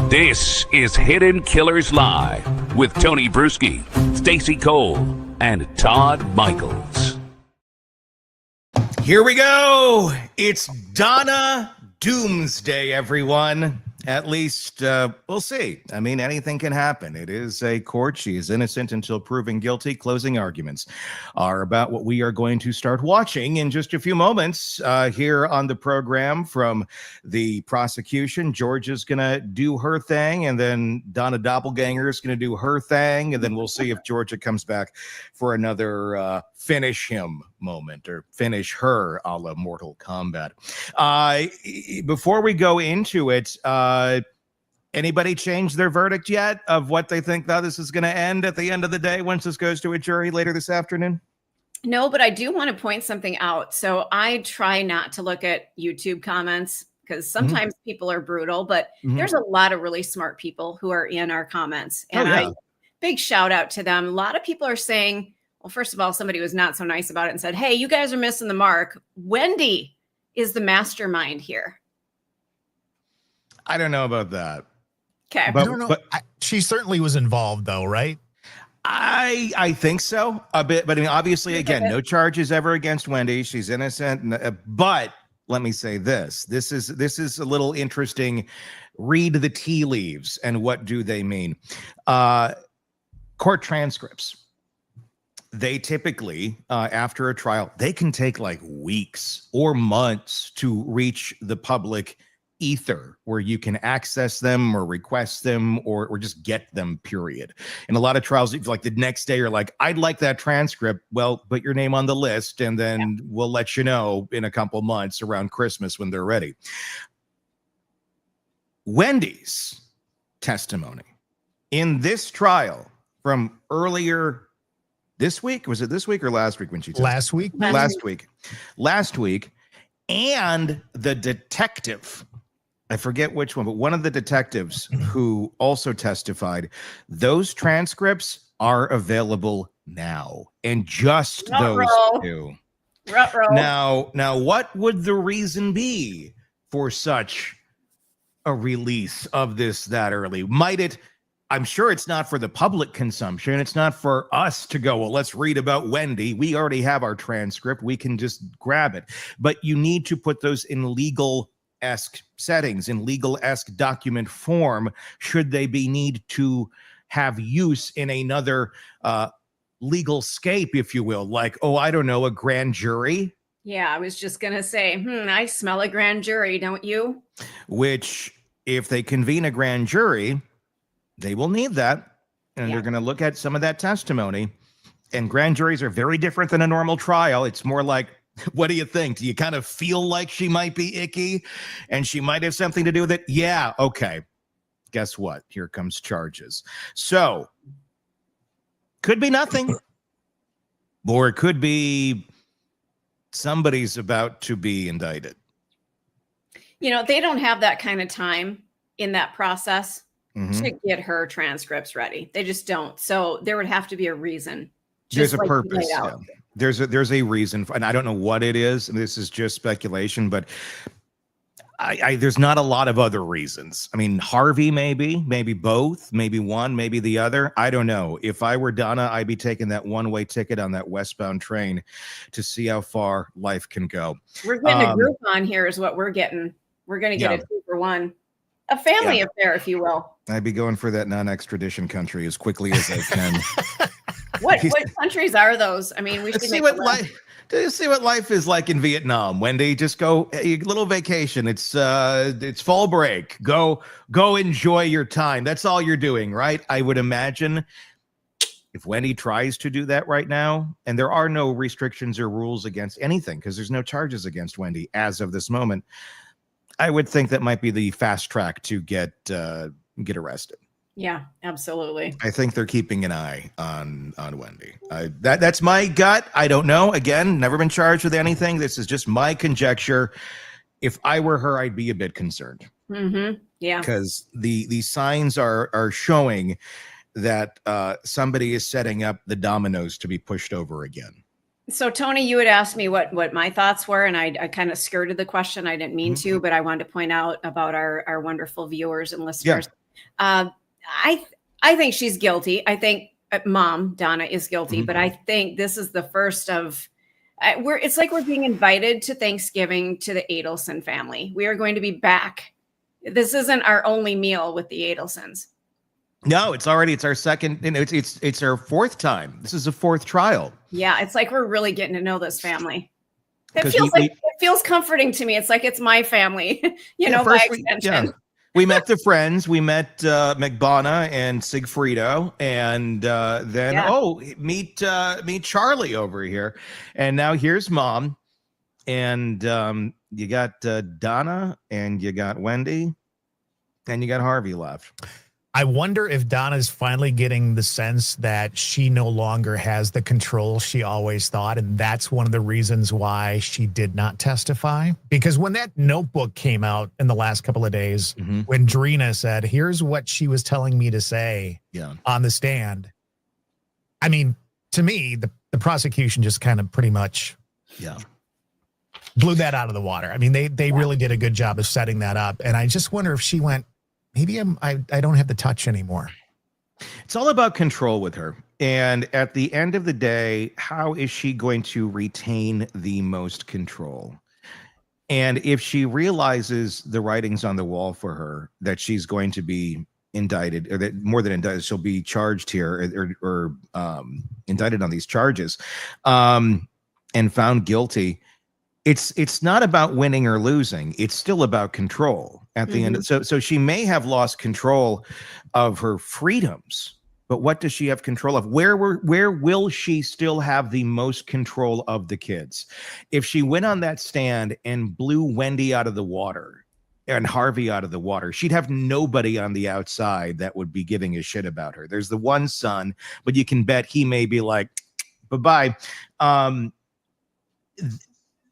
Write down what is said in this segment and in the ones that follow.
This is Hidden Killers Live with Tony Bruschi, Stacey Cole, and Todd Michaels. Here we go. It's Donna Doomsday, everyone. At least we'll see. I mean, anything can happen. It is a court. She is innocent until proven guilty. Closing arguments are about what we are going to start watching in just a few moments here on the program from the prosecution. Georgia's going to do her thing, and then Donna Doppelganger is going to do her thing, and then we'll see if Georgia comes back for another finish him moment or finish her a la Mortal Kombat. Before we go into it, anybody change their verdict yet of what they think how this is going to end at the end of the day once this goes to a jury later this afternoon? No, but I do want to point something out. So I try not to look at YouTube comments because sometimes people are brutal, but there's a lot of really smart people who are in our comments. And big shout out to them. A lot of people are saying, well, first of all, somebody was not so nice about it and said, hey, you guys are missing the mark. Wendi is the mastermind here. I don't know about that. Okay. I don't know. But she certainly was involved, though, right? I think so a bit. But I mean, obviously, again, no charges ever against Wendi. She's innocent. But let me say this. This is a little interesting. Read the tea leaves and what do they mean? Court transcripts. They typically, after a trial, they can take like weeks or months to reach the public ether where you can access them or request them or just get them, period. In a lot of trials, like the next day, you're like, I'd like that transcript. Well, put your name on the list and then we'll let you know in a couple months around Christmas when they're ready. Wendi's testimony in this trial from earlier this week, was it this week or last week when she testified? Last week. And the detective, I forget which one, but one of the detectives who also testified, those transcripts are available now. And just those two. Now, what would the reason be for such a release of this that early? Might it? I'm sure it's not for the public consumption. It's not for us to go, well, let's read about Wendi. We already have our transcript. We can just grab it. But you need to put those in legal-esque settings, in legal-esque document form, should they be need to have use in another legal scape, if you will. Like, oh, I don't know, a grand jury. Yeah, I was just going to say, I smell a grand jury, don't you? Which, if they convene a grand jury, they will need that, and they're going to look at some of that testimony. And grand juries are very different than a normal trial. It's more like, what do you think? Do you kind of feel like she might be icky and she might have something to do with it? Yeah, okay. Guess what? Here comes charges. So, could be nothing. Or it could be somebody's about to be indicted. You know, they don't have that kind of time in that process to get her transcripts ready. They just don't. So there would have to be a reason. There's a purpose. Yeah. There's a reason, and I don't know what it is. This is just speculation, but there's not a lot of other reasons. I mean, Harvey, maybe both, maybe one, maybe the other. I don't know. If I were Donna, I'd be taking that one-way ticket on that westbound train to see how far life can go. We're getting a group on here is what we're getting. We're going to get a 2-for-1. A family affair, if you will. I'd be going for that non-extradition country as quickly as I can. What countries are those? I mean, we should see what life is like in Vietnam. Wendi, just go a little vacation. It's fall break. Go enjoy your time. That's all you're doing, right? I would imagine if Wendi tries to do that right now, and there are no restrictions or rules against anything because there's no charges against Wendi as of this moment, I would think that might be the fast track to get arrested. Yeah, absolutely. I think they're keeping an eye on Wendi. That's my gut. I don't know. Again, never been charged with anything. This is just my conjecture. If I were her, I'd be a bit concerned. Yeah, because the signs are showing that somebody is setting up the dominoes to be pushed over again. So, Tony, you had asked me what my thoughts were, and I kind of skirted the question. I didn't mean to, but I wanted to point out about our wonderful viewers and listeners. I think she's guilty. I think Mom Donna is guilty, but I think this is the first of it's like we're being invited to Thanksgiving to the Adelson family. We are going to be back. This isn't our only meal with the Adelsons. No, it's our second, it's our fourth time. This is a fourth trial. Yeah, it's like we're really getting to know this family. It feels comforting to me. It's like it's my fammy, by extension. We met the friends. We met McBonna and Sigfrido, and then meet Charlie over here, and now here's Mom, and you got Donna, and you got Wendi, and you got Harvey left. I wonder if Donna's finally getting the sense that she no longer has the control she always thought. And that's one of the reasons why she did not testify. Because when that notebook came out in the last couple of days, when Drina said, here's what she was telling me to say on the stand. I mean, to me, the prosecution just kind of pretty much blew that out of the water. I mean, they really did a good job of setting that up. And I just wonder if she went, maybe I don't have the touch anymore. It's all about control with her. And at the end of the day, how is she going to retain the most control? And if she realizes the writings on the wall for her, that she's going to be indicted, or that more than indicted, she'll be charged here or indicted on these charges and found guilty. It's not about winning or losing. It's still about control at the end. So she may have lost control of her freedoms, but what does she have control of? Where will she still have the most control of the kids? If she went on that stand and blew Wendi out of the water and Harvey out of the water, she'd have nobody on the outside that would be giving a shit about her. There's the one son, but you can bet he may be like, bye-bye.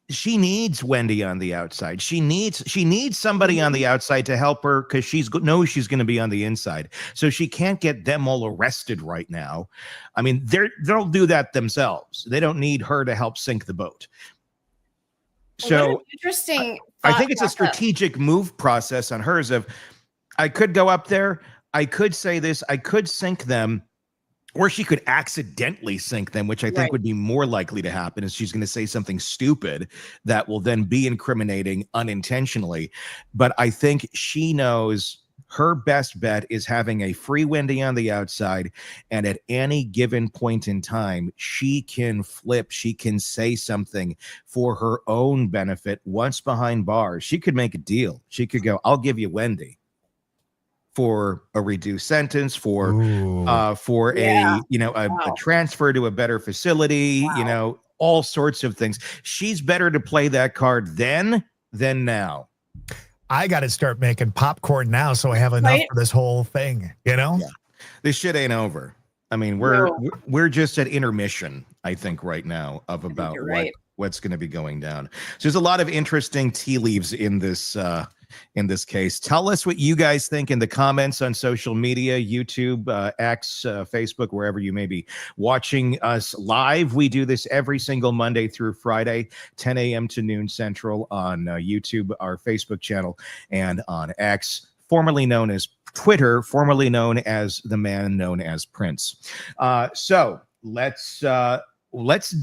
She needs Wendi on the outside. She needs somebody on the outside to help her, because knows she's going to be on the inside. So she can't get them all arrested right now. I mean, they'll do that themselves. They don't need her to help sink the boat. So interesting. I think it's a strategic move process on hers of, I could go up there, I could say this, I could sink them, or she could accidentally sink them, which I think would be more likely to happen, is she's going to say something stupid that will then be incriminating unintentionally. But I think she knows her best bet is having a free Wendi on the outside. And at any given point in time, she can flip. She can say something for her own benefit. Once behind bars, she could make a deal. She could go, I'll give you Wendi for a reduced sentence, for a transfer to a better facility, all sorts of things. She's better to play that card then than now. I got to start making popcorn now, so I have enough for this whole thing. This shit ain't over. I mean, we're just at intermission, I think, right now of about what's going to be going down. So there's a lot of interesting tea leaves in this case. Tell us what you guys think in the comments on social media, YouTube, X, Facebook, wherever you may be watching us live. We do this every single Monday through Friday, 10 a.m. to noon Central on YouTube, our Facebook channel, and on X, formerly known as Twitter, formerly known as the man known as Prince. So let's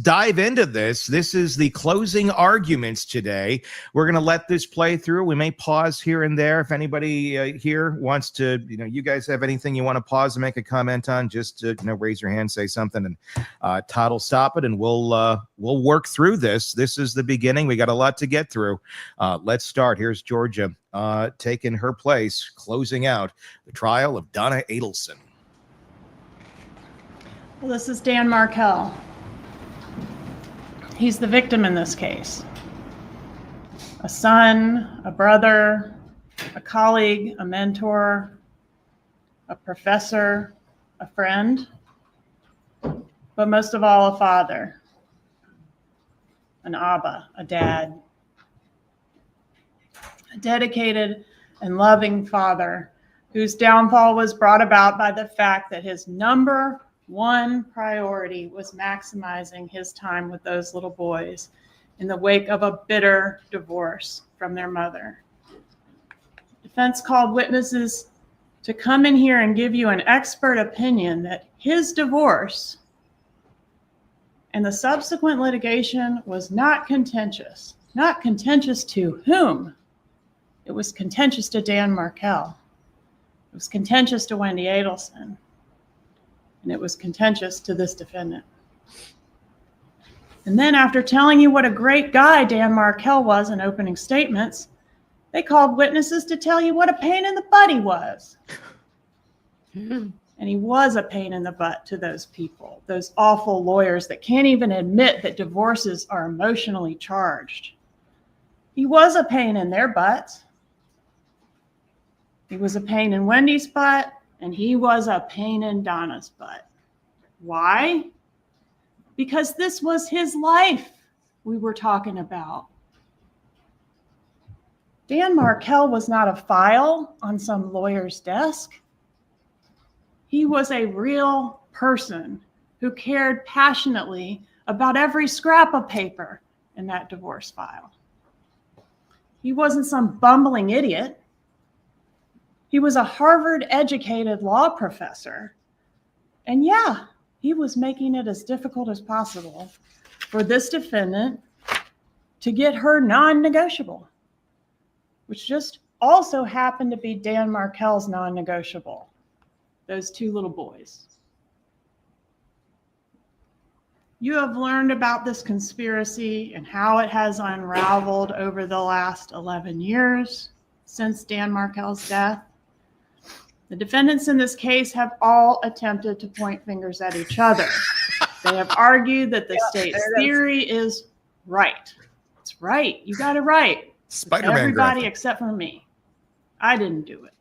dive into this. This is the closing arguments today. We're going to let this play through. We may pause here and there. If anybody here wants to, you guys have anything you want to pause and make a comment on, just raise your hand, say something, and Todd will stop it, and we'll work through this. This is the beginning. We got a lot to get through. Let's start. Here's Georgia taking her place, closing out the trial of Donna Adelson. Well, this is Dan Markel. He's the victim in this case. A son, a brother, a colleague, a mentor, a professor, a friend, but most of all, a father, an Abba, a dad, a dedicated and loving father whose downfall was brought about by the fact that his number one priority was maximizing his time with those little boys in the wake of a bitter divorce from their mother. Defense called witnesses to come in here and give you an expert opinion that his divorce and the subsequent litigation was not contentious. Not contentious to whom? It was contentious to Dan Markel. It was contentious to Wendi Adelson. And it was contentious to this defendant. And then after telling you what a great guy Dan Markel was in opening statements, they called witnesses to tell you what a pain in the butt he was. And he was a pain in the butt to those people, those awful lawyers that can't even admit that divorces are emotionally charged. He was a pain in their butts. He was a pain in Wendy's butt, and he was a pain in Donna's butt. Why? Because this was his life we were talking about. Dan Markel was not a file on some lawyer's desk. He was a real person who cared passionately about every scrap of paper in that divorce file. He wasn't some bumbling idiot. He was a Harvard-educated law professor. And yeah, he was making it as difficult as possible for this defendant to get her non-negotiable, which just also happened to be Dan Markel's non-negotiable, those two little boys. You have learned about this conspiracy and how it has unraveled over the last 11 years since Dan Markel's death. The defendants in this case have all attempted to point fingers at each other. They have argued that the state's theory is right. It's right. You got it right. Spider-Man Everybody graphic. except for me. I didn't do it.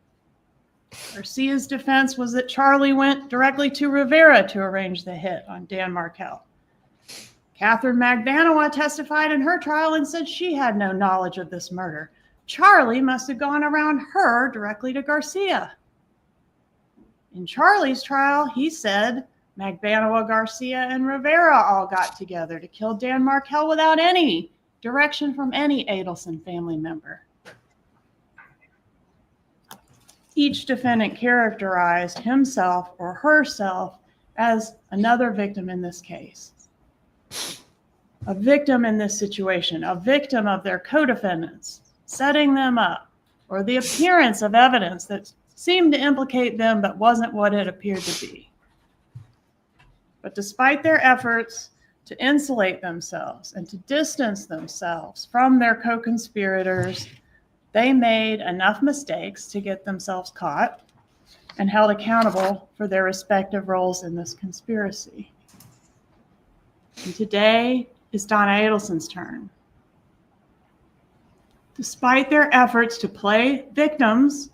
Garcia's defense was that Charlie went directly to Rivera to arrange the hit on Dan Markel. Catherine Magdanowa testified in her trial and said she had no knowledge of this murder. Charlie must have gone around her directly to Garcia. In Charlie's trial, he said Magdanowa, Garcia, and Rivera all got together to kill Dan Markel without any direction from any Adelson family member. Each defendant characterized himself or herself as another victim in this case. A victim in this situation, a victim of their co-defendants, setting them up, or the appearance of evidence that seemed to implicate them but wasn't what it appeared to be. But despite their efforts to insulate themselves and to distance themselves from their co-conspirators, they made enough mistakes to get themselves caught and held accountable for their respective roles in this conspiracy. And today is Donna Adelson's turn. Despite their efforts to play victims,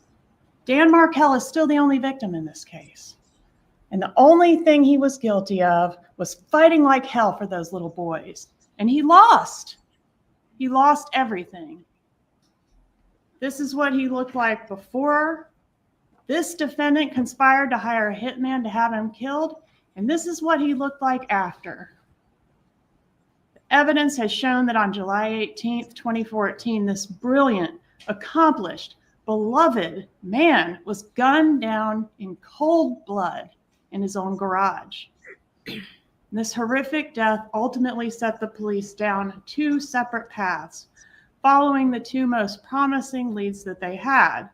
Dan Markel is still the only victim in this case. And the only thing he was guilty of was fighting like hell for those little boys. And he lost. He lost everything. This is what he looked like before. This defendant conspired to hire a hitman to have him killed. And this is what he looked like after. The evidence has shown that on July 18th, 2014, this brilliant, accomplished, beloved man was gunned down in cold blood in his own garage. This horrific death ultimately set the police down two separate paths, following the two most promising leads that they had.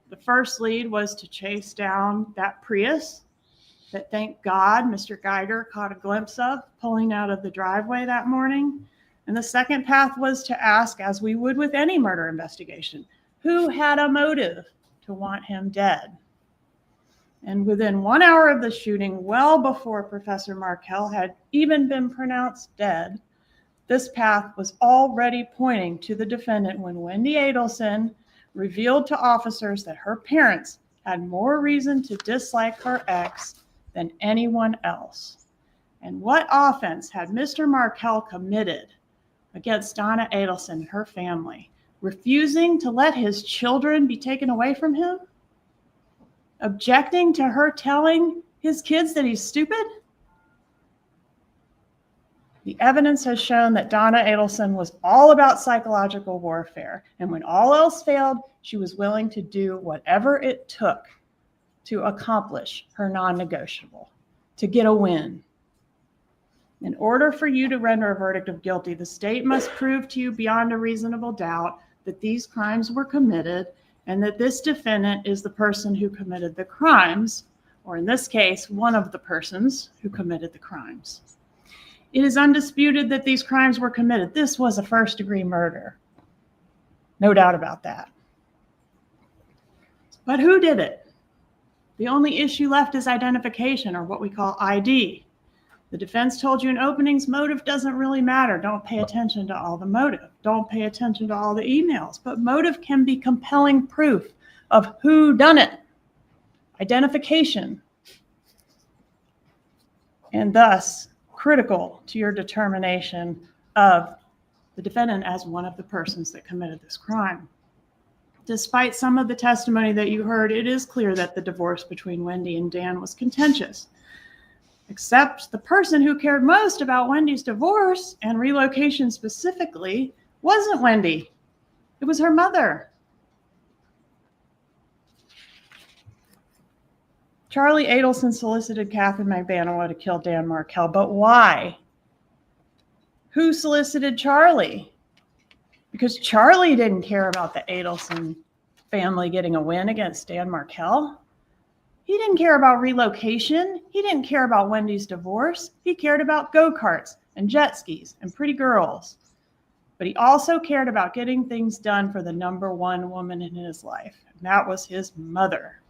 The first lead was to chase down that Prius that, thank God, Mr. Geiger caught a glimpse of pulling out of the driveway that morning. And the second path was to ask, as we would with any murder investigation, who had a motive to want him dead? And within 1 hour of the shooting, well before Professor Markel had even been pronounced dead, this path was already pointing to the defendant when Wendi Adelson revealed to officers that her parents had more reason to dislike her ex than anyone else. And what offense had Mr. Markel committed against Donna Adelson and her family? Refusing to let his children be taken away from him? Objecting to her telling his kids that he's stupid? The evidence has shown that Donna Adelson was all about psychological warfare, and when all else failed, she was willing to do whatever it took to accomplish her non-negotiable, to get a win. In order for you to render a verdict of guilty, the state must prove to you beyond a reasonable doubt that these crimes were committed and that this defendant is the person who committed the crimes, or in this case, one of the persons who committed the crimes. It is undisputed that these crimes were committed. This was a first-degree murder. No doubt about that. But who did it? The only issue left is identification, or what we call ID. The defense told you in openings, motive doesn't really matter. Don't pay attention to all the motive. Don't pay attention to all the emails. But motive can be compelling proof of who done it. Identification. And thus, critical to your determination of the defendant as one of the persons that committed this crime. Despite some of the testimony that you heard, it is clear that the divorce between Wendi and Dan was contentious. Except the person who cared most about Wendi's divorce and relocation specifically wasn't Wendi. It was her mother. Charlie Adelson solicited Catherine McBanilow to kill Dan Markel, but why? Who solicited Charlie? Because Charlie didn't care about the Adelson family getting a win against Dan Markel. He didn't care about relocation. He didn't care about Wendi's divorce. He cared about go-karts and jet skis and pretty girls. But he also cared about getting things done for the number one woman in his life, and that was his mother.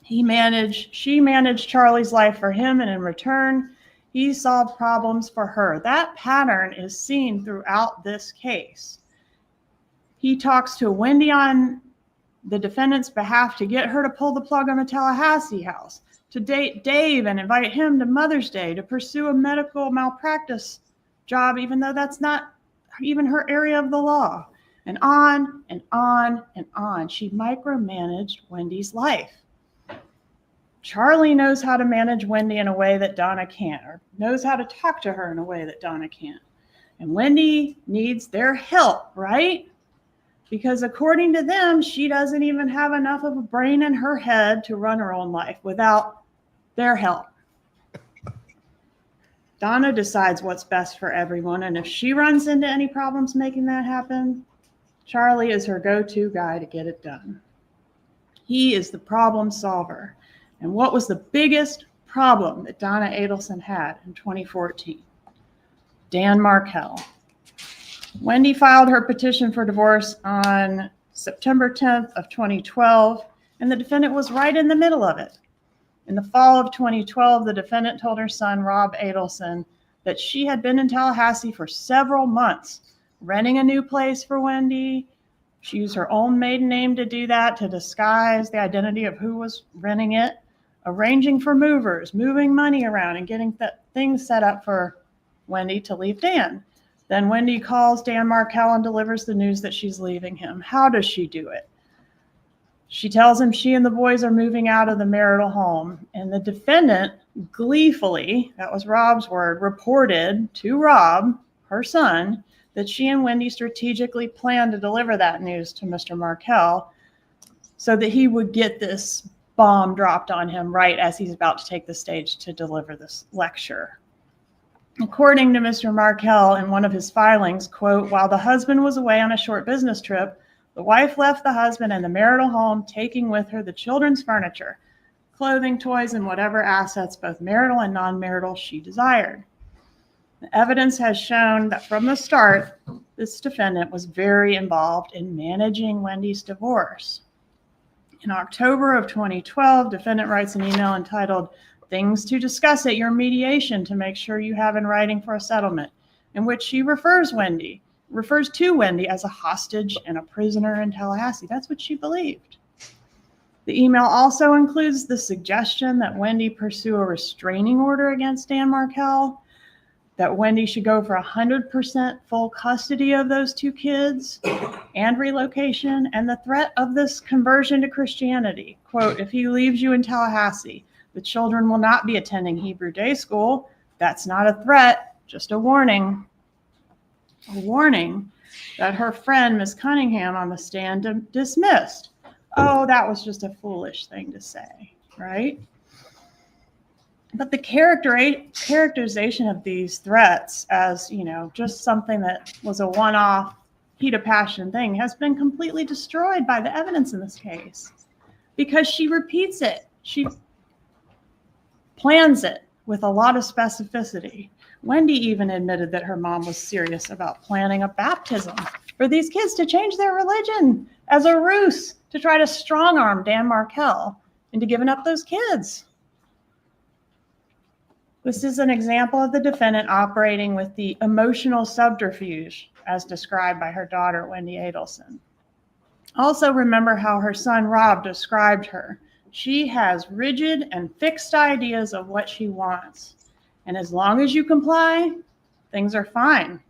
She managed Charlie's life for him, and in return, he solved problems for her. That pattern is seen throughout this case. He talks to Wendi on the defendant's behalf to get her to pull the plug on the Tallahassee house, to date Dave and invite him to Mother's Day, to pursue a medical malpractice job, even though that's not even her area of the law, and on and on and on. She micromanaged Wendi's life. Charlie knows how to manage Wendi in a way that Donna can't, or knows how to talk to her in a way that Donna can't. And Wendi needs their help, right? Because according to them, she doesn't even have enough of a brain in her head to run her own life without their help. Donna decides what's best for everyone, and if she runs into any problems making that happen, Charlie is her go-to guy to get it done. He is the problem solver. And what was the biggest problem that Donna Adelson had in 2014? Dan Markel. Wendi filed her petition for divorce on September 10th of 2012, and the defendant was right in the middle of it. In the fall of 2012, the defendant told her son, Rob Adelson, that she had been in Tallahassee for several months, renting a new place for Wendi. She used her own maiden name to do that, to disguise the identity of who was renting it, arranging for movers, moving money around, and getting things set up for Wendi to leave Dan. Then Wendi calls Dan Markel and delivers the news that she's leaving him. How does she do it? She tells him she and the boys are moving out of the marital home, and the defendant gleefully, that was Rob's word, reported to Rob, her son, that she and Wendi strategically planned to deliver that news to Mr. Markel so that he would get this bomb dropped on him right as he's about to take the stage to deliver this lecture. According to Mr. Markel in one of his filings, quote, while the husband was away on a short business trip, the wife left the husband in the marital home, taking with her the children's furniture, clothing, toys, and whatever assets, both marital and non-marital, she desired. The evidence has shown that from the start, this defendant was very involved in managing Wendi's divorce. In October of 2012, defendant writes an email entitled, Things to Discuss at Your Mediation to Make Sure You Have in Writing for a Settlement, in which she refers to Wendi as a hostage and a prisoner in Tallahassee. That's what she believed. The email also includes the suggestion that Wendi pursue a restraining order against Dan Markel, that Wendi should go for 100% full custody of those two kids and relocation, and the threat of this conversion to Christianity. Quote, if he leaves you in Tallahassee, the children will not be attending Hebrew day school. That's not a threat, just a warning. A warning that her friend, Ms. Cunningham, on the stand dismissed. oh, that was just a foolish thing to say, right? But the characterization of these threats as, just something that was a one-off heat of passion thing has been completely destroyed by the evidence in this case, because she repeats it. She plans it with a lot of specificity. Wendi even admitted that her mom was serious about planning a baptism for these kids to change their religion as a ruse to try to strong-arm Dan Markel into giving up those kids. This is an example of the defendant operating with the emotional subterfuge as described by her daughter, Donna Adelson. Also remember how her son, Rob, described her. She has rigid and fixed ideas of what she wants. And as long as you comply, things are fine.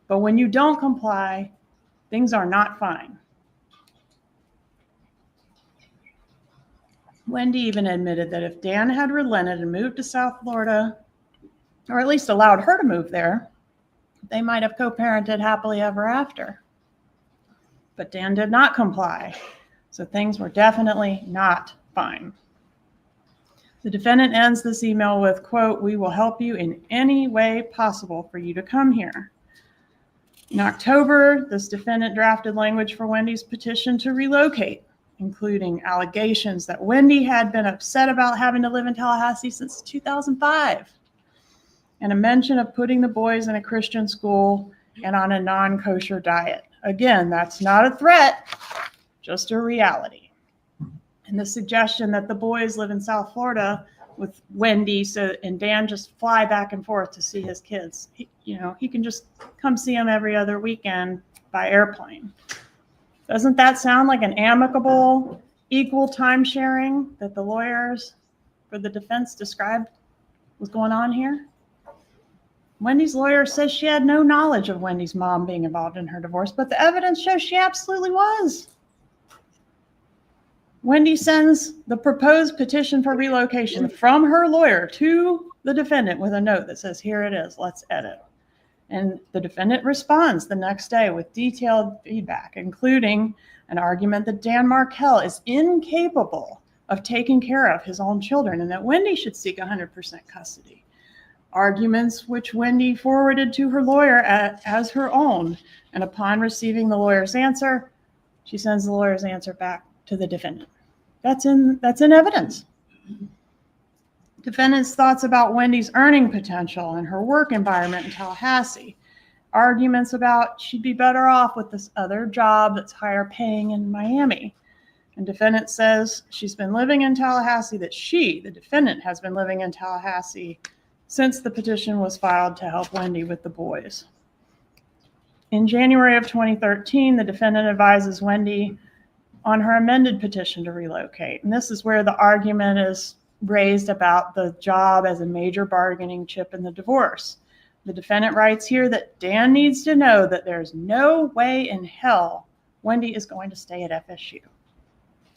But when you don't comply, things are not fine. Wendi even admitted that if Dan had relented and moved to South Florida, or at least allowed her to move there, they might have co-parented happily ever after. But Dan did not comply, so things were definitely not fine. The defendant ends this email with, quote, "We will help you in any way possible for you to come here." In October, this defendant drafted language for Wendi's petition to relocate, including allegations that Wendi had been upset about having to live in Tallahassee since 2005, and a mention of putting the boys in a Christian school and on a non-kosher diet. Again, that's not a threat, just a reality. And the suggestion that the boys live in South Florida with Wendi and Dan just fly back and forth to see his kids. He can just come see them every other weekend by airplane. Doesn't that sound like an amicable, equal time sharing that the lawyers for the defense described was going on here? Wendi's lawyer says she had no knowledge of Wendi's mom being involved in her divorce, but the evidence shows she absolutely was. Wendi sends the proposed petition for relocation from her lawyer to the defendant with a note that says, "Here it is, let's edit." And the defendant responds the next day with detailed feedback, including an argument that Dan Markel is incapable of taking care of his own children and that Wendi should seek 100% custody. Arguments which Wendi forwarded to her lawyer as her own. And upon receiving the lawyer's answer, she sends the lawyer's answer back to the defendant. That's in evidence. Defendant's thoughts about Wendi's earning potential and her work environment in Tallahassee. Arguments about she'd be better off with this other job that's higher paying in Miami. And defendant says she's been living in Tallahassee, that the defendant, has been living in Tallahassee since the petition was filed to help Wendi with the boys. In January of 2013, the defendant advises Wendi on her amended petition to relocate. And this is where the argument is raised about the job as a major bargaining chip in the divorce. The defendant writes here that Dan needs to know that there's no way in hell Wendi is going to stay at FSU.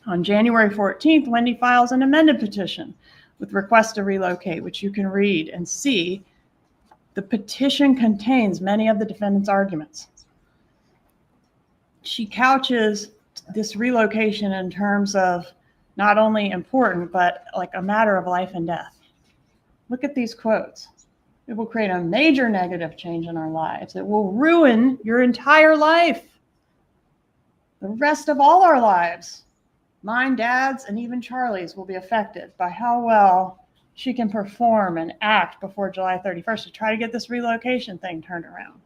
On January 14th, Wendi files an amended petition with request to relocate, which you can read and see. The petition contains many of the defendant's arguments. She couches this relocation in terms of not only important, but like a matter of life and death. Look at these quotes. "It will create a major negative change in our lives. It will ruin your entire life. The rest of all our lives. Mine, Dad's, and even Charlie's will be affected by how well she can perform and act before July 31st to try to get this relocation thing turned around.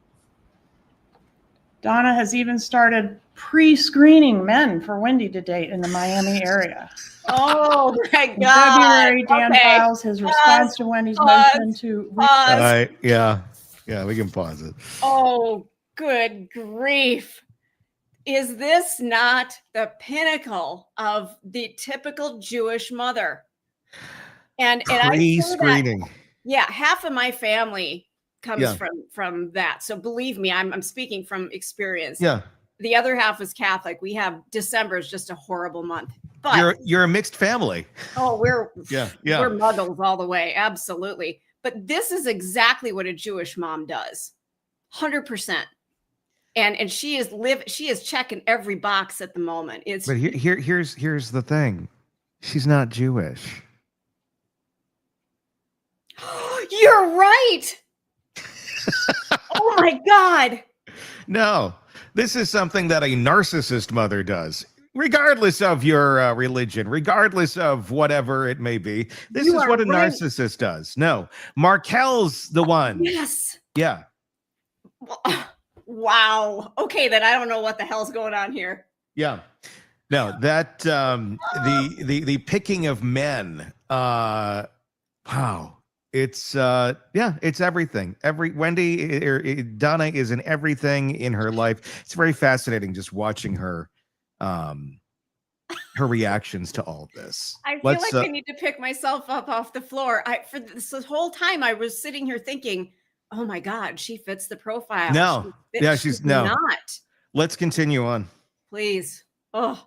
Donna has even started pre-screening men for Wendi to date in the Miami area." Oh my God. In February, Dan files his response to Wendi's motion to... Yeah, we can pause it. Oh, good grief. Is this not the pinnacle of the typical Jewish mother? And Pre-screening. Yeah, half of my family comes from that. So believe me, I'm speaking from experience. Yeah. The other half is Catholic. December is just a horrible month. But you're a mixed family. Oh, we're we're muggles all the way. Absolutely. But this is exactly what a Jewish mom does. 100%. And she is checking every box at the moment. But here's the thing. She's not Jewish. You're right. Oh my God. No, this is something that a narcissist mother does, regardless of your religion, regardless of whatever it may be. This is what a narcissist does. No, Markel's the one. Yes. Yeah. Wow. Okay, then I don't know what the hell's going on here. Yeah. No, that the picking of men. Wow. It's it's everything. Donna is in everything in her life. It's very fascinating just watching her reactions to all this. I feel like I need to pick myself up off the floor. For this whole time I was sitting here thinking, oh my God, she fits the profile. No. She's not. Let's continue on. Please. Oh.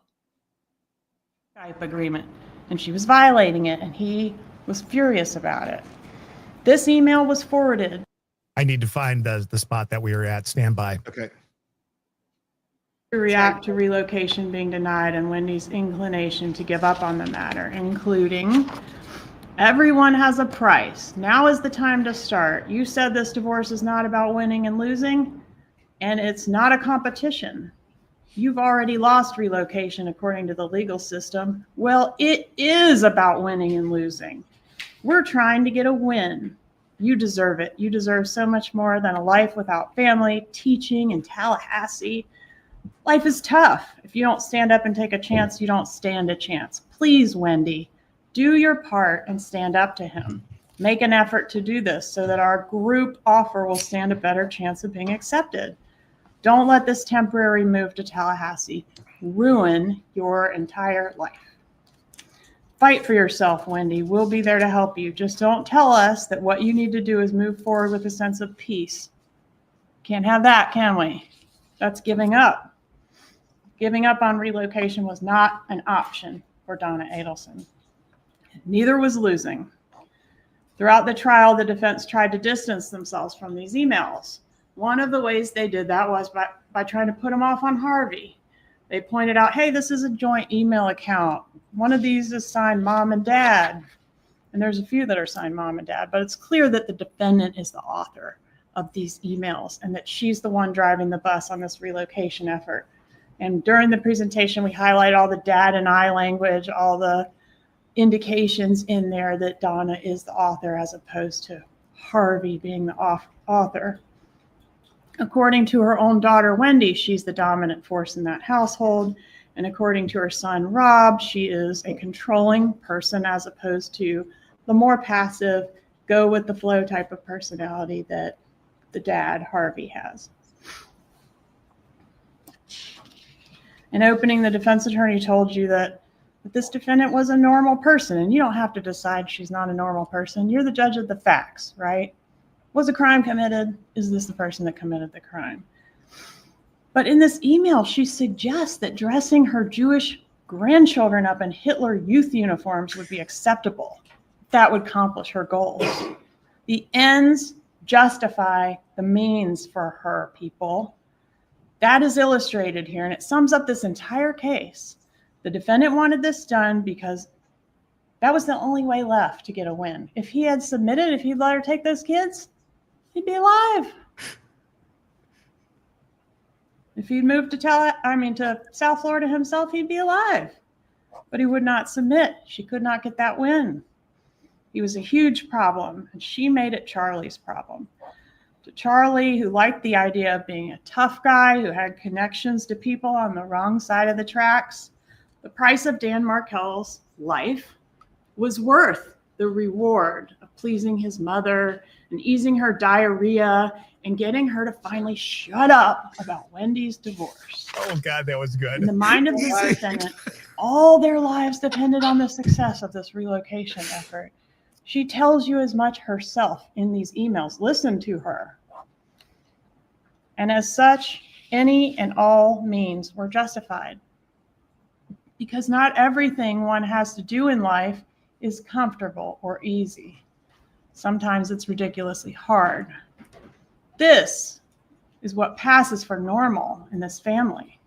Skype agreement, and she was violating it, and he was furious about it. This email was forwarded. I need to find the spot that we were at. Stand by. Okay. To react to relocation being denied and Wendy's inclination to give up on the matter, including, everyone has a price. Now is the time to start. You said this divorce is not about winning and losing, and it's not a competition. You've already lost relocation according to the legal system. Well, it is about winning and losing. We're trying to get a win. You deserve it. You deserve so much more than a life without family, teaching in Tallahassee. Life is tough. If you don't stand up and take a chance, you don't stand a chance. Please, Wendi, do your part and stand up to him. Make an effort to do this so that our group offer will stand a better chance of being accepted. Don't let this temporary move to Tallahassee ruin your entire life. Fight for yourself, Wendi. We'll be there to help you. Just don't tell us that what you need to do is move forward with a sense of peace. Can't have that, can we? That's giving up. Giving up on relocation was not an option for Donna Adelson. Neither was losing. Throughout the trial, the defense tried to distance themselves from these emails. One of the ways they did that was by trying to put them off on Harvey. They pointed out, hey, this is a joint email account. One of these is signed mom and dad. And there's a few that are signed mom and dad, but it's clear that the defendant is the author of these emails and that she's the one driving the bus on this relocation effort. And during the presentation, we highlight all the dad and I language, all the indications in there that Donna is the author as opposed to Harvey being the author. According to her own daughter, Wendi, she's the dominant force in that household. And according to her son, Rob, she is a controlling person as opposed to the more passive, go with the flow type of personality that the dad, Harvey, has. In opening, the defense attorney told you that this defendant was a normal person, and you don't have to decide she's not a normal person. You're the judge of the facts, right? Was a crime committed? Is this the person that committed the crime? But in this email, she suggests that dressing her Jewish grandchildren up in Hitler youth uniforms would be acceptable. That would accomplish her goals. The ends justify the means for her, people. That is illustrated here, and it sums up this entire case. The defendant wanted this done because that was the only way left to get a win. If he had submitted, if he'd let her take those kids, he'd be alive. If he'd moved to South Florida himself, he'd be alive. But he would not submit. She could not get that win. He was a huge problem, and she made it Charlie's problem. To Charlie, who liked the idea of being a tough guy, who had connections to people on the wrong side of the tracks, the price of Dan Markel's life was worth the reward of pleasing his mother and easing her diarrhea and getting her to finally shut up about Wendy's divorce. Oh, God, that was good. In the mind of this defendant, all their lives depended on the success of this relocation effort. She tells you as much herself in these emails. Listen to her. And as such, any and all means were justified. Because not everything one has to do in life is comfortable or easy. Sometimes it's ridiculously hard. This is what passes for normal in this family.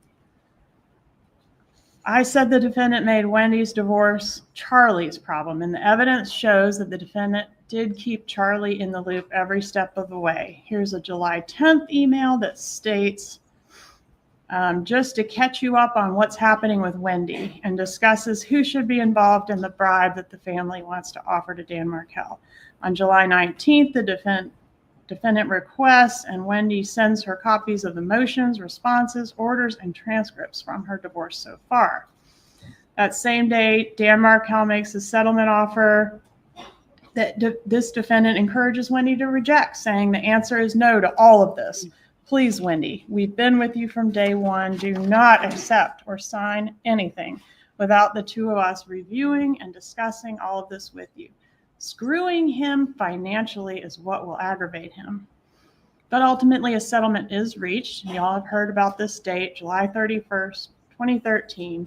I said the defendant made Wendy's divorce Charlie's problem, and the evidence shows that the defendant did keep Charlie in the loop every step of the way. Here's a July 10th email that states, just to catch you up on what's happening with Wendi, and discusses who should be involved in the bribe that the family wants to offer to Dan Markel. On July 19th, the defendant requests and Wendi sends her copies of the motions, responses, orders, and transcripts from her divorce so far. That same day, Dan Markel makes a settlement offer that this defendant encourages Wendi to reject, saying the answer is no to all of this. Please, Wendi, we've been with you from day one. Do not accept or sign anything without the two of us reviewing and discussing all of this with you. Screwing him financially is what will aggravate him. But ultimately, a settlement is reached. You all have heard about this date, July 31st, 2013.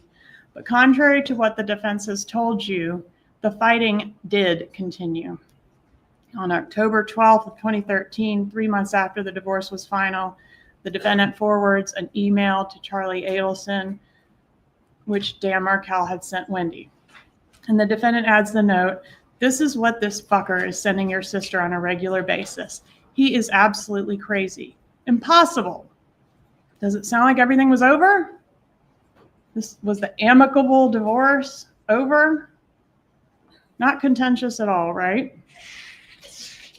But contrary to what the defense has told you, the fighting did continue. On October 12th of 2013, 3 months after the divorce was final, the defendant forwards an email to Charlie Adelson, which Dan Markel had sent Wendi. And the defendant adds the note, "This is what this fucker is sending your sister on a regular basis. He is absolutely crazy. Impossible." Does it sound like everything was over? This was the amicable divorce over? Not contentious at all, right?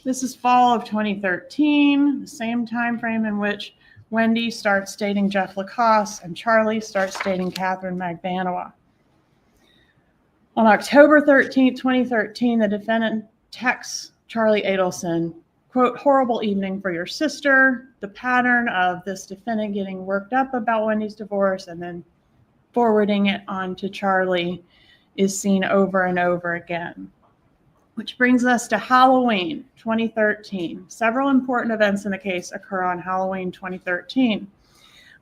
This is fall of 2013, the same time frame in which Wendi starts dating Jeff Lacoste and Charlie starts dating Catherine Magbanua. On October 13, 2013, the defendant texts Charlie Adelson, quote, "Horrible evening for your sister." The pattern of this defendant getting worked up about Wendy's divorce and then forwarding it on to Charlie is seen over and over again. Which brings us to Halloween 2013. Several important events in the case occur on Halloween 2013.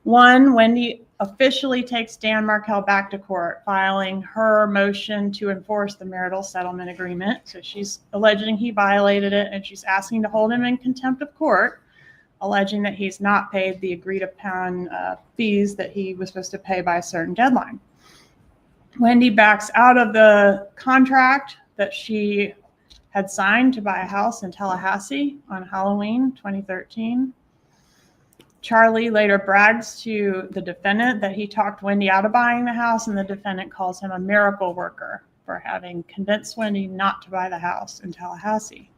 One, Wendi officially takes Dan Markel back to court, filing her motion to enforce the marital settlement agreement. So she's alleging he violated it, and she's asking to hold him in contempt of court, alleging that he's not paid the agreed upon fees that he was supposed to pay by a certain deadline. Wendi backs out of the contract that she had signed to buy a house in Tallahassee on Halloween 2013. Charlie later brags to the defendant that he talked Wendi out of buying the house, and the defendant calls him a miracle worker for having convinced Wendi not to buy the house in Tallahassee.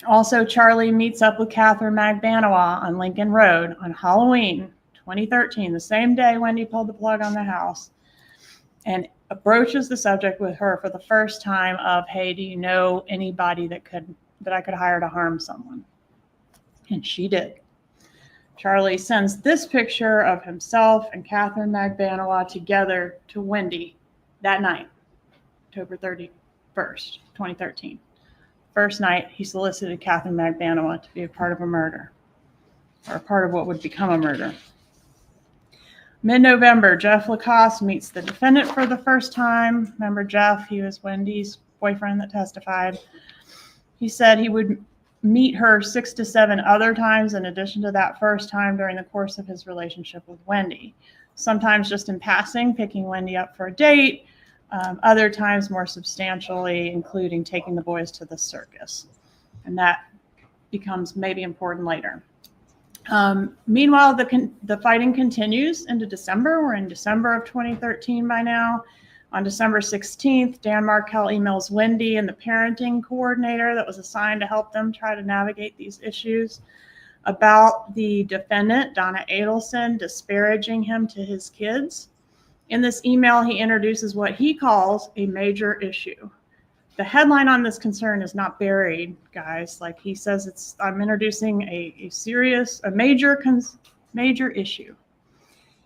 Also, Charlie meets up with Catherine Magbanua on Lincoln Road on Halloween 2013, the same day Wendi pulled the plug on the house, and broaches the subject with her for the first time of, "Hey, do you know anybody that I could hire to harm someone?" And she did. Charlie sends this picture of himself and Catherine Magbanua together to Wendi that night, October 31st, 2013. First night, he solicited Catherine Magbanua to be a part of a murder, or a part of what would become a murder. Mid-November, Jeff Lacoste meets the defendant for the first time. Remember Jeff? He was Wendy's boyfriend that testified. He said he would meet her 6 to 7 other times in addition to that first time during the course of his relationship with Wendi. Sometimes just in passing, picking Wendi up for a date. Other times more substantially, including taking the boys to the circus. And that becomes maybe important later. Meanwhile, the fighting continues into December. We're in December of 2013 by now. On December 16th, Dan Markel emails Wendi and the parenting coordinator that was assigned to help them try to navigate these issues about the defendant, Donna Adelson, disparaging him to his kids. In this email, he introduces what he calls a major issue. The headline on this concern is not buried, guys. Like he says, I'm introducing a major issue.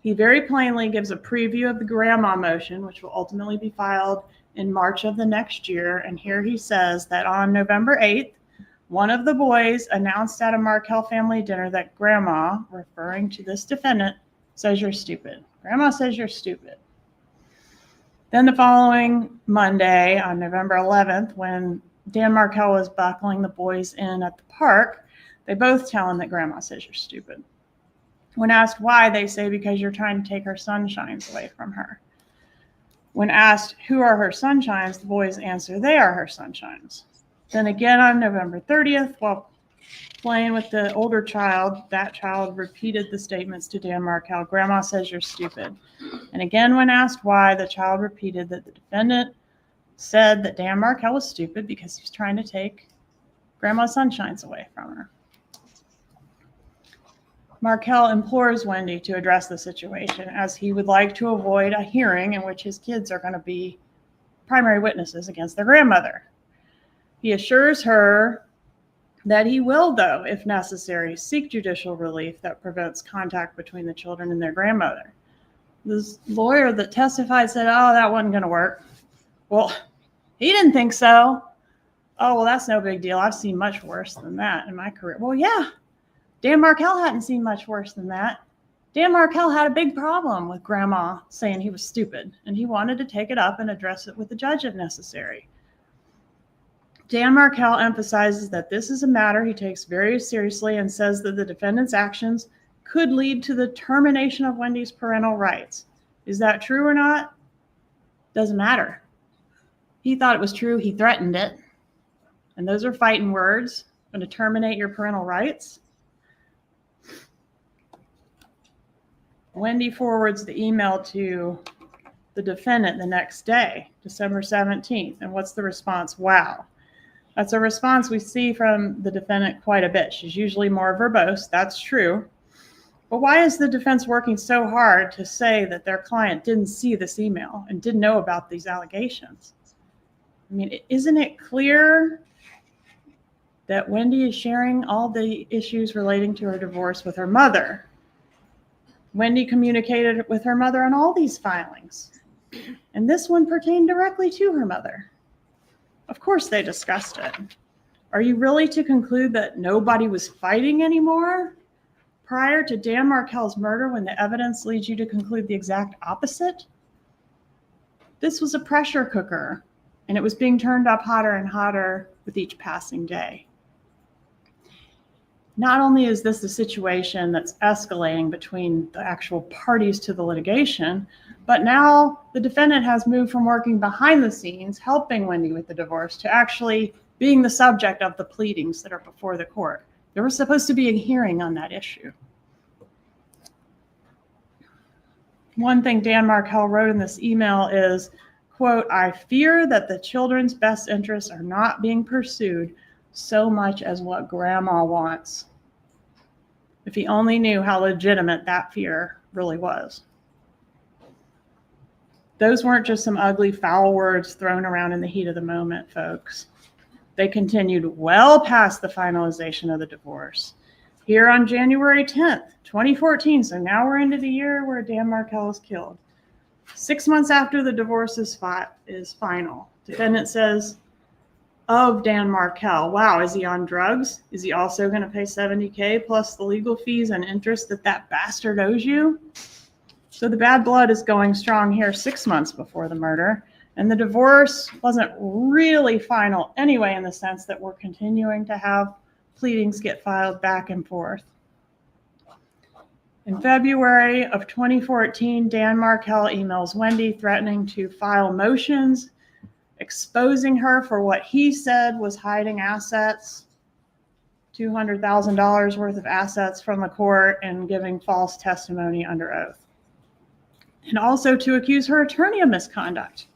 He very plainly gives a preview of the grandma motion, which will ultimately be filed in March of the next year. And here he says that on November 8th, one of the boys announced at a Markel family dinner that grandma, referring to this defendant, says you're stupid. Grandma says you're stupid. Then the following Monday, on November 11th, when Dan Markel was buckling the boys in at the park, They both tell him that grandma says you're stupid. When asked why, they say because you're trying to take her sunshines away from her. When asked who are her sunshines, the boys answer they are her sunshines. Then again on November 30th, while playing with the older child, that child repeated the statements to Dan Markel, grandma says you're stupid. And again, when asked why, the child repeated that the defendant said that Dan Markel was stupid because he was trying to take grandma's sunshines away from her. Markel implores Wendi to address the situation as he would like to avoid a hearing in which his kids are going to be primary witnesses against their grandmother. He assures her that he will, though, if necessary, seek judicial relief that prevents contact between the children and their grandmother. This lawyer that testified said, oh, that wasn't going to work. Well, he didn't think so. Oh, well, that's no big deal. I've seen much worse than that in my career. Well, yeah, Dan Markel hadn't seen much worse than that. Dan Markel had a big problem with grandma saying he was stupid, and he wanted to take it up and address it with the judge if necessary. Dan Markel emphasizes that this is a matter he takes very seriously and says that the defendant's actions could lead to the termination of Wendi's parental rights. Is that true or not? Doesn't matter. He thought it was true. He threatened it. And those are fighting words. Going to terminate your parental rights? Wendi forwards the email to the defendant the next day, December 17th. And what's the response? Wow. That's a response we see from the defendant quite a bit. She's usually more verbose. That's true. But why is the defense working so hard to say that their client didn't see this email and didn't know about these allegations? I mean, isn't it clear that Wendi is sharing all the issues relating to her divorce with her mother? Wendi communicated with her mother on all these filings, and this one pertained directly to her mother. Of course they discussed it. Are you really to conclude that nobody was fighting anymore prior to Dan Markel's murder when the evidence leads you to conclude the exact opposite? This was a pressure cooker, and it was being turned up hotter and hotter with each passing day. Not only is this a situation that's escalating between the actual parties to the litigation, but now the defendant has moved from working behind the scenes, helping Wendi with the divorce, to actually being the subject of the pleadings that are before the court. There was supposed to be a hearing on that issue. One thing Dan Markel wrote in this email is, quote, I fear that the children's best interests are not being pursued so much as what grandma wants. If he only knew how legitimate that fear really was. Those weren't just some ugly, foul words thrown around in the heat of the moment, folks. They continued well past the finalization of the divorce. Here on January 10th, 2014, so now we're into the year where Dan Markel is killed. 6 months after the divorce is final, defendant says of Dan Markel, wow, is he on drugs? Is he also going to pay $70K plus the legal fees and interest that bastard owes you? So the bad blood is going strong here 6 months before the murder. And the divorce wasn't really final anyway, in the sense that we're continuing to have pleadings get filed back and forth. In February of 2014, Dan Markel emails Wendi threatening to file motions, exposing her for what he said was hiding assets, $200,000 worth of assets from the court, and giving false testimony under oath. And also to accuse her attorney of misconduct.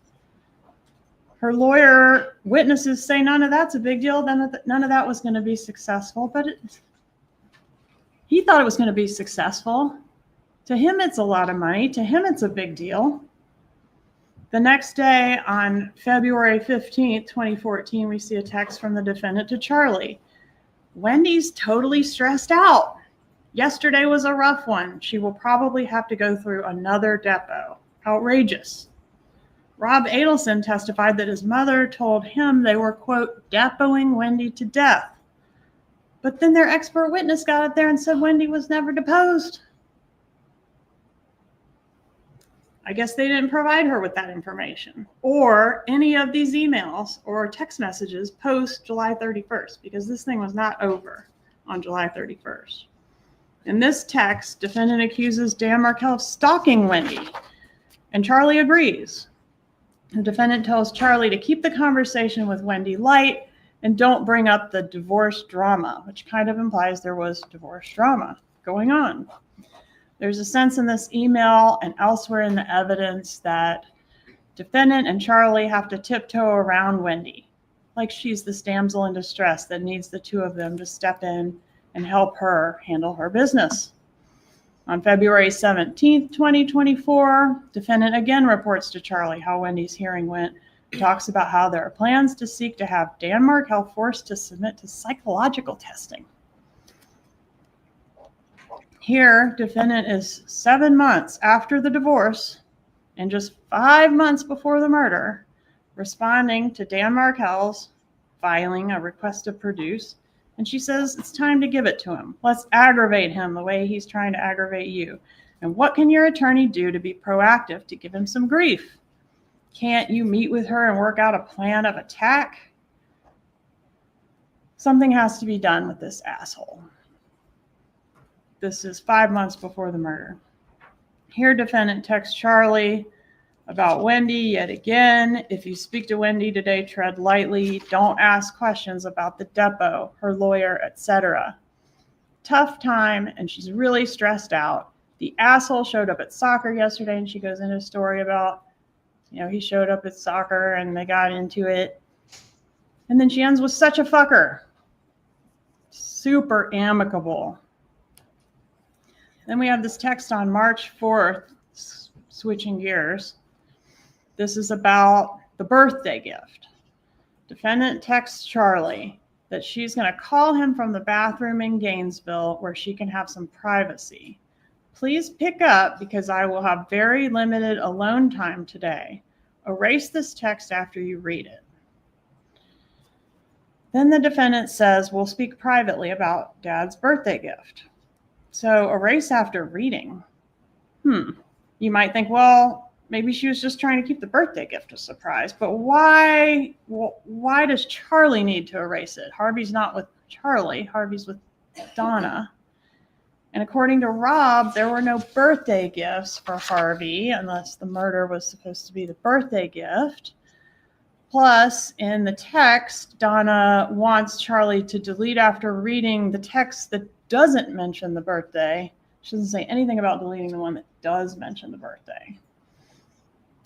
Her lawyer witnesses say none of that's a big deal, then none of that was going to be successful, but he thought it was going to be successful. To him, it's a lot of money. To him, it's a big deal. The next day, on February 15th, 2014, we see a text from the defendant to Charlie. Wendi's totally stressed out. Yesterday was a rough one. She will probably have to go through another depo. Outrageous. Rob Adelson testified that his mother told him they were, quote, depoing Wendi to death. But then their expert witness got up there and said Wendi was never deposed. I guess they didn't provide her with that information or any of these emails or text messages post July 31st, because this thing was not over on July 31st. In this text, defendant accuses Dan Markel of stalking Wendi, and Charlie agrees. The defendant tells Charlie to keep the conversation with Wendi light and don't bring up the divorce drama, which kind of implies there was divorce drama going on. There's a sense in this email and elsewhere in the evidence that defendant and Charlie have to tiptoe around Wendi, like she's this damsel in distress that needs the two of them to step in and help her handle her business. On February 17th, 2024, defendant again reports to Charlie how Wendi's hearing went, talks about how there are plans to seek to have Dan Markel forced to submit to psychological testing. Here, defendant is 7 months after the divorce and just 5 months before the murder, responding to Dan Markel's filing a request to produce. And she says, it's time to give it to him. Let's aggravate him the way he's trying to aggravate you. And what can your attorney do to be proactive to give him some grief? Can't you meet with her and work out a plan of attack? Something has to be done with this asshole. This is 5 months before the murder. Here, defendant texts Charlie about Wendi yet again. If you speak to Wendi today, tread lightly. Don't ask questions about the depot, her lawyer, etc. Tough time, and she's really stressed out. The asshole showed up at soccer yesterday, and she goes into a story about, he showed up at soccer and they got into it. And then she ends with such a fucker. Super amicable. Then we have this text on March 4th, switching gears. This is about the birthday gift. Defendant texts Charlie that she's going to call him from the bathroom in Gainesville where she can have some privacy. Please pick up because I will have very limited alone time today. Erase this text after you read it. Then the defendant says, we'll speak privately about Dad's birthday gift. So erase after reading. You might think, well, maybe she was just trying to keep the birthday gift a surprise. But why does Charlie need to erase it? Harvey's not with Charlie. Harvey's with Donna. And according to Rob, there were no birthday gifts for Harvey unless the murder was supposed to be the birthday gift. Plus, in the text, Donna wants Charlie to delete after reading the text that doesn't mention the birthday. She doesn't say anything about deleting the one that does mention the birthday.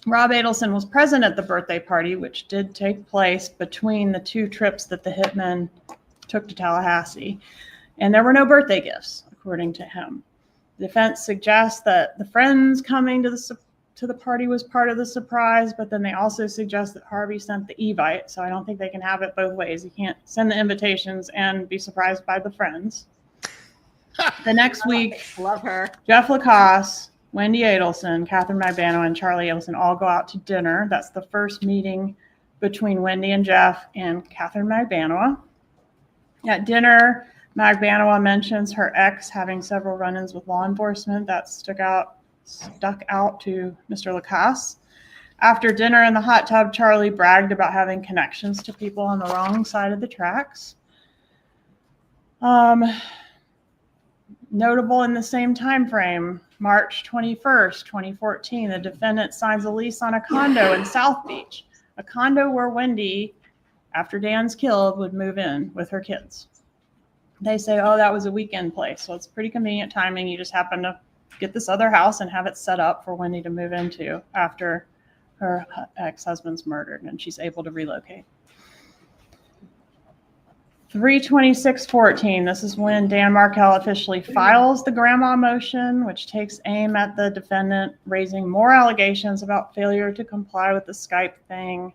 Rob Adelson was present at the birthday party, which did take place between the two trips that the hitmen took to Tallahassee. And there were no birthday gifts, according to him. The defense suggests that the friends coming to the party was part of the surprise, but then they also suggest that Harvey sent the Evite, so I don't think they can have it both ways. You can't send the invitations and be surprised by the friends. The next week, love her. Jeff Lacoste, Wendi Adelson, Catherine Magbano, and Charlie Adelson all go out to dinner. That's the first meeting between Wendi and Jeff and Catherine Magbano. At dinner, Magbano mentions her ex having several run-ins with law enforcement. That stuck out to Mr. Lacoste. After dinner in the hot tub, Charlie bragged about having connections to people on the wrong side of the tracks. Notable in the same time frame, March 21st, 2014, the defendant signs a lease on a condo in South Beach, a condo where Wendi, after Dan's killed, would move in with her kids. They say, oh, that was a weekend place, so it's pretty convenient timing. You just happen to get this other house and have it set up for Wendi to move into after her ex-husband's murdered, and she's able to relocate. 3/26/14, this is when Dan Markel officially files the grandma motion, which takes aim at the defendant raising more allegations about failure to comply with the Skype thing,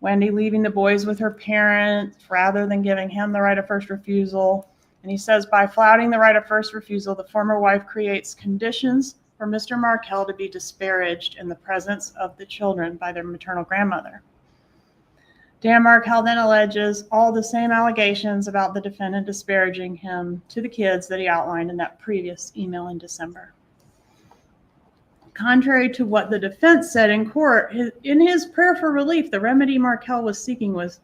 Wendi leaving the boys with her parents rather than giving him the right of first refusal. And he says, by flouting the right of first refusal, the former wife creates conditions for Mr. Markel to be disparaged in the presence of the children by their maternal grandmother. Dan Markel then alleges all the same allegations about the defendant disparaging him to the kids that he outlined in that previous email in December. Contrary to what the defense said in court, in his prayer for relief, the remedy Markel was seeking was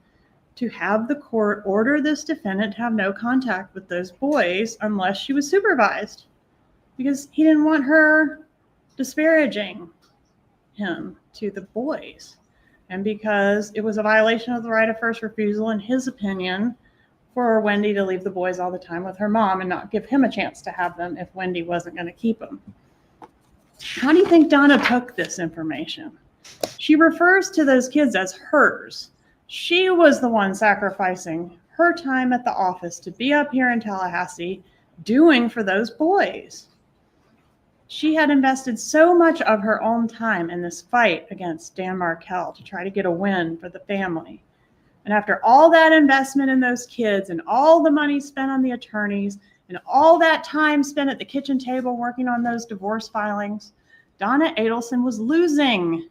to have the court order this defendant to have no contact with those boys unless she was supervised, because he didn't want her disparaging him to the boys, and because it was a violation of the right of first refusal, in his opinion, for Wendi to leave the boys all the time with her mom and not give him a chance to have them if Wendi wasn't going to keep them. How do you think Donna took this information? She refers to those kids as hers. She was the one sacrificing her time at the office to be up here in Tallahassee doing for those boys. She had invested so much of her own time in this fight against Dan Markel to try to get a win for the family. And after all that investment in those kids and all the money spent on the attorneys and all that time spent at the kitchen table working on those divorce filings, Donna Adelson was losing.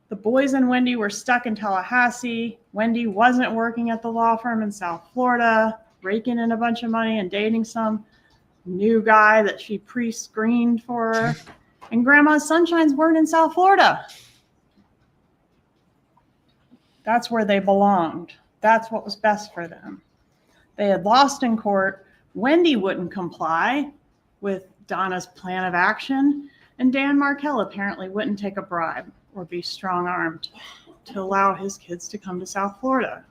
The boys and Wendi were stuck in Tallahassee. Wendi wasn't working at the law firm in South Florida, raking in a bunch of money and dating some new guy that she pre-screened for her. And Grandma's Sunshines weren't in South Florida. That's where they belonged. That's what was best for them. They had lost in court. Wendi wouldn't comply with Donna's plan of action, and Dan Markel apparently wouldn't take a bribe or be strong-armed to allow his kids to come to South Florida.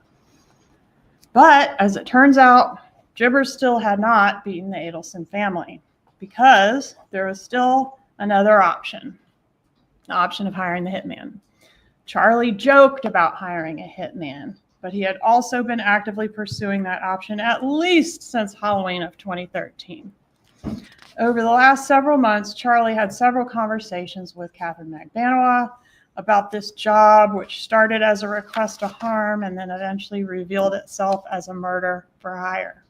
But as it turns out, Gibbers still had not beaten the Adelson family, because there was still another option, the option of hiring the hitman. Charlie joked about hiring a hitman, but he had also been actively pursuing that option at least since Halloween of 2013. Over the last several months, Charlie had several conversations with Catherine Magbanua about this job, which started as a request to harm and then eventually revealed itself as a murder for hire.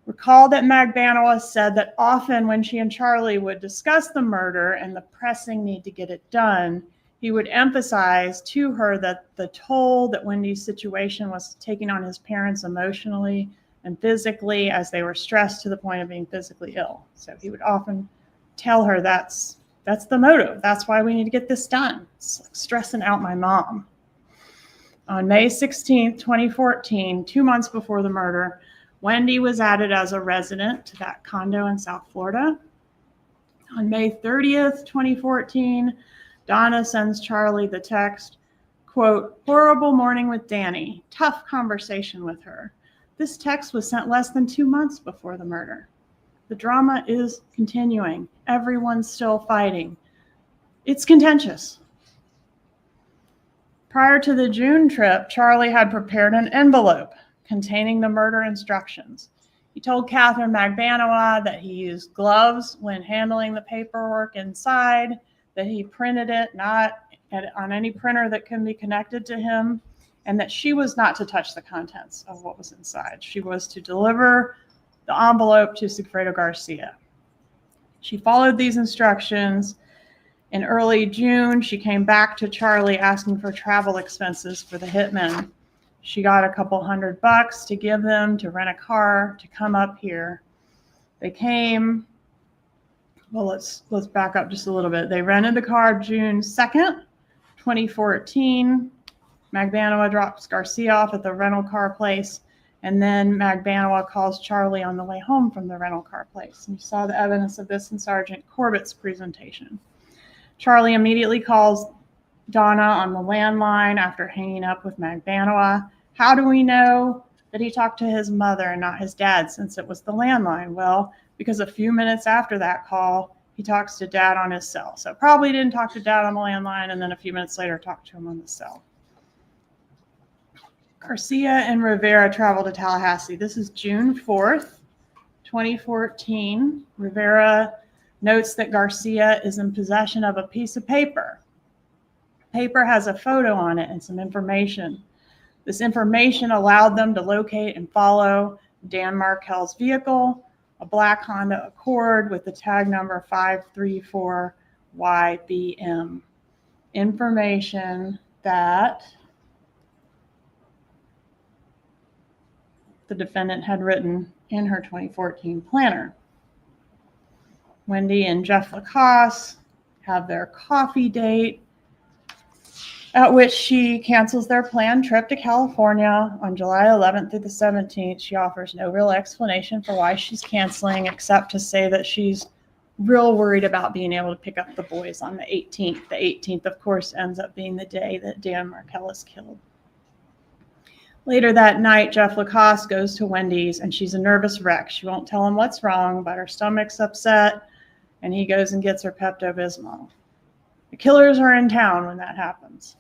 Recall that Magbanua said that often when she and Charlie would discuss the murder and the pressing need to get it done, he would emphasize to her that the toll that Wendi's situation was taking on his parents emotionally and physically, as they were stressed to the point of being physically ill. So he would often tell her that's the motive. That's why we need to get this done. It's like stressing out my mom. On May 16th, 2014, 2 months before the murder, Wendi was added as a resident to that condo in South Florida. On May 30th, 2014, Donna sends Charlie the text, quote, "Horrible morning with Danny. Tough conversation with her." This text was sent less than 2 months before the murder. The drama is continuing. Everyone's still fighting. It's contentious. Prior to the June trip, Charlie had prepared an envelope containing the murder instructions. He told Catherine Magbanua that he used gloves when handling the paperwork inside, that he printed it not on any printer that can be connected to him, and that she was not to touch the contents of what was inside. She was to deliver the envelope to Sigfredo Garcia. She followed these instructions. In early June, she came back to Charlie asking for travel expenses for the hitman. She got a couple $100 to give them to rent a car to come up here. They came, well, let's back up just a little bit. They rented the car June 2nd, 2014. Magbanua drops Garcia off at the rental car place, and then Magbanua calls Charlie on the way home from the rental car place. And you saw the evidence of this in Sergeant Corbett's presentation. Charlie immediately calls Donna on the landline after hanging up with Magbanua. How do we know that he talked to his mother and not his dad, since it was the landline? Well, because a few minutes after that call, he talks to Dad on his cell. So probably didn't talk to Dad on the landline, and then a few minutes later talked to him on the cell. Garcia and Rivera traveled to Tallahassee. This is June 4th, 2014. Rivera notes that Garcia is in possession of a piece of paper. Paper has a photo on it and some information. This information allowed them to locate and follow Dan Markel's vehicle, a black Honda Accord with the tag number 534YBM. Information that the defendant had written in her 2014 planner. Wendi and Jeff Lacoste have their coffee date at which she cancels their planned trip to California on July 11th through the 17th. She offers no real explanation for why she's canceling, except to say that she's real worried about being able to pick up the boys on the 18th. The 18th, of course, ends up being the day that Dan Markel is killed. Later that night, Jeff Lacoste goes to Wendy's, and she's a nervous wreck. She won't tell him what's wrong, but her stomach's upset, and he goes and gets her Pepto-Bismol. The killers are in town when that happens.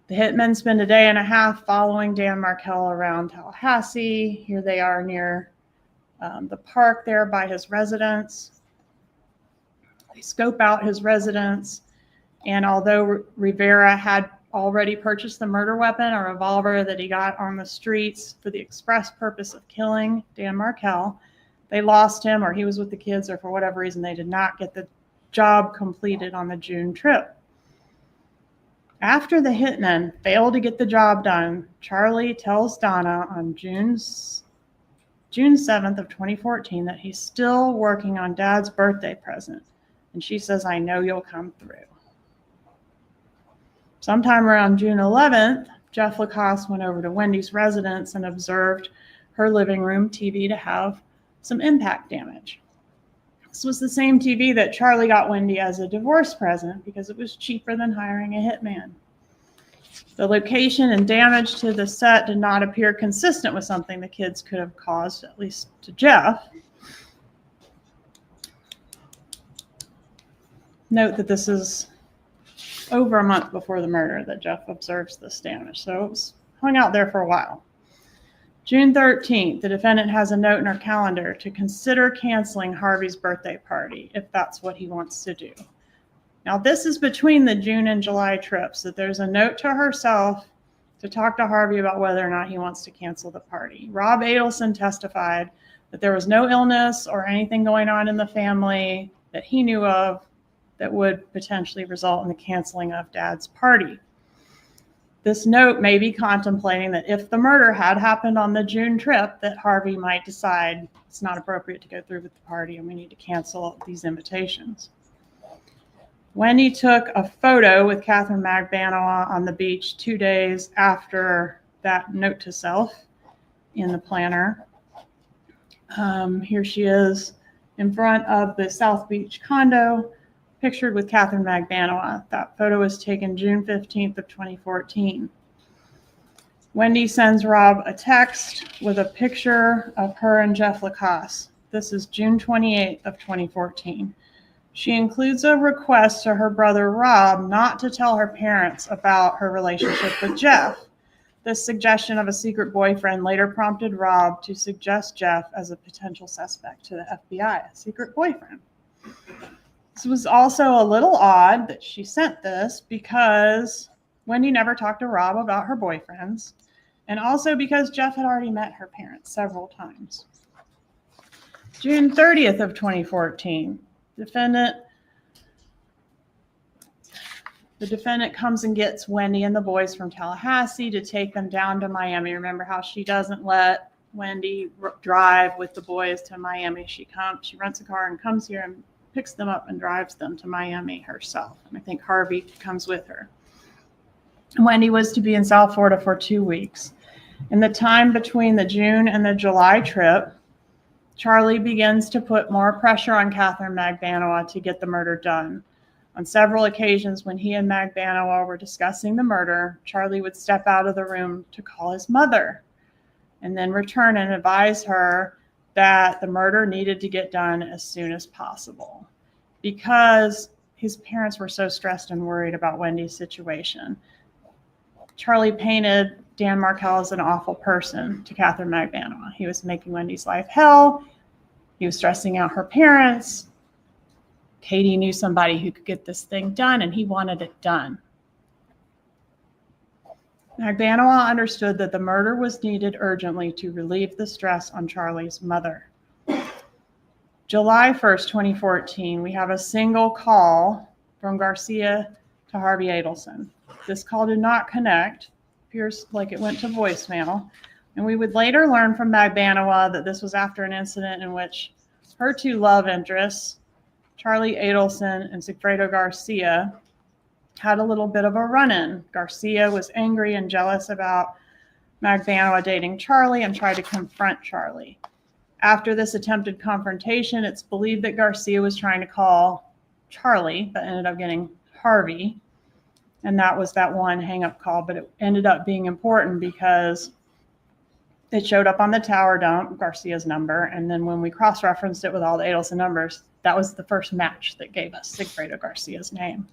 The hitmen spend a day and a half following Dan Markel around Tallahassee. Here they are near the park there by his residence. They scope out his residence, and although Rivera had already purchased the murder weapon, a revolver that he got on the streets for the express purpose of killing Dan Markel, they lost him, or he was with the kids, or for whatever reason they did not get the job completed on the June trip. After the hitmen failed to get the job done, Charlie tells Donna on June 7th of 2014 that he's still working on Dad's birthday present. And she says, I know you'll come through. Sometime around June 11th, Jeff Lacoste went over to Wendy's residence and observed her living room TV to have some impact damage. This was the same TV that Charlie got Wendi as a divorce present because it was cheaper than hiring a hitman. The location and damage to the set did not appear consistent with something the kids could have caused, at least to Jeff. Note that this is over a month before the murder that Jeff observes this damage, so it was hung out there for a while. June 13th, the defendant has a note in her calendar to consider canceling Harvey's birthday party if that's what he wants to do. Now, this is between the June and July trips, that there's a note to herself to talk to Harvey about whether or not he wants to cancel the party. Rob Adelson testified that there was no illness or anything going on in the family that he knew of that would potentially result in the canceling of Dad's party. This note may be contemplating that if the murder had happened on the June trip, that Harvey might decide it's not appropriate to go through with the party and we need to cancel these invitations. Wendi took a photo with Catherine Magbanowa on the beach 2 days after that note to self in the planner. Here she is in front of the South Beach condo, pictured with Catherine Magbanowa. That photo was taken June 15th of 2014. Wendi sends Rob a text with a picture of her and Jeff Lacoste. This is June 28th of 2014. She includes a request to her brother Rob not to tell her parents about her relationship with Jeff. This suggestion of a secret boyfriend later prompted Rob to suggest Jeff as a potential suspect to the FBI, a secret boyfriend. This was also a little odd that she sent this because Wendi never talked to Rob about her boyfriends, and also because Jeff had already met her parents several times. June 30th of 2014, the defendant comes and gets Wendi and the boys from Tallahassee to take them down to Miami. Remember how she doesn't let Wendi drive with the boys to Miami. She rents a car and comes here and picks them up and drives them to Miami herself. And I think Harvey comes with her. Wendi was to be in South Florida for 2 weeks. In the time between the June and the July trip, Charlie begins to put more pressure on Catherine Magbanowa to get the murder done. On several occasions when he and Magbanowa were discussing the murder, Charlie would step out of the room to call his mother and then return and advise her that the murder needed to get done as soon as possible because his parents were so stressed and worried about Wendy's situation. Charlie painted Dan Markel as an awful person to Catherine Magbanowa. He was making Wendy's life hell. He was stressing out her parents. Katie knew somebody who could get this thing done, and he wanted it done. Magbanowa understood that the murder was needed urgently to relieve the stress on Charlie's mother. July 1st, 2014, we have a single call from Garcia to Harvey Adelson. This call did not connect. Appears like it went to voicemail. And we would later learn from Magbanowa that this was after an incident in which her two love interests, Charlie Adelson and Sigfredo Garcia, had a little bit of a run-in. Garcia was angry and jealous about Magbanua dating Charlie and tried to confront Charlie. After this attempted confrontation, it's believed that Garcia was trying to call Charlie, but ended up getting Harvey. And that was that one hang-up call, but it ended up being important because it showed up on the tower dump, Garcia's number, and then when we cross-referenced it with all the Adelson numbers, that was the first match that gave us Sigfredo Garcia's name.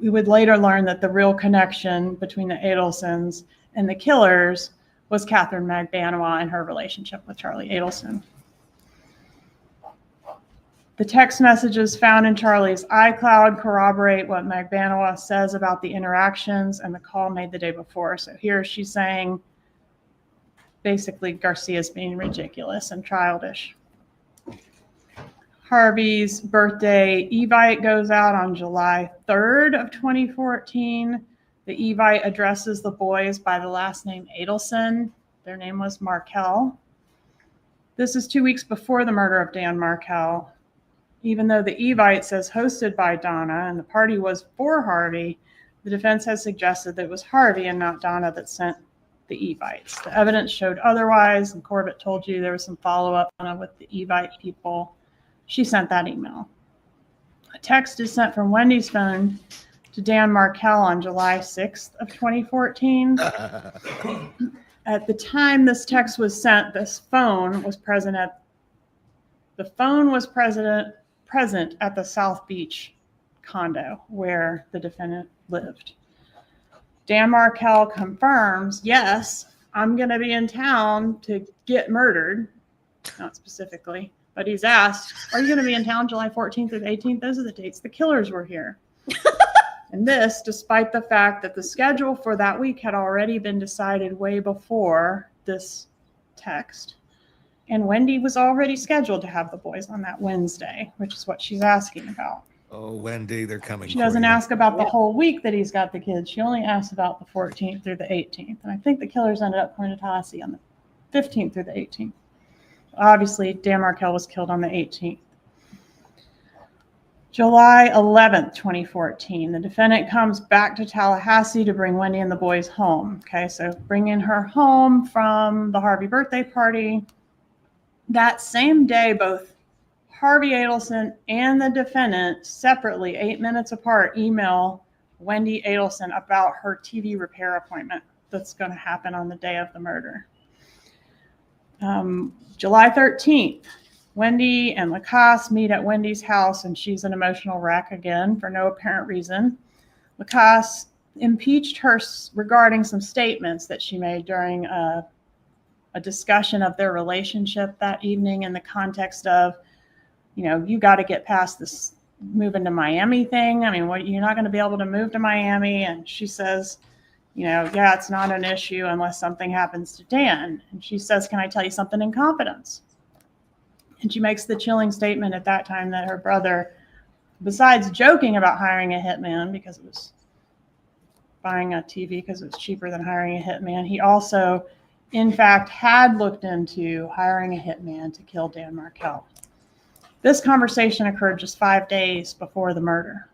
We would later learn that the real connection between the Adelsons and the killers was Catherine Magbanua and her relationship with Charlie Adelson. The text messages found in Charlie's iCloud corroborate what Magbanua says about the interactions and the call made the day before. So here she's saying, basically, Garcia's being ridiculous and childish. Harvey's birthday evite goes out on July 3rd of 2014. The evite addresses the boys by the last name Adelson. Their name was Markel. This is 2 weeks before the murder of Dan Markel. Even though the evite says hosted by Donna and the party was for Harvey, the defense has suggested that it was Harvey and not Donna that sent the evites. The evidence showed otherwise, and Corbett told you there was some follow-up with the evite people. She sent that email. A text is sent from Wendy's phone to Dan Markel on July 6th of 2014. At the time this text was sent, the phone was present at the South Beach condo where the defendant lived. Dan Markel confirms, yes, I'm going to be in town to get murdered, not specifically, but he's asked, are you going to be in town July 14th through the 18th? Those are the dates the killers were here. And this, despite the fact that the schedule for that week had already been decided way before this text. And Wendi was already scheduled to have the boys on that Wednesday, which is what she's asking about. Oh, Wendi, they're coming. She doesn't ask about the whole week that he's got the kids. She only asks about the 14th through the 18th. And I think the killers ended up going to Tallahassee on the 15th through the 18th. Obviously, Dan Markel was killed on the 18th. July 11th, 2014, the defendant comes back to Tallahassee to bring Wendi and the boys home. Okay, so bringing her home from the Harvey birthday party. That same day, both Harvey Adelson and the defendant separately, 8 minutes apart, email Wendi Adelson about her TV repair appointment that's going to happen on the day of the murder. July 13th, Wendi and Lacasse meet at Wendi's house, and she's an emotional wreck again for no apparent reason. Lacasse impeached her regarding some statements that she made during a discussion of their relationship that evening in the context of, you know, you got to get past this moving to Miami thing. I mean, you're not going to be able to move to Miami. And she says, you know, yeah, it's not an issue unless something happens to Dan. And she says, can I tell you something in confidence? And she makes the chilling statement at that time that her brother, besides joking about hiring a hitman because it was buying a TV because it was cheaper than hiring a hitman, he also, in fact, had looked into hiring a hitman to kill Dan Markel. This conversation occurred just 5 days before the murder.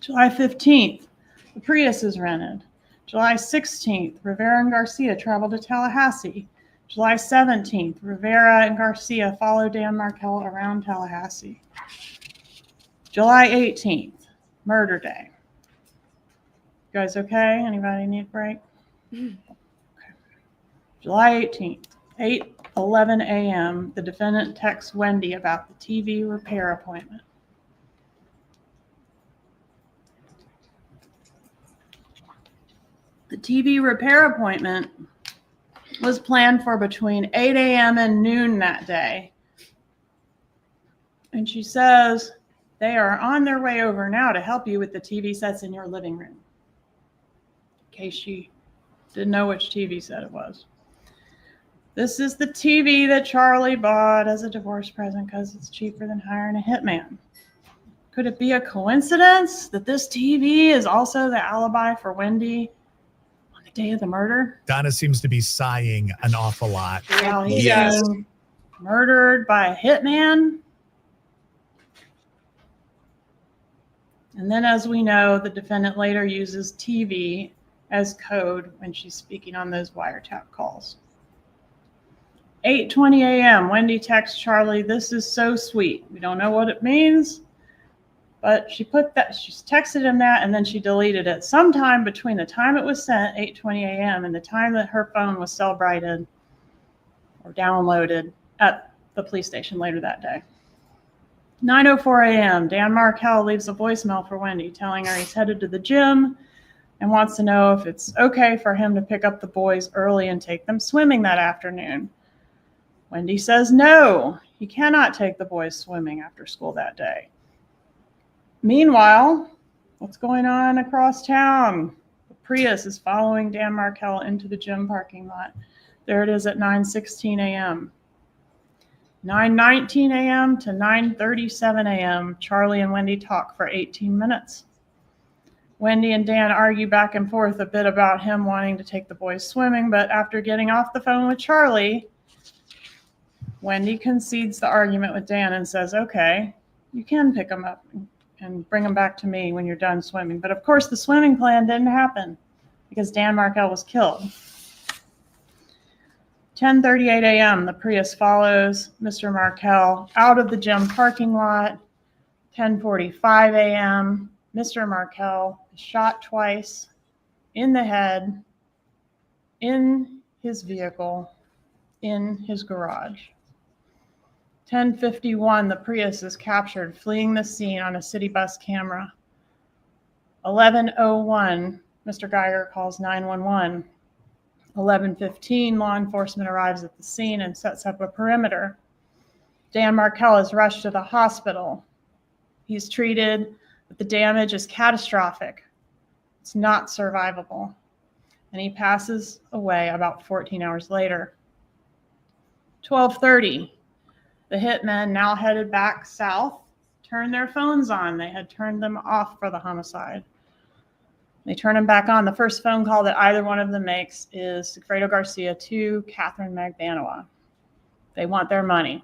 July 15th, the Prius is rented. July 16th, Rivera and Garcia traveled to Tallahassee. July 17th, Rivera and Garcia follow Dan Markel around Tallahassee. July 18th, murder day. You guys okay? Anybody need a break? Okay. July 18th, 8:11 a.m., the defendant texts Wendi about the TV repair appointment. The TV repair appointment was planned for between 8 a.m. and noon that day. And she says, they are on their way over now to help you with the TV sets in your living room. In case she didn't know which TV set it was. This is the TV that Charlie bought as a divorce present because it's cheaper than hiring a hitman. Could it be a coincidence that this TV is also the alibi for Wendi on the day of the murder? Donna seems to be sighing an awful lot. While he's being murdered by a hitman. And then, as we know, the defendant later uses TV as code when she's speaking on those wiretap calls. 8:20 a.m., Wendi texts Charlie, "This is so sweet." We don't know what it means, but she's texted him that, and then she deleted it sometime between the time it was sent, 8:20 a.m., and the time that her phone was cell-brighted or downloaded at the police station later that day. 9:04 a.m., Dan Markel leaves a voicemail for Wendi telling her he's headed to the gym and wants to know if it's okay for him to pick up the boys early and take them swimming that afternoon. Wendi says no, he cannot take the boys swimming after school that day. Meanwhile, what's going on across town? The Prius is following Dan Markel into the gym parking lot. There it is at 9:16 a.m. 9:19 a.m. to 9:37 a.m., Charlie and Wendi talk for 18 minutes. Wendi and Dan argue back and forth a bit about him wanting to take the boys swimming, but after getting off the phone with Charlie, Wendi concedes the argument with Dan and says, "Okay, you can pick them up and bring them back to me when you're done swimming." But of course, the swimming plan didn't happen because Dan Markel was killed. 10:38 a.m., the Prius follows Mr. Markel out of the gym parking lot. 10:45 a.m., Mr. Markel is shot twice in the head, in his vehicle, in his garage. 10:51, the Prius is captured, fleeing the scene on a city bus camera. 11:01, Mr. Geiger calls 911. 11:15, law enforcement arrives at the scene and sets up a perimeter. Dan Markel is rushed to the hospital. He's treated, but the damage is catastrophic. It's not survivable. And he passes away about 14 hours later. 12:30, the hitmen, now headed back south, turn their phones on. They had turned them off for the homicide. They turn them back on. The first phone call that either one of them makes is Sigfredo Garcia to Catherine Magbanoa. They want their money.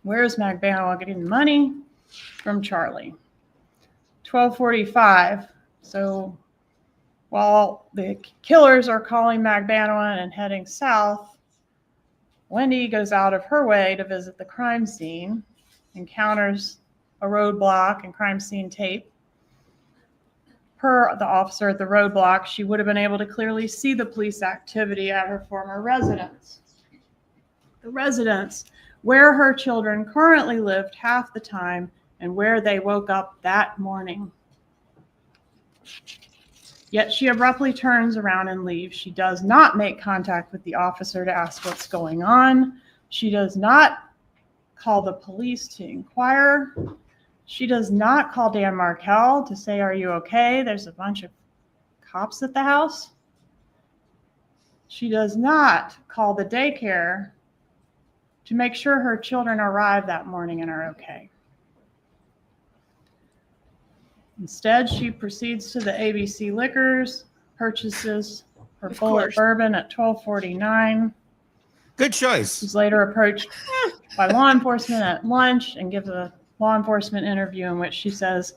Where is Magbanoa getting the money? From Charlie. 12:45. So while the killers are calling Magbanoa and heading south, Wendi goes out of her way to visit the crime scene, encounters a roadblock and crime scene tape. Per the officer at the roadblock, she would have been able to clearly see the police activity at her former residence. The residence where her children currently lived half the time and where they woke up that morning. Yet she abruptly turns around and leaves. She does not make contact with the officer to ask what's going on. She does not call the police to inquire. She does not call Dan Markel to say, "Are you okay? There's a bunch of cops at the house." She does not call the daycare to make sure her children arrive that morning and are okay. Instead, she proceeds to the ABC Liquors, purchases her bullet bourbon at 12:49. Good choice. She's later approached by law enforcement at lunch and gives a law enforcement interview in which she says,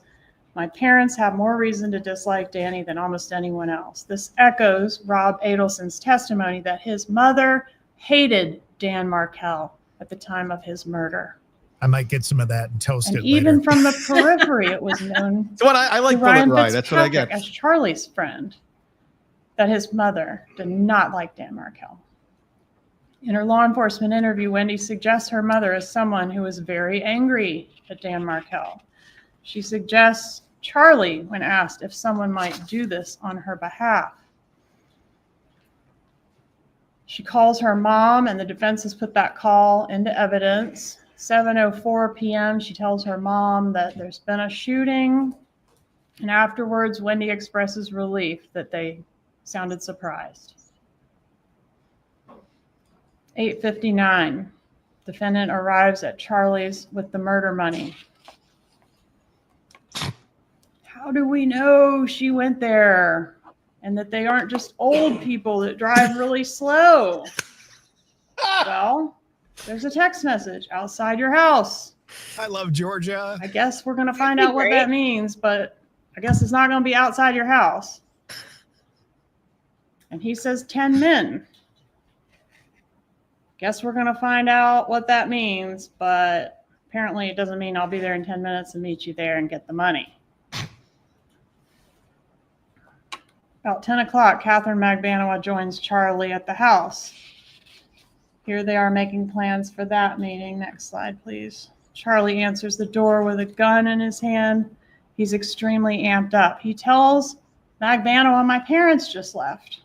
"My parents have more reason to dislike Danny than almost anyone else." This echoes Rob Adelson's testimony that his mother hated Dan Markel at the time of his murder. I might get some of that and toast And it even later. from the periphery, it was known So what I like to Ryan bullet ride. That's what I Fitzpatrick get. as Charlie's friend that his mother did not like Dan Markel. In her law enforcement interview, Wendi suggests her mother as someone who is very angry at Dan Markel. She suggests Charlie when asked if someone might do this on her behalf. She calls her mom, and the defense has put that call into evidence. 7:04 p.m., she tells her mom that there's been a shooting, and afterwards, Wendi expresses relief that they sounded surprised. 8:59, defendant arrives at Charlie's with the murder money. How do we know she went there and that they aren't just old people that drive really slow? Well, there's a text message outside your house I love Georgia. I guess we're going to find out what that means, but I guess it's not going to be outside your house. And he says 10 men. Guess we're going to find out what that means, but apparently it doesn't mean I'll be there in 10 minutes and meet you there and get the money. About 10 o'clock, Catherine Magbanua joins Charlie at the house. Here they are making plans for that meeting. Next slide, please. Charlie answers the door with a gun in his hand. He's extremely amped up. He tells Magbanua, my parents just left.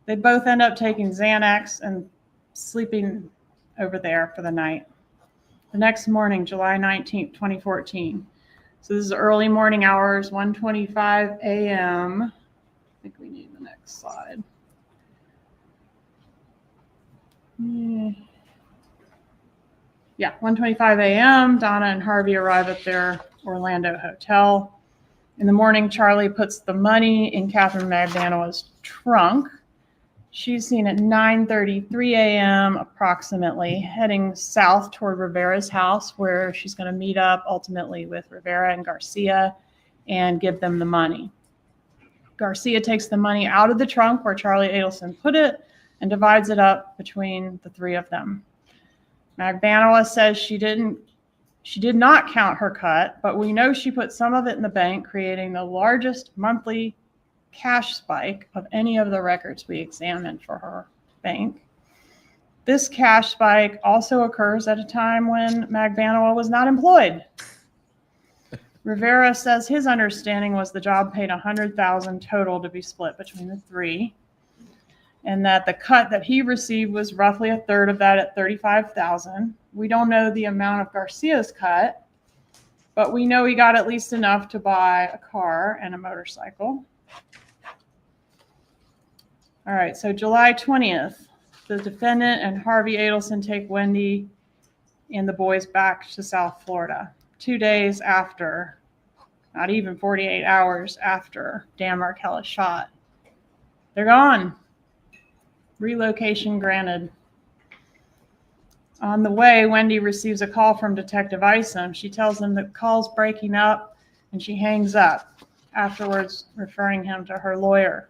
They both end up taking Xanax and sleeping over there for the night. The next morning, July 19th, 2014. So this is early morning hours, 1:25 a.m. I think we need the next slide. Yeah, 1:25 a.m. Donna and Harvey arrive at their Orlando hotel. In the morning, Charlie puts the money in Catherine Magbanua's trunk. She's seen at 9:33 a.m. approximately, heading south toward Rivera's house, where she's going to meet up ultimately with Rivera and Garcia and give them the money. Garcia takes the money out of the trunk where Charlie Adelson put it and divides it up between the three of them. Magbanua says she did not count her cut, but we know she put some of it in the bank, creating the largest monthly cash spike of any of the records we examined for her bank. This cash spike also occurs at a time when Magbanua was not employed. Rivera says his understanding was the job paid $100,000 total to be split between the three, and that the cut that he received was roughly a third of that at $35,000. We don't know the amount of Garcia's cut, but we know he got at least enough to buy a car and a motorcycle. All right, so July 20th, the defendant and Harvey Adelson take Wendi and the boys back to South Florida. 2 days after, not even 48 hours after Dan Markel is shot. They're gone. Relocation granted. On the way, Wendi receives a call from Detective Isom. She tells him the call's breaking up, and she hangs up, afterwards referring him to her lawyer.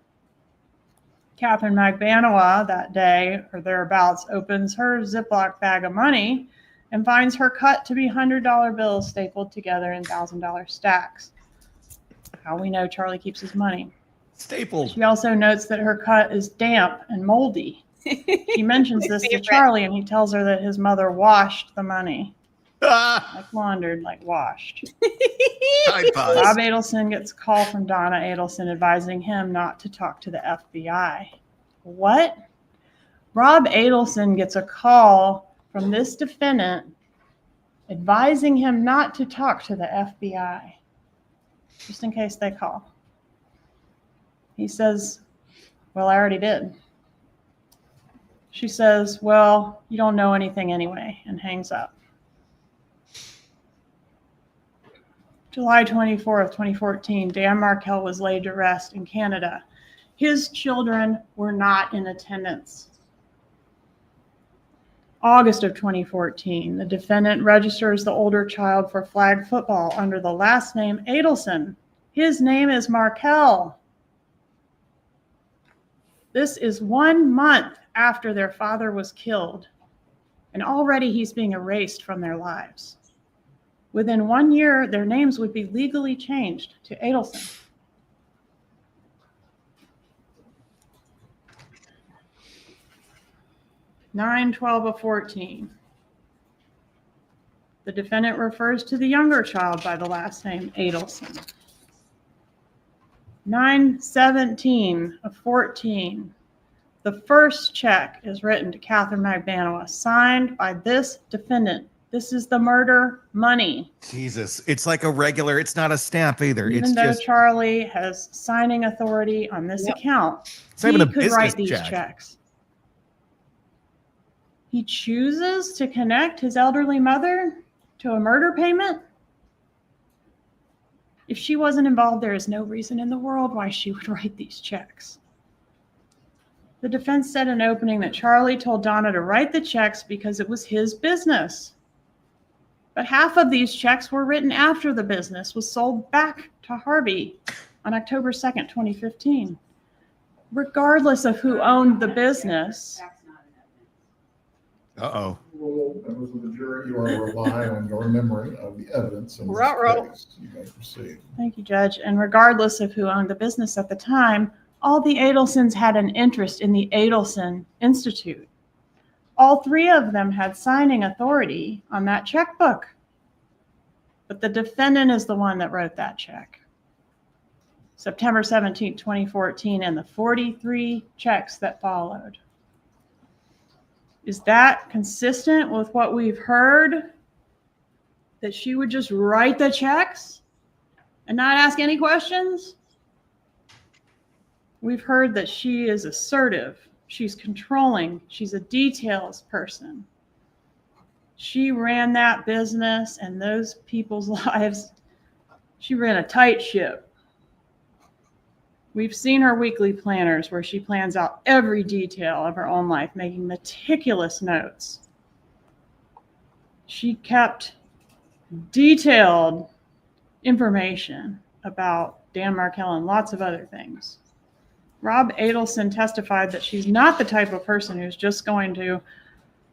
Catherine Magbanua that day, or thereabouts, opens her Ziploc bag of money and finds her cut to be $100 bills stapled together in $1,000 stacks. How we know Charlie keeps his money. Stapled. She also notes that her cut is damp and moldy. She mentions this to Charlie, and he tells her that his mother washed the money. Like laundered, like washed. Rob Adelson gets a call from Donna Adelson advising him not to talk to the FBI. What? Rob Adelson gets a call from this defendant advising him not to talk to the FBI, just in case they call. He says, well, I already did. She says, well, you don't know anything anyway, and hangs up. July 24th, 2014, Dan Markel was laid to rest in Canada. His children were not in attendance. August of 2014, the defendant registers the older child for flag football under the last name Adelson. His name is Markel. This is 1 month after their father was killed, and already he's being erased from their lives. Within 1 year, their names would be legally changed to Adelson. Nine 12/14. The defendant refers to the younger child by the last name Adelson. 9/17/14. The first check is written to Catherine Magbanua, signed by this defendant. This is the murder money. Jesus, it's like a regular, it's not a stamp either. Even it's though just Charlie has signing authority on this account, it's not even he a could write business these check. checks. He chooses to connect his elderly mother to a murder payment. If she wasn't involved, there is no reason in the world why she would write these checks. The defense said in opening that Charlie told Donna to write the checks because it was his business. But half of these checks were written after the business was sold back to Harvey on October 2nd, 2015. Regardless of who owned the business. Uh-oh. Members of the jury, you are relying on your memory of the evidence in this case. You may proceed. Thank you, Judge. And regardless of who owned the business at the time, all the Adelsons had an interest in the Adelson Institute. All three of them had signing authority on that checkbook. But the defendant is the one that wrote that check. September 17, 2014, and the 43 checks that followed. Is that consistent with what we've heard? That she would just write the checks and not ask any questions? We've heard that she is assertive. She's controlling. She's a details person. She ran that business and those people's lives. She ran a tight ship. We've seen her weekly planners where she plans out every detail of her own life, making meticulous notes. She kept detailed information about Dan Markel and lots of other things. Rob Adelson testified that she's not the type of person who's just going to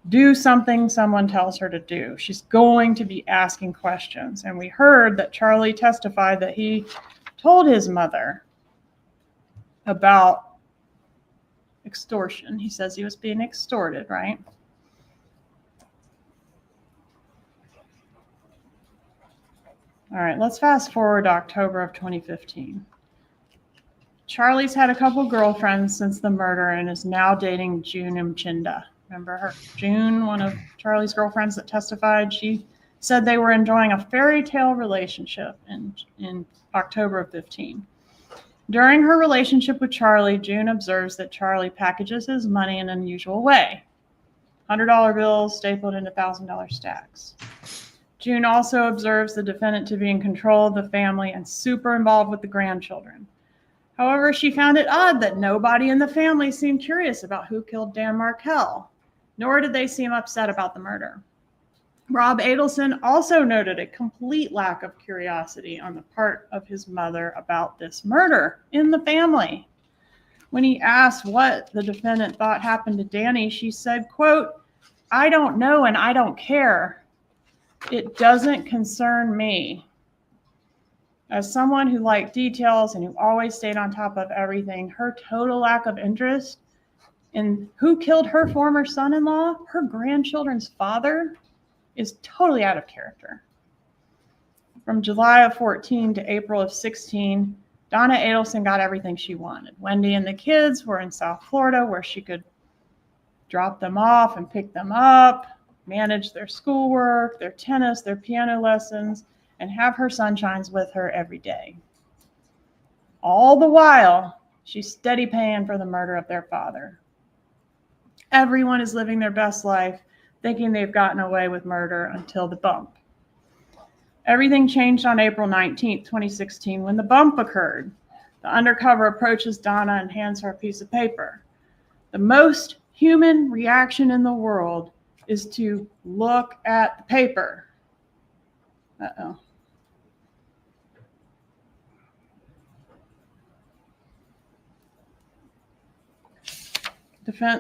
do something someone tells her to do. She's going to be asking questions. And we heard that Charlie testified that he told his mother about extortion. He says he was being extorted, right? All right, let's fast forward to October of 2015. Charlie's had a couple girlfriends since the murder and is now dating June Mchinda. Remember her? June, one of Charlie's girlfriends that testified, she said they were enjoying a fairy tale relationship in October of 15. During her relationship with Charlie, June observes that Charlie packages his money in an unusual way. $100 bills stapled into $1,000 stacks. June also observes the defendant to be in control of the family and super involved with the grandchildren. However, she found it odd that nobody in the family seemed curious about who killed Dan Markel, nor did they seem upset about the murder. Rob Adelson also noted a complete lack of curiosity on the part of his mother about this murder in the family. When he asked what the defendant thought happened to Danny, she said, quote, "I don't know and I don't care. It doesn't concern me." As someone who liked details and who always stayed on top of everything, her total lack of interest in who killed her former son-in-law, her grandchildren's father, is totally out of character. From July of 14 to April of 16, Donna Adelson got everything she wanted. Wendi and the kids were in South Florida where she could drop them off and pick them up, manage their schoolwork, their tennis, their piano lessons, and have her sunshines with her every day. All the while, she's steady paying for the murder of their father. Everyone is living their best life, thinking they've gotten away with murder until the bump. Everything changed on April 19, 2016, when the bump occurred. The undercover approaches Donna and hands her a piece of paper. The most human reaction in the world is to look at the paper. Uh-oh.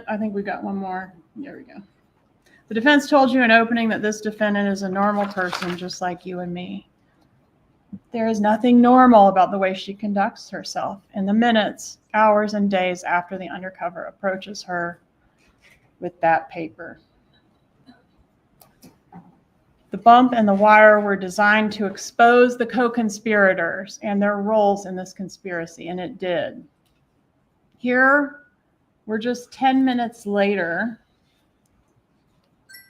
I think we got one more. There we go. The defense told you in opening that this defendant is a normal person just like you and me. There is nothing normal about the way she conducts herself in the minutes, hours, and days after the undercover approaches her with that paper. The bump and the wire were designed to expose the co-conspirators and their roles in this conspiracy, and it did. Here, we're just 10 minutes later.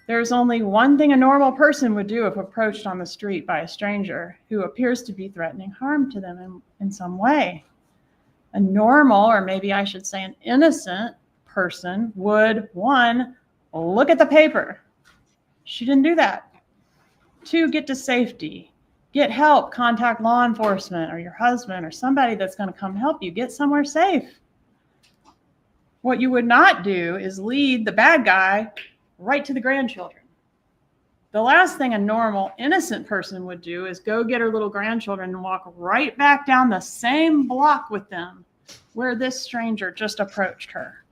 There's only one thing a normal person would do if approached on the street by a stranger who appears to be threatening harm to them in some way. A normal, or maybe I should say an innocent person would, 1, look at the paper. She didn't do that. 2, get to safety. Get help, contact law enforcement or your husband or somebody that's going to come help you. Get somewhere safe. What you would not do is lead the bad guy right to the grandchildren. The last thing a normal, innocent person would do is go get her little grandchildren and walk right back down the same block with them where this stranger just approached her.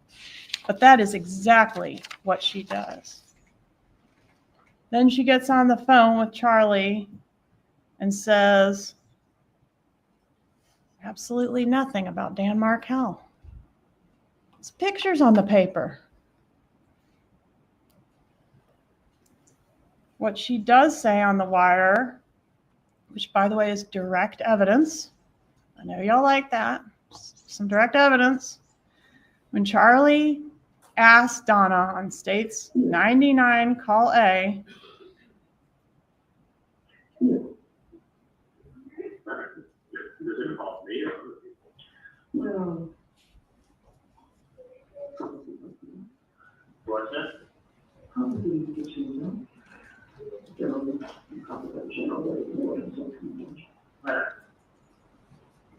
But that is exactly what she does. Then she gets on the phone with Charlie and says absolutely nothing about Dan Markel. It's pictures on the paper. What she does say on the wire, which by the way is direct evidence. I know y'all like that. Some direct evidence. When Charlie asked Donna on State's 99 call A,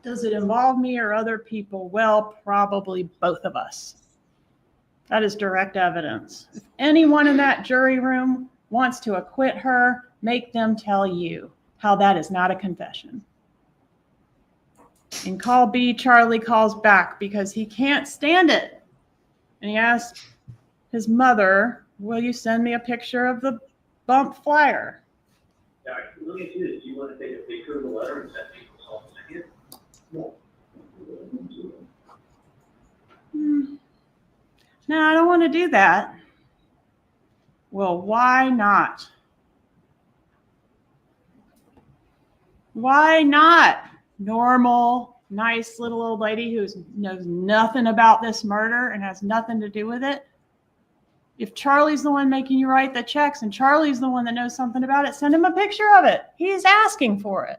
does it involve me or other people? Well, probably both of us. That is direct evidence. If anyone in that jury room wants to acquit her, make them tell you how that is not a confession. In call B, Charlie calls back because he can't stand it. And he asks his mother, will you send me a picture of the bump flyer? Yeah, let me do this. Do you want to take a picture of the letter and send me the song again? No, I don't want to do that. Well, why not? Why not? Normal, nice little old lady who knows nothing about this murder and has nothing to do with it. If Charlie's the one making you write the checks and Charlie's the one that knows something about it, send him a picture of it. He's asking for it.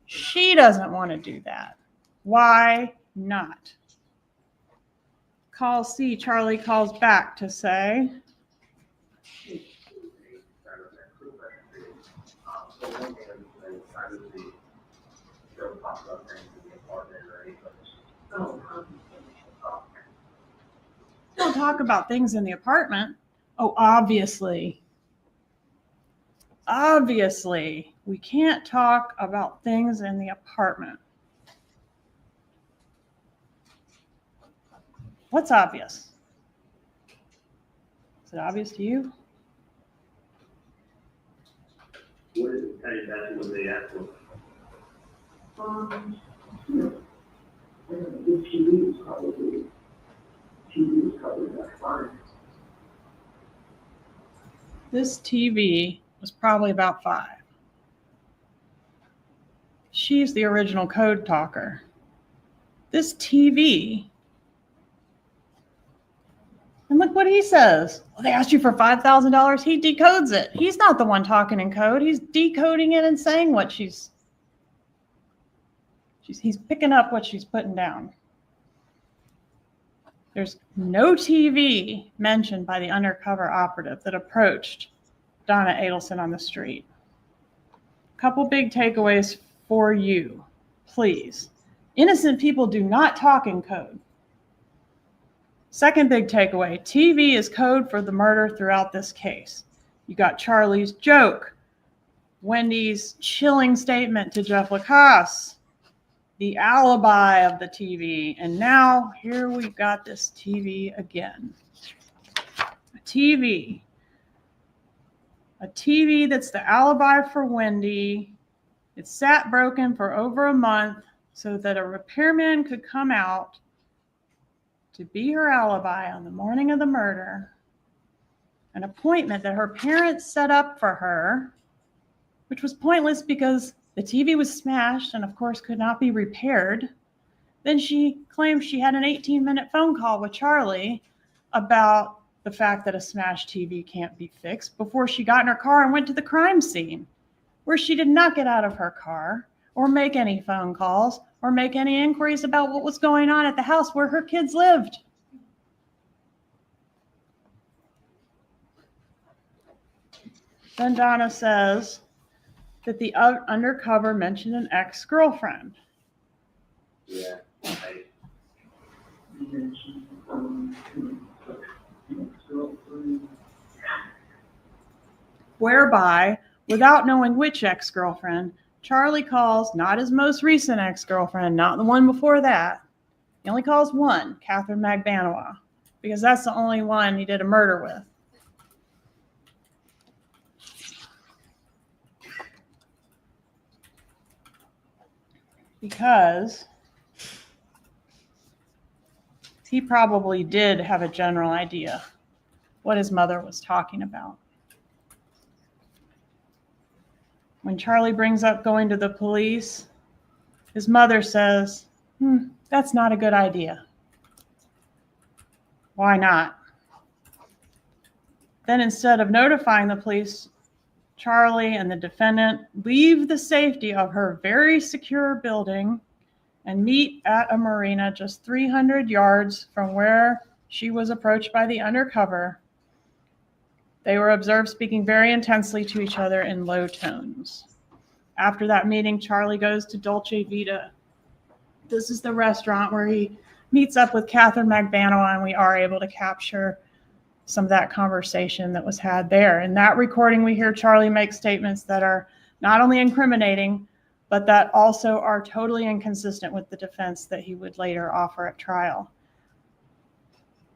She doesn't want to do that. Why not? Call C, Charlie calls back to say, don't talk about things in the apartment. Oh, obviously. Obviously, we can't talk about things in the apartment. What's obvious? Is it obvious to you? What is it? Tell you exactly what they asked for. The TV was probably that fine. This TV was probably about 5. She's the original code talker. This TV, and look what he says. Well, they asked you for $5,000. He decodes it. He's not the one talking in code. He's decoding it and saying what he's picking up what she's putting down. There's no TV mentioned by the undercover operative that approached Donna Adelson on the street. A couple big takeaways for you, please. Innocent people do not talk in code. Second big takeaway, TV is code for the murder throughout this case. You got Charlie's joke, Wendy's chilling statement to Jeff Lacasse, the alibi of the TV, and now here we've got this TV again. A TV that's the alibi for Wendi. It sat broken for over a month so that a repairman could come out to be her alibi on the morning of the murder. An appointment that her parents set up for her, which was pointless because the TV was smashed and, of course, could not be repaired. Then she claimed she had an 18-minute phone call with Charlie about the fact that a smashed TV can't be fixed before she got in her car and went to the crime scene, where she did not get out of her car or make any phone calls or make any inquiries about what was going on at the house where her kids lived. Then Donna says that the undercover mentioned an ex-girlfriend. Yeah. whereby, without knowing which ex-girlfriend, Charlie calls not his most recent ex-girlfriend, not the one before that. He only calls one, Catherine Magbanua, because that's the only one he did a murder with. Because he probably did have a general idea what his mother was talking about. When Charlie brings up going to the police, his mother says, that's not a good idea. Why not? Then instead of notifying the police, Charlie and the defendant leave the safety of her very secure building and meet at a marina just 300 yards from where she was approached by the undercover. They were observed speaking very intensely to each other in low tones. After that meeting, Charlie goes to Dolce Vita. This is the restaurant where he meets up with Catherine Magbanua, and we are able to capture some of that conversation that was had there. In that recording, we hear Charlie make statements that are not only incriminating, but that also are totally inconsistent with the defense that he would later offer at trial.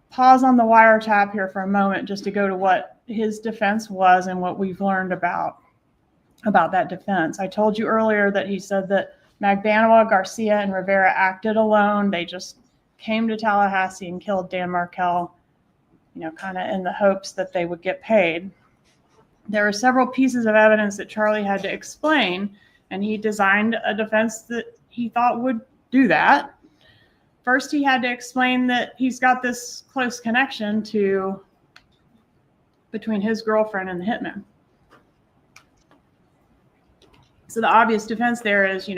Pause on the wiretap here for a moment just to go to what his defense was and what we've learned about that defense. I told you earlier that he said that Magbanua, Garcia, and Rivera acted alone. They just came to Tallahassee and killed Dan Markel, kind of in the hopes that they would get paid. There are several pieces of evidence that Charlie had to explain, and he designed a defense that he thought would do that. First, he had to explain that he's got this close connection between his girlfriend and the hitman. So the obvious defense there is,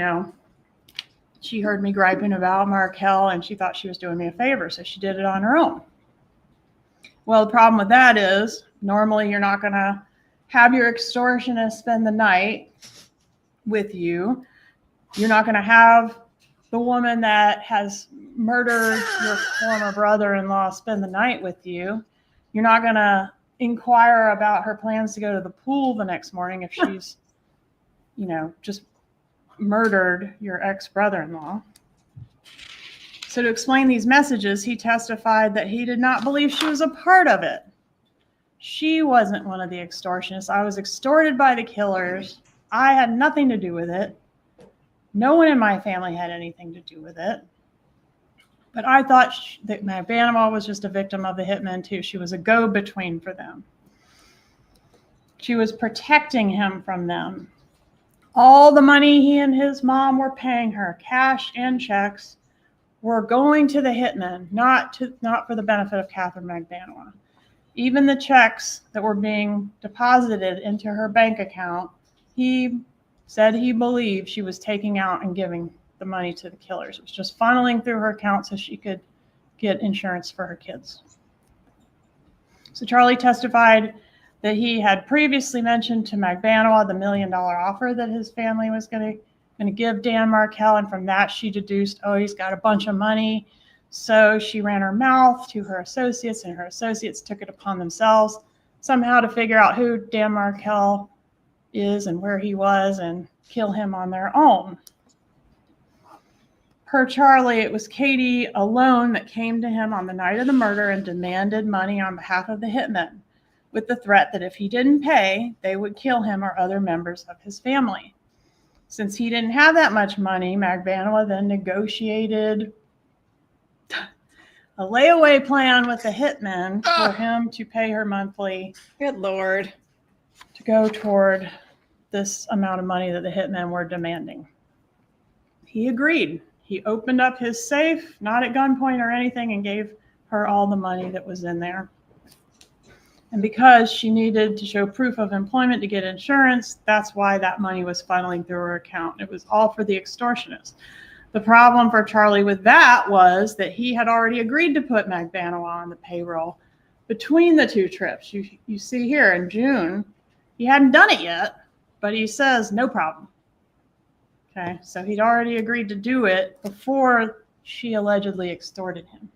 she heard me griping about Markel and she thought she was doing me a favor, so she did it on her own. Well, the problem with that is normally you're not going to have your extortionist spend the night with you. You're not going to have the woman that has murdered your former brother-in-law spend the night with you. You're not going to inquire about her plans to go to the pool the next morning if she's, just murdered your ex-brother-in-law. So to explain these messages, he testified that he did not believe she was a part of it. She wasn't one of the extortionists. I was extorted by the killers. I had nothing to do with it. No one in my family had anything to do with it. But I thought that Magbanua was just a victim of the hitmen too. She was a go-between for them. She was protecting him from them. All the money he and his mom were paying her, cash and checks, were going to the hitmen, not for the benefit of Catherine Magbanua. Even the checks that were being deposited into her bank account, he said he believed she was taking out and giving the money to the killers. It was just funneling through her account so she could get insurance for her kids. So Charlie testified that he had previously mentioned to Magbanua the $1 million offer that his family was going to give Dan Markel, and from that she deduced, he's got a bunch of money. So she ran her mouth to her associates, and her associates took it upon themselves somehow to figure out who Dan Markel is and where he was and kill him on their own. Per Charlie, it was Katie alone that came to him on the night of the murder and demanded money on behalf of the hitmen, with the threat that if he didn't pay, they would kill him or other members of his family. Since he didn't have that much money, Magbanua then negotiated a layaway plan with the hitmen for him to pay her monthly. Good Lord. To go toward this amount of money that the hitmen were demanding. He agreed. He opened up his safe, not at gunpoint or anything, and gave her all the money that was in there. And because she needed to show proof of employment to get insurance, that's why that money was funneling through her account. It was all for the extortionist. The problem for Charlie with that was that he had already agreed to put Magbanua on the payroll between the two trips. You see here in June, he hadn't done it yet, but he says, no problem. Okay, so he'd already agreed to do it before she allegedly extorted him.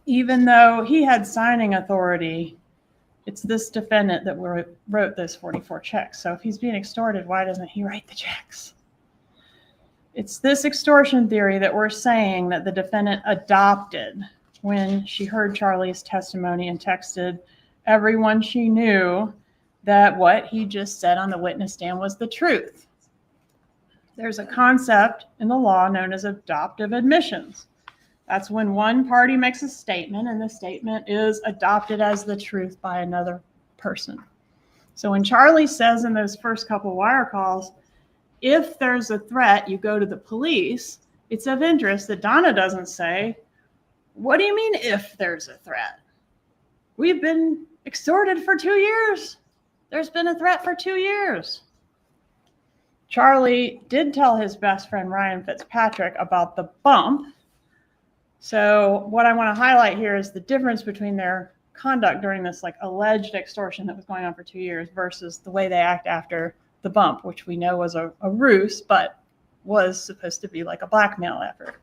Even though he had signing authority It's this defendant that wrote those 44 checks. So if he's being extorted, why doesn't he write the checks? It's this extortion theory that we're saying that the defendant adopted when she heard Charlie's testimony and texted everyone she knew that what he just said on the witness stand was the truth. There's a concept in the law known as adoptive admissions. That's when one party makes a statement and the statement is adopted as the truth by another person. So when Charlie says in those first couple wire calls, if there's a threat, you go to the police, it's of interest that Donna doesn't say, what do you mean if there's a threat? We've been extorted for 2 years. There's been a threat for 2 years. Charlie did tell his best friend, Ryan Fitzpatrick, about the bump. So what I want to highlight here is the difference between their conduct during this like alleged extortion that was going on for 2 years versus the way they act after the bump, which we know was a ruse, but was supposed to be like a blackmail effort.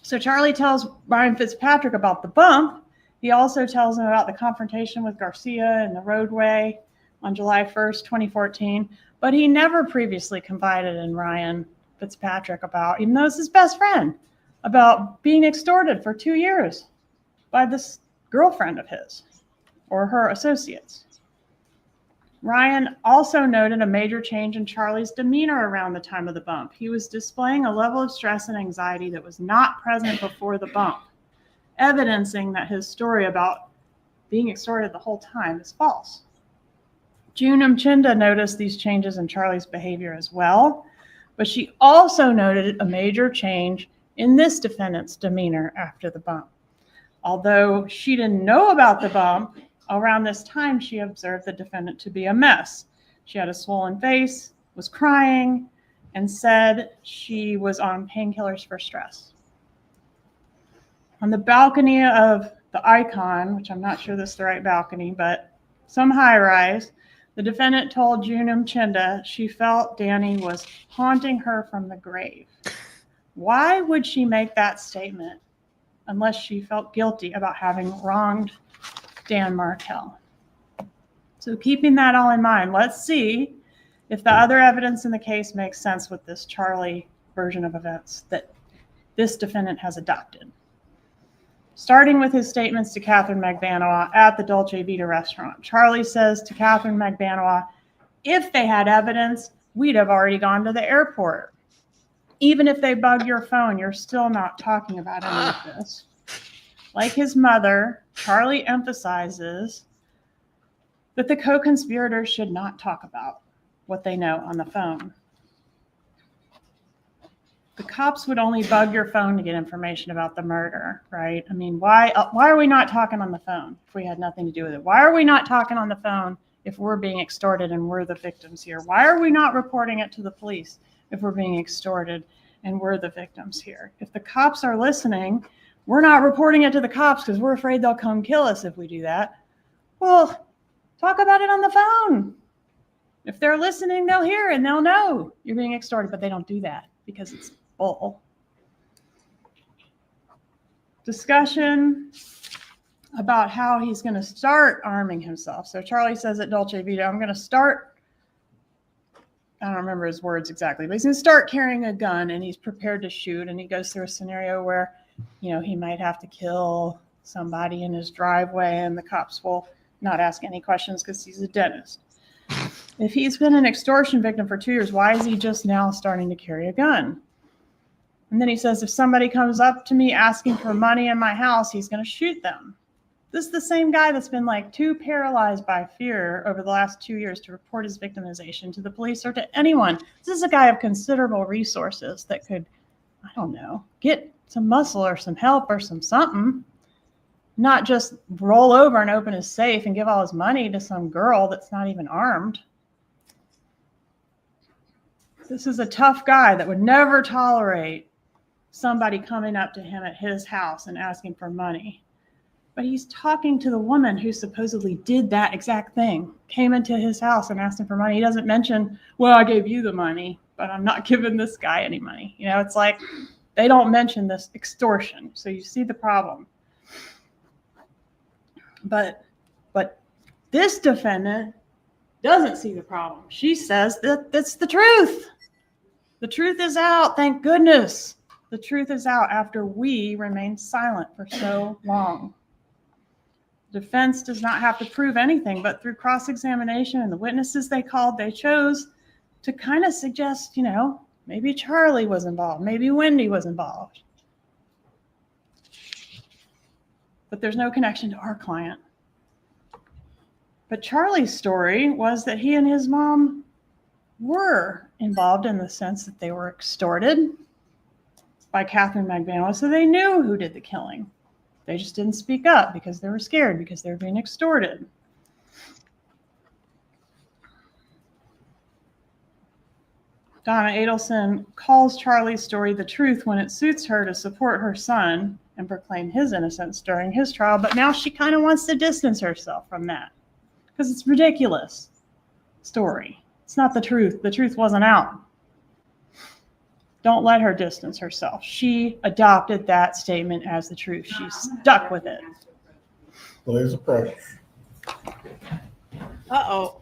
So Charlie tells Ryan Fitzpatrick about the bump. He also tells him about the confrontation with Garcia in the roadway on July 1st, 2014. But he never previously confided in Ryan Fitzpatrick about, even though it's his best friend, about being extorted for 2 years by this girlfriend of his or her associates. Ryan also noted a major change in Charlie's demeanor around the time of the bump. He was displaying a level of stress and anxiety that was not present before the bump, evidencing that his story about being extorted the whole time is false. June Mchinda noticed these changes in Charlie's behavior as well, but she also noted a major change in this defendant's demeanor after the bump. Although she didn't know about the bump, around this time she observed the defendant to be a mess. She had a swollen face, was crying, and said she was on painkillers for stress. On the balcony of the Icon, which I'm not sure this is the right balcony, but some high rise, the defendant told June Mchinda she felt Danny was haunting her from the grave. Why would she make that statement unless she felt guilty about having wronged Dan Markel? So keeping that all in mind, let's see if the other evidence in the case makes sense with this Charlie version of events that this defendant has adopted. Starting with his statements to Catherine Magbanua at the Dolce Vita restaurant. Charlie says to Catherine Magbanua, if they had evidence, we'd have already gone to the airport. Even if they bug your phone, you're still not talking about any of this. Like his mother, Charlie emphasizes that the co-conspirators should not talk about what they know on the phone. The cops would only bug your phone to get information about the murder, right? I mean, why are we not talking on the phone if we had nothing to do with it? Why are we not talking on the phone if we're being extorted and we're the victims here? Why are we not reporting it to the police if we're being extorted and we're the victims here? If the cops are listening, we're not reporting it to the cops because we're afraid they'll come kill us if we do that. Well, talk about it on the phone. If they're listening, they'll hear and they'll know you're being extorted, but they don't do that because it's bull. Discussion about how he's going to start arming himself. So Charlie says at Dolce Vita, I'm going to start, I don't remember his words exactly, but he's going to start carrying a gun and he's prepared to shoot. And he goes through a scenario where, you know, he might have to kill somebody in his driveway and the cops will not ask any questions because he's a dentist. If he's been an extortion victim for 2 years, why is he just now starting to carry a gun? And then he says, if somebody comes up to me asking for money in my house, he's going to shoot them. This is the same guy that's been like too paralyzed by fear over the last 2 years to report his victimization to the police or to anyone. This is a guy of considerable resources that could, I don't know, get some muscle or some help or some something, not just roll over and open his safe and give all his money to some girl that's not even armed. This is a tough guy that would never tolerate somebody coming up to him at his house and asking for money. But he's talking to the woman who supposedly did that exact thing, came into his house and asked him for money. He doesn't mention, well, I gave you the money, but I'm not giving this guy any money. You know, it's like they don't mention this extortion. So you see the problem. But This defendant doesn't see the problem. She says that that's the truth. The truth is out. Thank goodness. The truth is out after we remained silent for so long. The defense does not have to prove anything, but through cross-examination and the witnesses they called, they chose to kind of suggest, maybe Charlie was involved, maybe Wendi was involved. But there's no connection to our client. But Charlie's story was that he and his mom were involved in the sense that they were extorted by Catherine Magbanua, so they knew who did the killing. They just didn't speak up because they were scared, because they were being extorted. Donna Adelson calls Charlie's story the truth when it suits her to support her son and proclaim his innocence during his trial, but now she kind of wants to distance herself from that because it's ridiculous story. It's not the truth. The truth wasn't out. Don't let her distance herself. She adopted that statement as the truth. She stuck with it. Please approach. Uh-oh.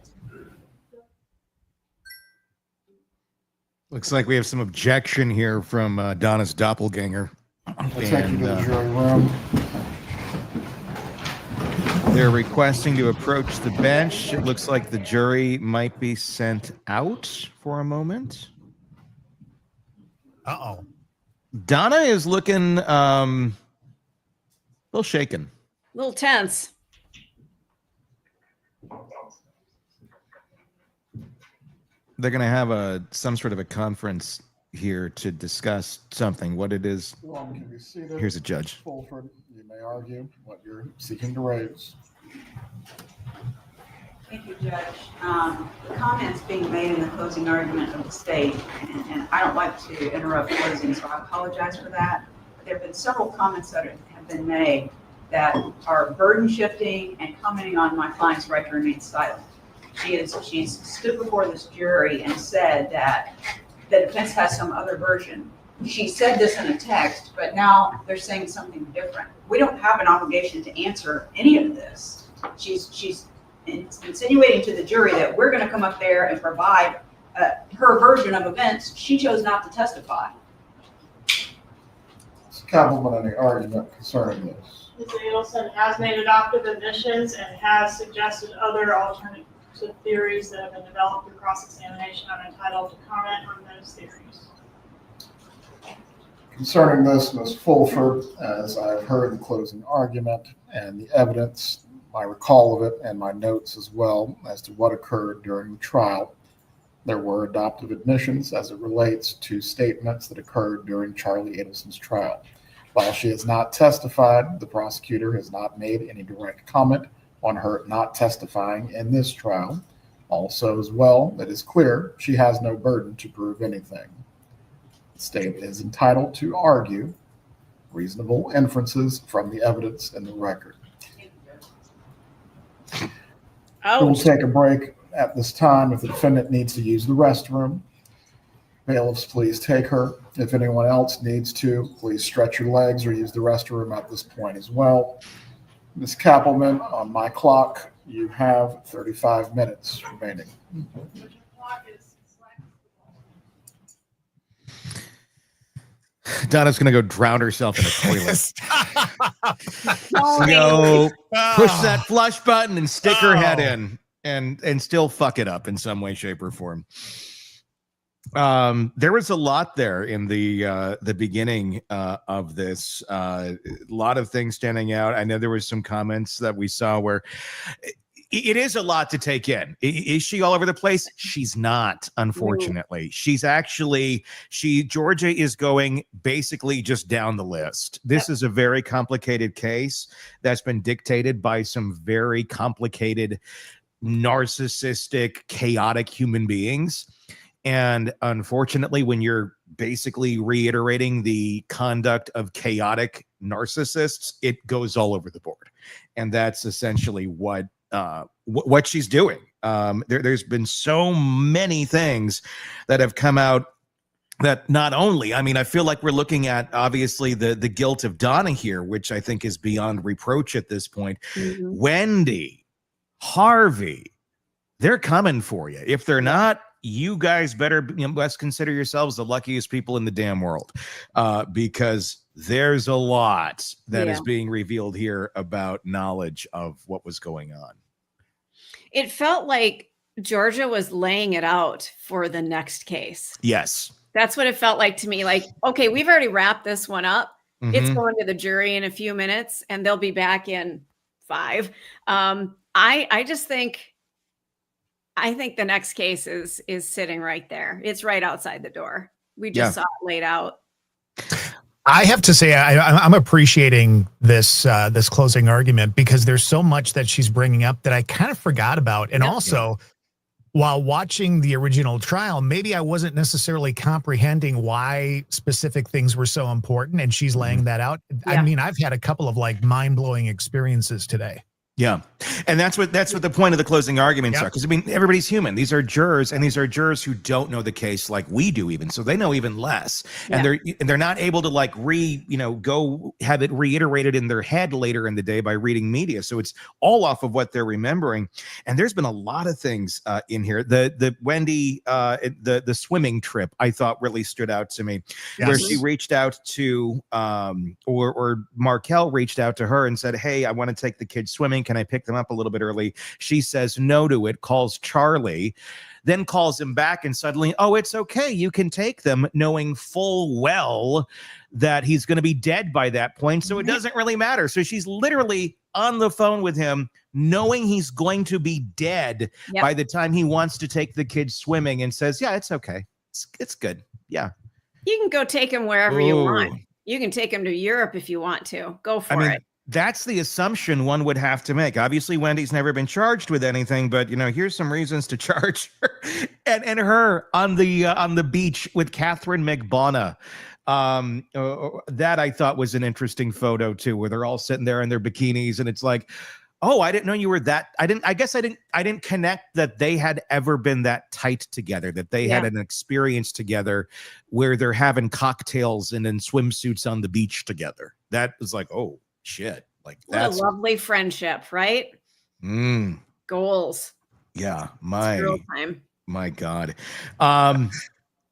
Looks like we have some objection here from Donna's doppelganger. I'll take you to the jury room. They're requesting to approach the bench. It looks like the jury might be sent out for a moment. Uh-oh. Donna is looking a little shaken. A little tense. They're going to have some sort of a conference here to discuss something. What it is. Can be seated. Here's a judge. Fulford, you may argue what you're seeking to raise. Thank you, Judge. The comments being made in the closing argument of the state, and I don't like to interrupt closing, so I apologize for that. But there have been several comments that have been made that are burden shifting and commenting on my client's right to remain silent. She's stood before this jury and said that the defense has some other version. She said this in a text, but now they're saying something different. We don't have an obligation to answer any of this. She's insinuating to the jury that we're going to come up there and provide her version of events. She chose not to testify. Mr. Cappleman, any argument concerning this? Ms. Adelson has made adoptive admissions and has suggested other alternative theories that have been developed through cross-examination. I'm entitled to comment on those theories. Concerning this, Ms. Fulford, as I've heard the closing argument and the evidence, my recall of it and my notes as well as to what occurred during the trial, there were adoptive admissions as it relates to statements that occurred during Charlie Adelson's trial. While she has not testified, the prosecutor has not made any direct comment on her not testifying in this trial. Also, as well, it is clear she has no burden to prove anything. The state is entitled to argue reasonable inferences from the evidence in the record. We'll take a break at this time. If the defendant needs to use the restroom, bailiffs, please take her. If anyone else needs to, please stretch your legs or use the restroom at this point as well. Ms. Cappleman, on my clock, you have 35 minutes remaining. Donna's gonna go drown herself in a toilet. Go push that flush button and stick her head in, and still fuck it up in some way, shape, or form. There was a lot there in the beginning of this. A lot of things standing out. I know there was some comments that we saw where it is a lot to take in. Is she all over the place? She's not, unfortunately. She's actually, Georgia is going basically just down the list. This is a very complicated case that's been dictated by some very complicated, narcissistic, chaotic human beings. And unfortunately, when you're basically reiterating the conduct of chaotic narcissists, it goes all over the board. And that's essentially what she's doing. There's been so many things that have come out that not only, I mean, I feel like we're looking at obviously the guilt of Donna here, which I think is beyond reproach at this point. Mm-hmm. Wendi Harvey, they're coming for you. If they're not, you guys better best consider yourselves the luckiest people in the damn world, because there's a lot that is being revealed here about knowledge of what was going on. It felt like Georgia was laying it out for the next case. Yes. That's what it felt like to me. Like, okay, we've already wrapped this one up. It's going to the jury in a few minutes and they'll be back in 5. I think the next case is sitting right there. It's right outside the door. We just saw it laid out. I have to say, I'm appreciating this this closing argument because there's so much that she's bringing up that I kind of forgot about. And also, while watching the original trial, maybe I wasn't necessarily comprehending why specific things were so important, and she's laying that out. I mean, I've had a couple of like mind-blowing experiences today. Yeah. And that's what the point of the closing arguments are. Because I mean, everybody's human. These are jurors, and these are jurors who don't know the case like we do even. So they know even less. And they're not able to like go have it reiterated in their head later in the day by reading media. So it's all off of what they're remembering. And there's been a lot of things in here. The Wendi, the swimming trip, I thought really stood out to me, where she reached out to or Markel reached out to her and said, "Hey, I want to take the kids swimming. Can I pick them up a little bit early?" She says no to it, calls Charlie, then calls him back, and suddenly, oh, it's okay, you can take them, knowing full well that he's going to be dead by that point. So it doesn't really matter. So she's literally on the phone with him, knowing he's going to be dead by the time he wants to take the kids swimming, and says, yeah, it's okay. It's good. Yeah. You can go take him wherever you want. You can take him to Europe if you want to. Go for it. That's the assumption one would have to make. Obviously, Wendy's never been charged with anything, but here's some reasons to charge her and her on the beach with Catherine McBonna. That I thought was an interesting photo too, where they're all sitting there in their bikinis, and it's like, oh, I didn't know you were that. I didn't connect that they had ever been that tight together, that they had an experience together where they're having cocktails and in swimsuits on the beach together. That was like, oh shit, like that's a lovely friendship, right? Goals. Yeah, my God.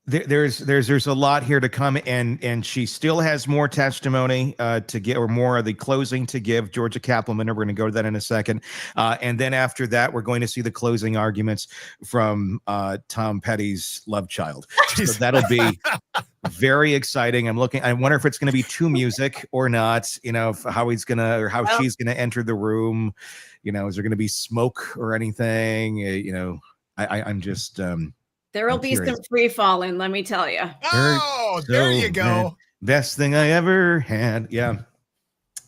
There's a lot here to come, and she still has more testimony to give, or more of the closing to give. Georgia Cappleman, we're going to go to that in a second, and then after that, we're going to see the closing arguments from Tom Petty's love child. So that'll be very exciting. I wonder if it's going to be to music or not. How he's gonna, or how she's gonna enter the room. Is there going to be smoke or anything? I'm just. There will be some free falling, let me tell you. Oh, there you go. Best thing I ever had. Yeah.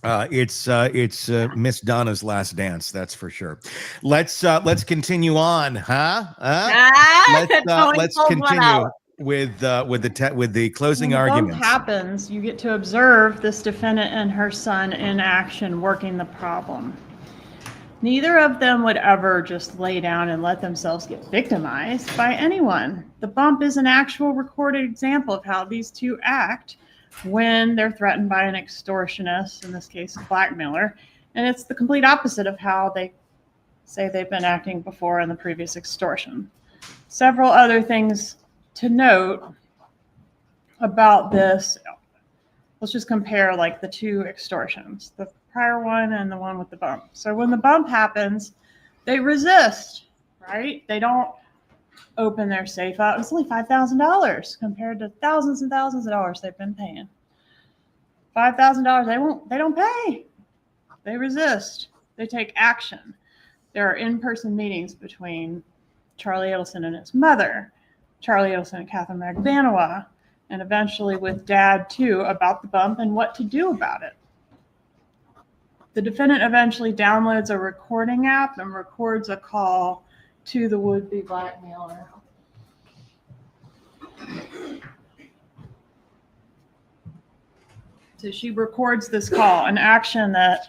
It's Miss Donna's last dance, that's for sure. Let's continue on, let's continue with the closing arguments. When happens, you get to observe this defendant and her son in action working the problem. Neither of them would ever just lay down and let themselves get victimized by anyone. The bump is an actual recorded example of how these two act when they're threatened by an extortionist, in this case, a blackmailer. And it's the complete opposite of how they say they've been acting before in the previous extortion. Several other things to note about this. Let's just compare like the two extortions, the prior one and the one with the bump. So when the bump happens, they resist, right? They don't open their safe out. It's only $5,000 compared to thousands and thousands of dollars they've been paying. $5,000, they don't pay. They resist. They take action. There are in-person meetings between Charlie Adelson and his mother, Charlie Adelson and Catherine McBanoa, and eventually with Dad too, about the bump and what to do about it. The defendant eventually downloads a recording app and records a call to the would-be blackmailer. So she records this call, an action that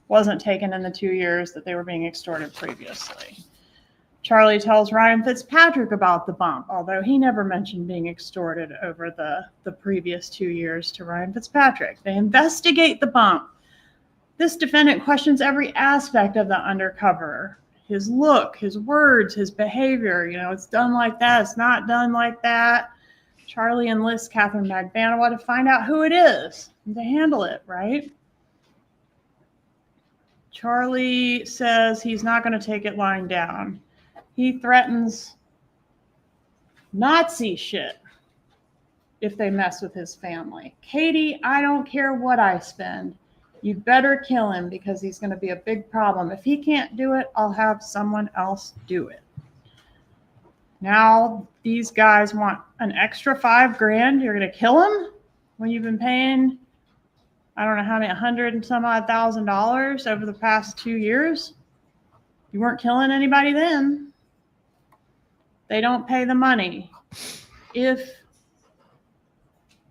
wasn't taken in the 2 years that they were being extorted previously. Charlie tells Ryan Fitzpatrick about the bump, although he never mentioned being extorted over the previous 2 years to Ryan Fitzpatrick. They investigate the bump. This defendant questions every aspect of the undercover, his look, his words, his behavior. You know, it's done like that. It's not done like that. Charlie enlists Catherine Magbanua to find out who it is and to handle it, right? Charlie says he's not going to take it lying down. He threatens Nazi shit if they mess with his family. Katie, I don't care what I spend. You better kill him because he's going to be a big problem. If he can't do it, I'll have someone else do it. Now these guys want an extra $5,000. You're going to kill him when you've been paying, I don't know how many, $100 and some odd thousand over the past 2 years. You weren't killing anybody then. They don't pay the money. If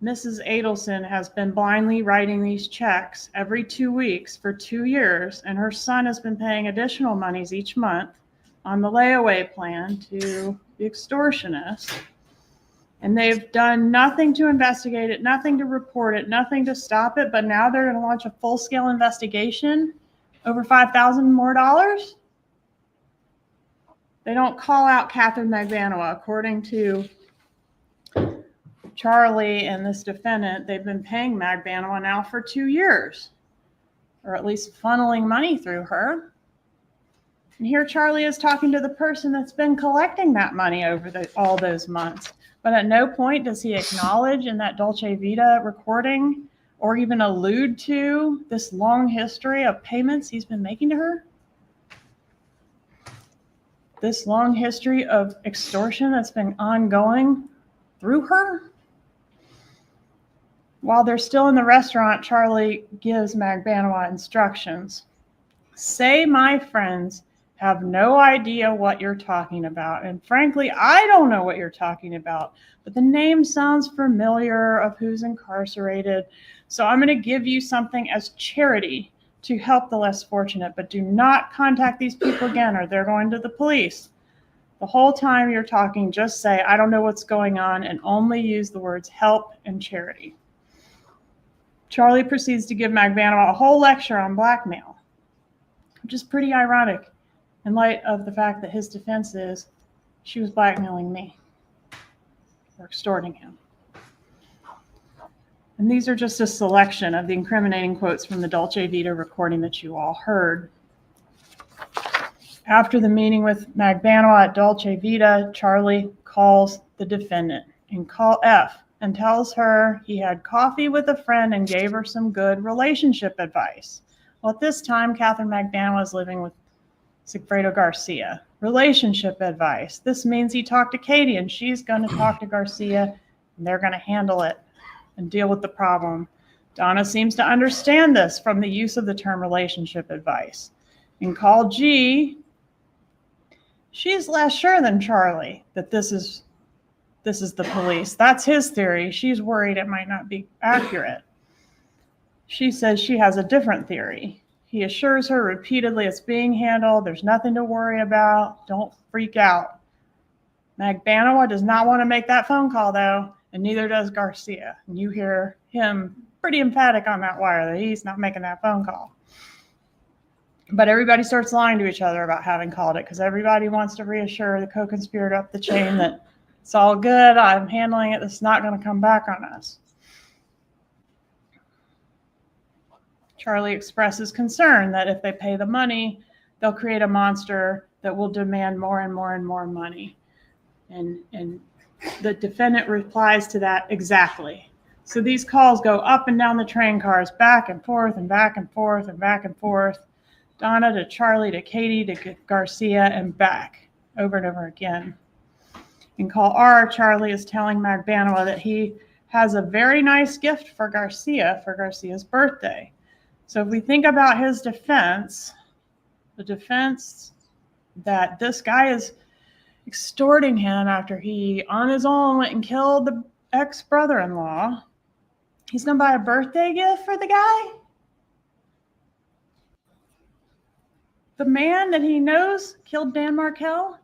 Mrs. Adelson has been blindly writing these checks every 2 weeks for 2 years, and her son has been paying additional monies each month on the layaway plan to the extortionist, and they've done nothing to investigate it, nothing to report it, nothing to stop it, but now they're going to launch a full-scale investigation over $5,000 more. They don't call out Catherine Magbanua. According to Charlie and this defendant, they've been paying Magbanua now for 2 years, or at least funneling money through her. And here Charlie is talking to the person that's been collecting that money over all those months. But at no point does he acknowledge in that Dolce Vita recording or even allude to this long history of payments he's been making to her. This long history of extortion that's been ongoing through her. While they're still in the restaurant, Charlie gives Magbanua instructions. Say my friends have no idea what you're talking about. And frankly, I don't know what you're talking about, but the name sounds familiar of who's incarcerated. So I'm going to give you something as charity to help the less fortunate, but do not contact these people again or they're going to the police. The whole time you're talking, just say, I don't know what's going on, and only use the words help and charity. Charlie proceeds to give Magbanua a whole lecture on blackmail, which is pretty ironic in light of the fact that his defense is she was blackmailing me or extorting him. And these are just a selection of the incriminating quotes from the Dolce Vita recording that you all heard. After the meeting with Magbanua at Dolce Vita, Charlie calls the defendant and call F and tells her he had coffee with a friend and gave her some good relationship advice. Well, at this time, Catherine Magbanua is living with Sigfredo Garcia. Relationship advice. This means he talked to Katie and she's going to talk to Garcia and they're going to handle it and deal with the problem. Donna seems to understand this from the use of the term relationship advice. In call G, she's less sure than Charlie that this is the police. That's his theory. She's worried it might not be accurate. She says she has a different theory. He assures her repeatedly it's being handled. There's nothing to worry about. Don't freak out. Magbanua does not want to make that phone call, though, and neither does Garcia. And you hear him pretty emphatic on that wire that he's not making that phone call. But everybody starts lying to each other about having called it because everybody wants to reassure the co-conspirator up the chain that it's all good, I'm handling it, it's not going to come back on us. Charlie expresses concern that if they pay the money, they'll create a monster that will demand more and more and more money. And the defendant replies to that exactly. So these calls go up and down the train cars, back and forth and back and forth and back and forth. Donna to Charlie to Katie to Garcia and back over and over again. In call R, Charlie is telling Magbanua that he has a very nice gift for Garcia's birthday. So if we think about his defense, the defense that this guy is extorting him after he, on his own, went and killed the ex-brother-in-law, he's going to buy a birthday gift for the guy? The man that he knows killed Dan Markel?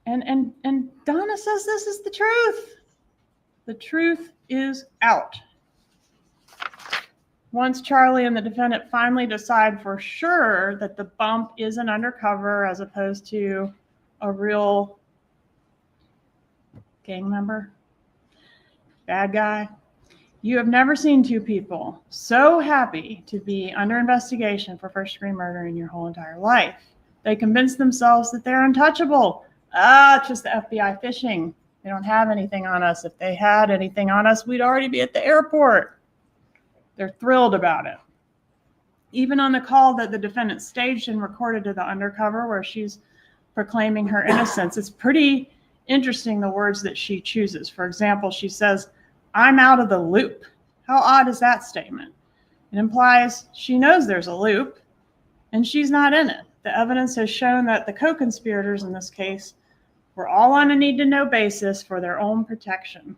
And Donna says this is the truth. The truth is out. Once Charlie and the defendant finally decide for sure that the bump is an undercover as opposed to a real gang member, bad guy, you have never seen two people so happy to be under investigation for first-degree murder in your whole entire life. They convince themselves that they're untouchable. It's just the FBI fishing. They don't have anything on us. If they had anything on us, we'd already be at the airport. They're thrilled about it. Even on the call that the defendant staged and recorded to the undercover where she's proclaiming her innocence, it's pretty interesting the words that she chooses. For example, she says, "I'm out of the loop." How odd is that statement? It implies she knows there's a loop and she's not in it. The evidence has shown that the co-conspirators in this case were all on a need-to-know basis for their own protection.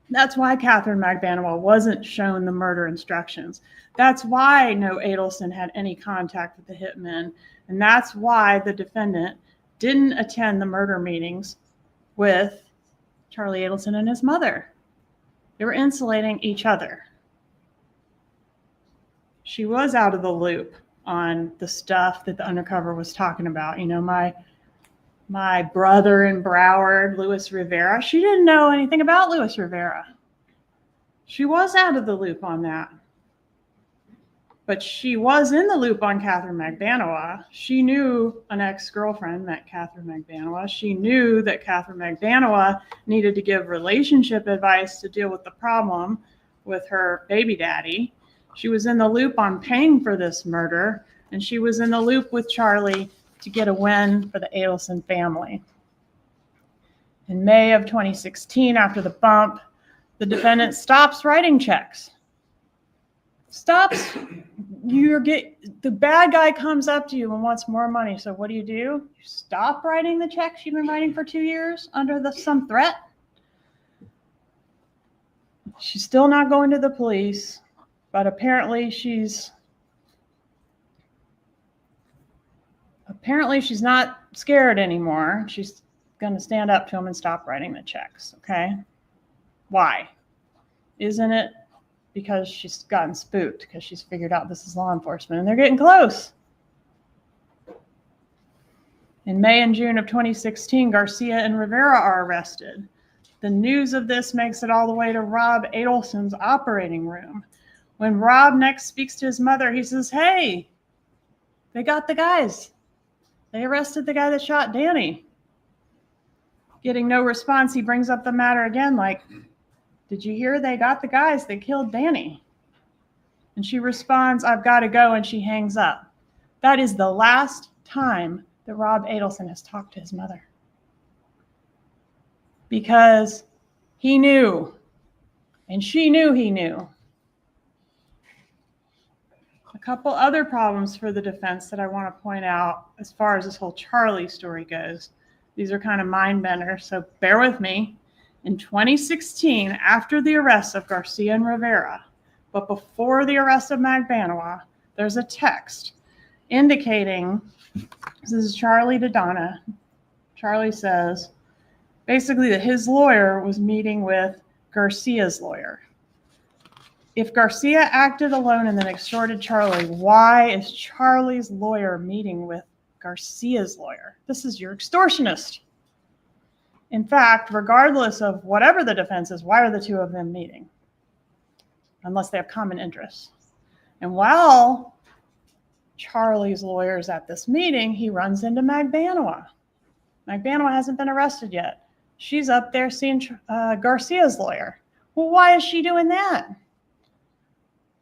That's why Catherine Magbanua wasn't shown the murder instructions. That's why no Adelson had any contact with the hitmen. And that's why the defendant didn't attend the murder meetings with Charlie Adelson and his mother. They were insulating each other. She was out of the loop on the stuff that the undercover was talking about. You know, my brother in Broward, Luis Rivera, she didn't know anything about Luis Rivera. She was out of the loop on that. But she was in the loop on Catherine Magbanua. She knew an ex-girlfriend met Catherine Magbanua. She knew that Catherine Magbanua needed to give relationship advice to deal with the problem with her baby daddy. She was in the loop on paying for this murder, and she was in the loop with Charlie to get a win for the Adelson family. In May of 2016, after the bump, the defendant stops writing checks. The bad guy comes up to you and wants more money. So what do? You stop writing the checks you've been writing for 2 years under some threat? She's still not going to the police, but apparently she's not scared anymore. She's going to stand up to him and stop writing the checks. Okay. Why? Isn't it because she's gotten spooked, because she's figured out this is law enforcement and they're getting close? In May and June of 2016, Garcia and Rivera are arrested. The news of this makes it all the way to Rob Adelson's operating room. When Rob next speaks to his mother, he says, "Hey, they got the guys. They arrested the guy that shot Danny." Getting no response, he brings up the matter again, like, "Did you hear they got the guys that killed Danny?" And she responds, "I've got to go," and she hangs up. That is the last time that Rob Adelson has talked to his mother. Because he knew, and she knew he knew. A couple other problems for the defense that I want to point out as far as this whole Charlie story goes. These are kind of mind benders, so bear with me. In 2016, after the arrest of Garcia and Rivera, but before the arrest of Magbanua, there's a text indicating, this is Charlie to Donna. Charlie says, basically that his lawyer was meeting with Garcia's lawyer. If Garcia acted alone and then extorted Charlie, why is Charlie's lawyer meeting with Garcia's lawyer? This is your extortionist. In fact, regardless of whatever the defense is, why are the two of them meeting? Unless they have common interests. And while Charlie's lawyer is at this meeting, he runs into Magbanua. Magbanua hasn't been arrested yet. She's up there seeing Garcia's lawyer. Well, why is she doing that?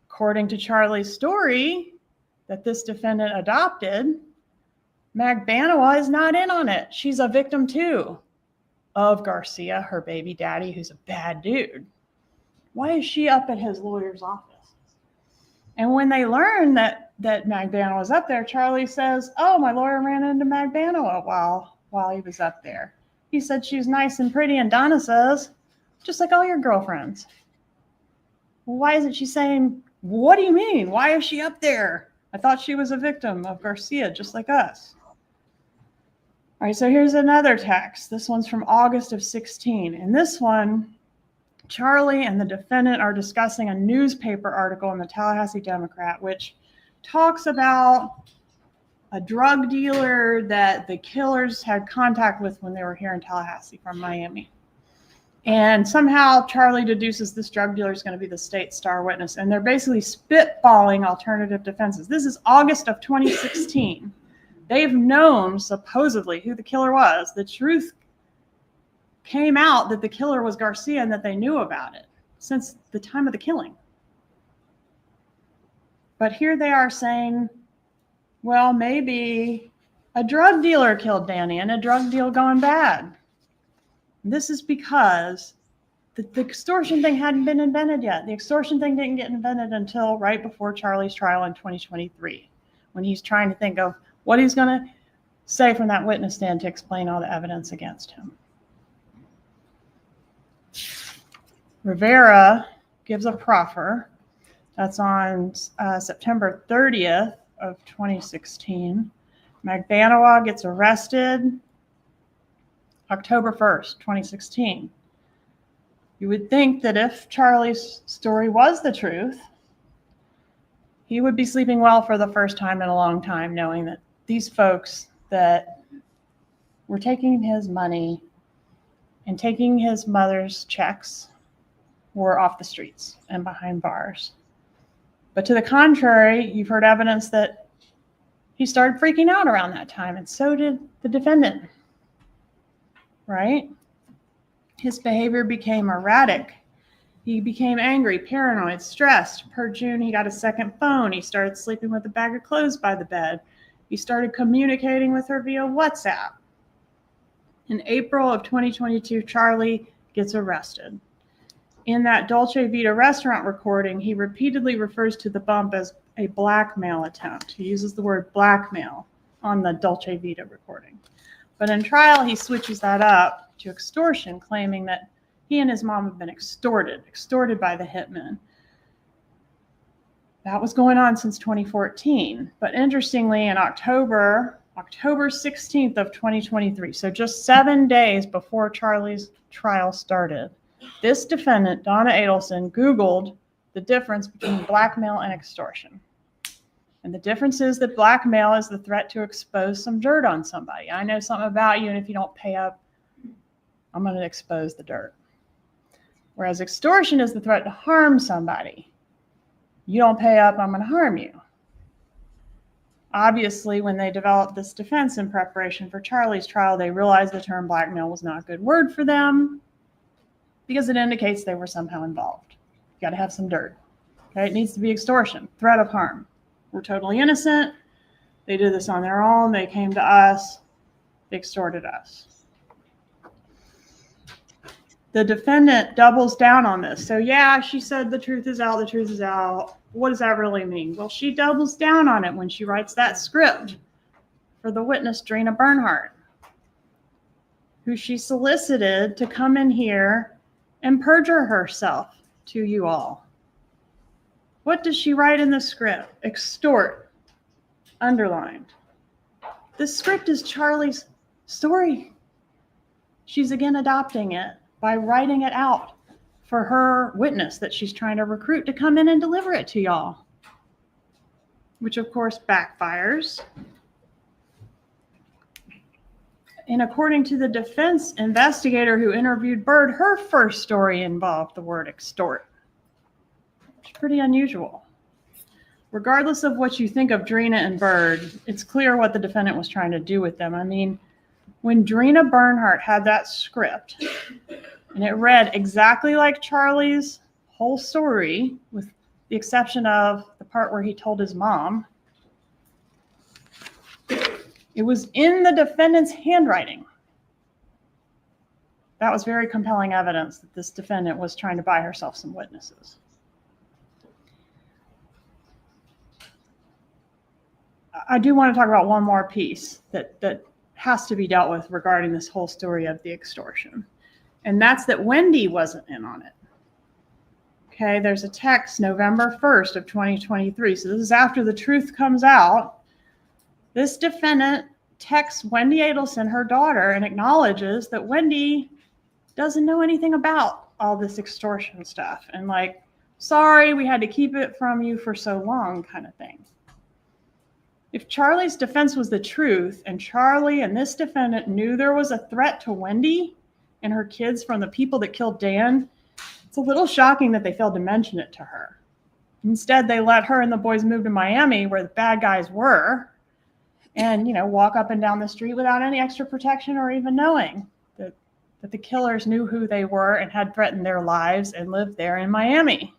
According to Charlie's story that this defendant adopted, Magbanua is not in on it. She's a victim too of Garcia, her baby daddy, who's a bad dude. Why is she up at his lawyer's office? And when they learn that Magbanua was up there, Charlie says, "Oh, my lawyer ran into Magbanua while he was up there. He said she was nice and pretty," and Donna says, "Just like all your girlfriends." Well, why isn't she saying, "What do you mean? Why is she up there? I thought she was a victim of Garcia, just like us." All right, so here's another text. This one's from August of 16. In this one, Charlie and the defendant are discussing a newspaper article in the Tallahassee Democrat, which talks about a drug dealer that the killers had contact with when they were here in Tallahassee from Miami. And somehow Charlie deduces this drug dealer is going to be the state's star witness. And they're basically spitballing alternative defenses. This is August of 2016. They've known supposedly who the killer was. The truth came out that the killer was Garcia and that they knew about it since the time of the killing. But here they are saying, well, maybe a drug dealer killed Danny and a drug deal gone bad. This is because the extortion thing hadn't been invented yet. The extortion thing didn't get invented until right before Charlie's trial in 2023, when he's trying to think of what he's going to say from that witness stand to explain all the evidence against him. Rivera gives a proffer. That's on September 30th of 2016. Magbanua gets arrested October 1st, 2016. You would think that if Charlie's story was the truth, he would be sleeping well for the first time in a long time, knowing that these folks that were taking his money and taking his mother's checks were off the streets and behind bars. But to the contrary, you've heard evidence that he started freaking out around that time, and so did the defendant. Right? His behavior became erratic. He became angry, paranoid, stressed. Per June, he got a second phone. He started sleeping with a bag of clothes by the bed. He started communicating with her via WhatsApp. In April of 2022, Charlie gets arrested. In that Dolce Vita restaurant recording, he repeatedly refers to the bump as a blackmail attempt. He uses the word blackmail on the Dolce Vita recording. But in trial, he switches that up to extortion, claiming that he and his mom have been extorted by the hitman. That was going on since 2014. But interestingly, in October 16th of 2023, so just 7 days before Charlie's trial started, this defendant, Donna Adelson, Googled the difference between blackmail and extortion. And the difference is that blackmail is the threat to expose some dirt on somebody. I know something about you, and if you don't pay up, I'm going to expose the dirt. Whereas extortion is the threat to harm somebody. You don't pay up, I'm going to harm you. Obviously, when they developed this defense in preparation for Charlie's trial, they realized the term blackmail was not a good word for them because it indicates they were somehow involved. You got to have some dirt. Okay, it needs to be extortion, threat of harm. We're totally innocent. They did this on their own. They came to us. They extorted us. The defendant doubles down on this. So yeah, she said the truth is out, the truth is out. What does that really mean? Well, she doubles down on it when she writes that script for the witness, Drina Bernhardt, who she solicited to come in here and perjure herself to you all. What does she write in the script? Extort, underlined. This script is Charlie's story. She's again adopting it by writing it out for her witness that she's trying to recruit to come in and deliver it to y'all, which of course backfires. And according to the defense investigator who interviewed Bird, her first story involved the word extort. It's pretty unusual. Regardless of what you think of Drina and Bird, it's clear what the defendant was trying to do with them. I mean, when Drina Bernhardt had that script, and it read exactly like Charlie's whole story, with the exception of the part where he told his mom, it was in the defendant's handwriting. That was very compelling evidence that this defendant was trying to buy herself some witnesses. I do want to talk about one more piece that has to be dealt with regarding this whole story of the extortion. And that's that Wendi wasn't in on it. Okay, there's a text November 1st of 2023. So this is after the truth comes out. This defendant texts Wendi Adelson, her daughter, and acknowledges that Wendi doesn't know anything about all this extortion stuff and like, sorry, we had to keep it from you for so long kind of thing. If Charlie's defense was the truth and Charlie and this defendant knew there was a threat to Wendi and her kids from the people that killed Dan, it's a little shocking that they failed to mention it to her. Instead, they let her and the boys move to Miami where the bad guys were and, you know, walk up and down the street without any extra protection or even knowing that the killers knew who they were and had threatened their lives and lived there in Miami.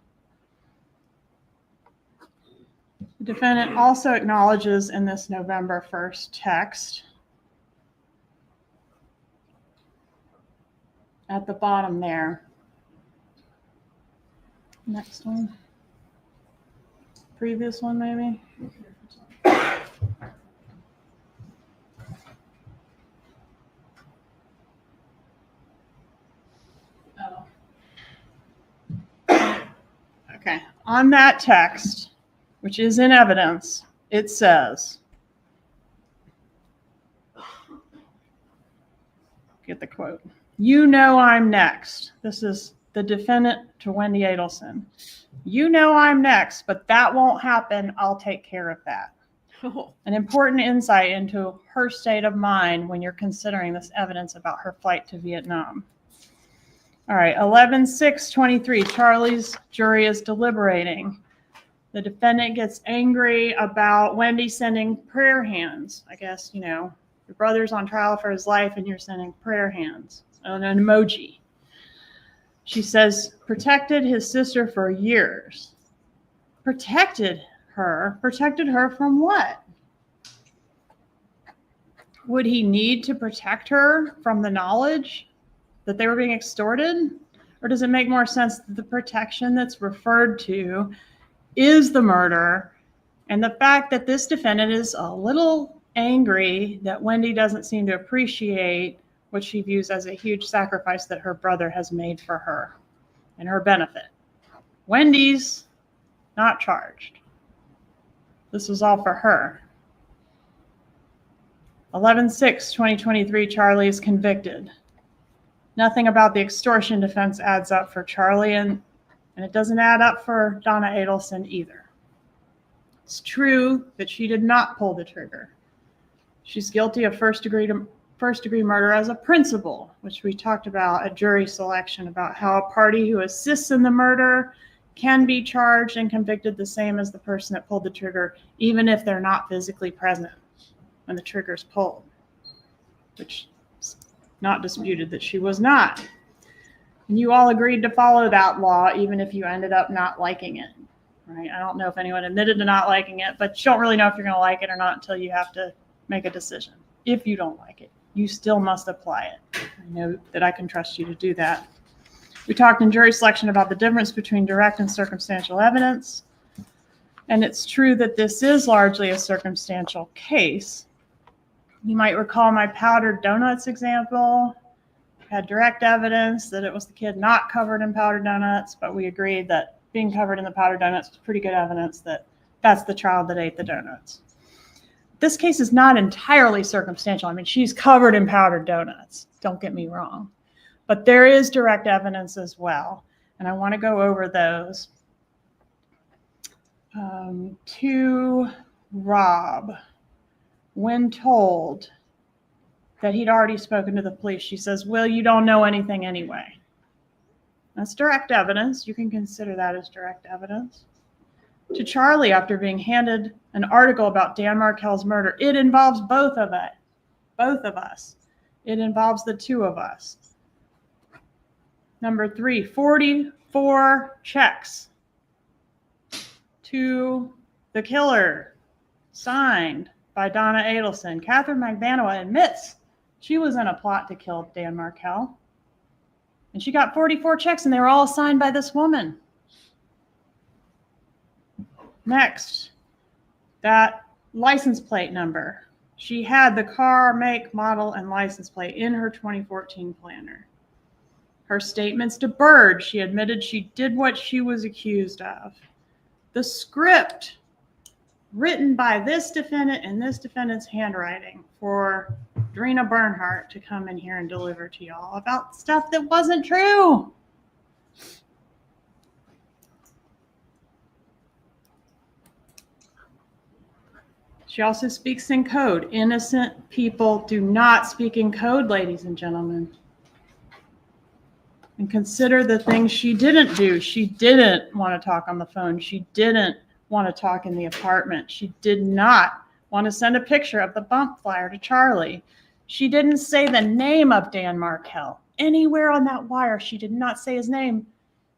The defendant also acknowledges in this November 1st text at the bottom there. Next one. Previous one, maybe. Oh. Okay. On that text, which is in evidence, it says, get the quote, "You know I'm next." This is the defendant to Wendi Adelson. "You know I'm next, but that won't happen. I'll take care of that." Oh. An important insight into her state of mind when you're considering this evidence about her flight to Vietnam. All right, 11/6/23, Charlie's jury is deliberating. The defendant gets angry about Wendi sending prayer hands. I guess, you know, your brother's on trial for his life and you're sending prayer hands, an emoji. She says, protected his sister for years. Protected her from what? Would he need to protect her from the knowledge that they were being extorted? Or does it make more sense that the protection that's referred to is the murder and the fact that this defendant is a little angry that Wendi doesn't seem to appreciate what she views as a huge sacrifice that her brother has made for her and her benefit. Wendi's not charged. This was all for her. 11/6/2023, Charlie is convicted. Nothing about the extortion defense adds up for Charlie, and it doesn't add up for Donna Adelson either. It's true that she did not pull the trigger. She's guilty of first degree murder as a principle, which we talked about at jury selection, about how a party who assists in the murder can be charged and convicted the same as the person that pulled the trigger, even if they're not physically present when the trigger's pulled, which is not disputed that she was not. And you all agreed to follow that law, even if you ended up not liking it, right? I don't know if anyone admitted to not liking it, but you don't really know if you're going to like it or not until you have to make a decision. If you don't like it, you still must apply it. I know that I can trust you to do that. We talked in jury selection about the difference between direct and circumstantial evidence. And it's true that this is largely a circumstantial case. You might recall my powdered donuts example. Had direct evidence that it was the kid not covered in powdered donuts, but we agreed that being covered in the powdered donuts was pretty good evidence that that's the child that ate the donuts. This case is not entirely circumstantial. I mean, she's covered in powdered donuts, don't get me wrong, but there is direct evidence as well. And I want to go over those. To Rob, when told that he'd already spoken to the police, she says, "Will, you don't know anything anyway." That's direct evidence. You can consider that as direct evidence. To Charlie, after being handed an article about Dan Markel's murder, it involves both of us. It involves the two of us. Number 3, 44 checks to the killer, signed by Donna Adelson. Catherine McVanoa admits she was in a plot to kill Dan Markel. And she got 44 checks, and they were all signed by this woman. Next, that license plate number. She had the car, make, model, and license plate in her 2014 planner. Her statements to Bird, she admitted she did what she was accused of. The script written by this defendant in this defendant's handwriting for Drina Bernhardt to come in here and deliver to y'all about stuff that wasn't true. She also speaks in code. Innocent people do not speak in code, ladies and gentlemen. And consider the things she didn't do. She didn't want to talk on the phone. She didn't want to talk in the apartment. She did not want to send a picture of the bump flyer to Charlie. She didn't say the name of Dan Markel. Anywhere on that wire, she did not say his name.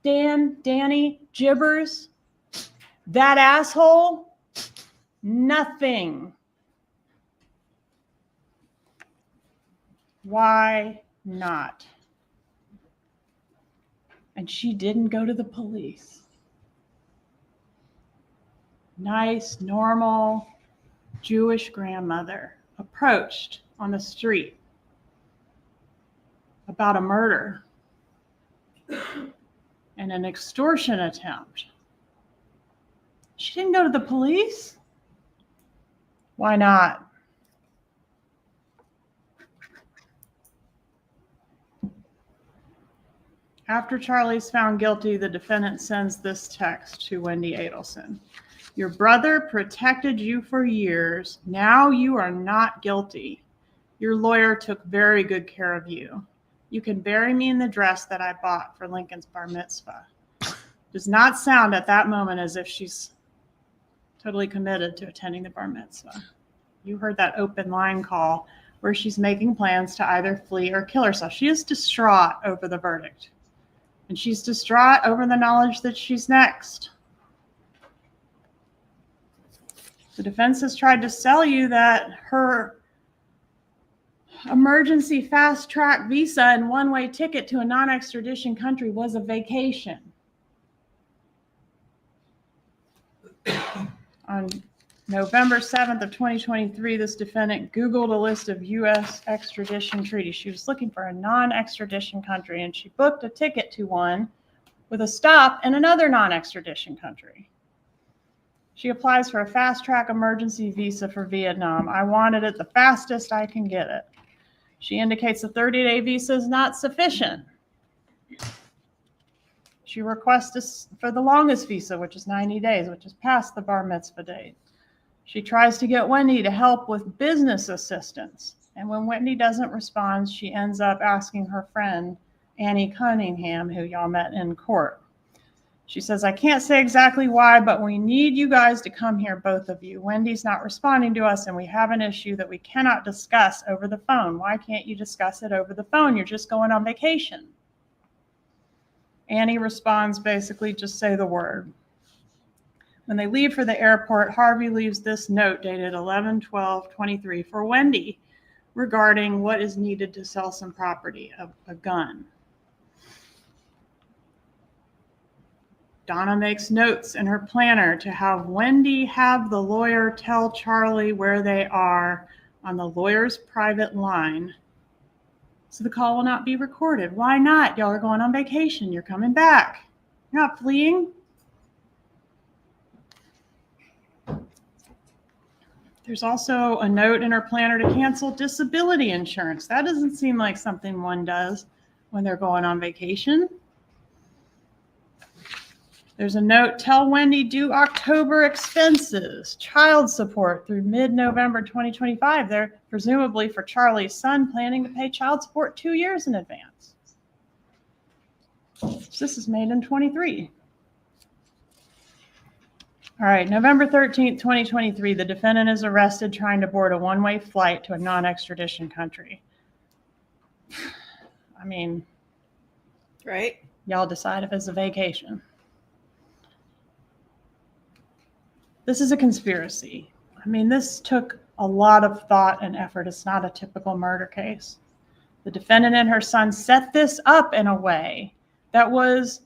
Dan, Danny, Gibbers, that asshole, nothing. Why not? And she didn't go to the police. Nice, normal, Jewish grandmother approached on the street about a murder and an extortion attempt. She didn't go to the police? Why not? After Charlie's found guilty, the defendant sends this text to Wendi Adelson. Your brother protected you for years. Now you are not guilty. Your lawyer took very good care of you. You can bury me in the dress that I bought for Lincoln's bar mitzvah. Does not sound at that moment as if she's totally committed to attending the bar mitzvah. You heard that open line call where she's making plans to either flee or kill herself. She is distraught over the verdict. And she's distraught over the knowledge that she's next. The defense has tried to sell you that her emergency fast-track visa and one-way ticket to a non-extradition country was a vacation. On November 7th of 2023, this defendant Googled a list of U.S. extradition treaties. She was looking for a non-extradition country, and she booked a ticket to one with a stop in another non-extradition country. She applies for a fast-track emergency visa for Vietnam. I wanted it the fastest I can get it. She indicates a 30-day visa is not sufficient. She requests for the longest visa, which is 90 days, which is past the bar mitzvah date. She tries to get Wendi to help with business assistance. And when Wendi doesn't respond, she ends up asking her friend, Annie Cunningham, who y'all met in court. She says, I can't say exactly why, but we need you guys to come here, both of you. Wendy's not responding to us, and we have an issue that we cannot discuss over the phone. Why can't you discuss it over the phone? You're just going on vacation. Annie responds, basically, just say the word. When they leave for the airport, Harvey leaves this note dated 11/12/23 for Wendi regarding what is needed to sell some property, a gun. Donna makes notes in her planner to have Wendi have the lawyer tell Charlie where they are on the lawyer's private line, so the call will not be recorded. Why not? Y'all are going on vacation. You're coming back. You're not fleeing. There's also a note in her planner to cancel disability insurance. That doesn't seem like something one does when they're going on vacation. There's a note, tell Wendi due October expenses, child support through mid-November 2025. They're presumably for Charlie's son planning to pay child support 2 years in advance. So this is made in 23. All right, November 13th, 2023, the defendant is arrested trying to board a one-way flight to a non-extradition country. I mean, right? Y'all decide if it's a vacation. This is a conspiracy. I mean, this took a lot of thought and effort. It's not a typical murder case. The defendant and her son set this up in a way that was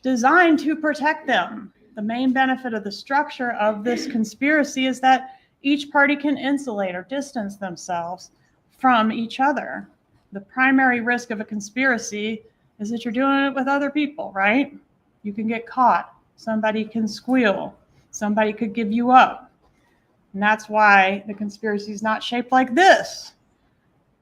designed to protect them. The main benefit of the structure of this conspiracy is that each party can insulate or distance themselves from each other. The primary risk of a conspiracy is that you're doing it with other people, right? You can get caught. Somebody can squeal. Somebody could give you up. And that's why the conspiracy is not shaped like this.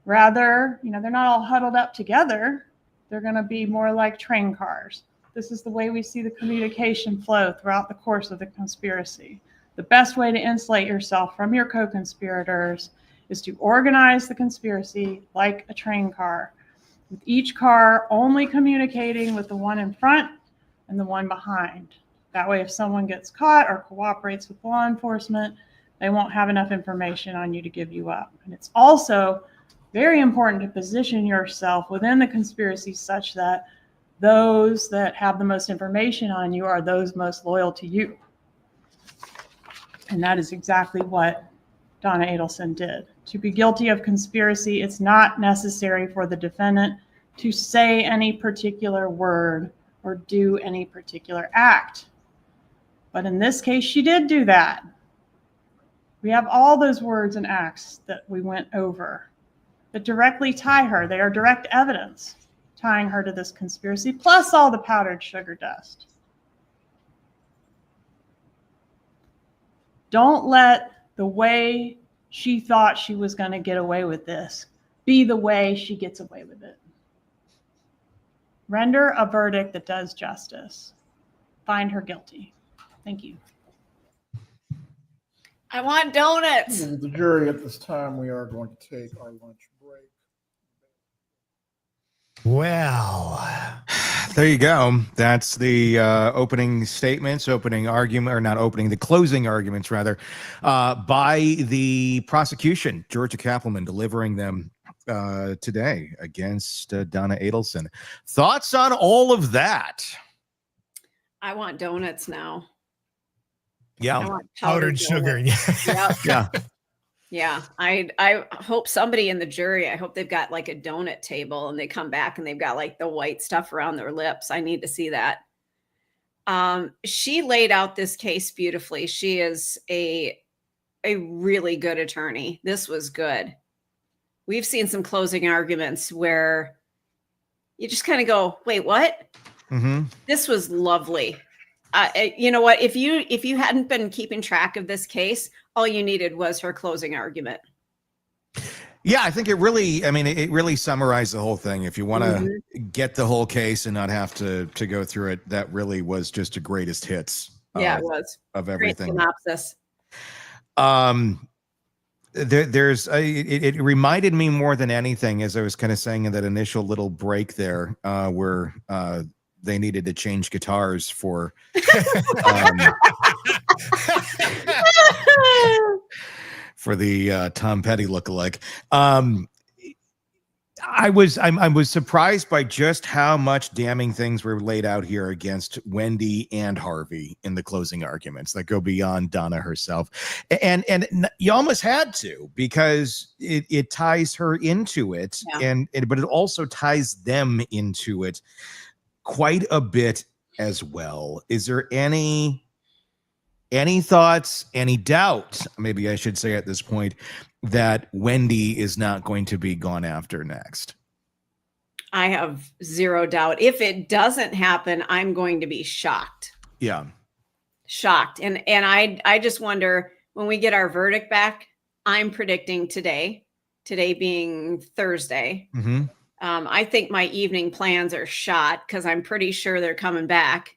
Rather, they're not all huddled up together. They're going to be more like train cars. This is the way we see the communication flow throughout the course of the conspiracy. The best way to insulate yourself from your co-conspirators is to organize the conspiracy like a train car, with each car only communicating with the one in front and the one behind. That way, if someone gets caught or cooperates with law enforcement, they won't have enough information on you to give you up. And it's also very important to position yourself within the conspiracy such that those that have the most information on you are those most loyal to you. And that is exactly what Donna Adelson did. To be guilty of conspiracy, it's not necessary for the defendant to say any particular word or do any particular act. But in this case, she did do that. We have all those words and acts that we went over that directly tie her. They are direct evidence tying her to this conspiracy, plus all the powdered sugar dust. Don't let the way she thought she was going to get away with this be the way she gets away with it. Render a verdict that does justice. Find her guilty. Thank you. I want donuts. The jury, at this time, we are going to take our lunch break. Well, there you go. That's the opening statements, opening argument, or not opening, the closing arguments, rather, by the prosecution, Georgia Cappleman, delivering them today against Donna Adelson. Thoughts on all of that? I want donuts now. Yeah. I want powdered sugar. Yep. Yeah. Yeah. I hope somebody in the jury, I hope they've got like a donut table and they come back and they've got like the white stuff around their lips. I need to see that. She laid out this case beautifully. She is a really good attorney. This was good. We've seen some closing arguments where you just kind of go, wait, what? Mm-hmm. This was lovely. You know what? If you hadn't been keeping track of this case, all you needed was her closing argument. Yeah, I think it really summarized the whole thing. If you want to get the whole case and not have to go through it, that really was just a greatest hits. Yeah, it was of everything. Great synopsis. It reminded me more than anything, as I was kind of saying in that initial little break there, where they needed to change guitars for for the Tom Petty lookalike. I was surprised by just how much damning things were laid out here against Wendi and Harvey in the closing arguments that go beyond Donna herself, and you almost had to, because it ties her into it, yeah. But it also ties them into it quite a bit as well. Is there any thoughts, any doubt, maybe I should say at this point, that Wendi is not going to be gone after next? I have zero doubt. If it doesn't happen, I'm going to be shocked. Yeah. Shocked. And I just wonder, when we get our verdict back, I'm predicting today being Thursday. Mm-hmm. I think my evening plans are shot, because I'm pretty sure they're coming back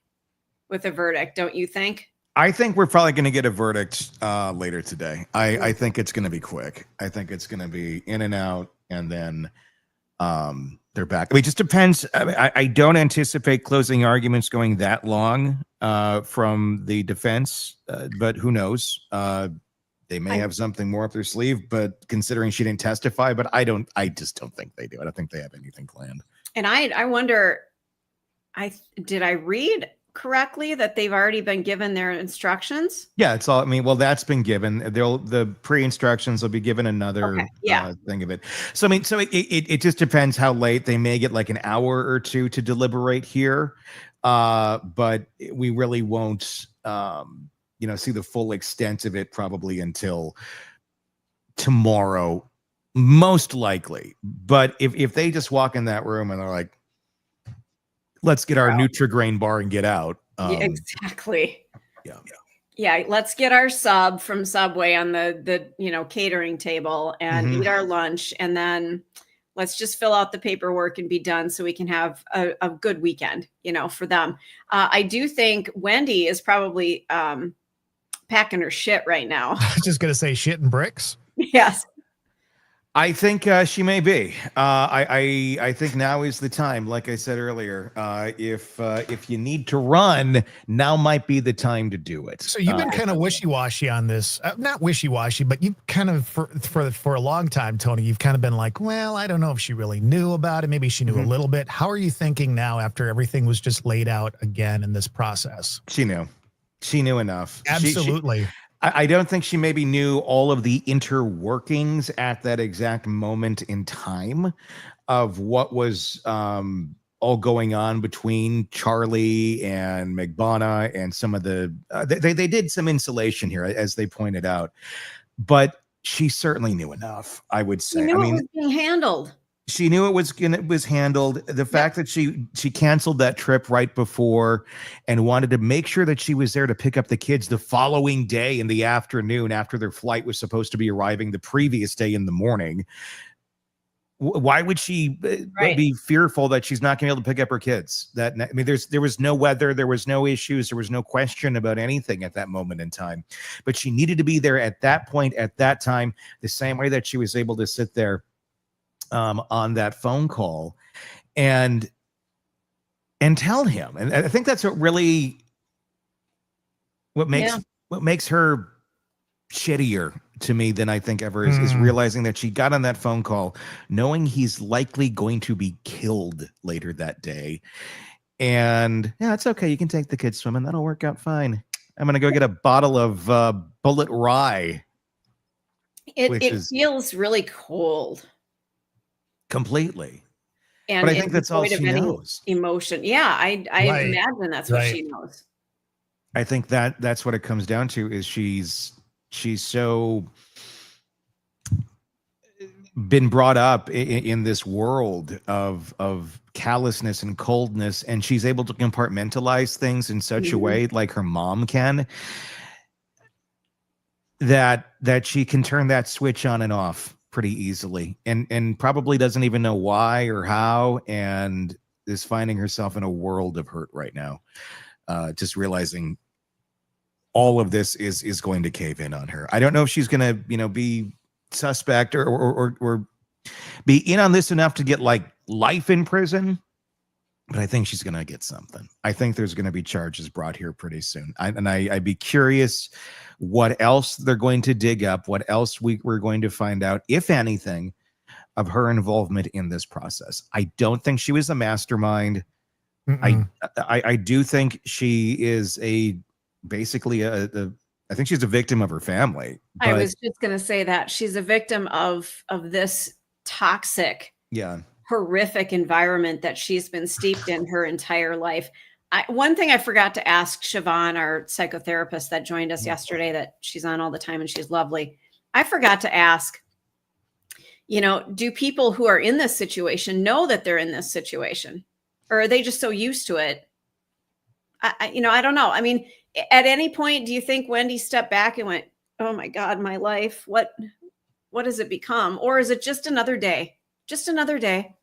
with a verdict. Don't you think? I think we're probably going to get a verdict later today. I think it's going to be quick. I think it's going to be in and out, and then they're back. I mean, it just depends. I don't anticipate closing arguments going that long from the defense, but who knows? They may have something more up their sleeve, but considering she didn't testify, but I just don't think they do. I don't think they have anything planned. And I wonder, did I read correctly that they've already been given their instructions? Yeah, it's all, well, that's been given. The pre-instructions will be given another thing of it. So, it just depends how late. They may get like an hour or two to deliberate here. But we really won't, see the full extent of it probably until tomorrow, most likely. But if they just walk in that room and they're like, let's get our Nutri-Grain bar and get out. Exactly. Yeah. Let's get our sub from Subway on the catering table and eat our lunch, and then let's just fill out the paperwork and be done, so we can have a good weekend, for them. I do think Wendi is probably packing her shit right now. I was just going to say shit and bricks. Yes. I think she may be. I think now is the time. Like I said earlier, if you need to run, now might be the time to do it. So you've been kind of wishy-washy on this. Not wishy-washy, but you kind of for a long time, Tony. You've kind of been like, well, I don't know if she really knew about it. Maybe she knew a little bit. How are you thinking now after everything was just laid out again in this process? She knew. She knew enough. Absolutely. I don't think she maybe knew all of the interworkings at that exact moment in time of what was all going on between Charlie and McBonna and some of the they did some insulation here, as they pointed out, but she certainly knew enough, I would say. She knew it was being handled. She knew it was handled. The fact that she canceled that trip right before and wanted to make sure that she was there to pick up the kids the following day in the afternoon after their flight was supposed to be arriving the previous day in the morning. Why would she be fearful that she's not going to be able to pick up her kids? There was no weather, there was no issues, there was no question about anything at that moment in time. But she needed to be there at that point, at that time, the same way that she was able to sit there on that phone call and tell him. And I think that's what makes her shittier to me than I think ever is realizing that she got on that phone call knowing he's likely going to be killed later that day. And yeah, it's okay. You can take the kids swimming. That'll work out fine. I'm going to go get a bottle of Bullet Rye. It feels really cold. Completely. And but I think that's all she knows. Emotion. Yeah, I imagine that's what she knows. I think that's what it comes down to is she's so been brought up in this world of callousness and coldness, and she's able to compartmentalize things in such a way like her mom can, that she can turn that switch on and off pretty easily, and probably doesn't even know why or how, and is finding herself in a world of hurt right now, just realizing all of this is going to cave in on her. I don't know if she's gonna be suspect or be in on this enough to get like life in prison, but I think she's gonna get something. I think there's gonna be charges brought here pretty soon. I'd be curious what else they're going to dig up, what else we're going to find out, if anything, of her involvement in this process. I don't think she was a mastermind. I do think she is basically I think she's a victim of her family. I was just going to say that she's a victim of this toxic, horrific environment that she's been steeped in her entire life. One thing I forgot to ask Siobhan, our psychotherapist that joined us yesterday, that she's on all the time and she's lovely. I forgot to ask, do people who are in this situation know that they're in this situation, or are they just so used to it? I don't know. I mean, at any point, do you think Wendi stepped back and went, "Oh my God, my life, what has it become?" Or is it just another day? Just another day.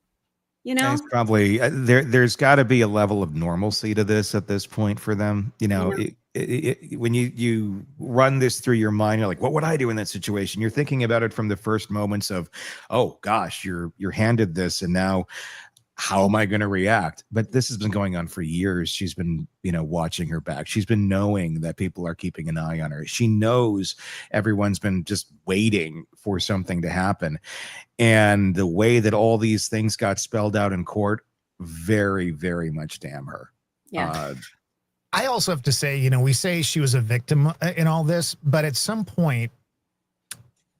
It's probably there's got to be a level of normalcy to this at this point for them. When you run this through your mind, you're like, what would I do in that situation? You're thinking about it from the first moments of, oh gosh, you're handed this, and now how am I going to react? But this has been going on for years. She's been, watching her back. She's been knowing that people are keeping an eye on her. She knows everyone's been just waiting for something to happen. And the way that all these things got spelled out in court, very, very much damn her. Yeah. I also have to say, we say she was a victim in all this, but at some point,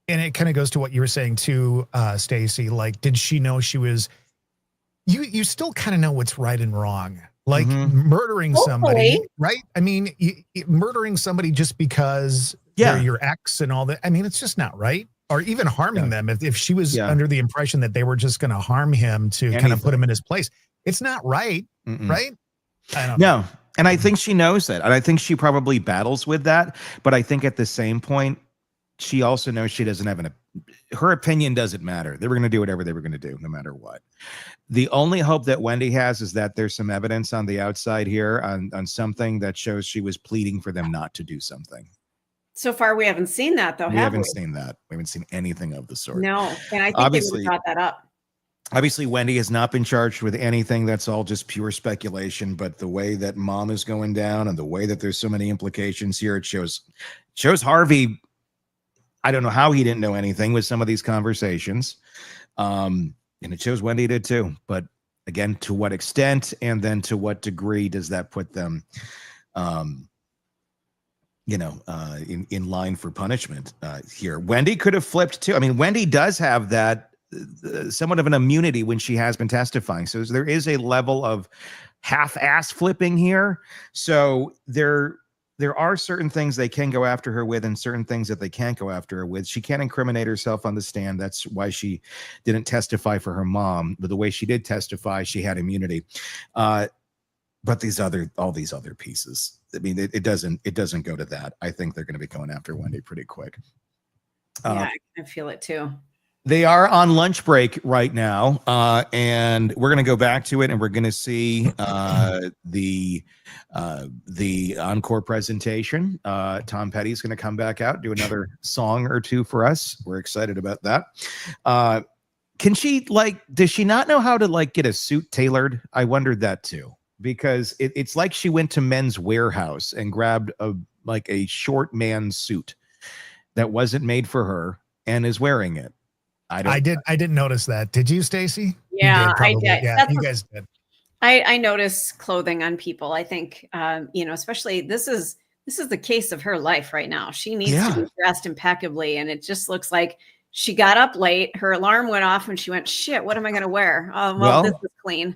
and it kind of goes to what you were saying too, Stacey, like, did she know she was, you still kind of know what's right and wrong, like murdering somebody, right? I mean, murdering somebody just because they're your ex and all that. I mean, it's just not right. Or even harming them. If she was under the impression that they were just going to harm him to kind of put him in his place, it's not right, right? I don't know. And I think she knows that. And I think she probably battles with that. But I think at the same point, she also knows she doesn't have her opinion doesn't matter. They were going to do whatever they were going to do, no matter what. The only hope that Wendi has is that there's some evidence on the outside here on something that shows she was pleading for them not to do something. So far, we haven't seen that, though, We have haven't we? seen that. We haven't seen anything of the sort. No, and I think Obviously- they would have brought that up. Obviously, Wendi has not been charged with anything. That's all just pure speculation. But the way that mom is going down and the way that there's so many implications here, it shows Harvey. I don't know how he didn't know anything with some of these conversations. And it shows Wendi did too. But again, to what extent and then to what degree does that put them, in line for punishment here? Wendi could have flipped too. I mean, Wendi does have that somewhat of an immunity when she has been testifying. So there is a level of half-ass flipping here. So there are certain things they can go after her with and certain things that they can't go after her with. She can't incriminate herself on the stand. That's why she didn't testify for her mom. But the way she did testify, she had immunity. But all these other pieces, I mean, it doesn't go to that. I think they're going to be going after Wendi pretty quick. Yeah, I feel it too. They are on lunch break right now, and we're going to go back to it, and we're going to see the encore presentation. Tom Petty's going to come back out, do another song or two for us. We're excited about that. Can she, does she not know how to get a suit tailored? I wondered that too, because it's like she went to Men's Warehouse and grabbed a short man's suit that wasn't made for her and is wearing it. I didn't notice that. Did you, Stacy? Yeah, I did. Yeah, you guys did. I notice clothing on people. I think, especially this is the case of her life right now. She needs to be dressed impeccably, and it just looks like she got up late. Her alarm went off, and she went, "Shit, what am I going to wear? Well, this is clean."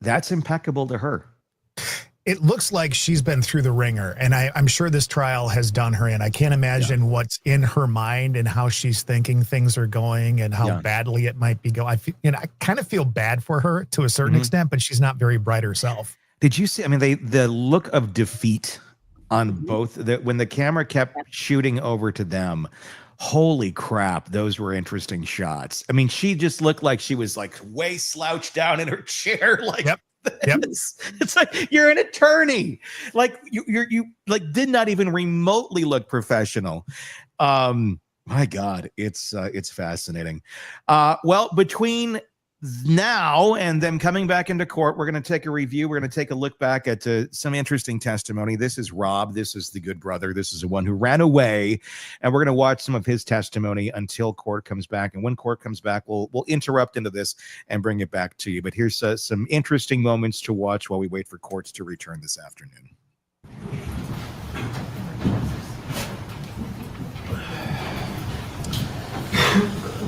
That's impeccable to her. It looks like she's been through the ringer, and I'm sure this trial has done her in. I can't imagine what's in her mind and how she's thinking things are going and how badly it might be going. I kind of feel bad for her to a certain extent, but she's not very bright herself. Did you see? I mean, the look of defeat on both when the camera kept shooting over to them. Holy crap, those were interesting shots. I mean, she just looked like she was way slouched down in her chair, Yep. It's like you're an attorney. You did not even remotely look professional. My God, it's fascinating. Well, between now and them coming back into court, we're going to take a review. We're going to take a look back at some interesting testimony. This is Rob. This is the good brother. This is the one who ran away, and we're going to watch some of his testimony until court comes back. And when court comes back, we'll interrupt into this and bring it back to you. But here's some interesting moments to watch while we wait for courts to return this afternoon.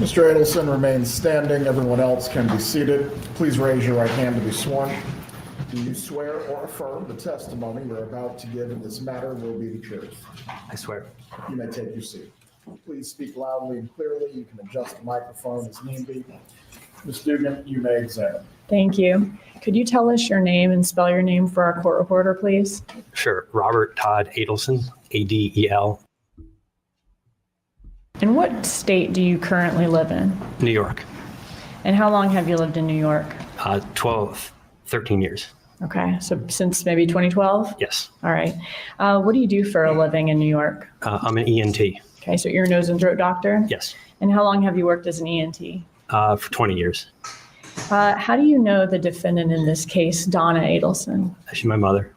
Mr. Adelson remains standing. Everyone else can be seated. Please raise your right hand to be sworn. Do you swear or affirm the testimony you're about to give in this matter will be the truth? I swear. You may take your seat. Please speak loudly and clearly. You can adjust the microphone as need be. Ms. Dugan, you may examine. Thank you. Could you tell us your name and spell your name for our court reporter, please? Sure. Robert Todd Adelson, Adel. In what state do you currently live in? New York. And how long have you lived in New York? 13 years. Okay, so since maybe 2012? Yes. All right. What do you do for a living in New York? I'm an ENT. Okay, so you're a nose and throat doctor? Yes. And how long have you worked as an ENT? For 20 years. How do you know the defendant in this case, Donna Adelson? She's my mother.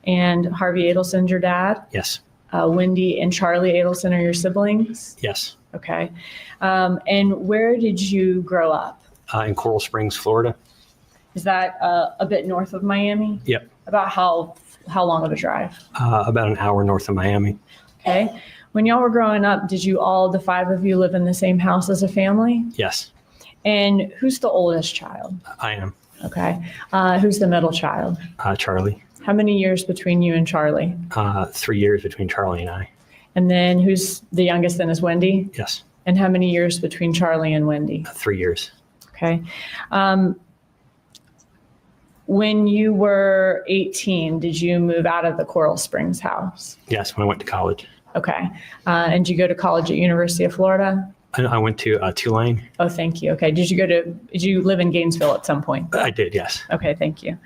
And Harvey Adelson's your dad? Yes. Wendi and Charlie Adelson are your siblings? Yes. Okay. And where did you grow up? In Coral Springs, Florida. Is that a bit north of Miami? Yep. About how long of a drive? About an hour north of Miami. Okay. When y'all were growing up, did you all, the five of you, live in the same house as a family? Yes. And who's the oldest child? I am. Okay. Who's the middle child? Charlie. How many years between you and Charlie? 3 years between Charlie and I. And then who's the youngest then is Wendi? Yes. And how many years between Charlie and Wendi? 3 years. Okay. When you were 18, did you move out of the Coral Springs house? Yes, when I went to college. Okay. And did you go to college at University of Florida? I went to Tulane. Oh, thank you. Okay. Did you live in Gainesville at some point? I did, yes. Okay, thank you.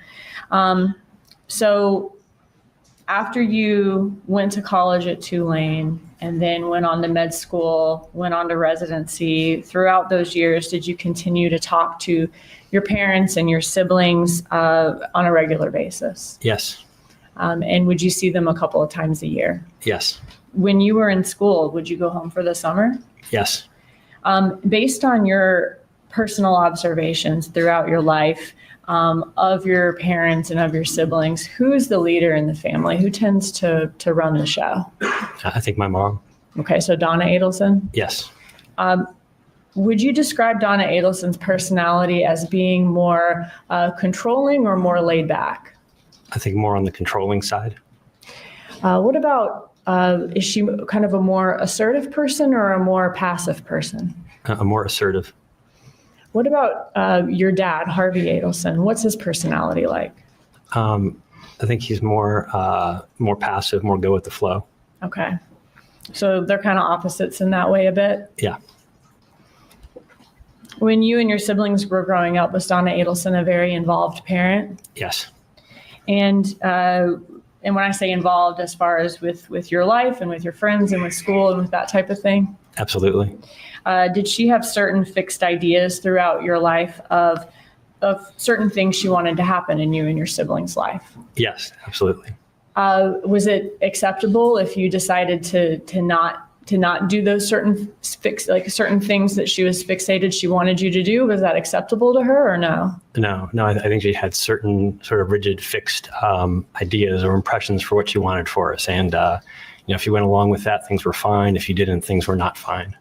So after you went to college at Tulane and then went on to med school, went on to residency, throughout those years, did you continue to talk to your parents and your siblings on a regular basis? Yes. And would you see them a couple of times a year? Yes. When you were in school, would you go home for the summer? Yes. Based on your personal observations throughout your life, of your parents and of your siblings, who is the leader in the family? Who tends to run the show? I think my mom. Okay, so Donna Adelson? Yes. Would you describe Donna Adelson's personality as being more controlling or more laid back? I think more on the controlling side. What about, is she kind of a more assertive person or a more passive person? A more assertive. What about your dad, Harvey Adelson? What's his personality like? I think he's more passive, more go with the flow. Okay. So they're kind of opposites in that way a bit? Yeah. When you and your siblings were growing up, was Donna Adelson a very involved parent? Yes. And when I say involved, as far as with your life and with your friends and with school and with that type of thing? Absolutely. Did she have certain fixed ideas throughout your life of certain things she wanted to happen in you and your siblings' life? Yes, absolutely. Was it acceptable if you decided to not do those certain things that she was fixated she wanted you to do? Was that acceptable to her or no? No. I think she had certain sort of rigid, fixed ideas or impressions for what she wanted for us. And, if you went along with that, things were fine. If you didn't, things were not fine.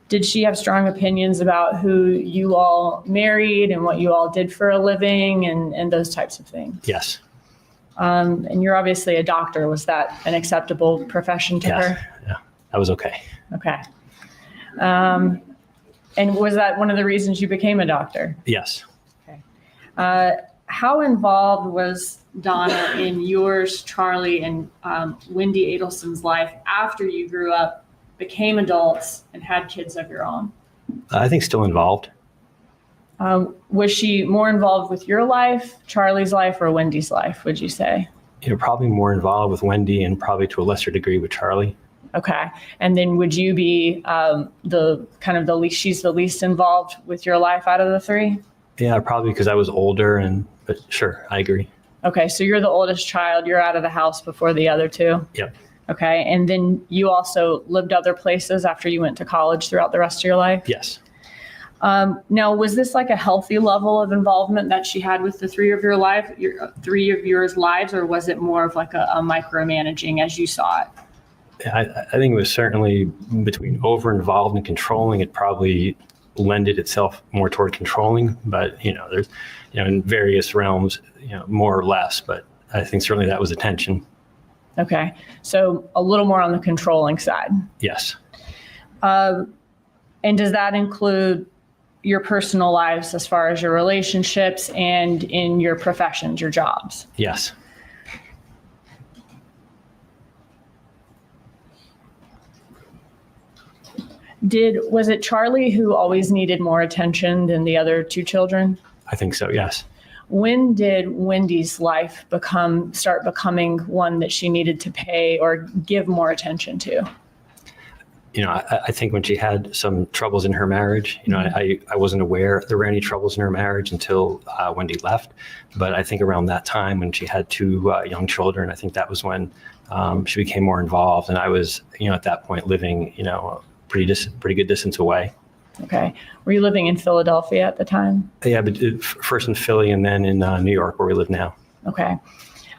Did she have strong opinions about who you all married and what you all did for a living and those types of things? Yes. And you're obviously a doctor. Was that an acceptable profession to her? Yeah, that was okay. Okay. And was that one of the reasons you became a doctor? Yes. Okay. How involved was Donna in yours, Charlie, and Wendi Adelson's life after you grew up, became adults, and had kids of your own? I think still involved. Was she more involved with your life, Charlie's life, or Wendy's life, would you say? You're probably more involved with Wendi and probably to a lesser degree with Charlie. Okay. And then would you be she's the least involved with your life out of the three? Yeah, probably because I was older, but sure, I agree. Okay, so you're the oldest child. You're out of the house before the other two? Yep. Okay, and then you also lived other places after you went to college throughout the rest of your life? Yes. Now, was this like a healthy level of involvement that she had with the three of your lives, or was it more of like a micromanaging as you saw it? I think it was certainly between over-involved and controlling. It probably lended itself more toward controlling, but there's in various realms, more or less. But I think certainly that was the tension. Okay, so a little more on the controlling side. Yes. And does that include your personal lives as far as your relationships and in your professions, your jobs? Yes. Was it Charlie who always needed more attention than the other two children? I think so, yes. When did Wendy's life start becoming one that she needed to pay or give more attention to? I think when she had some troubles in her marriage, I wasn't aware there were any troubles in her marriage until Wendi left. But I think around that time when she had two young children, I think that was when she became more involved. And I was, at that point living, a pretty good distance away. Okay. Were you living in Philadelphia at the time? Yeah, but first in Philly and then in New York where we live now. Okay.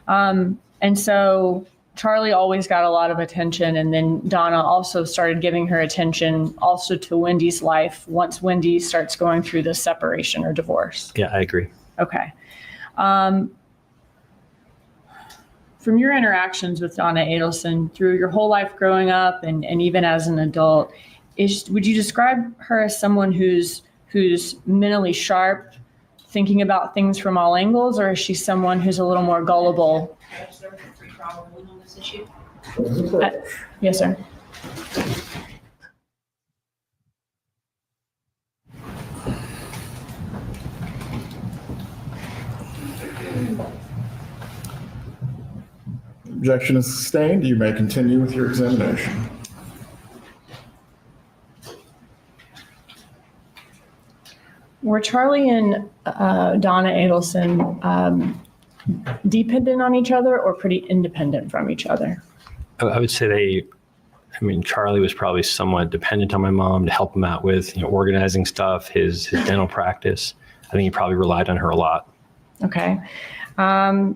And so Charlie always got a lot of attention, and then Donna also started giving her attention also to Wendy's life once Wendi starts going through the separation or divorce. Yeah, I agree. Okay. From your interactions with Donna Adelson through your whole life growing up and even as an adult, would you describe her as someone who's mentally sharp, thinking about things from all angles, or is she someone who's a little more gullible? On this issue? Yes, sir. Objection is sustained. You may continue with your examination. Were Charlie and Donna Adelson dependent on each other or pretty independent from each other? I would say Charlie was probably somewhat dependent on my mom to help him out with, organizing stuff, his dental practice. I think he probably relied on her a lot. Okay. And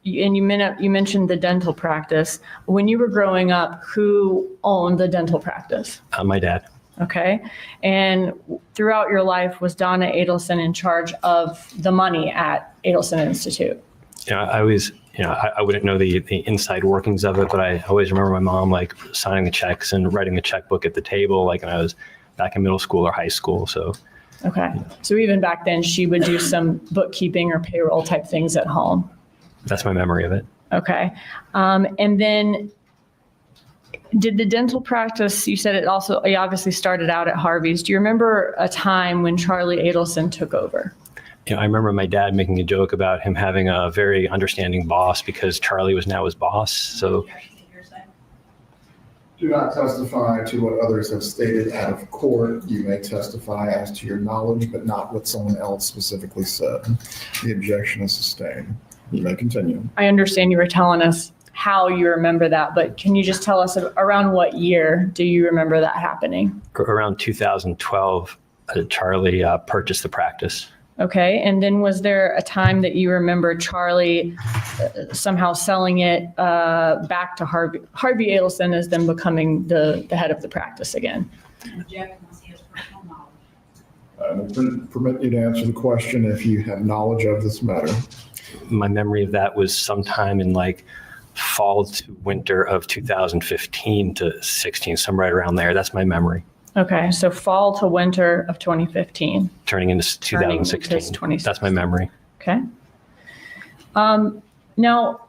you mentioned the dental practice. When you were growing up, who owned the dental practice? My dad. Okay. And throughout your life, was Donna Adelson in charge of the money at Adelson Institute? I always, I wouldn't know the inside workings of it, but I always remember my mom signing the checks and writing the checkbook at the table, when I was back in middle school or high school. So. Okay. So even back then, she would do some bookkeeping or payroll type things at home. That's my memory of it. Okay. And then did the dental practice, you said it obviously started out at Harvey's. Do you remember a time when Charlie Adelson took over? I remember my dad making a joke about him having a very understanding boss because Charlie was now his boss. So. Do not testify to what others have stated out of court. You may testify as to your knowledge, but not what someone else specifically said. The objection is sustained. You may continue. I understand you were telling us how you remember that, but can you just tell us around what year do you remember that happening? Around 2012, Charlie purchased the practice. Okay. And then was there a time that you remember Charlie somehow selling it back to Harvey Adelson as then becoming the head of the practice again? I will permit you to answer the question if you have knowledge of this matter. My memory of that was sometime in fall to winter of 2015 to 16, somewhere right around there. That's my memory. Okay, so fall to winter of 2015. Turning into 2016. That's my memory. Okay. Now,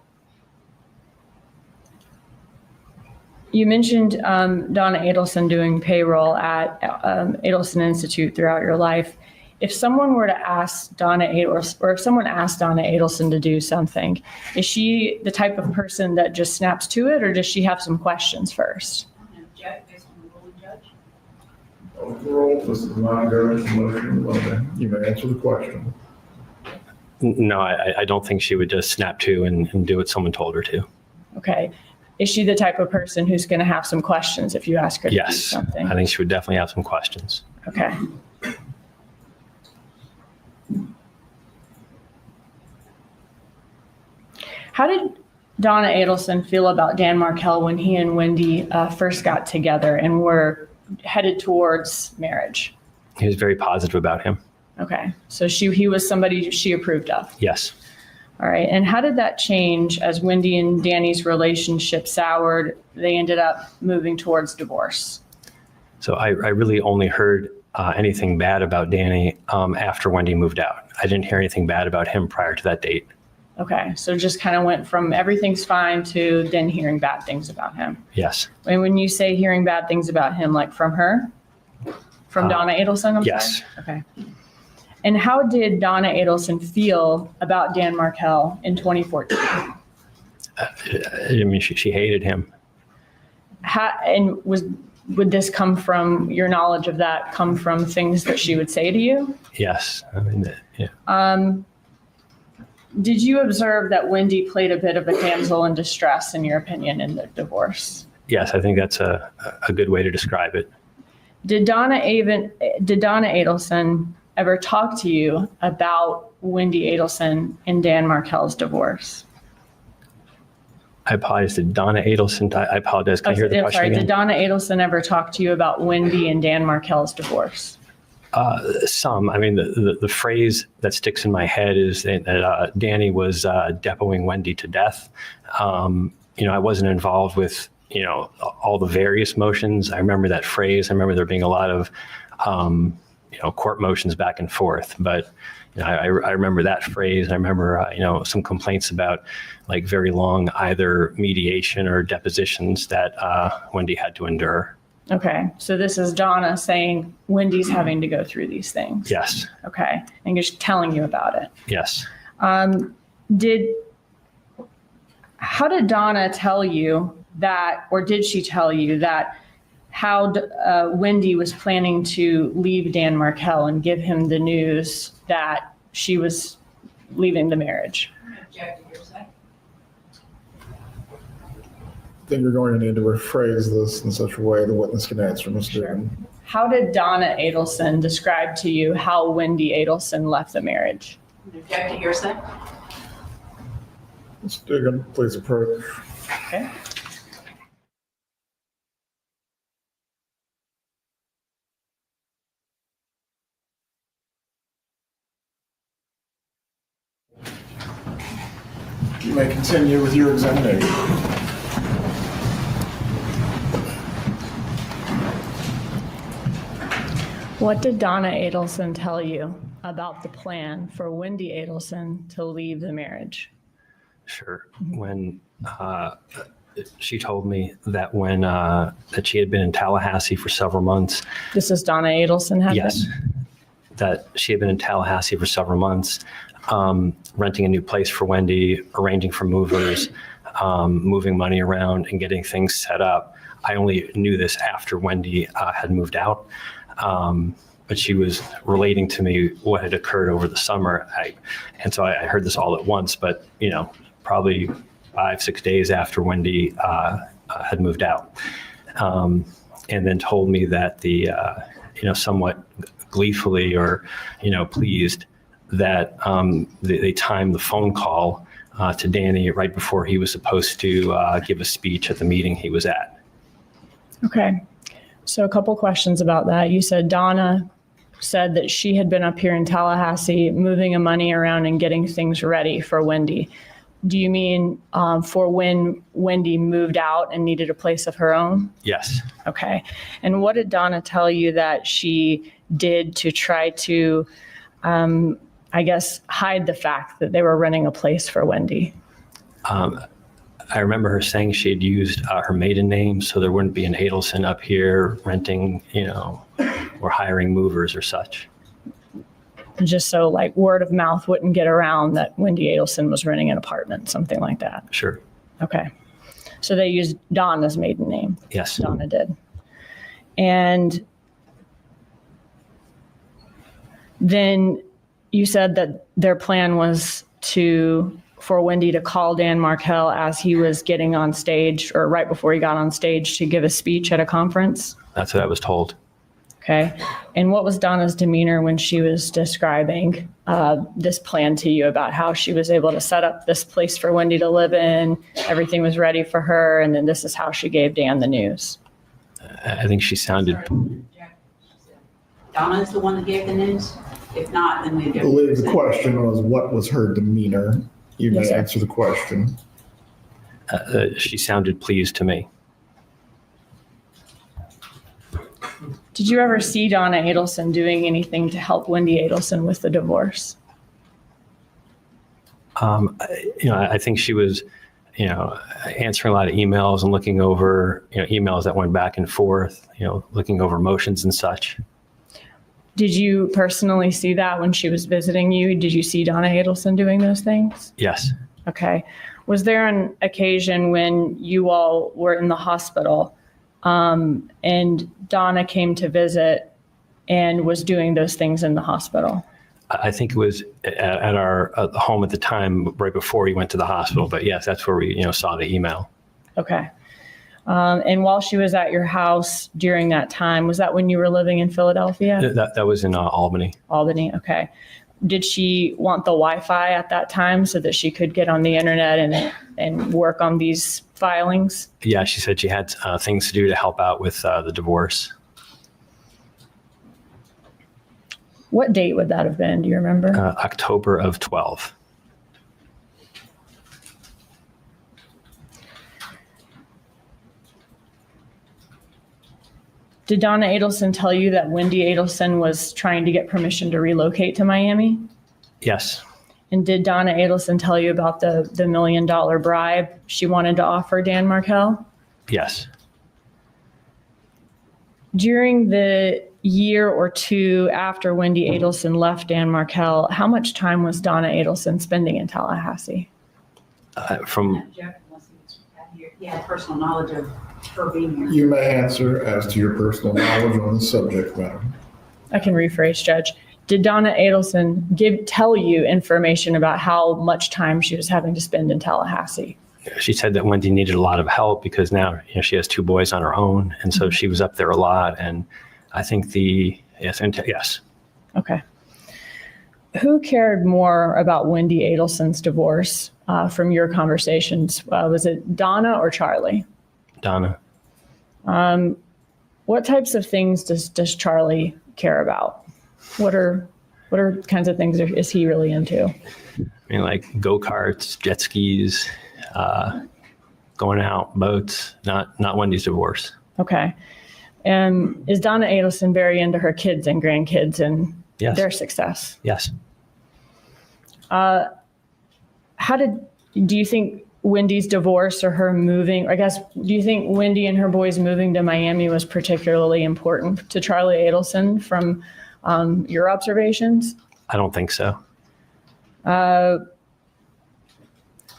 you mentioned Donna Adelson doing payroll at Adelson Institute throughout your life. If someone were to ask Donna Adelson, or if someone asked Donna Adelson to do something, is she the type of person that just snaps to it, or does she have some questions first? This is not a motion. You may answer the question. No, I don't think she would just snap to and do what someone told her to. Okay. Is she the type of person who's going to have some questions if you ask her to do something? I think she would definitely have some questions. Okay. How did Donna Adelson feel about Dan Markel when he and Wendi first got together and were headed towards marriage? He was very positive about him. Okay. So he was somebody she approved of? Yes. All right. And how did that change as Wendi and Danny's relationship soured? They ended up moving towards divorce. So I really only heard anything bad about Danny after Wendi moved out. I didn't hear anything bad about him prior to that date. Okay. So just kind of went from everything's fine to then hearing bad things about him. Yes. And when you say hearing bad things about him, like from her? From Donna Adelson? Yes. Sorry? Okay. And how did Donna Adelson feel about Dan Markel in 2014? She hated him. Would this come from your knowledge of that, come from things that she would say to you? Yes. Yeah. Did you observe that Wendi played a bit of a damsel in distress, in your opinion, in the divorce? Yes, I think that's a good way to describe it. Did Donna Adelson ever talk to you about Wendi Adelson and Dan Markel's divorce? I apologize. Did Donna Adelson? I apologize. Can you hear the question again? Did Donna Adelson ever talk to you about Wendi and Dan Markel's divorce? Some. The phrase that sticks in my head is that Danny was depoing Wendi to death. I wasn't involved with all the various motions. I remember that phrase. I remember there being a lot of court motions back and forth. But I remember that phrase. I remember some complaints about very long either mediation or depositions that Wendi had to endure. Okay, so this is Donna saying Wendy's having to go through these things. Yes. Okay, and just telling you about it. Yes. How did Donna tell you that, or did she tell you that how Wendi was planning to leave Dan Markel and give him the news that she was leaving the marriage? I think you're going to need to rephrase this in such a way the witness can answer, Ms. Dugan. How did Donna Adelson describe to you how Wendi Adelson left the marriage? Object to hearsay. Ms. Dugan, please approach. Okay. You may continue with your examination. What did Donna Adelson tell you about the plan for Wendi Adelson to leave the marriage? Sure. When she told me that when that she had been in Tallahassee for several months. This is Donna Adelson, had Yes. That she had been in Tallahassee for several months, renting a new place for Wendi, arranging for movers, moving money around and getting things set up. I only knew this after Wendi had moved out. But she was relating to me what had occurred over the summer. And so I heard this all at once, but, probably 5-6 days after Wendi had moved out. And then told me that the, somewhat gleefully or, pleased that they timed the phone call to Danny right before he was supposed to give a speech at the meeting he was at. Okay. So a couple questions about that. You said Donna said that she had been up here in Tallahassee moving money around and getting things ready for Wendi. Do you mean for when Wendi moved out and needed a place of her own? Yes. Okay. And what did Donna tell you that she did to try to, hide the fact that they were renting a place for Wendi? I remember her saying she had used her maiden name so there wouldn't be an Adelson up here renting, or hiring movers or such. Just so like word of mouth wouldn't get around that Wendi Adelson was renting an apartment, something like that. Sure. Okay. So they used Donna's maiden name. Yes. Donna did. And then you said that their plan was for Wendi to call Dan Markel as he was getting on stage or right before he got on stage to give a speech at a conference? That's what I was told. Okay. And what was Donna's demeanor when she was describing this plan to you about how she was able to set up this place for Wendi to live in, everything was ready for her, and then this is how she gave Dan the news? I think she sounded... Donna is the one that gave the news? If not, then we I believe the question was, what was her demeanor? You may Yes, sir. answer the question. She sounded pleased to me. Did you ever see Donna Adelson doing anything to help Wendi Adelson with the divorce? I think she was, answering a lot of emails and looking over, emails that went back and forth, looking over motions and such. Did you personally see that when she was visiting you? Did you see Donna Adelson doing those things? Yes. Okay. Was there an occasion when you all were in the hospital and Donna came to visit and was doing those things in the hospital? I think it was at our home at the time, right before he went to the hospital. But yes, that's where we, saw the email. Okay. And while she was at your house during that time, was that when you were living in Philadelphia? That was in Albany. Albany. Okay. Did she want the Wi-Fi at that time so that she could get on the internet and work on these filings? Yeah, she said she had things to do to help out with the divorce. What date would that have been? Do you remember? October of 12. Did Donna Adelson tell you that Wendi Adelson was trying to get permission to relocate to Miami? Yes. And did Donna Adelson tell you about the $1 million bribe she wanted to offer Dan Markel? Yes. During the year or two after Wendi Adelson left Dan Markel, how much time was Donna Adelson spending in Tallahassee? From you had personal knowledge of her being here. You may answer as to your personal knowledge on the subject matter. I can rephrase, Judge. Did Donna Adelson tell you information about how much time she was having to spend in Tallahassee? She said that Wendi needed a lot of help because now she has 2 boys on her own, and so she was up there a lot. And I think yes. Okay. Who cared more about Wendi Adelson's divorce from your conversations? Was it Donna or Charlie? Donna. What types of things does Charlie care about? What are kinds of things is he really into? I mean, like go-karts, jet skis, going out, boats, not Wendy's divorce. Okay. And is Donna Adelson very into her kids and grandkids and their success? Yes. Do you think Wendy's divorce or her moving, or I guess, do you think Wendi and her boys moving to Miami was particularly important to Charlie Adelson from your observations? I don't think so.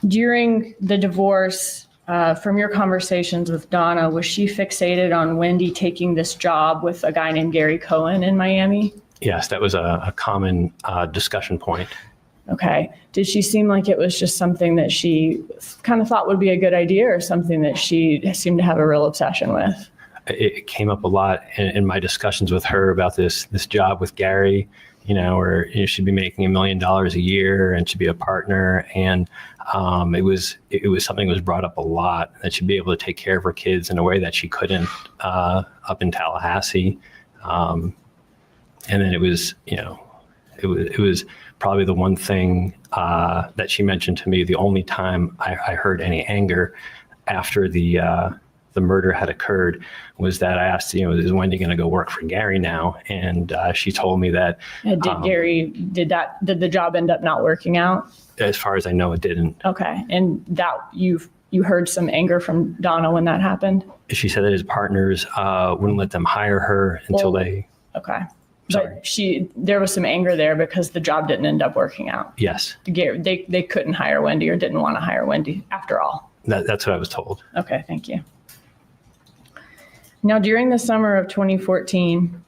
During the divorce, from your conversations with Donna, was she fixated on Wendi taking this job with a guy named Gary Cohen in Miami? Yes, that was a common discussion point. Okay. Did she seem like it was just something that she kind of thought would be a good idea, or something that she seemed to have a real obsession with? It came up a lot in my discussions with her about this job with Gary, where she'd be making $1 million a year and she'd be a partner. And it was something that was brought up a lot, that she'd be able to take care of her kids in a way that she couldn't up in Tallahassee. And then it was probably the one thing that she mentioned to me, the only time I heard any anger after the murder had occurred, was that I asked, is Wendi going to go work for Gary now? And she told me that. Did the job end up not working out? As far as I know, it didn't. Okay. And that you heard some anger from Donna when that happened? She said that his partners wouldn't let them hire her until they. Okay. Sorry. But there was some anger there because the job didn't end up working out. Yes. They couldn't hire Wendi, or didn't want to hire Wendi after all. That's what I was told. Okay, thank you. Now, during the summer of 2014,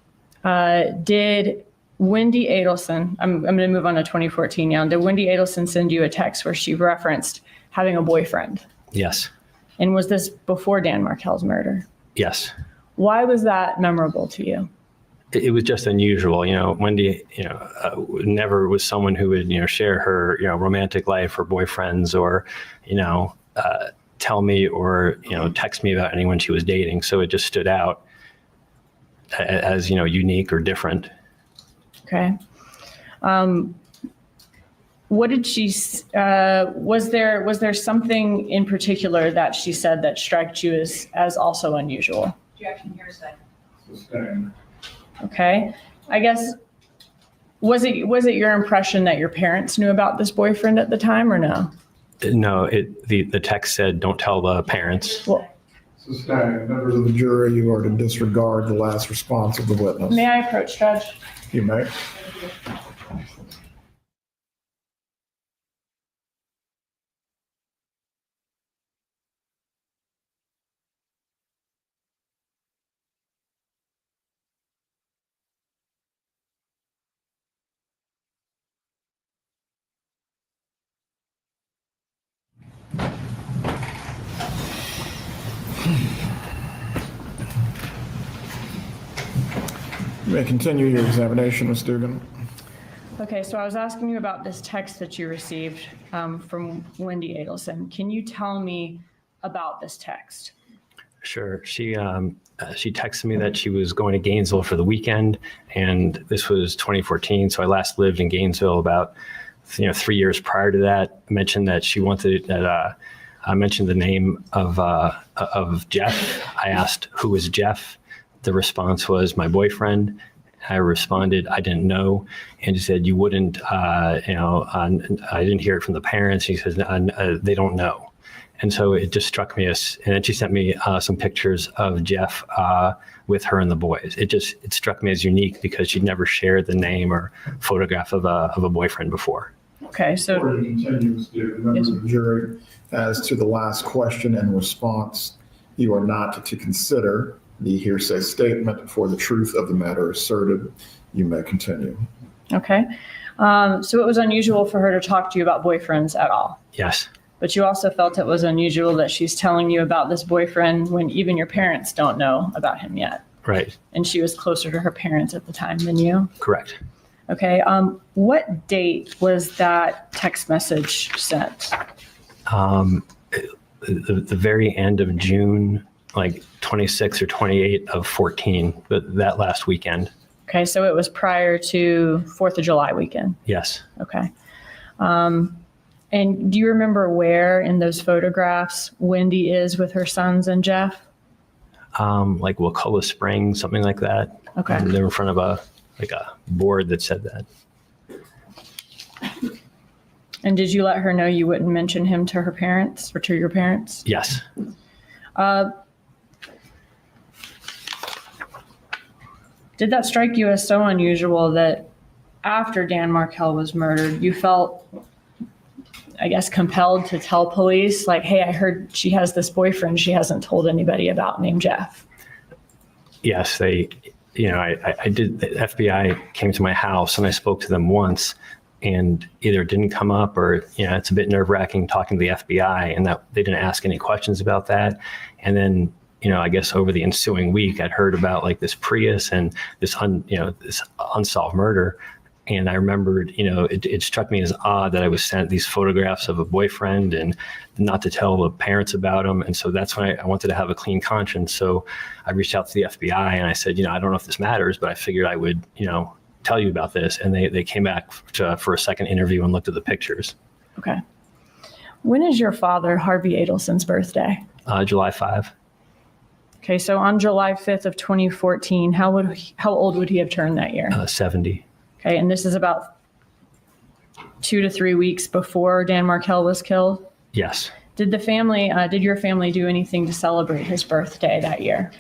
did Wendi Adelson, I'm going to move on to 2014 now, did Wendi Adelson send you a text where she referenced having a boyfriend? Yes. And was this before Dan Markel's murder? Yes. Why was that memorable to you? It was just unusual. Wendi, never was someone who would, share her, romantic life or boyfriends, or, tell me or, text me about anyone she was dating. So it just stood out as, unique or different. Okay. What did she, was there something in particular that she said that struck you as also unusual? Objection, hearsay. Sustained. Okay. I guess, was it your impression that your parents knew about this boyfriend at the time, or no? No, the text said, don't tell the parents. Well, Sustained. Members of the jury, you are to disregard the last response of the witness. may I approach, Judge? You may. You may continue your examination, Ms. Dugan. Okay, so I was asking you about this text that you received from Wendi Adelson. Can you tell me about this text? Sure. She texted me that she was going to Gainesville for the weekend, and this was 2014. So I last lived in Gainesville about 3 years prior to that. I mentioned that she wanted that. I mentioned the name of Jeff. I asked, who is Jeff? The response was my boyfriend. I responded, I didn't know. And she said, you wouldn't, I didn't hear it from the parents. She says, they don't know. And so it just struck me and then she sent me some pictures of Jeff with her and the boys. It struck me as unique because she'd never shared the name or photograph of a boyfriend before. Okay, so Or you continue to members of the jury as to the last question and response. You are not to consider the hearsay statement for the truth of the matter asserted. You may continue. okay. So it was unusual for her to talk to you about boyfriends at all. Yes. But you also felt it was unusual that she's telling you about this boyfriend when even your parents don't know about him yet. Right. And she was closer to her parents at the time than you. Correct. Okay. What date was that text message sent? The very end of June, like 26 or 28 of 14, but that last weekend. Okay. So it was prior to 4th of July weekend. Yes. Okay. And do you remember where in those photographs Wendi is with her sons and Jeff? Like Wakulla Springs, something like that. Okay. And they're in front of a board that said that. And did you let her know you wouldn't mention him to her parents or to your parents? Yes. Did that strike you as so unusual that after Dan Markel was murdered, you felt, I guess, compelled to tell police, like, hey, I heard she has this boyfriend she hasn't told anybody about named Jeff? Yes, I did. The FBI came to my house and I spoke to them once, and either it didn't come up or, it's a bit nerve-wracking talking to the FBI, and that they didn't ask any questions about that. And then, I guess over the ensuing week, I'd heard about like this Prius and this unsolved murder. And I remembered, it struck me as odd that I was sent these photographs of a boyfriend and not to tell the parents about him. And so that's when I wanted to have a clean conscience. So I reached out to the FBI and I said, I don't know if this matters, but I figured I would, tell you about this. And they came back for a second interview and looked at the pictures. Okay. When is your father, Harvey Adelson's birthday? July 5. Okay, so on July 5th of 2014, how old would he have turned that year? 70. Okay, and this is about 2 to 3 weeks before Dan Markel was killed? Yes. Did your family do anything to celebrate his birthday that year?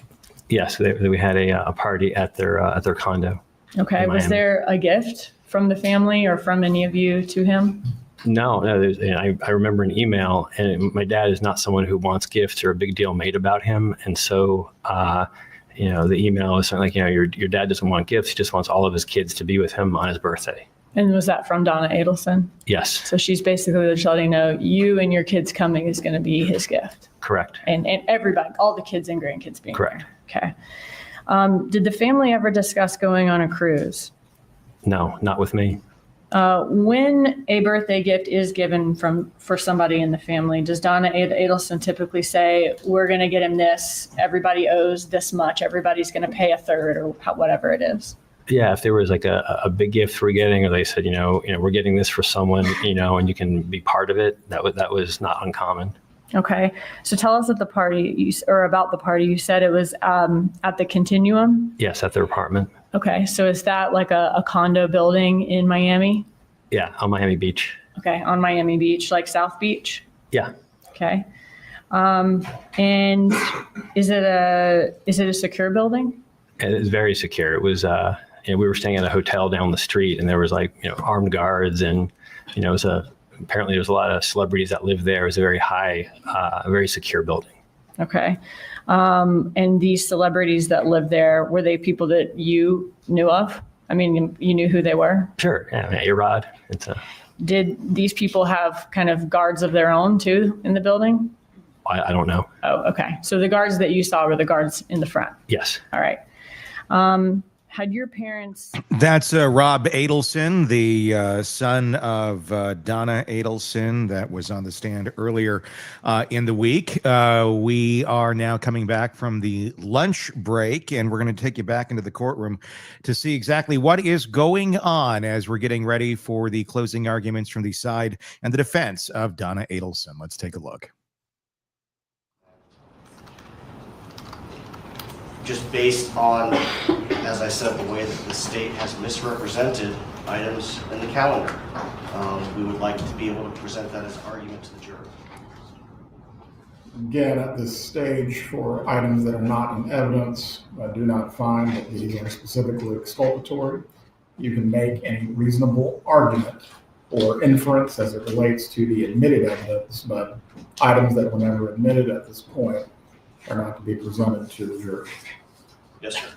Yes, we had a party at their condo. Okay, was there a gift from the family or from any of you to him? No. I remember an email, and my dad is not someone who wants gifts or a big deal made about him. And so, the email is something like, your dad doesn't want gifts. He just wants all of his kids to be with him on his birthday. And was that from Donna Adelson? Yes. So she's basically letting you know you and your kids coming is going to be his gift. Correct. And everybody, all the kids and grandkids being correct. There. Okay. Did the family ever discuss going on a cruise? No, not with me. When a birthday gift is given for somebody in the family, does Donna Adelson typically say, we're going to get him this, everybody owes this much, everybody's going to pay a third, or whatever it is? Yeah, if there was like a big gift we're getting, or they said, we're getting this for someone, and you can be part of it, that was not uncommon. Okay. So tell us about the party. You said it was at the Continuum? Yes, at their apartment. Okay. So is that like a condo building in Miami? Yeah, on Miami Beach. Okay. On Miami Beach, like South Beach? Yeah. Okay. And is it a secure building? It's very secure. It was, we were staying at a hotel down the street, and there was armed guards, and, apparently there's a lot of celebrities that live there. It was a very high, very secure building. Okay. And these celebrities that live there, were they people that you knew of? I mean, you knew who they were? Sure. Yeah, A-Rod. Did these people have kind of guards of their own too in the building? I don't know. Oh, okay. So the guards that you saw were the guards in the front? Yes. All right. Had your parents... That's Rob Adelson, the son of Donna Adelson that was on the stand earlier in the week. We are now coming back from the lunch break, and we're going to take you back into the courtroom to see exactly what is going on as we're getting ready for the closing arguments from the side and the defense of Donna Adelson. Let's take a look. Just based on, as I said, the way that the state has misrepresented items in the calendar. We would like to be able to present that as argument to the jury. Again, at this stage, for items that are not in evidence, I do not find that these are specifically exculpatory. You can make any reasonable argument or inference as it relates to the admitted evidence, but items that were never admitted at this point are not to be presented to the jury. Yes, sir.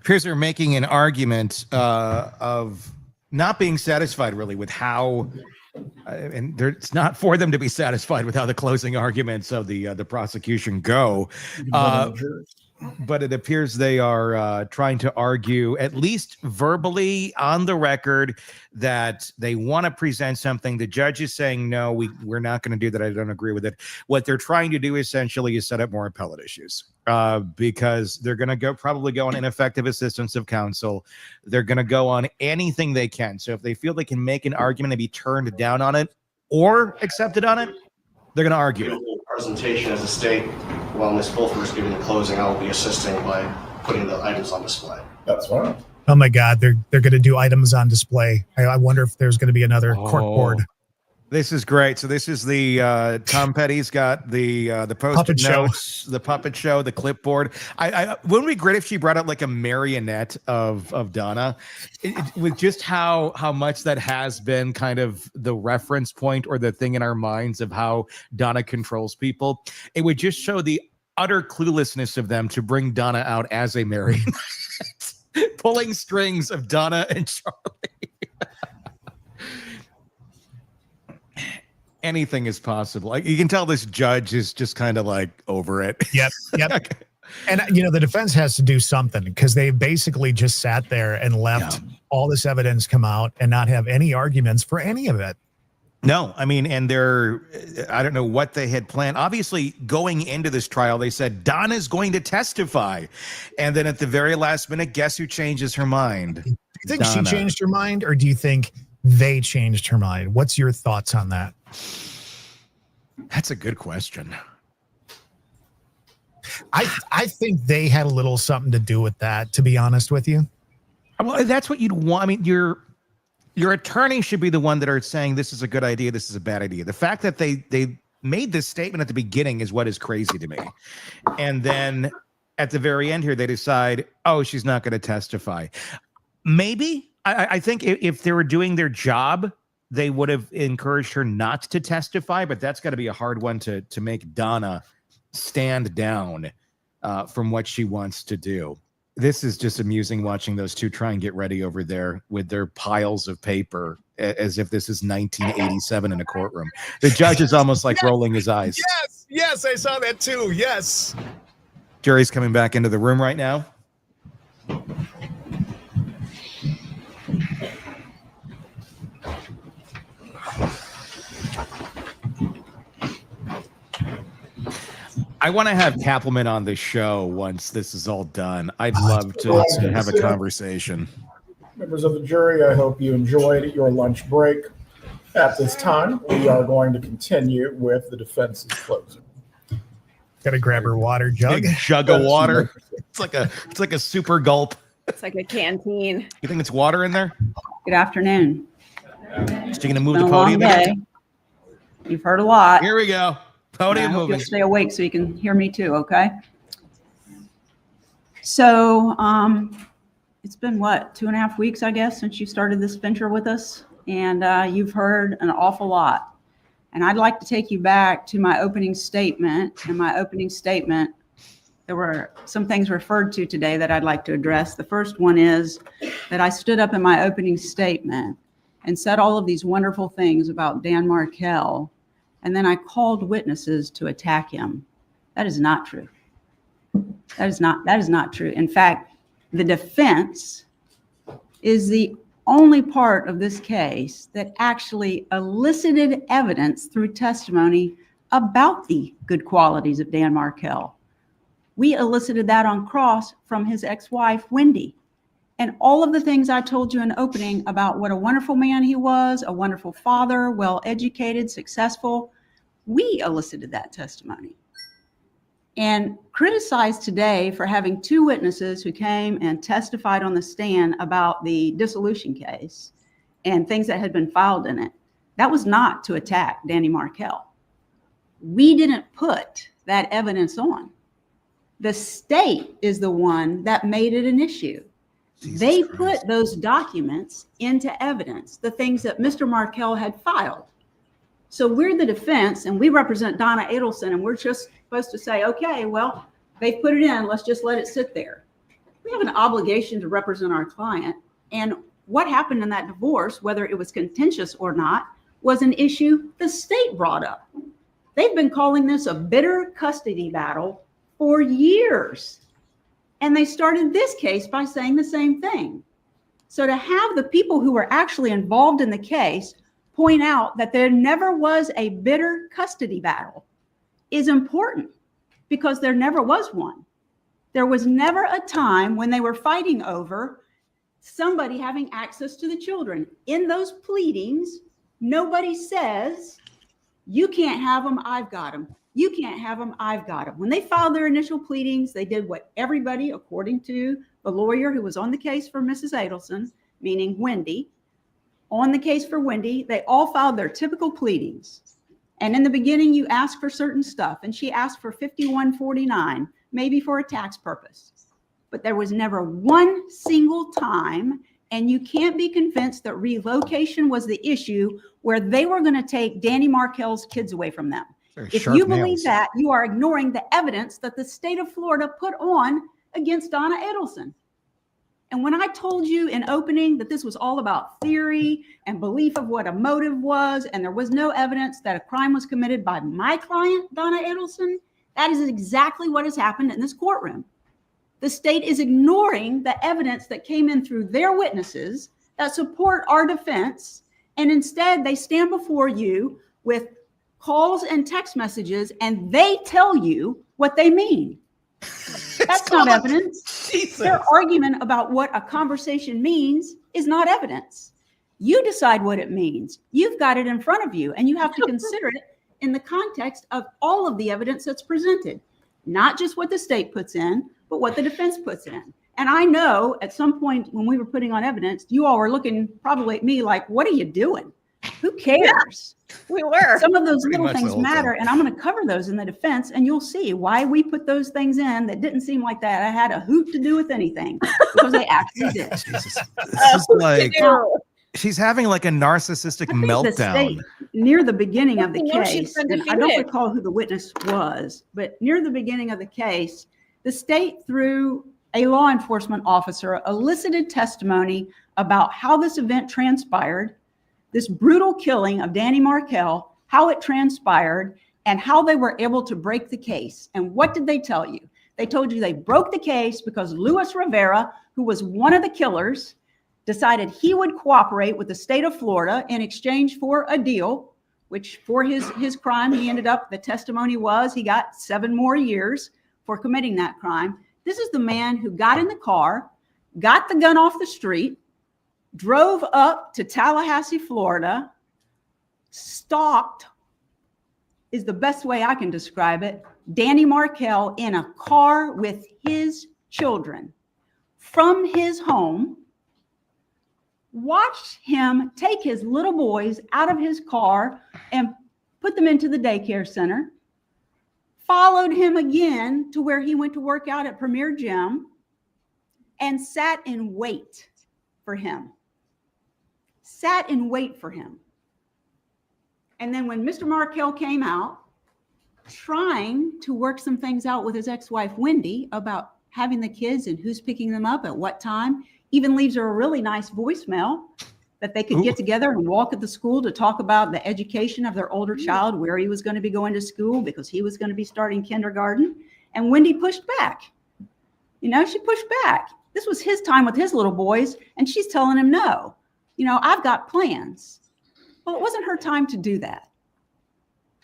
Appears they're making an argument of not being satisfied really with how, and it's not for them to be satisfied with how the closing arguments of the prosecution go. But it appears they are trying to argue, at least verbally on the record, that they want to present something. The judge is saying, no, we're not going to do that. I don't agree with it. What they're trying to do essentially is set up more appellate issues because they're going to probably go on ineffective assistance of counsel. They're going to go on anything they can. So if they feel they can make an argument and be turned down on it or accepted on it, they're going to argue it. Presentation as a state, while Ms. Fulford is giving the closing, I will be assisting by putting the items on display. That's fine. Oh my God, they're going to do items on display. I wonder if there's going to be another cork board. This is great. So this is the Tom Petty's got the post-it notes, the puppet show, the clipboard. Wouldn't it be great if she brought out like a marionette of Donna, with just how much that has been kind of the reference point or the thing in our minds of how Donna controls people. It would just show the utter cluelessness of them to bring Donna out as a marionette, pulling strings of Donna and Charlie. Anything is possible. Like, you can tell this judge is just kind of like over it. Yep. And, the defense has to do something because they basically just sat there and left all this evidence come out and not have any arguments for any of it. No, I mean, and I don't know what they had planned. Obviously, going into this trial, they said Donna's going to testify. And then at the very last minute, guess who changes her mind? Do you think she changed her mind, or do you think they changed her mind? What's your thoughts on that? That's a good question. I think they had a little something to do with that, to be honest with you. Well, that's what you'd want. I mean, your attorney should be the one that are saying this is a good idea, this is a bad idea. The fact that they made this statement at the beginning is what is crazy to me. And then at the very end here, they decide, oh, she's not going to testify. Maybe. I think if they were doing their job, they would have encouraged her not to testify, but that's got to be a hard one to make Donna stand down from what she wants to do. This is just amusing watching those two try and get ready over there with their piles of paper as if this is 1987 in a courtroom. The judge is almost like rolling his eyes. Yes, I saw that too. Yes. Jury's coming back into the room right now. I want to have Cappleman on the show once this is all done. I'd love to have a conversation. Members of the jury, I hope you enjoyed your lunch break. At this time, we are going to continue with the defense's closing. Got to grab her water jug. Big jug of water. It's like a super gulp. It's like a canteen. You think it's water in there? Good afternoon. So you're going to move Been the a long podium day. again? You've heard a lot. Here we go. Podium I hope moving. you'll stay awake so you can hear me too, okay? So it's been what, 2.5 weeks, I guess, since you started this venture with us, and you've heard an awful lot. And I'd like to take you back to my opening statement. In my opening statement, there were some things referred to today that I'd like to address. The first one is that I stood up in my opening statement and said all of these wonderful things about Dan Markel, and then I called witnesses to attack him. That is not true. That is not true. In fact, the defense is the only part of this case that actually elicited evidence through testimony about the good qualities of Dan Markel. We elicited that on cross from his ex-wife, Wendi. And all of the things I told you in opening about what a wonderful man he was, a wonderful father, well-educated, successful, we elicited that testimony. And criticized today for having 2 witnesses who came and testified on the stand about the dissolution case and things that had been filed in it. That was not to attack Danny Markel. We didn't put that evidence on. The state is the one that made it an issue. They put those documents into evidence, the things that Mr. Markel had filed. So we're the defense and we represent Donna Adelson, and we're just supposed to say, okay, well, they've put it in, let's just let it sit there. We have an obligation to represent our client. And what happened in that divorce, whether it was contentious or not, was an issue the state brought up. They've been calling this a bitter custody battle for years. And they started this case by saying the same thing. So to have the people who were actually involved in the case point out that there never was a bitter custody battle is important, because there never was one. There was never a time when they were fighting over somebody having access to the children. In those pleadings, nobody says, you can't have them, I've got them. You can't have them, I've got them. When they filed their initial pleadings, they did what everybody, according to the lawyer who was on the case for Mrs. Adelson, meaning Wendi, on the case for Wendi, they all filed their typical pleadings. And in the beginning, you ask for certain stuff, and she asked for 5149, maybe for a tax purpose. But there was never one single time, and you can't be convinced that relocation was the issue where they were going to take Danny Markel's kids away from them. If you believe that, you are ignoring the evidence that the state of Florida put on against Donna Adelson. And when I told you in opening that this was all about theory and belief of what a motive was, and there was no evidence that a crime was committed by my client, Donna Adelson, that is exactly what has happened in this courtroom. The state is ignoring the evidence that came in through their witnesses that support our defense, and instead they stand before you with calls and text messages, and they tell you what they mean. That's not evidence. Jesus. Their argument about what a conversation means is not evidence. You decide what it means. You've got it in front of you, and you have to consider it in the context of all of the evidence that's presented, not just what the state puts in, but what the defense puts in. And I know at some point when we were putting on evidence, you all were looking probably at me like, what are you doing? Who cares? Yeah, we were. Some of those little things matter, and I'm going to cover those in the defense, and you'll see why we put those things in that didn't seem like that I had a hoot to do with anything, because they actually did. Jesus. This is like, she's having like a narcissistic meltdown. Near the beginning of the case, and I don't recall who the witness was, but near the beginning of the case, the state, through a law enforcement officer, elicited testimony about how this event transpired, this brutal killing of Danny Markel, how it transpired, and how they were able to break the case. And what did they tell you? They told you they broke the case because Luis Rivera, who was one of the killers, decided he would cooperate with the state of Florida in exchange for a deal, which for his crime, he ended up, the testimony was, he got 7 more years for committing that crime. This is the man who got in the car, got the gun off the street, drove up to Tallahassee, Florida, stalked, is the best way I can describe it, Danny Markel in a car with his children from his home, watched him take his little boys out of his car and put them into the daycare center, followed him again to where he went to work out at Premier Gym, and sat in wait for him. Sat in wait for him. And then when Mr. Markel came out, trying to work some things out with his ex-wife, Wendi, about having the kids and who's picking them up at what time, even leaves her a really nice voicemail that they could get together and walk at the school to talk about the education of their older child, where he was going to be going to school because he was going to be starting kindergarten. And Wendi pushed back. You know, she pushed back. This was his time with his little boys, and she's telling him, no, you know, I've got plans. Well, it wasn't her time to do that.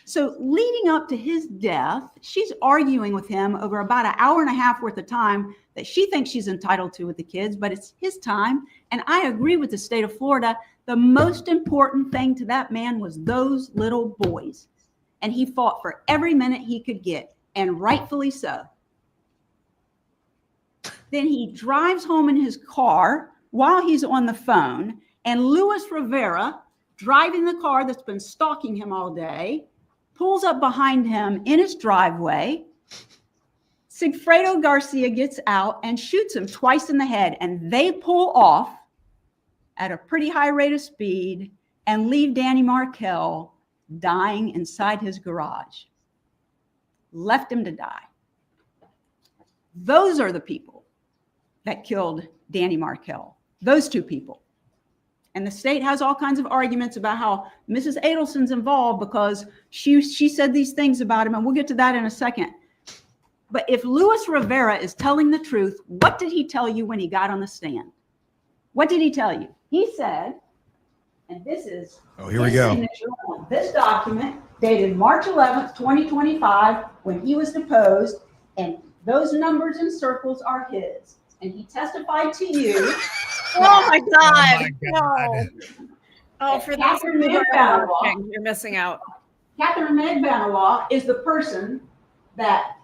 So leading up to his death, she's arguing with him over about an hour and a half worth of time that she thinks she's entitled to with the kids, but it's his time. And I agree with the state of Florida. The most important thing to that man was those little boys. And he fought for every minute he could get, and rightfully so. Then he drives home in his car while he's on the phone, and Luis Rivera, driving the car that's been stalking him all day, pulls up behind him in his driveway, Sigfredo Garcia gets out and shoots him twice in the head, and they pull off at a pretty high rate of speed and leave Danny Markel dying inside his garage. Left him to die. Those are the people that killed Danny Markel. Those two people. And the state has all kinds of arguments about how Mrs. Adelson's involved because she said these things about him, and we'll get to that in a second. But if Luis Rivera is telling the truth, what did he tell you when he got on the stand? What did he tell you? He said, and this is here we go. On this document dated March 11th, 2025, when he was deposed, and those numbers and circles are his. And he testified to you. Oh my God. God. No. Oh, for this Catherine Medbanowa, you're missing out. Catherine Medbanowa is the person that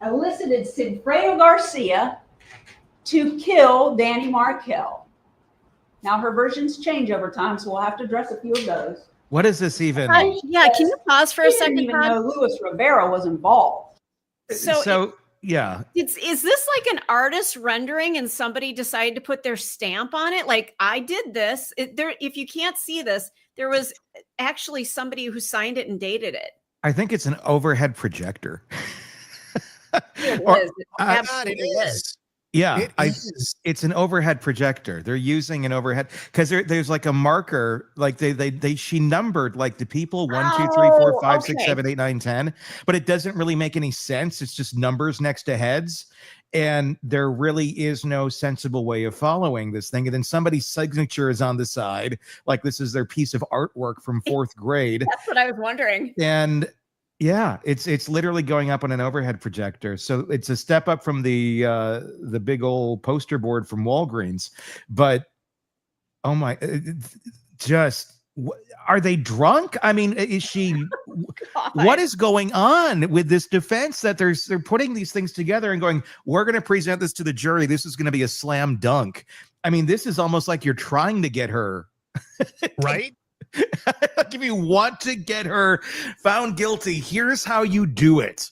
elicited Sigfredo Garcia to kill Danny Markel. Now her versions change over time, so we'll have to address a few of those. What is this even? Yeah, can you pause for a second? Didn't even know Luis Rivera was involved. So yeah. Is this like an artist rendering and somebody decided to put their stamp on it? Like, I did this. If you can't see this, there was actually somebody who signed it and dated it. I think it's an overhead projector. It Or- is. It absolutely is. Yeah, it's an overhead projector. They're using an overhead because there's like a marker, like she numbered like the people 1, 2, 3, 4, 5, 6, 7, 8, 9, 10, but it doesn't really make any sense. It's just numbers next to heads, and there really is no sensible way of following this thing. And then somebody's signature is on the side, like this is their piece of artwork from 4th grade. That's what I was wondering. And yeah, it's literally going up on an overhead projector. So it's a step up from the big old poster board from Walgreens. But oh my, are they drunk? I mean, is she? What is going on with this defense that they're putting these things together and going, we're going to present this to the jury. This is going to be a slam dunk. I mean, this is almost like you're trying to get her right. Like if you want to get her found guilty, here's how you do it.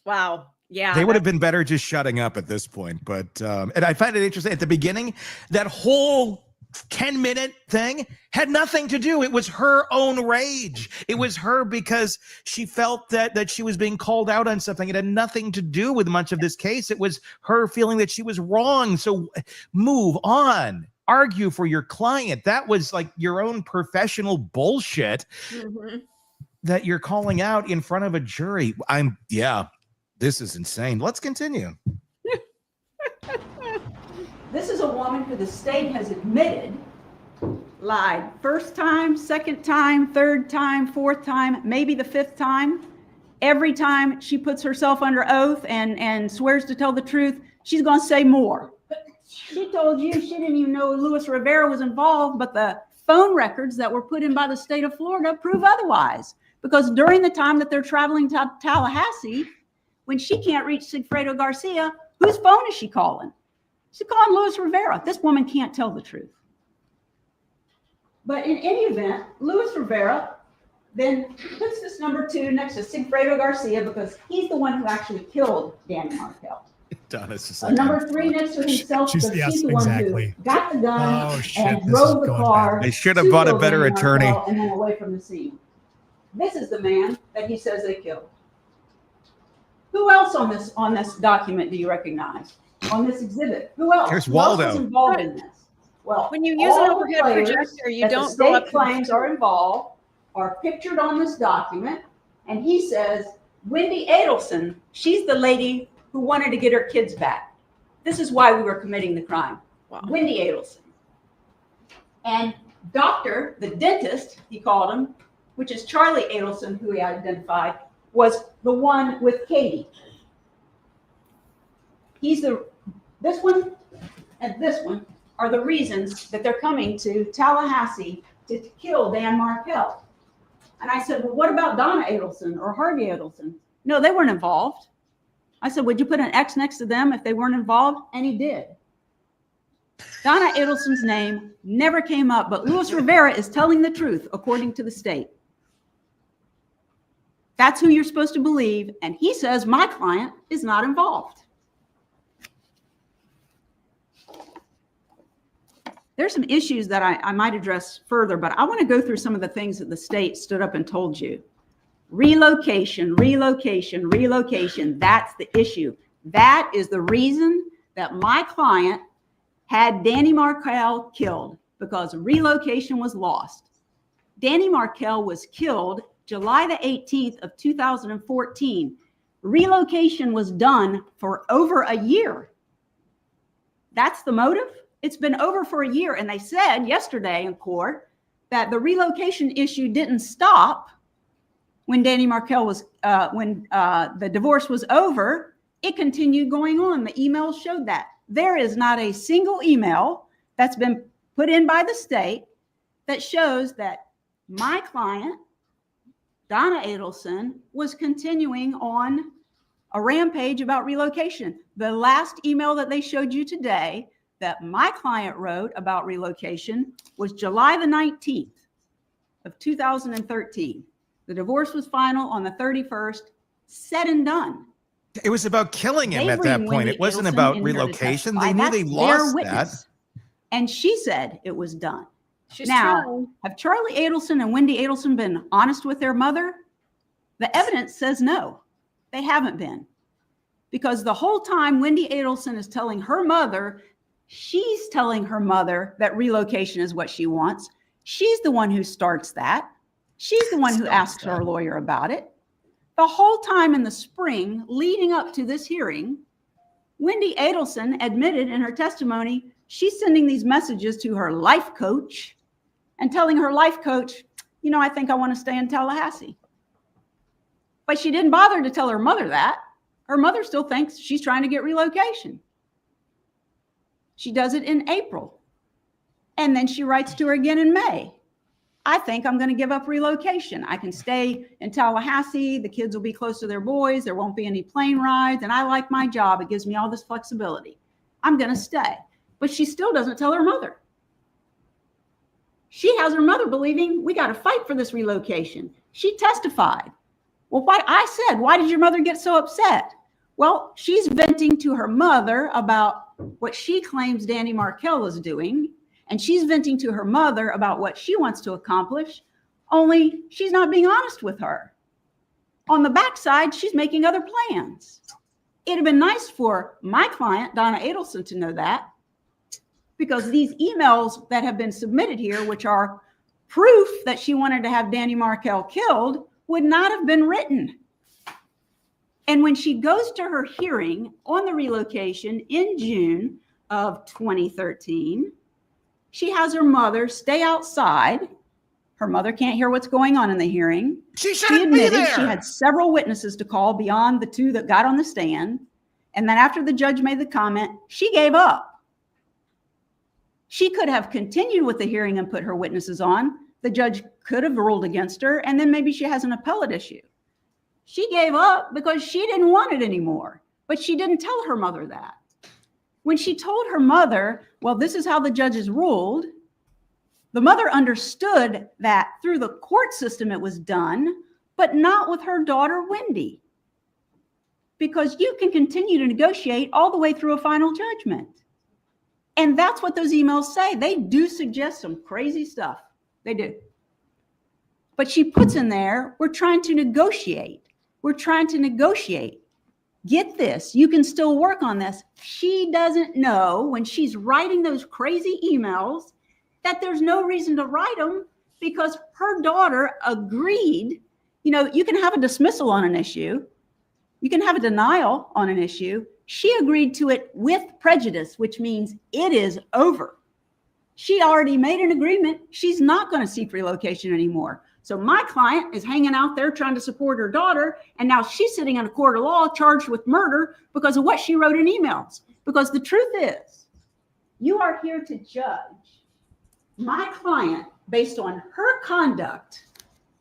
Wow. Yeah. They would have been better just shutting up at this point. But and I find it interesting at the beginning, that whole 10-minute thing had nothing to do. It was her own rage. It was her because she felt that she was being called out on something. It had nothing to do with much of this case. It was her feeling that she was wrong. So move on. Argue for your client. That was like your own professional bullshit that you're calling out in front of a jury. This is insane. Let's continue. This is a woman who the state has admitted lied first time, second time, third time, fourth time, maybe the fifth time. Every time she puts herself under oath and swears to tell the truth, she's going to say more. She told you she didn't even know Luis Rivera was involved, but the phone records that were put in by the state of Florida prove otherwise. Because during the time that they're traveling to Tallahassee, when she can't reach Sigfredo Garcia, whose phone is she calling? She's calling Luis Rivera. This woman can't tell the truth. But in any event, Luis Rivera then puts this number 2 next to Sigfredo Garcia because he's the one who actually killed Danny Markel. Donna's just like, number 3 next to himself because he's the one who got the gun and this drove the car. They should have bought a better attorney. And then away from the scene. This is the man that he says they killed. Who else on this document do you recognize? On this exhibit? Who else? Here's Who else Waldo. was involved in this? Well, when you use an all the overhead players projector, you that don't the go up state to claims are involved are pictured on this document, and he says Wendi Adelson, she's the lady who wanted to get her kids back. This is why we were committing the crime. Wow. Wendi Adelson. And Doctor, the dentist, he called him, which is Charlie Adelson, who he identified, was the one with Katie. This one and this one are the reasons that they're coming to Tallahassee to kill Dan Markel. And I said, well, what about Donna Adelson or Harvey Adelson? No, they weren't involved. I said, would you put an X next to them if they weren't involved? And he did. Donna Adelson's name never came up, but Luis Rivera is telling the truth, according to the state. That's who you're supposed to believe. And he says my client is not involved. There's some issues that I might address further, but I want to go through some of the things that the state stood up and told you. Relocation, relocation, relocation. That's the issue. That is the reason that my client had Danny Markel killed, because relocation was lost. Danny Markel was killed July the 18th of 2014. Relocation was done for over a year. That's the motive? It's been over for a year. And they said yesterday in court that the relocation issue didn't stop when Danny Markel was, when the divorce was over. It continued going on. The emails showed that. There is not a single email that's been put in by the state that shows that my client, Donna Adelson, was continuing on a rampage about relocation. The last email that they showed you today that my client wrote about relocation was July the 19th of 2013. The divorce was final on the 31st, said and done. It was about killing him at that point. It wasn't about relocation. They knew they lost that. And she said it was done. Now, have Charlie Adelson and Wendi Adelson been honest with their mother? The evidence says no, they haven't been. Because the whole time Wendi Adelson is telling her mother, she's telling her mother that relocation is what she wants. She's the one who starts that. She's the one who asks her lawyer about it. The whole time in the spring leading up to this hearing, Wendi Adelson admitted in her testimony she's sending these messages to her life coach and telling her life coach, you know, I think I want to stay in Tallahassee. But she didn't bother to tell her mother that. Her mother still thinks she's trying to get relocation. She does it in April. And then she writes to her again in May. I think I'm going to give up relocation. I can stay in Tallahassee. The kids will be close to their boys. There won't be any plane rides. And I like my job. It gives me all this flexibility. I'm going to stay. But she still doesn't tell her mother. She has her mother believing we got to fight for this relocation. She testified. Well, I said, why did your mother get so upset? Well, she's venting to her mother about what she claims Danny Markel is doing. And she's venting to her mother about what she wants to accomplish, only she's not being honest with her. On the backside, she's making other plans. It'd have been nice for my client, Donna Adelson, to know that, because these emails that have been submitted here, which are proof that she wanted to have Danny Markel killed, would not have been written. And when she goes to her hearing on the relocation in June of 2013, she has her mother stay outside. Her mother can't hear what's going on in the hearing. She admitted she had several witnesses to call beyond the two that got on the stand. And then after the judge made the comment, she gave up. She could have continued with the hearing and put her witnesses on. The judge could have ruled against her, and then maybe she has an appellate issue. She gave up because she didn't want it anymore, but she didn't tell her mother that. When she told her mother, well, this is how the judges ruled, the mother understood that through the court system it was done, but not with her daughter, Wendi. Because you can continue to negotiate all the way through a final judgment. And that's what those emails say. They do suggest some crazy stuff. They do. But she puts in there, we're trying to negotiate. We're trying to negotiate. Get this, you can still work on this. She doesn't know when she's writing those crazy emails that there's no reason to write them because her daughter agreed. You know, you can have a dismissal on an issue. You can have a denial on an issue. She agreed to it with prejudice, which means it is over. She already made an agreement. She's not going to seek relocation anymore. So my client is hanging out there trying to support her daughter, and now she's sitting in a court of law charged with murder because of what she wrote in emails. Because the truth is, you are here to judge my client based on her conduct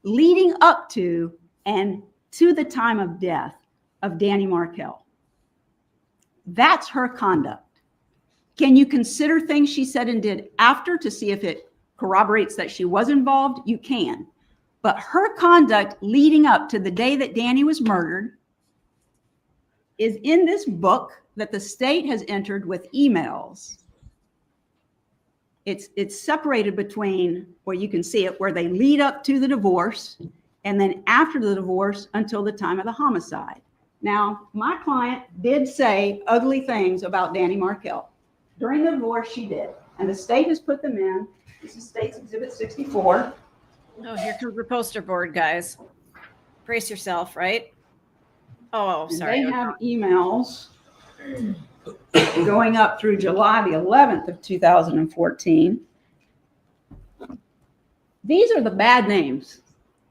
leading up to and to the time of death of Danny Markel. That's her conduct. Can you consider things she said and did after to see if it corroborates that she was involved? You can. But her conduct leading up to the day that Danny was murdered is in this book that the state has entered with emails. It's separated between, where you can see it, where they lead up to the divorce and then after the divorce until the time of the homicide. Now, my client did say ugly things about Danny Markel. During the divorce, she did. And the state has put them in. This is State's Exhibit 64. Oh, here comes the poster board, guys. Brace yourself, right? Oh, And sorry. they have emails going up through July the 11th of 2014. These are the bad names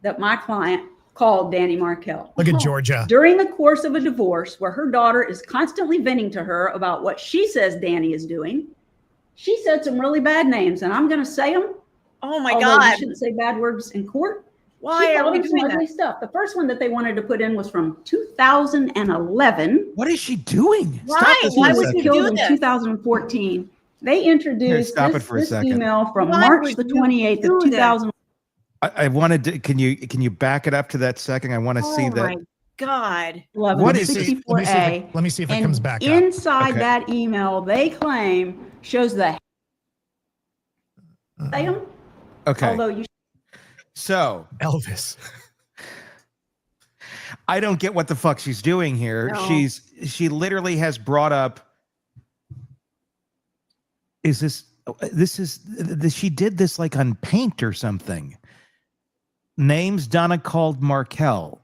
that my client called Danny Markel. Look at Georgia. During the course of a divorce where her daughter is constantly venting to her about what she says Danny is doing, she said some really bad names, and I'm going to say them. Oh my although God. you shouldn't say bad words in court. Why She are called we him some doing ugly that? stuff. The first one that they wanted to put in was from 2011. What is she doing? Why? Stop this Why for a would He you was second. killed do in this? 2014. They introduced stop it this, for a this second. email from Why March would the you 28th do of this? 2000. I wanted to. Can you back it up to that second? I want to see Oh that. my God. What Let me is see- it? let me see if it And comes back up. inside Okay. that email, they claim shows the item. Okay. Although you So Elvis. I don't get what the fuck she's doing here. No. She literally has brought up. She did this like on Paint or something. Names Donna called Markel.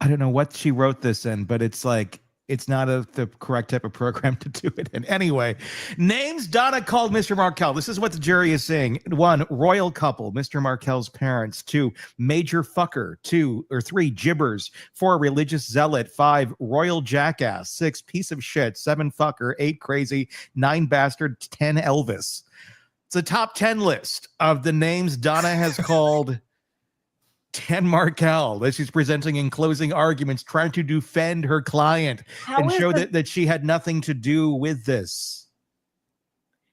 I don't know what she wrote this in, but it's like it's not the correct type of program to do it in. Anyway, names Donna called Mr. Markel. This is what the jury is saying. 1, royal couple, Mr. Markel's parents. 2, major fucker. 2 or 3, gibbers. 4, religious zealot. 5, royal jackass. 6, piece of shit. 7, fucker. 8, crazy. 9, bastard. 10, Elvis. It's a top 10 list of the names Donna has called Dan Markel that she's presenting in closing arguments, trying to defend her client and is show the- that she had nothing to do with this.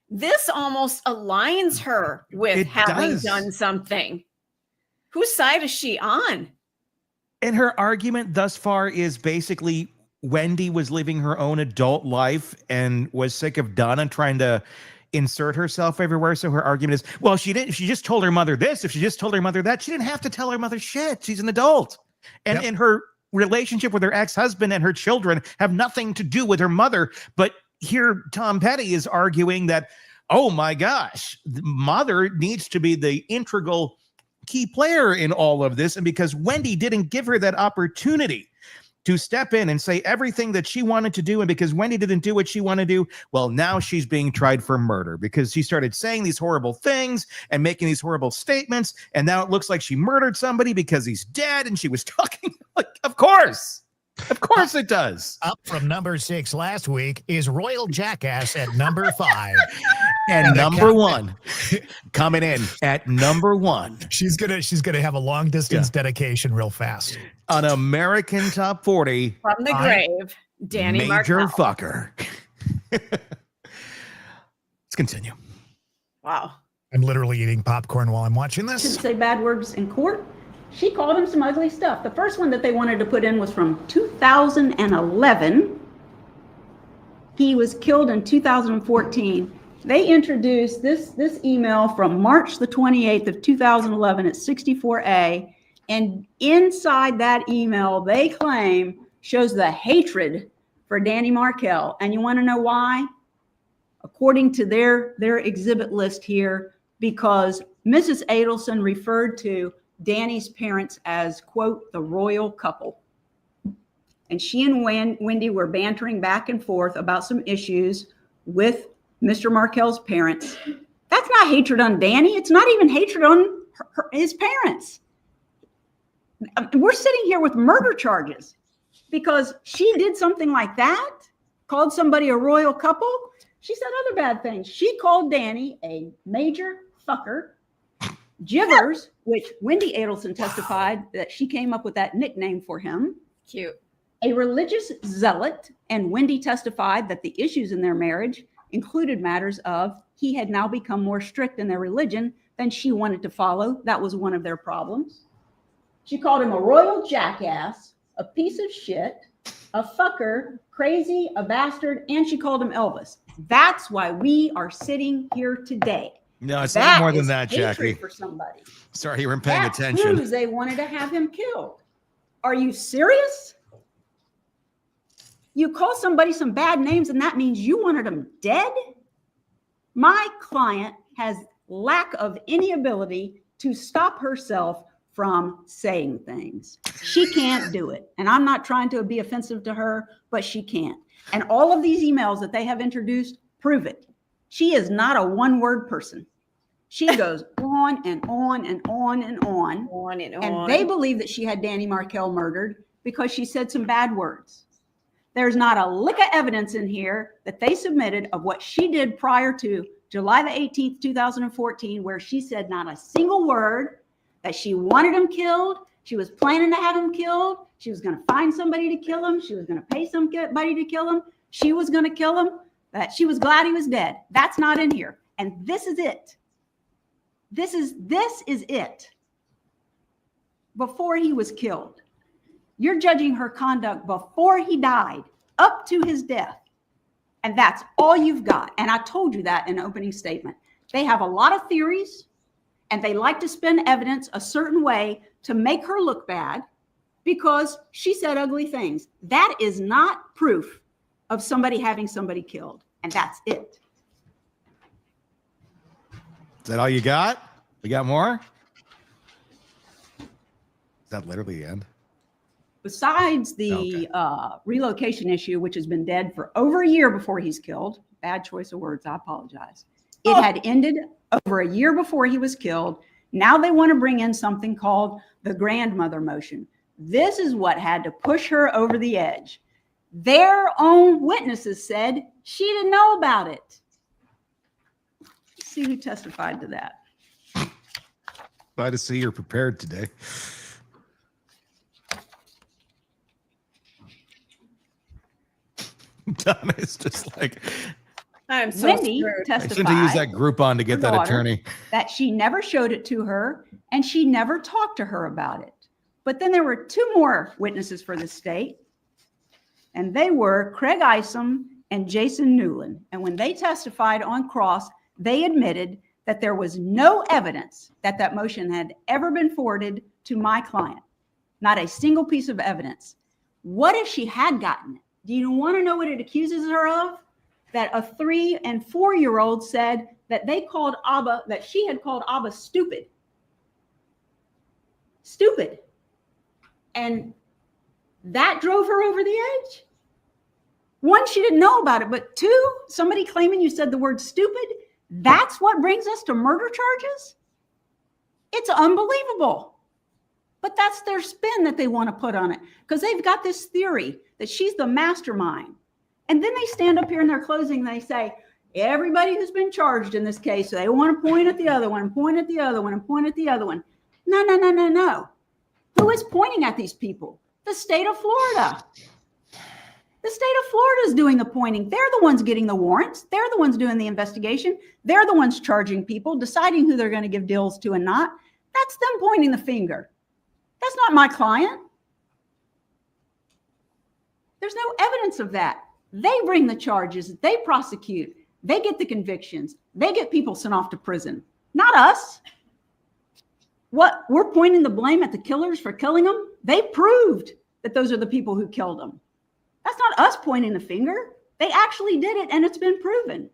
This almost aligns her with It having does. done something. Whose side is she on? And her argument thus far is basically Wendi was living her own adult life and was sick of Donna trying to insert herself everywhere. So her argument is, well, she just told her mother this. If she just told her mother that, she didn't have to tell her mother shit. She's an adult. And in her relationship with her ex-husband and her children have nothing to do with her mother. But here Tom Petty is arguing that, oh my gosh, the mother needs to be the integral key player in all of this. And because Wendi didn't give her that opportunity to step in and say everything that she wanted to do, and because Wendi didn't do what she wanted to do, well, now she's being tried for murder because she started saying these horrible things and making these horrible statements, and now it looks like she murdered somebody because he's dead, and she was talking like, of course it does. Up from number 6 last week is Royal Jackass at number 5. And number 1 coming in at number 1. She's gonna have a long distance dedication real fast. An American Top 40 From the grave, Danny major Markel. fucker. Let's continue. Wow. I'm literally eating popcorn while I'm watching shouldn't this. say bad words in court. She called him some ugly stuff. The first one that they wanted to put in was from 2011. He was killed in 2014. They introduced this email from March the 28th of 2011 at 64A. And inside that email, they claim shows the hatred for Danny Markel. And you want to know why? According to their exhibit list here, because Mrs. Adelson referred to Danny's parents as, quote, the royal couple. And she and Wendi were bantering back and forth about some issues with Mr. Markel's parents. That's not hatred on Danny. It's not even hatred on his parents. We're sitting here with murder charges because she did something like that, called somebody a royal couple. She said other bad things. She called Danny a major fucker, Givers, which Wendi Adelson testified that she came up with that nickname for him. Cute. A religious zealot, and Wendi testified that the issues in their marriage included matters of he had now become more strict in their religion than she wanted to follow. That was one of their problems. She called him a royal jackass, a piece of shit, a fucker, crazy, a bastard, and she called him Elvis. That's why we are sitting here today. No, it's not more than that, hatred Jackie. For somebody. Sorry, you weren't paying That attention. proves they wanted to have him killed. Are you serious? You call somebody some bad names and that means you wanted them dead? My client has lack of any ability to stop herself from saying things. She can't do it. And I'm not trying to be offensive to her, but she can't. And all of these emails that they have introduced prove it. She is not a one-word person. She goes on and on and on and on. On and on. And they believe that she had Danny Markel murdered because she said some bad words. There's not a lick of evidence in here that they submitted of what she did prior to July the 18th, 2014, where she said not a single word, that she wanted him killed. She was planning to have him killed. She was going to find somebody to kill him. She was going to pay somebody to kill him. She was going to kill him. That she was glad he was dead. That's not in here. And this is it. This is it. Before he was killed. You're judging her conduct before he died, up to his death. And that's all you've got. And I told you that in the opening statement. They have a lot of theories, and they like to spin evidence a certain way to make her look bad because she said ugly things. That is not proof of somebody having somebody killed. And that's it. Is that all you got? We got more? Is that literally the end? Besides the relocation issue, which has been dead for over a year before he's killed, bad choice of words, I apologize. It had ended over a year before he was killed. Now they want to bring in something called the grandmother motion. This is what had to push her over the edge. Their own witnesses said she didn't know about it. Let's see who testified to that. Glad to see you're prepared today. Donna is just like, I'm so Wendi screwed. I shouldn't testified have used that Groupon to get her that daughter, attorney. that she never showed it to her and she never talked to her about it. But then there were two more witnesses for the state, and they were Craig Isom and Jason Newland. And when they testified on cross, they admitted that there was no evidence that that motion had ever been forwarded to my client. Not a single piece of evidence. What if she had gotten it? Do you want to know what it accuses her of? That a 3- and 4-year-old said that they called Abba, that she had called Abba stupid. Stupid. And that drove her over the edge. One, she didn't know about it, but two, somebody claiming you said the word stupid, that's what brings us to murder charges? It's unbelievable. But that's their spin that they want to put on it, because they've got this theory that she's the mastermind. And then they stand up here in their closing and they say, everybody who's been charged in this case, so they want to point at the other one, point at the other one, and point at the other one. No, no, no, no, no. Who is pointing at these people? The state of Florida. The state of Florida is doing the pointing. They're the ones getting the warrants. They're the ones doing the investigation. They're the ones charging people, deciding who they're going to give deals to and not. That's them pointing the finger. That's not my client. There's no evidence of that. They bring the charges. They prosecute. They get the convictions. They get people sent off to prison. Not us. What? We're pointing the blame at the killers for killing them? They proved that those are the people who killed them. That's not us pointing the finger. They actually did it, and it's been proven.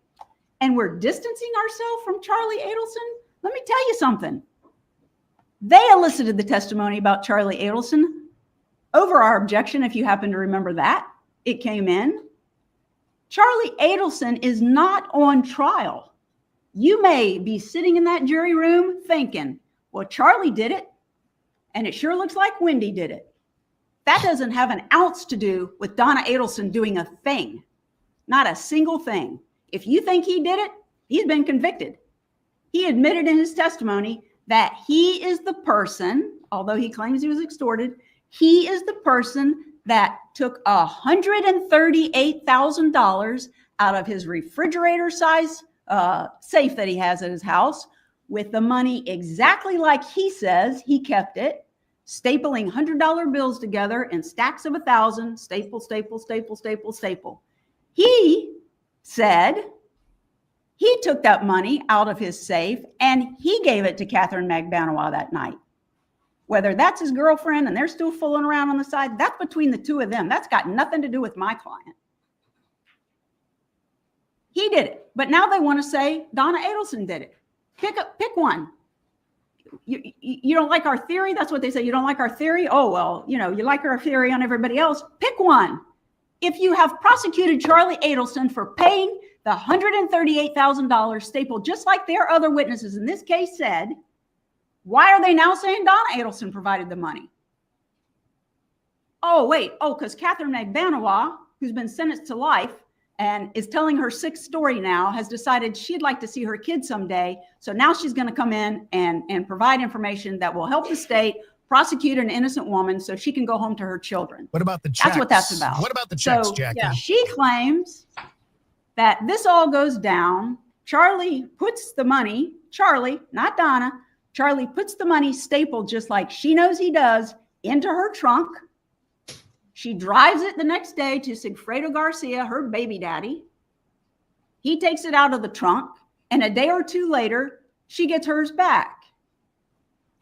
And we're distancing ourselves from Charlie Adelson. Let me tell you something. They elicited the testimony about Charlie Adelson over our objection, if you happen to remember that. It came in. Charlie Adelson is not on trial. You may be sitting in that jury room thinking, well, Charlie did it, and it sure looks like Wendi did it. That doesn't have an ounce to do with Donna Adelson doing a thing. Not a single thing. If you think he did it, he's been convicted. He admitted in his testimony that he is the person, although he claims he was extorted, he is the person that took $138,000 out of his refrigerator size safe that he has at his house with the money exactly like he says he kept it. stapling $100 bills together in stacks of 1,000, staple, staple, staple, staple, staple. He said he took that money out of his safe and he gave it to Catherine Magbanowa that night. Whether that's his girlfriend and they're still fooling around on the side, that's between the two of them. That's got nothing to do with my client. He did it. But now they want to say Donna Adelson did it. Pick one. You don't like our theory? That's what they say. You don't like our theory? Oh, well, you like our theory on everybody else. Pick one. If you have prosecuted Charlie Adelson for paying the $138,000 staple, just like their other witnesses in this case said, why are they now saying Donna Adelson provided the money? Oh, wait. Oh, because Catherine Magbanowa, who's been sentenced to life and is telling her sixth story now, has decided she'd like to see her kid someday. So now she's going to come in and provide information that will help the state prosecute an innocent woman so she can go home to her children. What about the checks? That's what that's about. What about the checks, Jackie? Yeah, she claims that this all goes down. Charlie puts the money, Charlie, not Donna, Charlie puts the money stapled just like she knows he does into her trunk. She drives it the next day to Sigfredo Garcia, her baby daddy. He takes it out of the trunk, and a day or two later, she gets hers back.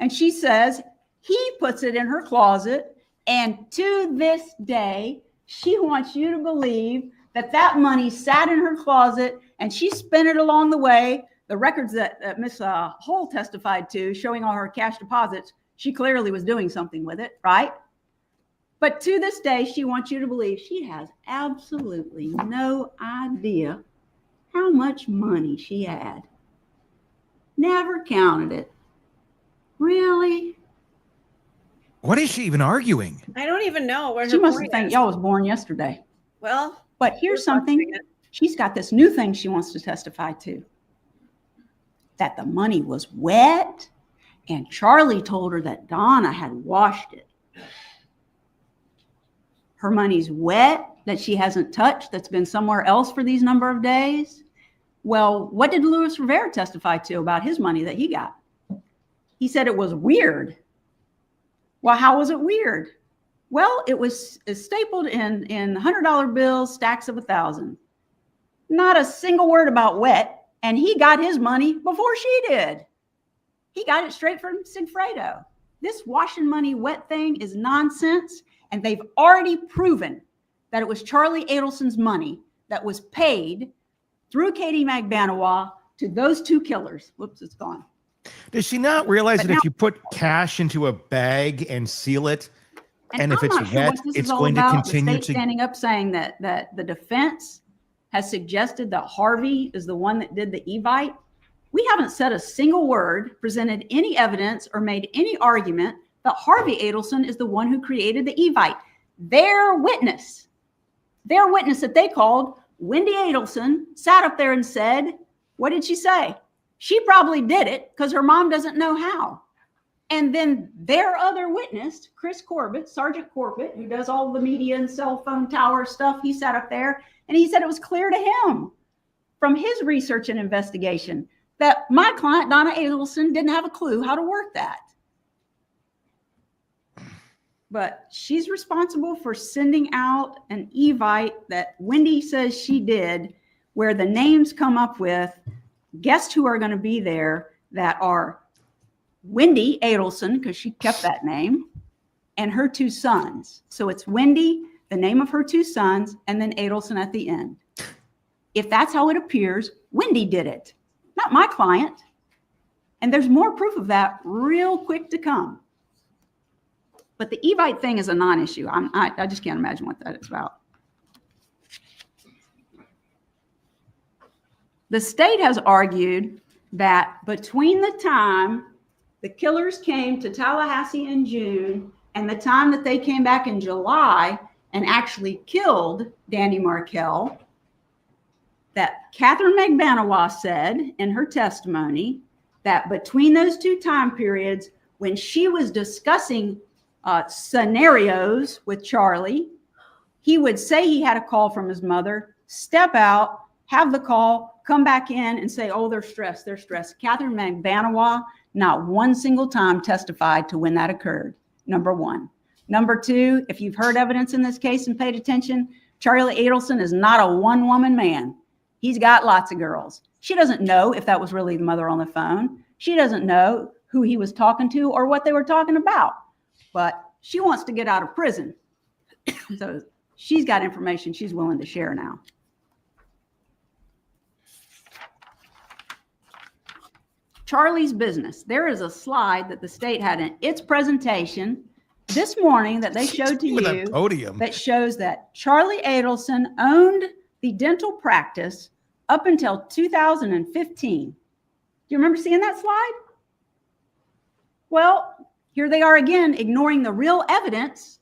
And she says he puts it in her closet, and to this day, she wants you to believe that that money sat in her closet and she spent it along the way. The records that Miss Hull testified to, showing all her cash deposits, she clearly was doing something with it, right? But to this day, she wants you to believe she has absolutely no idea how much money she had. Never counted it. Really? What is she even arguing? I don't even know where She her must point think is. y'all was born yesterday. Well, But here's something. She's got this new thing she wants to testify to. That the money was wet, and Charlie told her that Donna had washed it. Her money's wet, that she hasn't touched, that's been somewhere else for these number of days. Well, what did Luis Rivera testify to about his money that he got? He said it was weird. Well, how was it weird? Well, it was stapled in $100 bills, stacks of 1,000. Not a single word about wet, and he got his money before she did. He got it straight from Sigfredo. This washing money wet thing is nonsense, and they've already proven that it was Charlie Adelson's money that was paid through Katie Magbanowa to those two killers. Whoops, it's gone. Does she not realize that if you put cash into a bag and seal it, and if I'm it's not sure wet, what this it's is all going to about. continue The state to... standing up saying that the defense has suggested that Harvey is the one that did the Evite. We haven't said a single word, presented any evidence, or made any argument that Harvey Adelson is the one who created the Evite. Their witness that they called, Wendi Adelson, sat up there and said, what did she say? She probably did it because her mom doesn't know how. And then their other witness, Chris Corbett, Sergeant Corbett, who does all the media and cell phone tower stuff, he sat up there and he said it was clear to him from his research and investigation that my client, Donna Adelson, didn't have a clue how to work that. But she's responsible for sending out an Evite that Wendi says she did, where the names come up with guests who are going to be there that are Wendi Adelson, because she kept that name, and her two sons. So it's Wendi, the name of her two sons, and then Adelson at the end. If that's how it appears, Wendi did it, not my client. And there's more proof of that real quick to come. But the Evite thing is a non-issue. I just can't imagine what that is about. The state has argued that between the time the killers came to Tallahassee in June and the time that they came back in July and actually killed Dan Markel, that Catherine Magbanowa said in her testimony that between those two time periods, when she was discussing scenarios with Charlie, he would say he had a call from his mother, step out, have the call, come back in and say, oh, they're stressed, they're stressed. Catherine Magbanowa, not one single time testified to when that occurred. number one. Number two, if you've heard evidence in this case and paid attention, Charlie Adelson is not a one-woman man. He's got lots of girls. She doesn't know if that was really the mother on the phone. She doesn't know who he was talking to or what they were talking about. But she wants to get out of prison. So she's got information she's willing to share now. Charlie's business. There is a slide that the state had in its presentation this morning that they showed to you that shows that Charlie Adelson owned the dental practice up until 2015. Do you remember seeing that slide? Well, here they are again, ignoring the real evidence.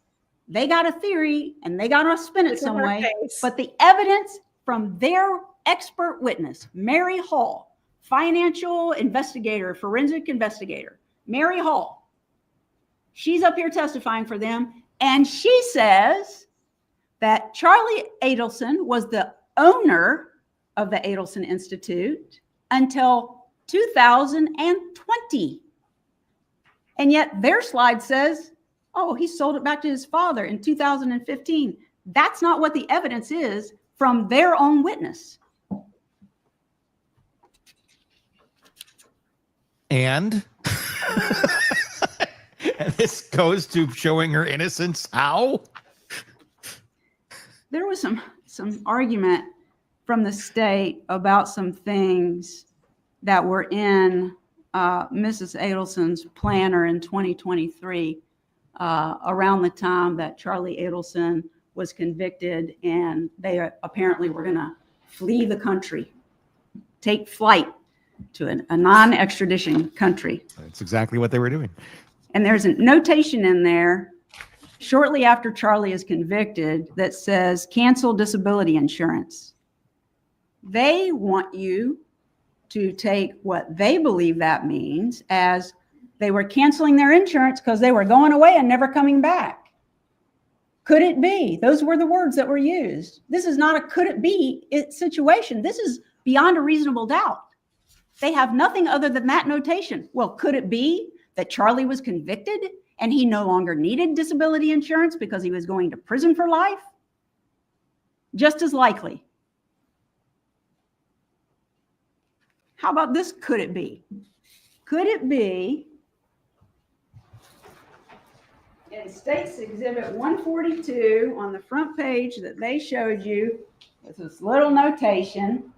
They got a theory and they got to spin it some way, but the evidence from their expert witness, Mary Hall, financial investigator, forensic investigator, Mary Hall, she's up here testifying for them. And she says that Charlie Adelson was the owner of the Adelson Institute until 2020. And yet their slide says, oh, he sold it back to his father in 2015. That's not what the evidence is from their own witness. And and this goes to showing her innocence. How? There was some argument from the state about some things that were in Mrs. Adelson's planner in 2023 around the time that Charlie Adelson was convicted, and they apparently were going to flee the country, take flight to a non-extradition country. That's exactly what they were doing. And there's a notation in there shortly after Charlie is convicted that says cancel disability insurance. They want you to take what they believe that means as they were canceling their insurance because they were going away and never coming back. Could it be? Those were the words that were used. This is not a could it be situation. This is beyond a reasonable doubt. They have nothing other than that notation. Well, could it be that Charlie was convicted and he no longer needed disability insurance because he was going to prison for life? Just as likely. How about this? Could it be? Could it be in State's Exhibit 142 on the front page that they showed you with this little notation?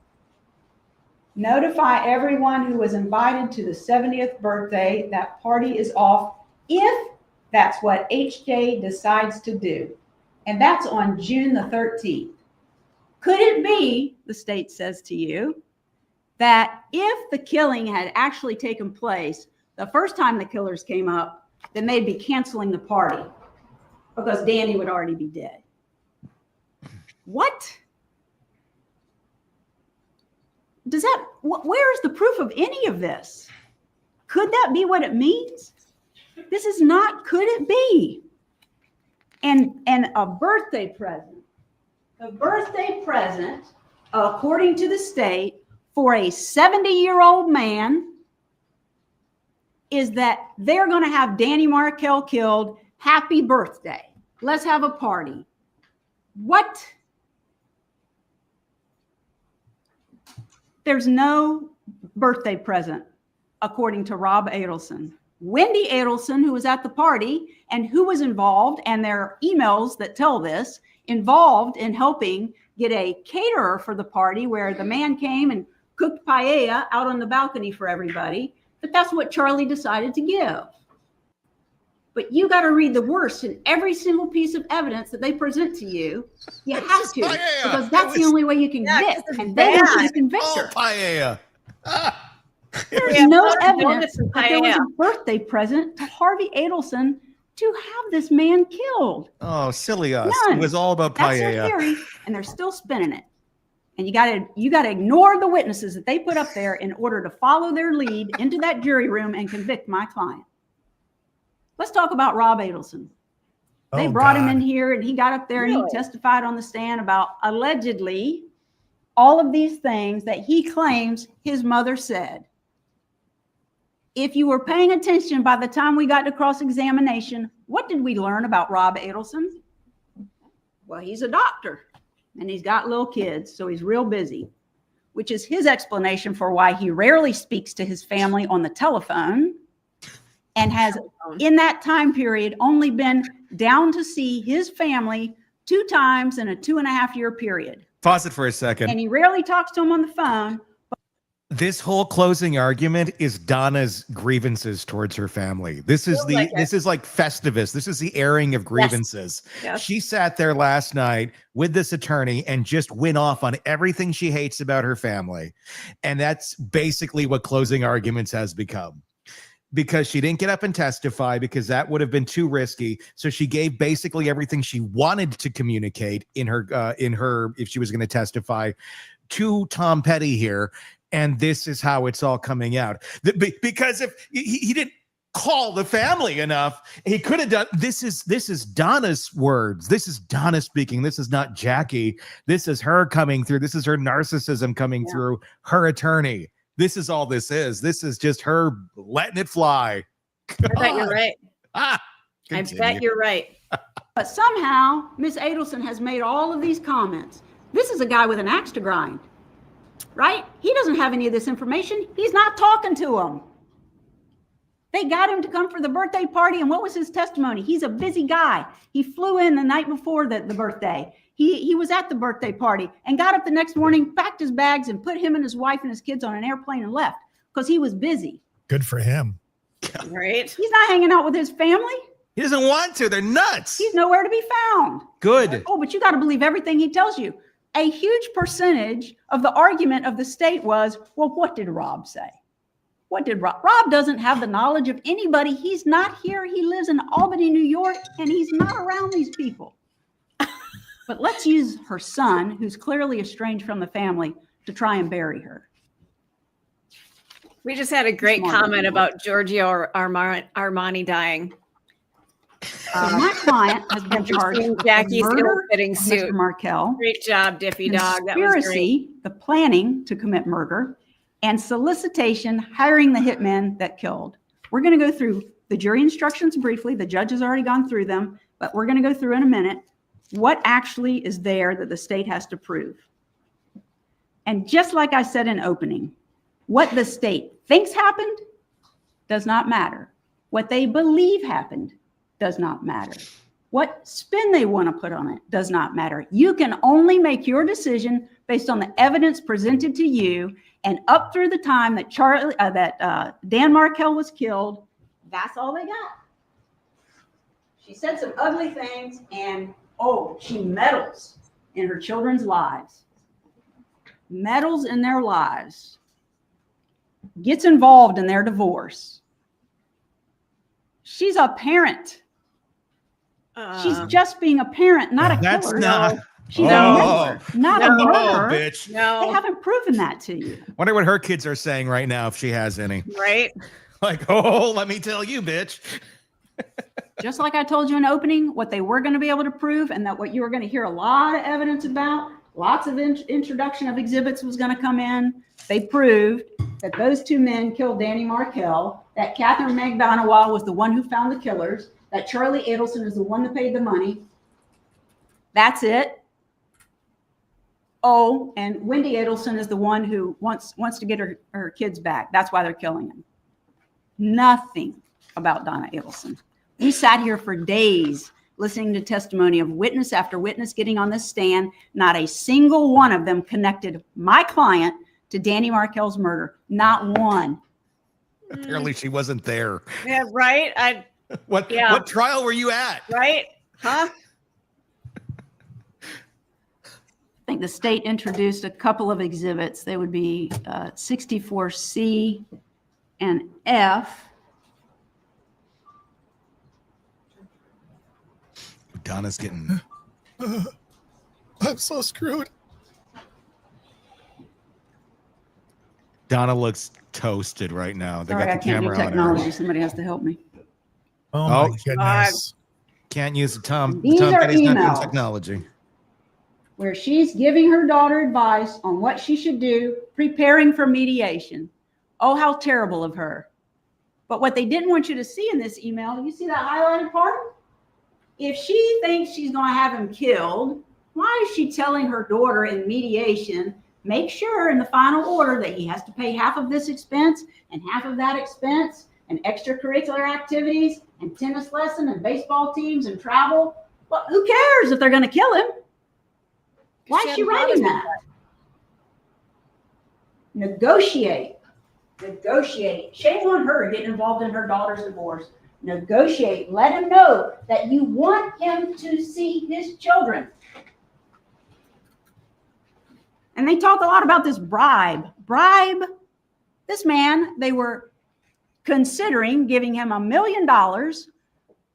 Notify everyone who was invited to the 70th birthday that party is off if that's what HJ decides to do. And that's on June the 13th. Could it be, the state says to you, that if the killing had actually taken place the first time the killers came up, then they'd be canceling the party because Danny would already be dead? What? Does that, where is the proof of any of this? Could that be what it means? This is not, could it be? And a birthday present, according to the state, for a 70-year-old man is that they're going to have Danny Markel killed. Happy birthday. Let's have a party. What? There's no birthday present, according to Rob Adelson. Wendi Adelson, who was at the party and who was involved, and there are emails that tell this, involved in helping get a caterer for the party where the man came and cooked paella out on the balcony for everybody. But that's what Charlie decided to give. But you got to read the worst in every single piece of evidence that they present to you. You have to, because that's the only way you can get. And they want you to convict her. Paella. There's no evidence that there was a birthday present to Harvey Adelson to have this man killed. Oh, silly us. None. It was all about That's paella. their theory, and they're still spinning it. And you gotta ignore the witnesses that they put up there in order to follow their lead into that jury room and convict my client. Let's talk about Rob Adelson. They brought him in here and he got up there and he testified on the stand about allegedly all of these things that he claims his mother said. if you were paying attention by the time we got to cross-examination, what did we learn about Rob Adelson? Well, he's a doctor and he's got little kids, so he's real busy, which is his explanation for why he rarely speaks to his family on the telephone and has, in that time period, only been down to see his family 2 times in a 2.5-year period. Pause it for a second. And he rarely talks to him on the phone. This whole closing argument is Donna's grievances towards her family. This is this is like Festivus. This is the airing of grievances. Yes. She sat there last night with this attorney and just went off on everything she hates about her family. And that's basically what closing arguments has become. Because she didn't get up and testify because that would have been too risky. So she gave basically everything she wanted to communicate in her if she was going to testify to Tom Petty here. And this is how it's all coming out. Because if he didn't call the family enough, he could have done. This is Donna's words. This is Donna speaking. This is not Jackie. This is her coming through. This is her narcissism coming through her attorney. This is all this is. This is just her letting it fly. I bet you're right. I bet you're right. But somehow, Miss Adelson has made all of these comments. This is a guy with an axe to grind, right? He doesn't have any of this information. He's not talking to them. They got him to come for the birthday party, and what was his testimony? He's a busy guy. He flew in the night before the birthday. He was at the birthday party and got up the next morning, packed his bags, and put him and his wife and his kids on an airplane and left because he was busy. Good for him. Right? He's not hanging out with his family. He doesn't want to. They're nuts. He's nowhere to be found. Good. Oh, but you got to believe everything he tells you. A huge percentage of the argument of the state was, well, what did Rob say? What did Rob? Rob doesn't have the knowledge of anybody. He's not here. He lives in Albany, New York, and he's not around these people. But let's use her son, who's clearly estranged from the family, to try and bury her. We just had a great comment about Giorgio Armani dying. My client has been charged with Jackie's murder suit. Mr. Markel. Great job, Diffie Dog. That was Conspiracy, the planning to commit murder, and solicitation, hiring the hitman that killed. We're going to go through the jury instructions briefly. The judge has already gone through them, but we're going to go through in a minute what actually is there that the state has to prove. And just like I said in opening, what the state thinks happened does not matter. What they believe happened does not matter. What spin they want to put on it does not matter. You can only make your decision based on the evidence presented to you, and up through the time that Dan Markel was killed, that's all they got. She said some ugly things, and she meddles in her children's lives. Meddles in their lives. Gets involved in their divorce. She's a parent. She's just being a parent, not a That's killer. not. She's a murderer, not a murderer. Bitch. No. They haven't proven that to you. Wonder what her kids are saying right now, if she has any. Right? Like, let me tell you, bitch. Just like I told you in opening, what they were going to be able to prove, and that what you were going to hear a lot of evidence about, lots of introduction of exhibits was going to come in. They proved that those 2 men killed Danny Markel, that Catherine McDonough was the one who found the killers, that Charlie Adelson is the one that paid the money. That's it. And Wendi Adelson is the one who wants to get her kids back. That's why they're killing him. Nothing about Donna Adelson. We sat here for days listening to testimony of witness after witness getting on this stand. Not a single one of them connected my client to Danny Markel's murder. Not one. Apparently she wasn't there. Yeah, right? What trial were you at? Right? Huh? I think the state introduced a couple of exhibits. They would be 64C and F. Donna's getting. I'm so screwed. Donna looks toasted right now. They Sorry, got I the can't do camera on technology. her. Somebody has to help me. Oh my goodness. Can't use the Tom. These Tom are Petty's not doing emails. technology. Where she's giving her daughter advice on what she should do, preparing for mediation. Oh, how terrible of her. But what they didn't want you to see in this email, you see that highlighted part? If she thinks she's going to have him killed, why is she telling her daughter in mediation, make sure in the final order that he has to pay half of this expense and half of that expense and extracurricular activities and tennis lesson and baseball teams and travel? Well, who cares if they're going to kill him? Why is she writing that? Negotiate. Negotiate. Shame on her getting involved in her daughter's divorce. Negotiate. Let him know that you want him to see his children. And they talk a lot about this bribe. Bribe. This man, they were considering giving him $1 million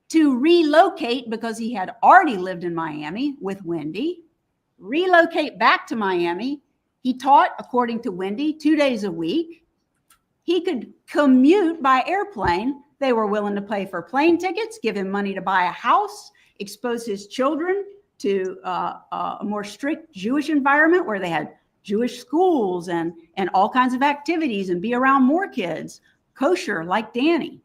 to relocate because he had already lived in Miami with Wendi. Relocate back to Miami. He taught, according to Wendi, 2 days a week. He could commute by airplane. They were willing to pay for plane tickets, give him money to buy a house, expose his children to a more strict Jewish environment where they had Jewish schools and all kinds of activities and be around more kids, kosher like Danny.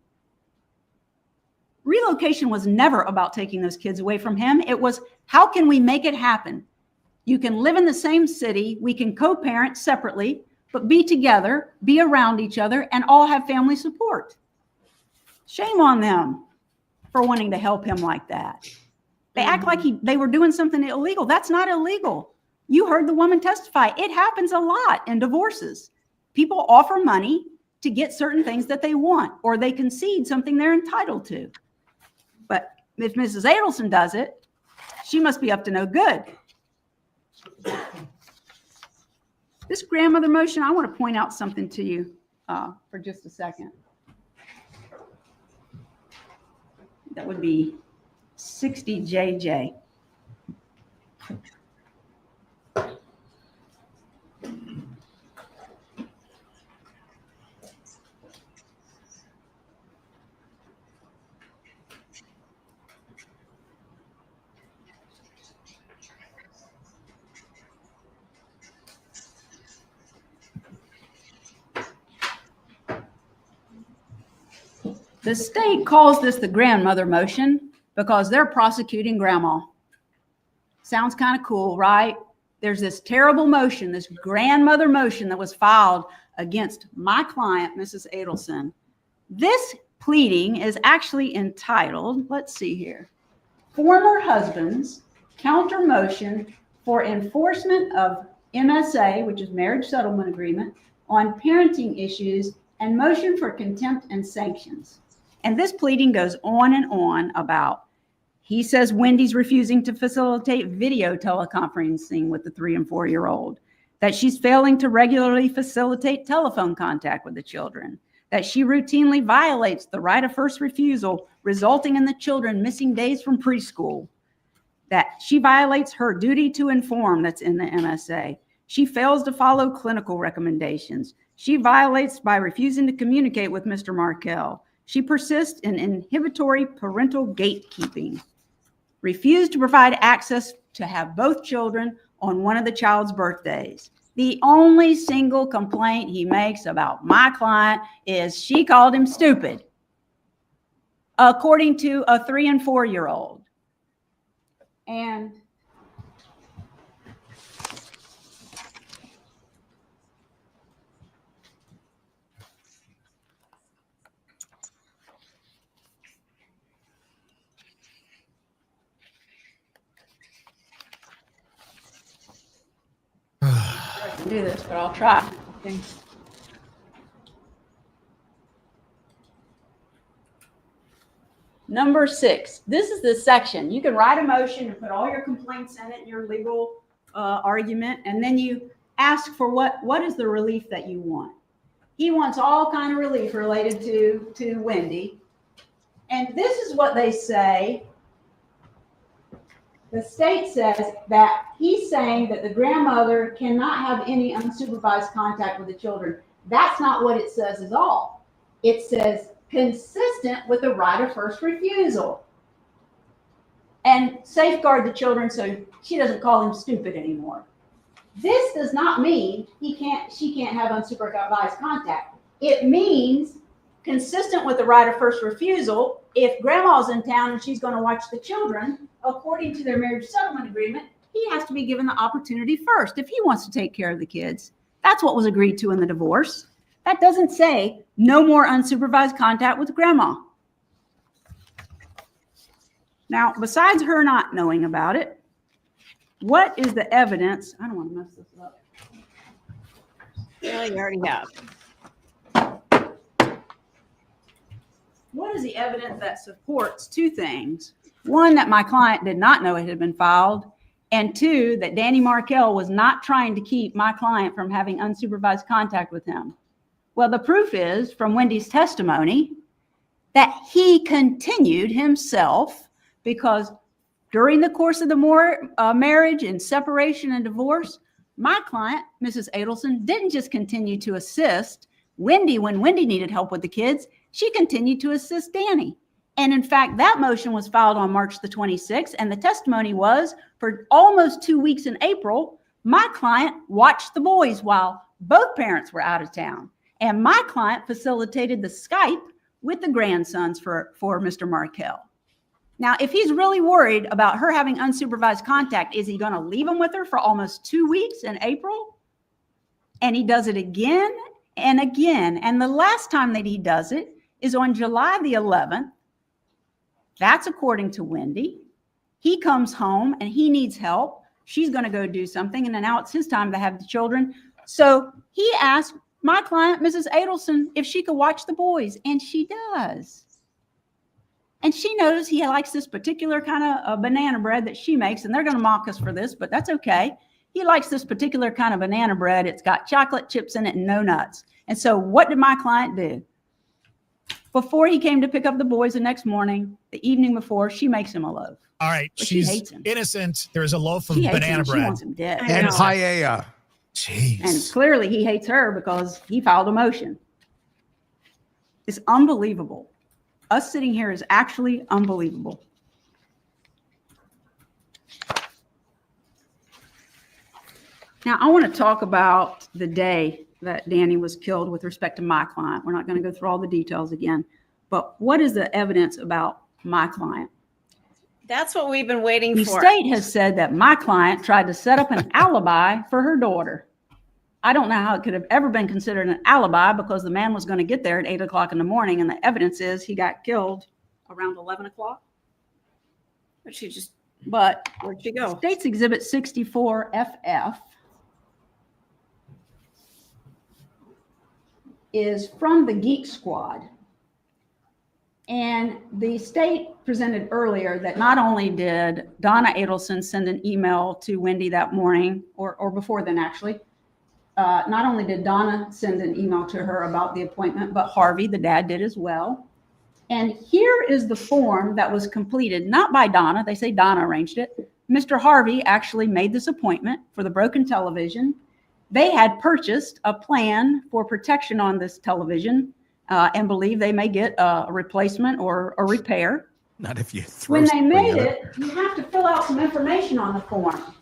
Relocation was never about taking those kids away from him. It was, how can we make it happen? You can live in the same city. We can co-parent separately, but be together, be around each other, and all have family support. Shame on them for wanting to help him like that. They act like they were doing something illegal. That's not illegal. You heard the woman testify. It happens a lot in divorces. People offer money to get certain things that they want, or they concede something they're entitled to. But if Mrs. Adelson does it, she must be up to no good. This grandmother motion, I want to point out something to you for just a second. That would be 60JJ. The state calls this the grandmother motion because they're prosecuting grandma. Sounds kind of cool, right? There's this terrible motion, this grandmother motion that was filed against my client, Mrs. Adelson. This pleading is actually entitled, let's see here, Former Husband's Counter Motion for Enforcement of MSA, which is Marriage Settlement Agreement, on Parenting Issues and Motion for Contempt and Sanctions. And this pleading goes on and on about, he says Wendy's refusing to facilitate video teleconferencing with the 3 and 4 year old, that she's failing to regularly facilitate telephone contact with the children, that she routinely violates the right of first refusal, resulting in the children missing days from preschool, that she violates her duty to inform that's in the MSA. She fails to follow clinical recommendations. She violates by refusing to communicate with Mr. Markel. She persists in inhibitory parental gatekeeping, refused to provide access to have both children on one of the child's birthdays. The only single complaint he makes about my client is she called him stupid, according to a 3 and 4 year old. And do this, but I'll try. Okay. Number 6. This is the section. You can write a motion and put all your complaints in it, your legal argument, and then you ask for what is the relief that you want. He wants all kind of relief related to Wendi. And this is what they say. The state says that he's saying that the grandmother cannot have any unsupervised contact with the children. That's not what it says at all. It says consistent with the right of first refusal and safeguard the children so she doesn't call him stupid anymore. This does not mean she can't have unsupervised contact. It means consistent with the right of first refusal, if grandma's in town and she's going to watch the children, according to their marriage settlement agreement, he has to be given the opportunity first if he wants to take care of the kids. That's what was agreed to in the divorce. That doesn't say no more unsupervised contact with grandma. Now, besides her not knowing about it, what is the evidence? I don't want to mess this up. Well, you already have. What is the evidence that supports two things? One, that my client did not know it had been filed, and two, that Danny Markel was not trying to keep my client from having unsupervised contact with him. Well, the proof is from Wendy's testimony that he continued himself, because during the course of the marriage and separation and divorce, my client, Mrs. Adelson, didn't just continue to assist Wendi when Wendi needed help with the kids. She continued to assist Danny. And in fact, that motion was filed on March the 26th. And the testimony was for almost 2 weeks in April, my client watched the boys while both parents were out of town. And my client facilitated the Skype with the grandsons for Mr. Markel. Now, if he's really worried about her having unsupervised contact, is he going to leave him with her for almost 2 weeks in April? And he does it again and again. And the last time that he does it is on July the 11th. That's according to Wendi. He comes home and he needs help. She's going to go do something. And then now it's his time to have the children. So he asked my client, Mrs. Adelson, if she could watch the boys. And she does. And she knows he likes this particular kind of banana bread that she makes. And they're going to mock us for this, but that's okay. He likes this particular kind of banana bread. It's got chocolate chips in it and no nuts. And so what did my client do? Before he came to pick up the boys the next morning, the evening before, she makes him a loaf. All right. But she's innocent. There's a loaf of banana bread. She wants him dead. And paella. Jeez. And clearly he hates her because he filed a motion. It's unbelievable. Us sitting here is actually unbelievable. Now, I want to talk about the day that Danny was killed with respect to my client. We're not going to go through all the details again, but what is the evidence about my client? That's what we've been waiting The for. state has said that my client tried to set up an alibi for her daughter. I don't know how it could have ever been considered an alibi because the man was going to get there at 8 o'clock in the morning, and the evidence is he got killed around 11 o'clock. But Where'd she go? State's Exhibit 64 FF is from the Geek Squad. And the state presented earlier that not only did Donna Adelson send an email to Wendi that morning, or before then actually, not only did Donna send an email to her about the appointment, but Harvey, the dad, did as well. And here is the form that was completed, not by Donna. They say Donna arranged it. Mr. Harvey actually made this appointment for the broken television. They had purchased a plan for protection on this television and believe they may get a replacement or a repair. Not if you throw. When they made it, you have to fill out some information on the form.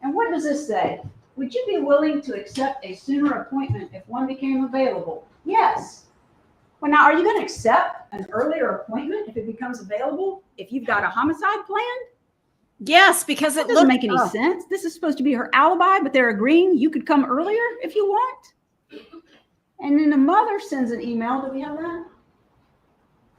And what does this say? Would you be willing to accept a sooner appointment if one became available? Yes. Well, now, are you going to accept an earlier appointment if it becomes available? If you've got a homicide plan? Yes, because That doesn't make any sense. This is supposed to be her alibi, but they're agreeing you could come earlier if you want. And then the mother sends an email. Do we have that?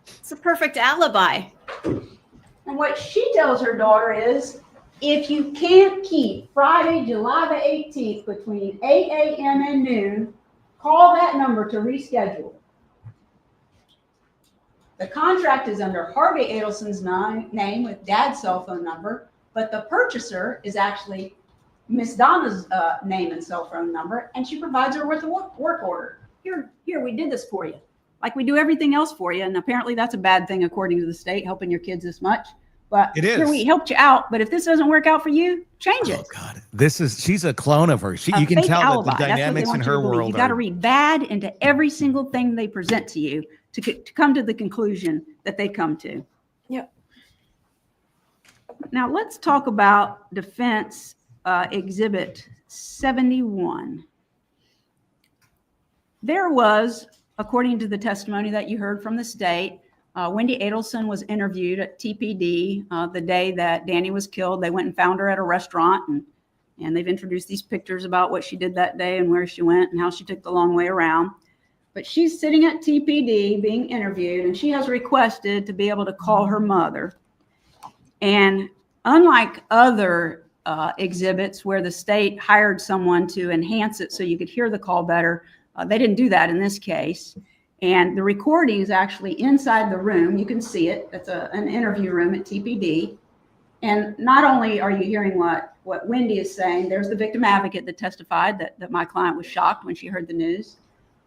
It's a perfect alibi. And what she tells her daughter is, if you can't keep Friday, July the 18th between 8 a.m. and noon, call that number to reschedule. The contract is under Harvey Adelson's name with Dad's cell phone number, but the purchaser is actually Miss Donna's name and cell phone number, and she provides her with a work order. Here, we did this for you, like we do everything else for you, and apparently that's a bad thing according to the state, helping your kids this much. But it is. Here, we helped you out, but if this doesn't work out for you, change it. Oh God, she's a clone of her. You can tell alibi. that the dynamics in her world. You got to read bad into every single thing they present to you to come to the conclusion that they come to. Yep. Now let's talk about Defense Exhibit 71. There was according to the testimony that you heard from the state, Wendi Adelson was interviewed at TPD the day that Danny was killed. They went and found her at a restaurant, and they've introduced these pictures about what she did that day and where she went and how she took the long way around. But she's sitting at TPD being interviewed, and she has requested to be able to call her mother. And unlike other exhibits where the state hired someone to enhance it so you could hear the call better, they didn't do that in this case. And the recording is actually inside the room. You can see it. It's an interview room at TPD. And not only are you hearing what Wendi is saying, there's the victim advocate that testified that my client was shocked when she heard the news.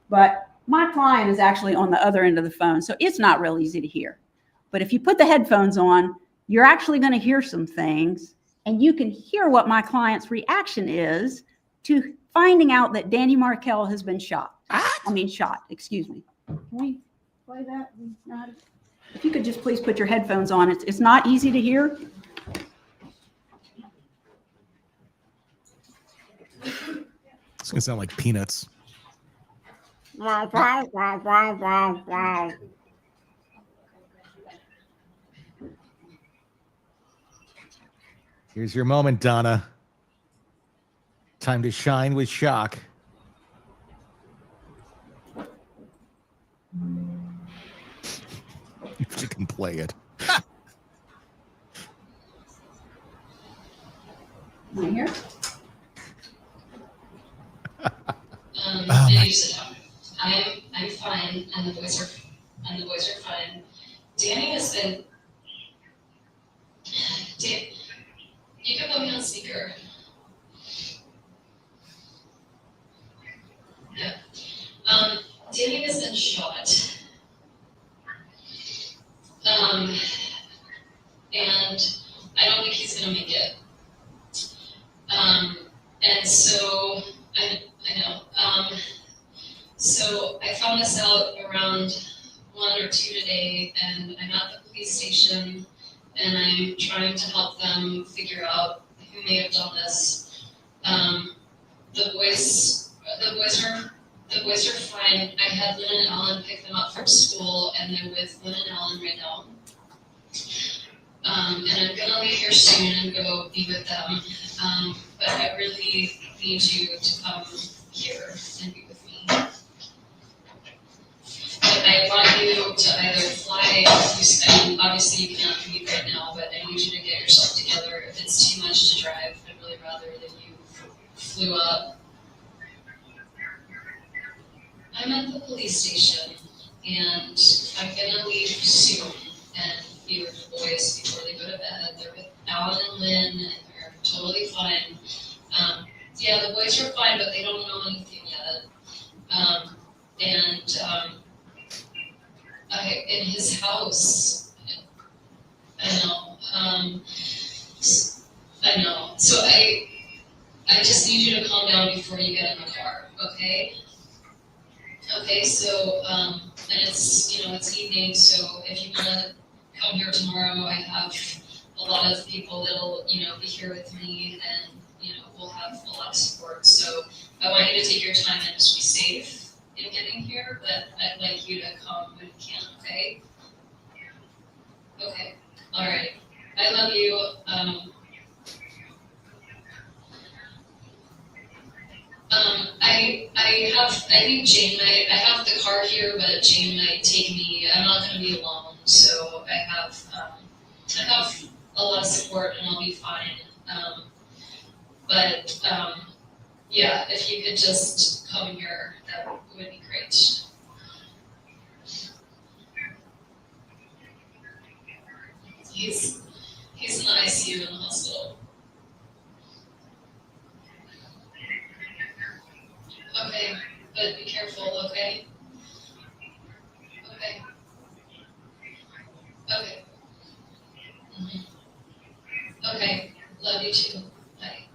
But my client is actually on the other end of the phone, so it's not real easy to hear. But if you put the headphones on, you're actually going to hear some things, and you can hear what my client's reaction is to finding out that Danny Markel has been shot. Shot, excuse me. Can we play that? If you could just please put your headphones on. It's not easy to hear. It's going to sound like Peanuts. Here's your moment, Donna. Time to shine with shock. If you can play it. Right here. You sit down. I'm fine, and the boys are fine. Danny has been. You can put me on speaker. Yeah. Danny has been shot. And I don't think he's gonna make it. And so I know. So I found this out around 1 or 2 today, and I'm at the police station, and I'm trying to help them figure out who may have done this. The boys are fine. I had Lynn and Ellen pick them up from school, and they're with Lynn and Ellen right now. And I'm gonna leave here soon and go be with them. But I really need you to come here and be with me. But I want you to either fly, and obviously you can't commute right now, but I need you to get yourself together. If it's too much to drive, I'd really rather that you flew up. I'm at the police station, and I'm gonna leave soon and be with the boys before they go to bed. They're with Alan and Lynn, and they're totally fine. Yeah, the boys are fine, but they don't know anything yet. In his house, I know. So I just need you to calm down before you get in the car, okay? Okay, so, and it's evening, so if you want to come here tomorrow, I have a lot of people that'll, be here with me, and, we'll have a lot of support. So I want you to take your time and just be safe in getting here, but I'd like you to come when you can, okay? Okay, all right. I love you. I think Jane might, I have the car here, but Jane might take me. I'm not going to be alone, so I have a lot of support, and I'll be fine. Yeah, if you could just come here, that would be great. He's in the ICU in the hospital. Okay, but be careful, okay? Okay. Okay. Mm-hmm. Okay, love you too. Bye.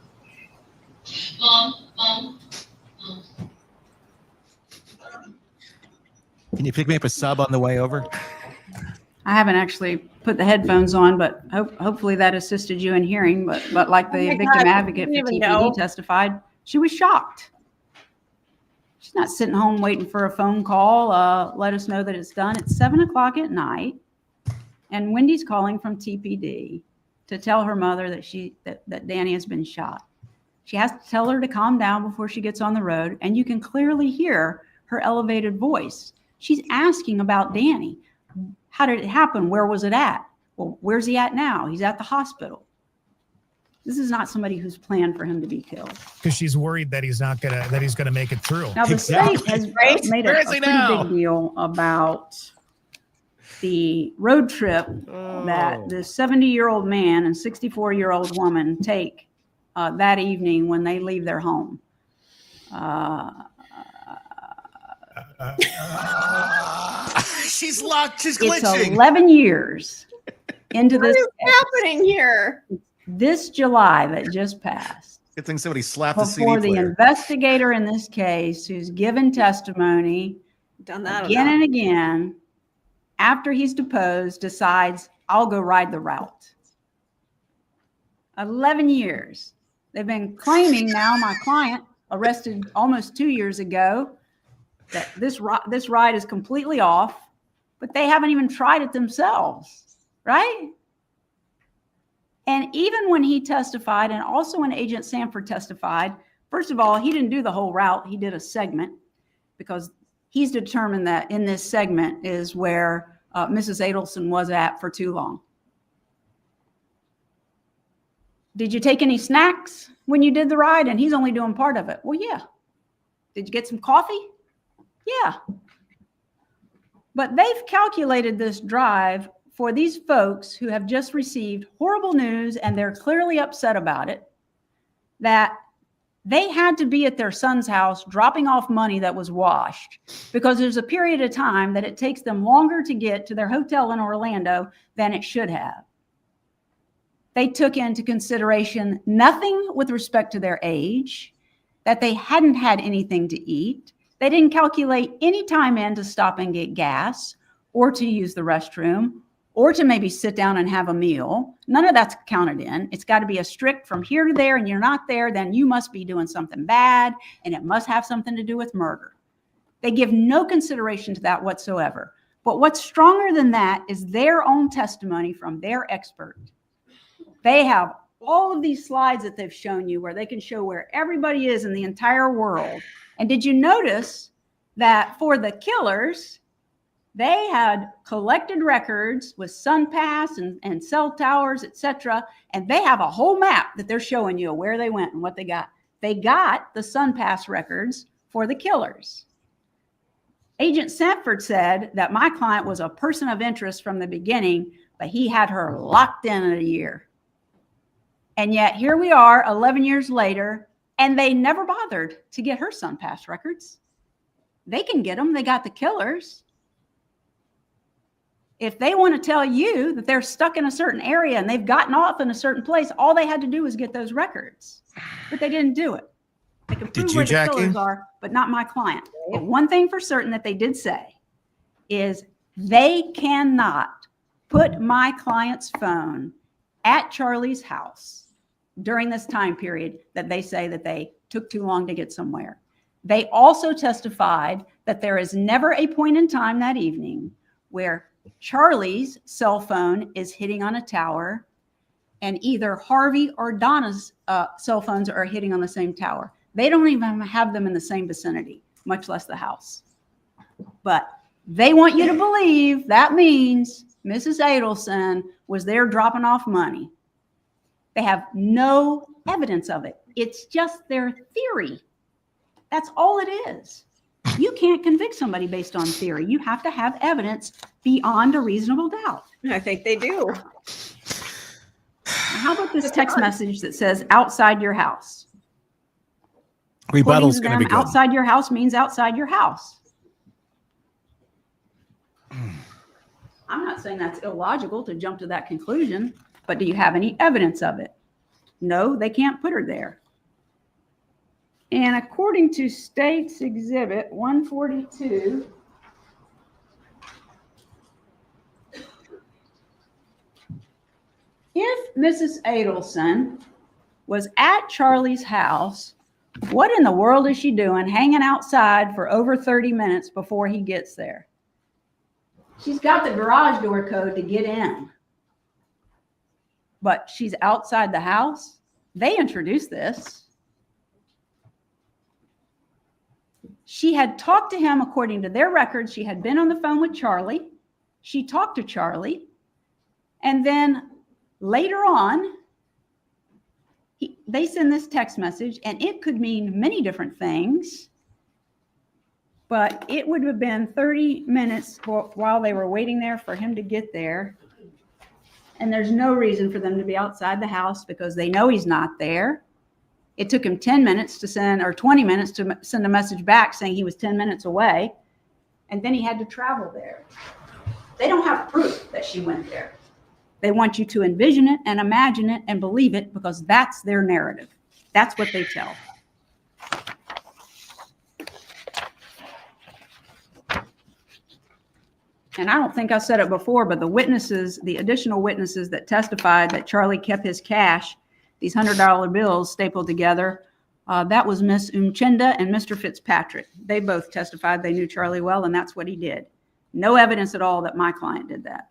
Mom. Can you pick me up a sub on the way over? I haven't actually put the headphones on, but hopefully that assisted you in hearing. But like the victim advocate for TPD testified, she was shocked. She's not sitting home waiting for a phone call. Let us know that it's done. It's 7 o'clock at night. And Wendy's calling from TPD to tell her mother that Danny has been shot. She has to tell her to calm down before she gets on the road. And you can clearly hear her elevated voice. She's asking about Danny. How did it happen? Where was it at? Well, where's he at now? He's at the hospital. This is not somebody who's planned for him to be killed. Because she's worried that he's gonna make it through. Now the state has made a pretty big deal about the road trip that the 70-year-old man and 64-year-old woman take that evening when they leave their home. She's locked. She's glitching. It's 11 years into this. What is happening here? This July that just passed. Good thing somebody slapped the CD Before player. the investigator in this case, who's given testimony Done that again and again, after he's deposed, decides, I'll go ride the route. 11 years. They've been claiming now, my client, arrested almost 2 years ago, that this ride is completely off, but they haven't even tried it themselves, right? And even when he testified, and also when Agent Sanford testified, first of all, he didn't do the whole route. He did a segment because he's determined that in this segment is where Mrs. Adelson was at for too long. Did you take any snacks when you did the ride? And he's only doing part of it. Well, yeah. Did you get some coffee? Yeah. But they've calculated this drive for these folks who have just received horrible news and they're clearly upset about it, that they had to be at their son's house dropping off money that was washed because there's a period of time that it takes them longer to get to their hotel in Orlando than it should have. They took into consideration nothing with respect to their age, that they hadn't had anything to eat. They didn't calculate any time in to stop and get gas or to use the restroom or to maybe sit down and have a meal. None of that's counted in. It's got to be a strict from here to there, and you're not there, then you must be doing something bad, and it must have something to do with murder. They give no consideration to that whatsoever. But what's stronger than that is their own testimony from their expert. They have all of these slides that they've shown you where they can show where everybody is in the entire world. And did you notice that for the killers, they had collected records with SunPass and cell towers, etc. And they have a whole map that they're showing you where they went and what they got. They got the SunPass records for the killers. Agent Sanford said that my client was a person of interest from the beginning, but he had her locked in a year. And yet here we are 11 years later, and they never bothered to get her SunPass records. They can get them. They got the killers. If they want to tell you that they're stuck in a certain area and they've gotten off in a certain place, all they had to do was get those records. But they didn't do it. They can prove where the killers are, but not my client. And one thing for certain that they did say is they cannot put my client's phone at Charlie's house during this time period that they say that they took too long to get somewhere. They also testified that there is never a point in time that evening where Charlie's cell phone is hitting on a tower and either Harvey or Donna's cell phones are hitting on the same tower. They don't even have them in the same vicinity, much less the house. But they want you to believe that means Mrs. Adelson was there dropping off money. They have no evidence of it. It's just their theory. That's all it is. You can't convict somebody based on theory. You have to have evidence beyond a reasonable doubt. I think they do. How about this text message that says outside your house? Rebuttal's going to be good. Outside your house means outside your house. I'm not saying that's illogical to jump to that conclusion, but do you have any evidence of it? No, they can't put her there. And according to State's Exhibit 142, if Mrs. Adelson was at Charlie's house What in the world is she doing hanging outside for over 30 minutes before he gets there? She's got the garage door code to get in, but she's outside the house. They introduced this. She had talked to him, according to their records. She had been on the phone with Charlie. She talked to Charlie. And then later on, they send this text message, and it could mean many different things. But it would have been 30 minutes while they were waiting there for him to get there. And there's no reason for them to be outside the house because they know he's not there. It took him 10 minutes to send, or 20 minutes to send a message back saying he was 10 minutes away. And then he had to travel there. They don't have proof that she went there. They want you to envision it and imagine it and believe it because that's their narrative. That's what they tell. And I don't think I said it before, but the witnesses, the additional witnesses that testified that Charlie kept his cash, these $100 bills stapled together, that was Miss Umchinda and Mr. Fitzpatrick. They both testified they knew Charlie well, and that's what he did. No evidence at all that my client did that.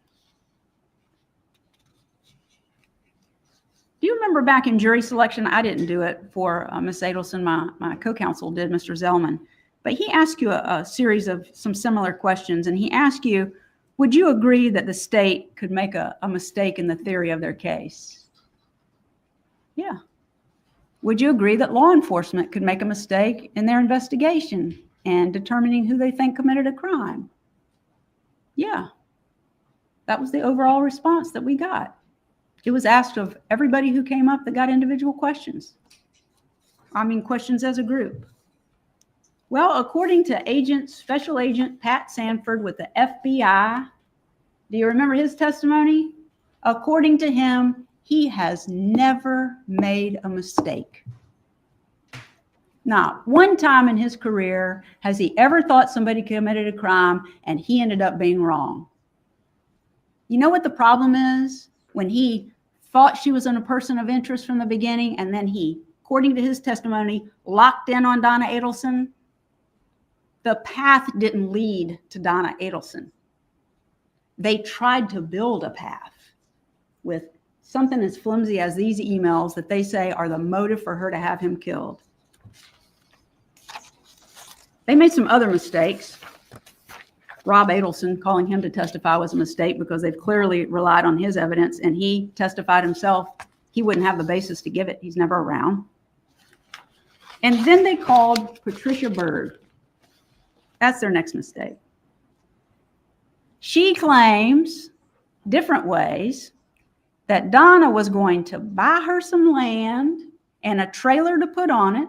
Do you remember back in jury selection? I didn't do it for Miss Adelson. My co-counsel did, Mr. Zellman. But he asked you a series of some similar questions, and he asked you, would you agree that the state could make a mistake in the theory of their case? Yeah. Would you agree that law enforcement could make a mistake in their investigation and determining who they think committed a crime? Yeah. That was the overall response that we got. It was asked of everybody who came up that got individual questions. I mean, questions as a group. Well, according to Special Agent Pat Sanford with the FBI, do you remember his testimony? According to him, he has never made a mistake. Not one time in his career has he ever thought somebody committed a crime and he ended up being wrong. You know what the problem is? When he thought she was a person of interest from the beginning, and then he, according to his testimony, locked in on Donna Adelson, the path didn't lead to Donna Adelson. They tried to build a path with something as flimsy as these emails that they say are the motive for her to have him killed. They made some other mistakes. Rob Adelson calling him to testify was a mistake because they've clearly relied on his evidence, and he testified himself. He wouldn't have the basis to give it. He's never around. And then they called Patricia Bird. That's their next mistake. She claims, different ways, that Donna was going to buy her some land and a trailer to put on it,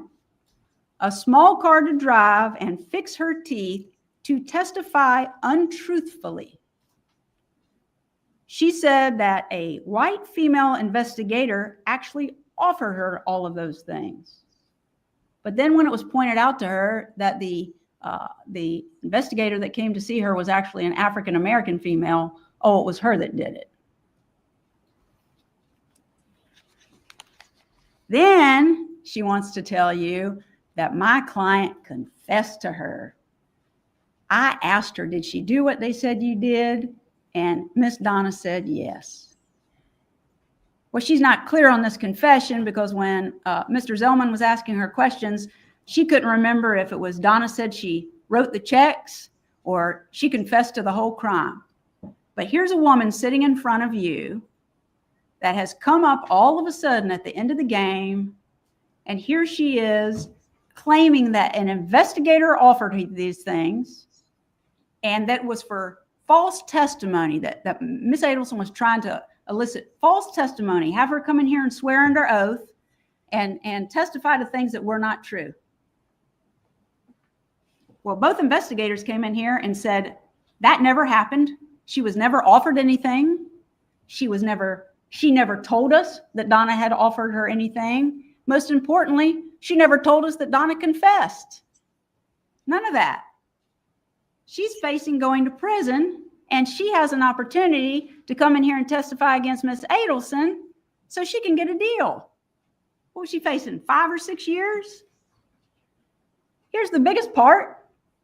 a small car to drive, and fix her teeth to testify untruthfully. She said that a white female investigator actually offered her all of those things. But then when it was pointed out to her that the investigator that came to see her was actually an African-American female, oh, it was her that did it. Then she wants to tell you that my client confessed to her. I asked her, did she do what they said you did? And Miss Donna said yes. Well, she's not clear on this confession because when Mr. Zellman was asking her questions, she couldn't remember if it was Donna said she wrote the checks or she confessed to the whole crime. But here's a woman sitting in front of you that has come up all of a sudden at the end of the game, and here she is claiming that an investigator offered her these things, and that was for false testimony, that Miss Adelson was trying to elicit false testimony, have her come in here and swear under oath and testify to things that were not true. Well, both investigators came in here and said that never happened. She was never offered anything. She never told us that Donna had offered her anything. Most importantly, she never told us that Donna confessed. None of that. She's facing going to prison, and she has an opportunity to come in here and testify against Miss Adelson so she can get a deal. What was she facing, 5 or 6 years? Here's the biggest part.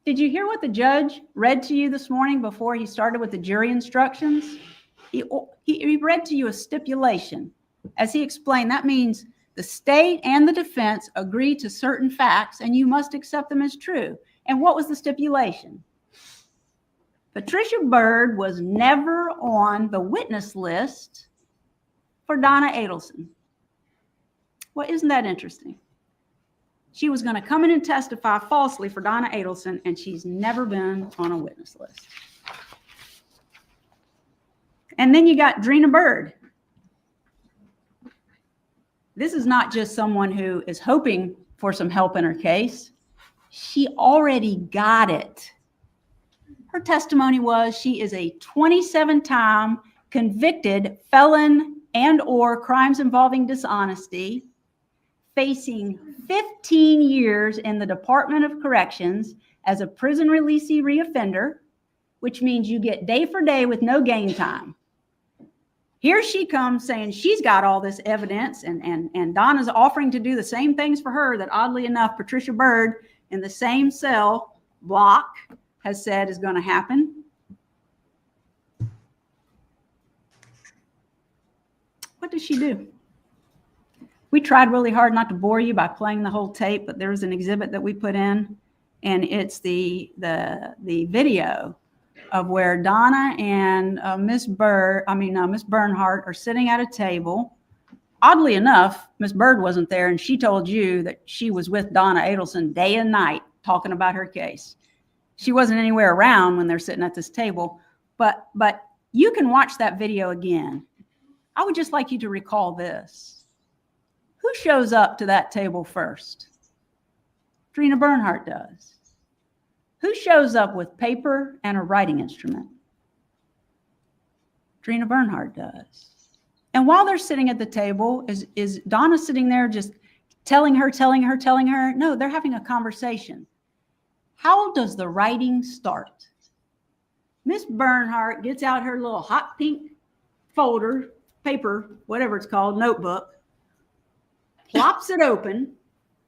Did you hear what the judge read to you this morning before he started with the jury instructions? He read to you a stipulation. As he explained, that means the state and the defense agree to certain facts and you must accept them as true. And what was the stipulation? Patricia Byrd was never on the witness list for Donna Adelson. Well, isn't that interesting? She was going to come in and testify falsely for Donna Adelson, and she's never been on a witness list. And then you got Drina Byrd. This is not just someone who is hoping for some help in her case. She already got it. Her testimony was she is a 27-time convicted felon and or crimes involving dishonesty, facing 15 years in the Department of Corrections as a prison releasee reoffender, which means you get day for day with no gain time. Here she comes saying she's got all this evidence, and Donna's offering to do the same things for her that, oddly enough, Patricia Byrd in the same cell block has said is going to happen. What does she do? We tried really hard not to bore you by playing the whole tape, but there's an exhibit that we put in, and it's the video of where Donna and Miss Bernhardt are sitting at a table. Oddly enough, Miss Byrd wasn't there, and she told you that she was with Donna Adelson day and night talking about her case. She wasn't anywhere around when they're sitting at this table, but you can watch that video again. I would just like you to recall this. Who shows up to that table first? Drina Bernhardt does. Who shows up with paper and a writing instrument? Drina Bernhardt does. And while they're sitting at the table, is Donna sitting there just telling her? No, they're having a conversation. How does the writing start? Miss Bernhardt gets out her little hot pink folder, paper, whatever it's called, notebook, plops it open,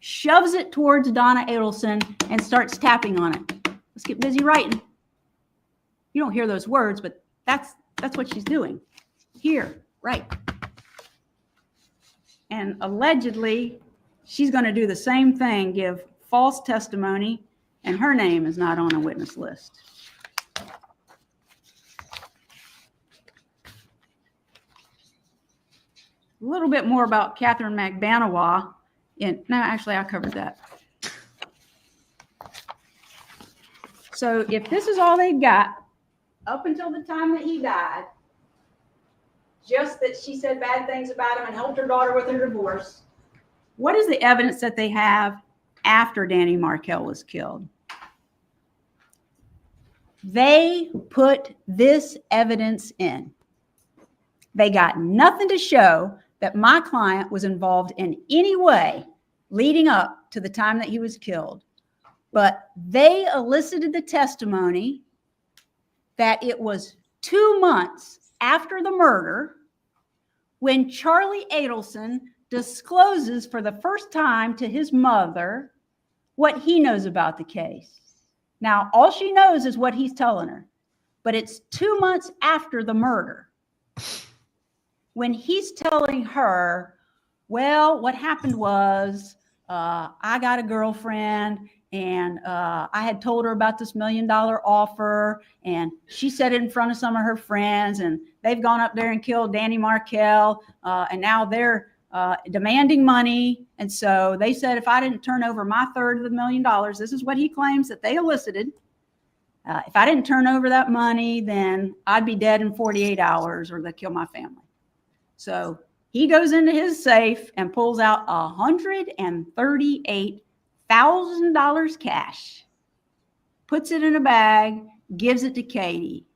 shoves it towards Donna Adelson, and starts tapping on it. Let's get busy writing. You don't hear those words, but that's what she's doing. Here, write. And allegedly, she's going to do the same thing, give false testimony, and her name is not on a witness list. A little bit more about Catherine McBanawa. No, actually, I covered that. So if this is all they got, up until the time that he died, just that she said bad things about him and helped her daughter with her divorce, what is the evidence that they have after Danny Markel was killed? They put this evidence in. They got nothing to show that my client was involved in any way leading up to the time that he was killed. But they elicited the testimony that it was 2 months after the murder when Charlie Adelson discloses for the first time to his mother what he knows about the case. Now, all she knows is what he's telling her, but it's 2 months after the murder when he's telling her, well, what happened was I got a girlfriend and I had told her about this $1 million offer, and she said it in front of some of her friends, and they've gone up there and killed Danny Markel, and now they're demanding money. And so they said if I didn't turn over my third of the $1 million, this is what he claims that they elicited. If I didn't turn over that money, then I'd be dead in 48 hours or they'd kill my family. So he goes into his safe and pulls out $138,000 cash, puts it in a bag, gives it to Katie,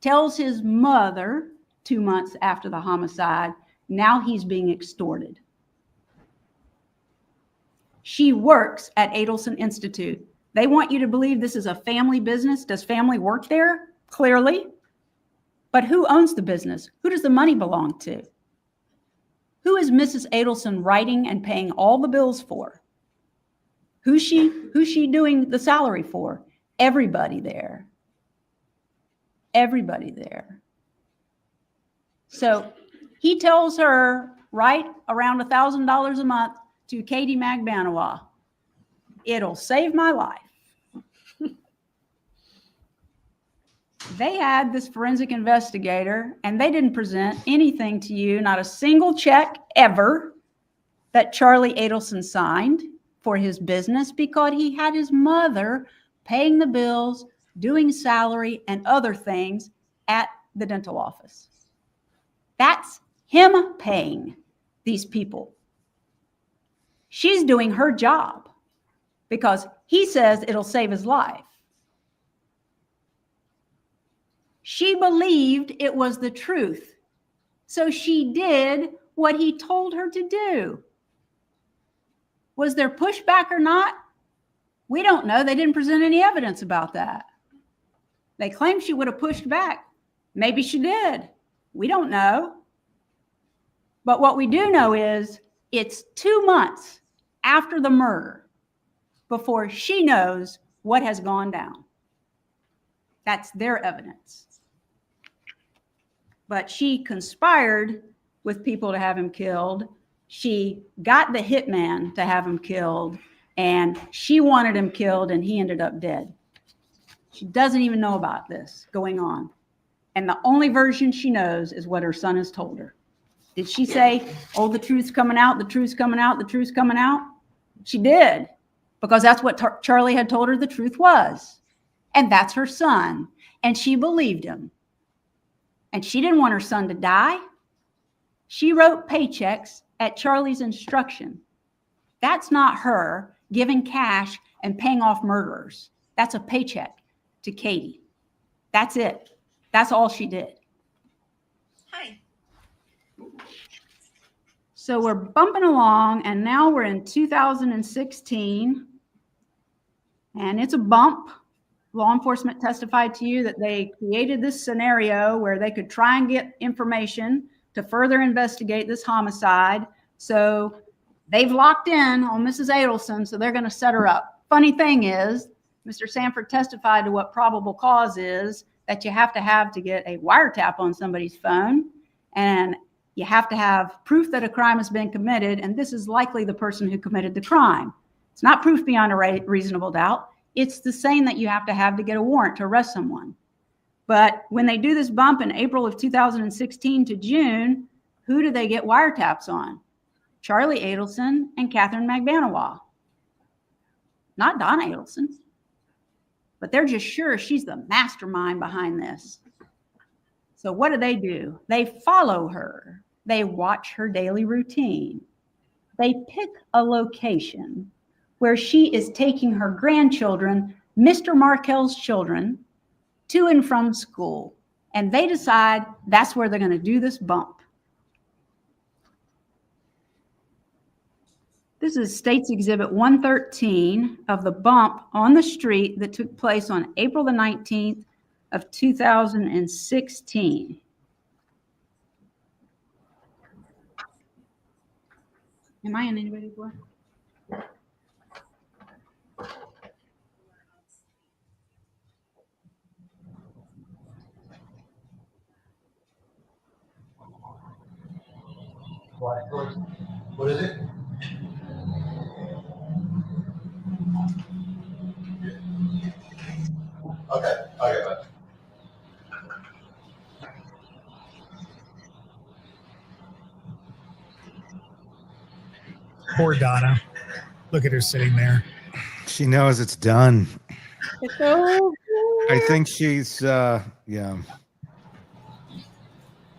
tells his mother 2 months after the homicide, now he's being extorted. She works at Adelson Institute. They want you to believe this is a family business. Does family work there? Clearly. But who owns the business? Who does the money belong to? Who is Mrs. Adelson writing and paying all the bills for? Who's she doing the salary for? Everybody there. Everybody there. So he tells her, right around $1,000 a month to Katie Magbanawa. It'll save my life. They had this forensic investigator, and they didn't present anything to you, not a single check ever that Charlie Adelson signed for his business, because he had his mother paying the bills, doing salary and other things at the dental office. That's him paying these people. She's doing her job because he says it'll save his life. She believed it was the truth, so she did what he told her to do. Was there pushback or not? We don't know. They didn't present any evidence about that. They claim she would have pushed back. Maybe she did. We don't know. But what we do know is it's 2 months after the murder before she knows what has gone down. That's their evidence. But she conspired with people to have him killed. She got the hitman to have him killed, and she wanted him killed, and he ended up dead. She doesn't even know about this going on. And the only version she knows is what her son has told her. Did she say, oh, the truth's coming out, the truth's coming out, the truth's coming out? She did, because that's what Charlie had told her the truth was. And that's her son. And she believed him. And she didn't want her son to die. She wrote paychecks at Charlie's instruction. That's not her giving cash and paying off murderers. That's a paycheck to Katie. That's it. That's all she did. Hi. So we're bumping along, and now we're in 2016, and it's a bump. Law enforcement testified to you that they created this scenario where they could try and get information to further investigate this homicide. So they've locked in on Mrs. Adelson, so they're going to set her up. Funny thing is, Mr. Sanford testified to what probable cause is that you have to get a wiretap on somebody's phone, and you have to have proof that a crime has been committed, and this is likely the person who committed the crime. It's not proof beyond a reasonable doubt. It's the same that you have to get a warrant to arrest someone. But when they do this bump in April of 2016 to June, who do they get wiretaps on? Charlie Adelson and Catherine Magbanawa. Not Donna Adelson. But they're just sure she's the mastermind behind this. So what do? They follow her. They watch her daily routine. They pick a location where she is taking her grandchildren, Mr. Markel's children, to and from school. And they decide that's where they're going to do this bump. This is State's Exhibit 113 of the bump on the street that took place on April the 19th of 2016. Am I in anybody's way? What is it? Okay, bye. Poor Donna. Look at her sitting there. She knows it's done. It's over. I think she's, yeah.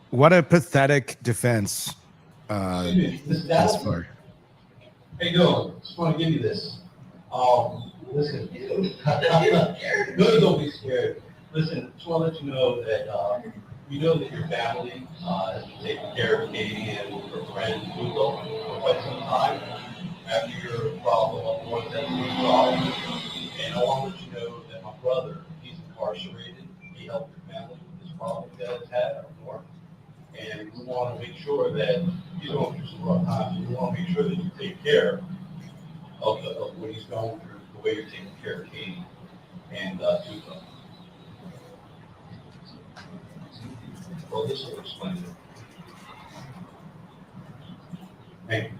What a pathetic defense. Thus far. Hey, no, just want to give you this. Listen, no, don't be scared. Listen, just want to let you know that we know that your family has been taking care of Katie and her friend Hugo for quite some time after your problem of North End was resolved. And I want to let you know that my brother, he's incarcerated. He helped your family with this problem that it's had up north. And we want to make sure that he's going through some rough times. We want to make sure that you take care of what he's going through, the way you're taking care of Katie and Tuco. Well, this will explain it. Thank you.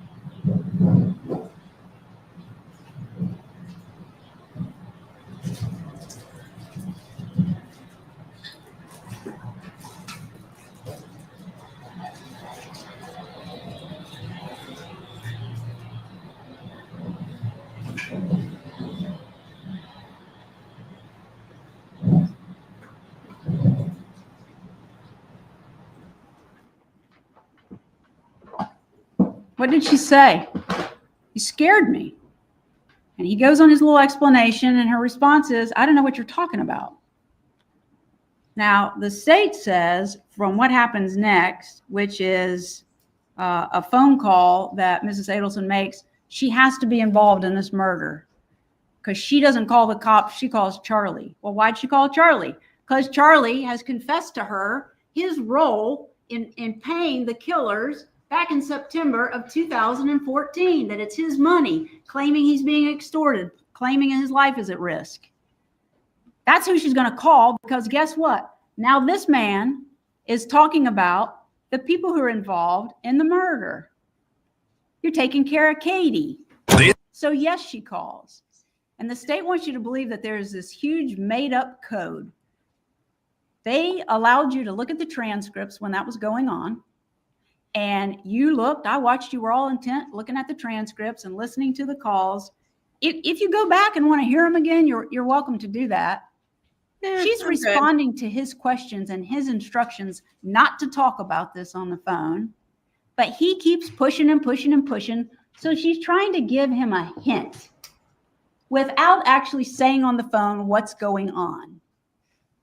What did she say? You scared me. And he goes on his little explanation, and her response is, I don't know what you're talking about. Now, the state says from what happens next, which is a phone call that Mrs. Adelson makes, she has to be involved in this murder because she doesn't call the cops. She calls Charlie. Well, why'd she call Charlie? Because Charlie has confessed to her his role in paying the killers back in September of 2014, that it's his money, claiming he's being extorted, claiming his life is at risk. That's who she's going to call, because guess what? Now this man is talking about the people who are involved in the murder. You're taking care of Katie. So yes, she calls. And the state wants you to believe that there's this huge made up code. They allowed you to look at the transcripts when that was going on. And you looked, I watched, you were all intent looking at the transcripts and listening to the calls. If you go back and want to hear them again, you're welcome to do that. Yeah, she's responding to his questions and his instructions not to talk about this on the phone, but he keeps pushing and pushing and pushing. So she's trying to give him a hint without actually saying on the phone what's going on.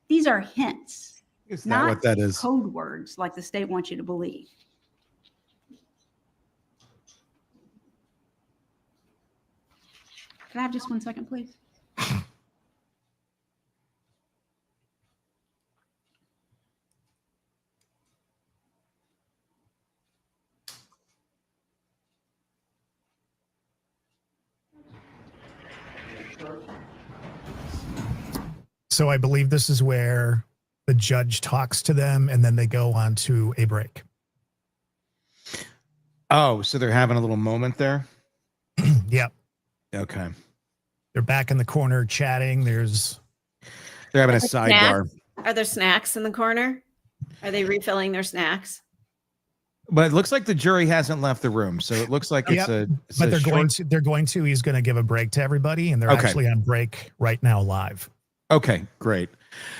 These are hints. Is that what that is? Code words like the state wants you to believe. Can I have just 1 second, please? So I believe this is where the judge talks to them and then they go on to a break. Oh, so they're having a little moment there? Yep. Okay. They're back in the corner chatting. They're having a sidebar. Are there snacks in the corner? Are they refilling their snacks? But it looks like the jury hasn't left the room, so it looks like it's but they're going to. He's going to give a break to everybody, and they're actually on break right now, live. Okay, great.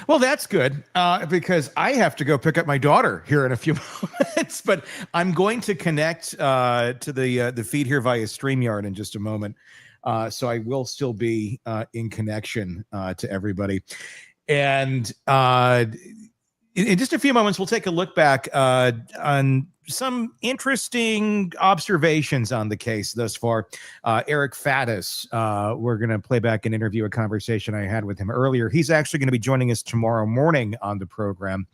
Well, that's good because I have to go pick up my daughter here in a few moments. But I'm going to connect to the feed here via StreamYard in just a moment. So I will still be in connection to everybody. And in just a few moments, we'll take a look back on some interesting observations on the case thus far. Eric Faddis, we're going to play back an interview, a conversation I had with him earlier. He's actually going to be joining us tomorrow morning on the program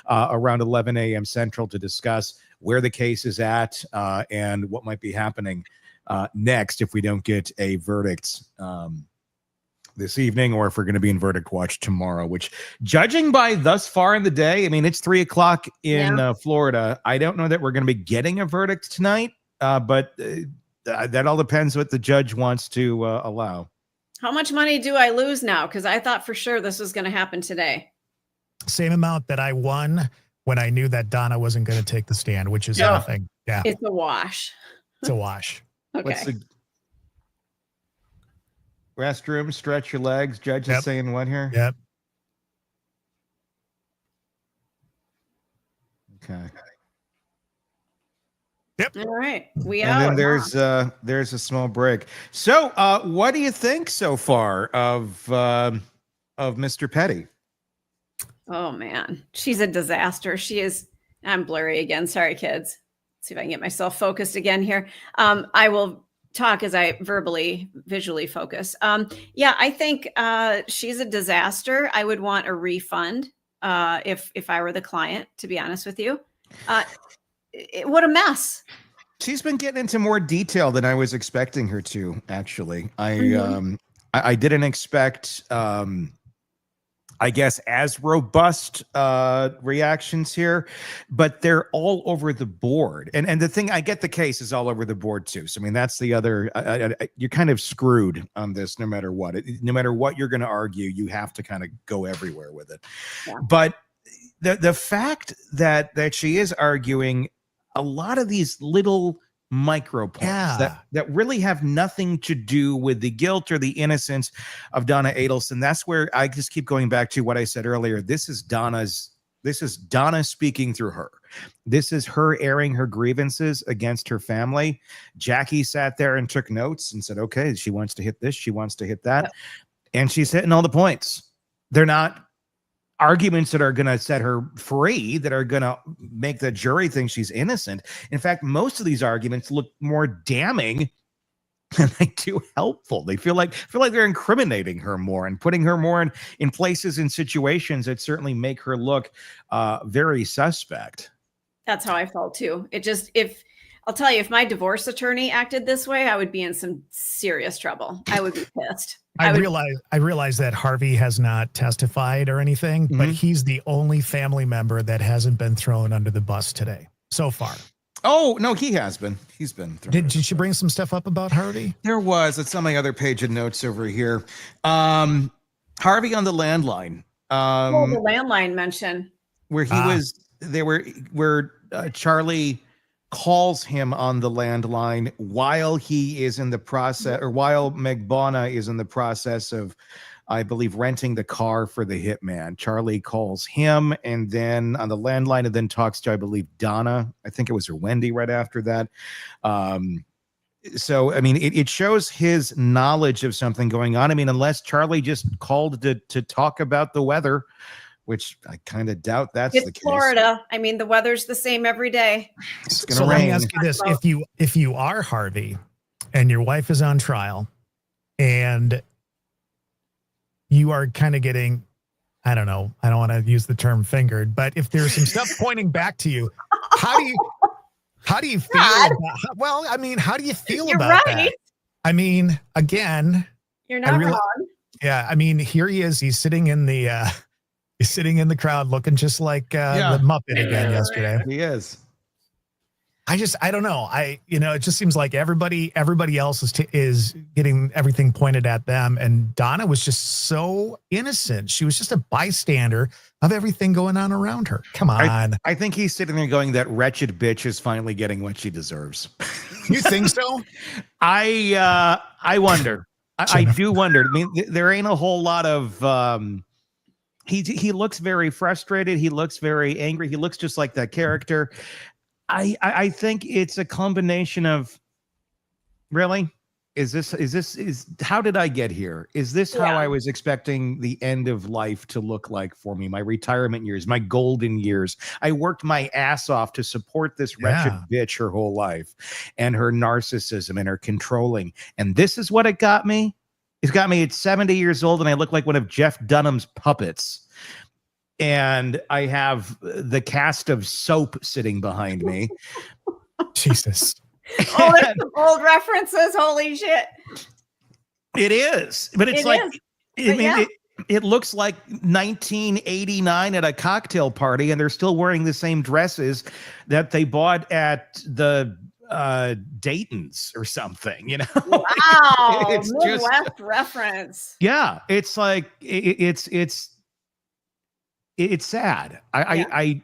around 11 a.m. Central to discuss where the case is at and what might be happening next if we don't get a verdict this evening, or if we're going to be in verdict watch tomorrow, which, judging by thus far in the day, I mean, it's 3:00 in Florida. I don't know that we're going to be getting a verdict tonight, but that all depends what the judge wants to allow. How much money do I lose now? Because I thought for sure this was going to happen today. Same amount that I won when I knew that Donna wasn't going to take the stand, which is nothing. Yeah. It's a wash. It's a wash. Okay. What's the restroom? Stretch your legs. Judge is saying what here? Yep. Okay. Yep. All right. And then there's a small break. So what do you think so far of Mr. Petty? Oh man, she's a disaster. She is. I'm blurry again. Sorry, kids. Let's see if I can get myself focused again here. I will talk as I visually focus. Yeah, I think she's a disaster. I would want a refund if I were the client, to be honest with you. What a mess. She's been getting into more detail than I was expecting her to, actually. I didn't expect I guess as robust reactions here, but they're all over the board. And the thing, I get the case is all over the board too. So I mean, that's the other. You're kind of screwed on this, no matter what. No matter what you're going to argue, you have to kind of go everywhere with it. Yeah. But the fact that she is arguing a lot of these little micro points that really have nothing to do with the guilt or the innocence of Donna Adelson. That's where I just keep going back to what I said earlier. This is Donna speaking through her. This is her airing her grievances against her family. Jackie sat there and took notes and said, okay, she wants to hit this, she wants to hit that. Yep. And she's hitting all the points. They're not arguments that are going to set her free, that are going to make the jury think she's innocent. In fact, most of these arguments look more damning than they do helpful. They feel like they're incriminating her more and putting her more in places and situations that certainly make her look very suspect. That's how I felt too. I'll tell you, if my divorce attorney acted this way, I would be in some serious trouble. I would be pissed. I realize that Harvey has not testified or anything, but he's the only family member that hasn't been thrown under the bus today so far. Oh, no, he has been. He's been thrown. Did she bring some stuff up about Harvey? There was. It's on my other page of notes over here. Harvey on the landline. The landline mention. Where he was, where Charlie calls him on the landline while he is in the process, or while McBonna is in the process of, I believe, renting the car for the hitman. Charlie calls him and then on the landline and then talks to, I believe, Donna. I think it was her Wendi right after that. So, I mean, it shows his knowledge of something going on. I mean, unless Charlie just called to talk about the weather, which I kind of doubt that's the case. It's Florida. I mean, the weather's the same every day. It's gonna rain. Let me ask you this: if you are Harvey, and your wife is on trial, and you are kind of getting, I don't know, I don't want to use the term fingered, but if there's some stuff pointing back to you, how do you feel? How do you feel about that? I mean, again, you're not wrong. Yeah, I mean, here he is. He's sitting in the. He's sitting in the crowd looking just like the Muppet again yesterday. He is. I don't know. It just seems like everybody else is getting everything pointed at them. And Donna was just so innocent. She was just a bystander of everything going on around her. Come on. I think he's sitting there going, that wretched bitch is finally getting what she deserves. You think so? I wonder. I do wonder. I mean, there ain't a whole lot of, he looks very frustrated. He looks very angry. He looks just like that character. I think it's a combination of, really? How did I get here? Is this how I was expecting the end of life to look like for me? My retirement years, my golden years. I worked my ass off to support this wretched bitch her whole life, and her narcissism and her controlling. And this is what it got me. It's got me at 70 years old, and I look like one of Jeff Dunham's puppets. And I have the cast of Soap sitting behind me. Jesus. Oh, there's some old references. Holy shit. It is. But it's it looks like 1989 at a cocktail party, and they're still wearing the same dresses that they bought at the Dayton's or something, Wow. It's Midwest just reference. Yeah. It's like, it's sad. I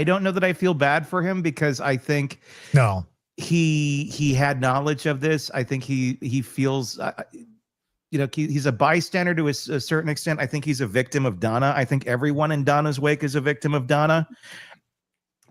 don't know that I feel bad for him, because I think he had knowledge of this. I think he feels, he's a bystander to a certain extent. I think he's a victim of Donna. I think everyone in Donna's wake is a victim of Donna.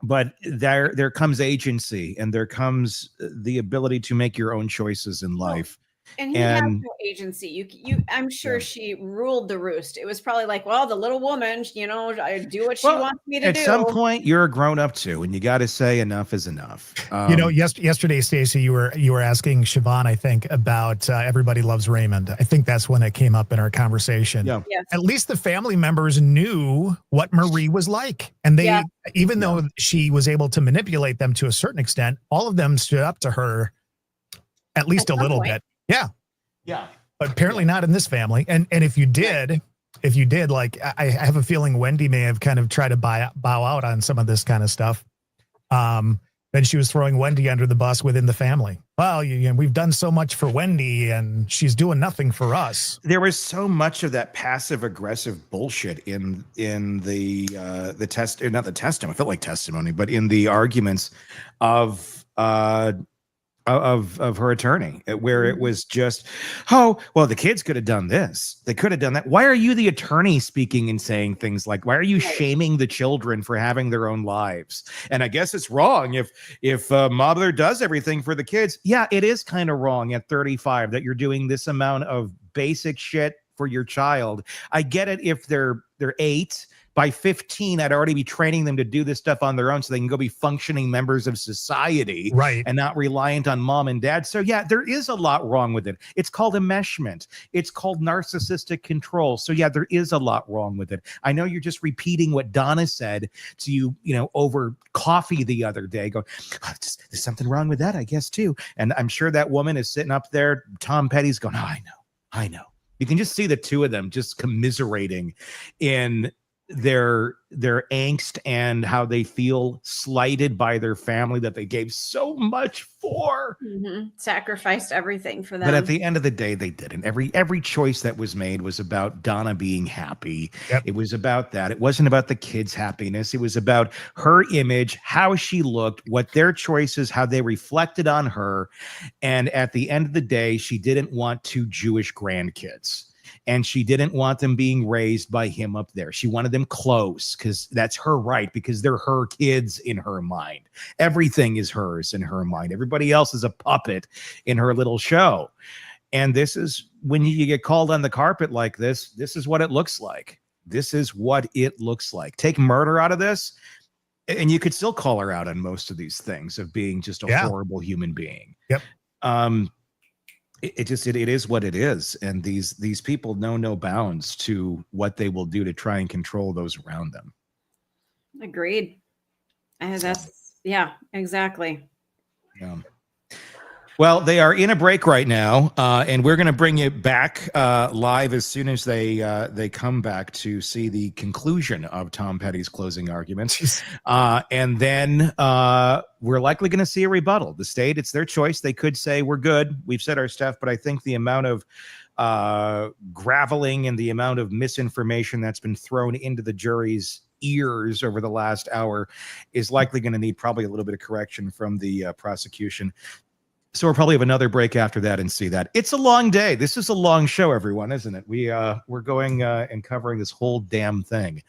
But there comes agency, and there comes the ability to make your own choices in life. And he has no agency. I'm sure she ruled the roost. It was probably like, well, the little woman, I do what she wants me to do. At some point, you're a grown up too, and you got to say enough is enough. Yesterday, Stacey, you were asking Siobhan, I think, about Everybody Loves Raymond. I think that's when it came up in our conversation. Yeah. Yes. At least the family members knew what Marie was like, and they, even though she was able to manipulate them to a certain extent, all of them stood up to her at least a little bit. Yeah. Yeah. But apparently not in this family. And if you did, like, I have a feeling Wendi may have kind of tried to bow out on some of this kind of stuff. Then she was throwing Wendi under the bus within the family. Well, we've done so much for Wendi and she's doing nothing for us. There was so much of that passive aggressive bullshit in the not the testimony. I felt like testimony, but in the arguments of her attorney, where it was just, oh, well, the kids could have done this. They could have done that. Why are you the attorney speaking and saying things like, why are you shaming the children for having their own lives? And I guess it's wrong if mother does everything for the kids. Yeah, it is kind of wrong at 35 that you're doing this amount of basic shit for your child. I get it if they're 8. By 15, I'd already be training them to do this stuff on their own so they can go be functioning members of society, right, and not reliant on mom and dad. So yeah, there is a lot wrong with it. It's called enmeshment. It's called narcissistic control. So yeah, there is a lot wrong with it. I know you're just repeating what Donna said to you, over coffee the other day, going, oh, there's something wrong with that, I guess, too. And I'm sure that woman is sitting up there, Tom Petty's going, oh, I know. You can just see the two of them just commiserating in their angst and how they feel slighted by their family that they gave so much for. Sacrificed everything for them. But at the end of the day, they didn't. Every choice that was made was about Donna being happy. Yep. It was about that. It wasn't about the kids' happiness. It was about her image, how she looked, what their choices, how they reflected on her. And at the end of the day, she didn't want 2 Jewish grandkids. And she didn't want them being raised by him up there. She wanted them close because that's her right, because they're her kids in her mind. Everything is hers in her mind. Everybody else is a puppet in her little show. And this is when you get called on the carpet like this. This is what it looks like. This is what it looks like. Take murder out of this, and you could still call her out on most of these things of being just a horrible human being. Yep. It is what it is, and these people know no bounds to what they will do to try and control those around them. Agreed. Exactly. Yeah. Well, they are in a break right now, and we're going to bring you back live as soon as they come back to see the conclusion of Tom Petty's closing arguments. And then we're likely going to see a rebuttal. The state, it's their choice. They could say, we're good, we've said our stuff, but I think the amount of graveling and the amount of misinformation that's been thrown into the jury's ears over the last hour is likely going to need probably a little bit of correction from the prosecution. So we'll probably have another break after that and see that. It's a long day. This is a long show, everyone, isn't it? We're going and covering this whole damn thing.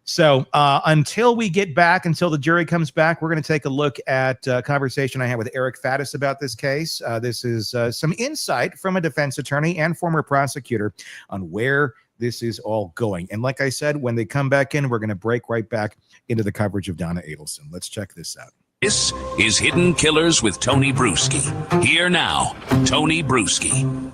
So until we get back, until the jury comes back, we're going to take a look at a conversation I had with Eric Faddis about this case. This is some insight from a defense attorney and former prosecutor on where this is all going. And like I said, when they come back in, we're going to break right back into the coverage of Donna Adelson. Let's check this out. This is Hidden Killers with Tony Bruschi. Here now, Tony Bruschi.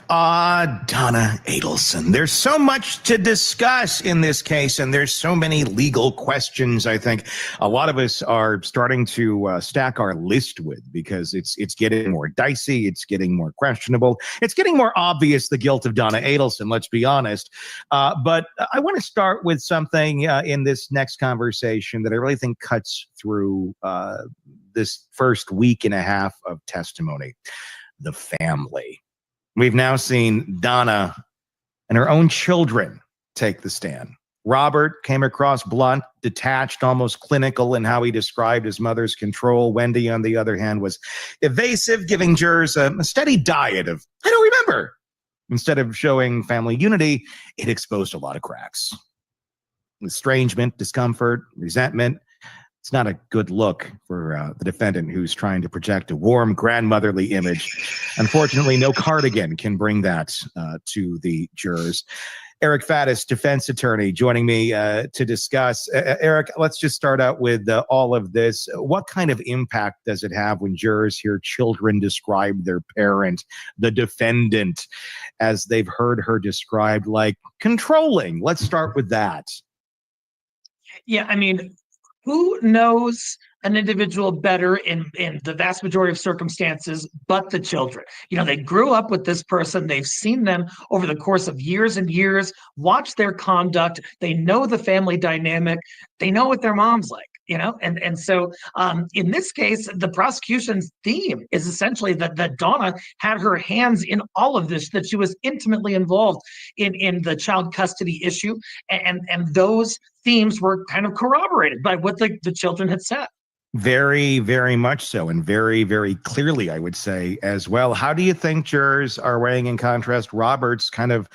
Donna Adelson. There's so much to discuss in this case, and there's so many legal questions I think a lot of us are starting to stack our list with, because it's getting more dicey, it's getting more questionable, it's getting more obvious the guilt of Donna Adelson, let's be honest. But I want to start with something in this next conversation that I really think cuts through this first week and a half of testimony. The family. We've now seen Donna and her own children take the stand. Robert came across blunt, detached, almost clinical in how he described his mother's control. Wendi, on the other hand, was evasive, giving jurors a steady diet of, I don't remember. Instead of showing family unity, it exposed a lot of cracks. Estrangement, discomfort, resentment. It's not a good look for the defendant who's trying to project a warm grandmotherly image. Unfortunately, no cardigan can bring that to the jurors. Eric Faddis, defense attorney, joining me to discuss. Eric, let's just start out with all of this. What kind of impact does it have when jurors hear children describe their parent, the defendant, as they've heard her described like controlling? Let's start with that. Yeah, I mean, who knows an individual better in the vast majority of circumstances but the children? You know, they grew up with this person. They've seen them over the course of years and years, watch their conduct. They know the family dynamic. They know what their mom's like. You know, and so in this case, the prosecution's theme is essentially that Donna had her hands in all of this, that she was intimately involved in the child custody issue, and those themes were kind of corroborated by what the children had said. Very, very much so, and very, very clearly, I would say as well. How do you think jurors are weighing in contrast Robert's kind of,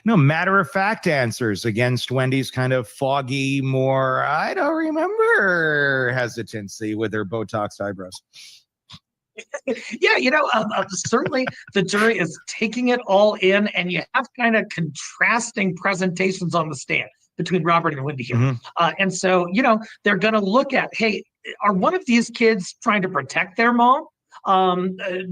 matter-of-fact answers against Wendy's kind of foggy, more, I don't remember hesitancy with her Botox eyebrows? Yeah, certainly the jury is taking it all in, and you have kind of contrasting presentations on the stand between Robert and Wendi here. Mm-hmm. And so, they're going to look at, hey, are one of these kids trying to protect their mom?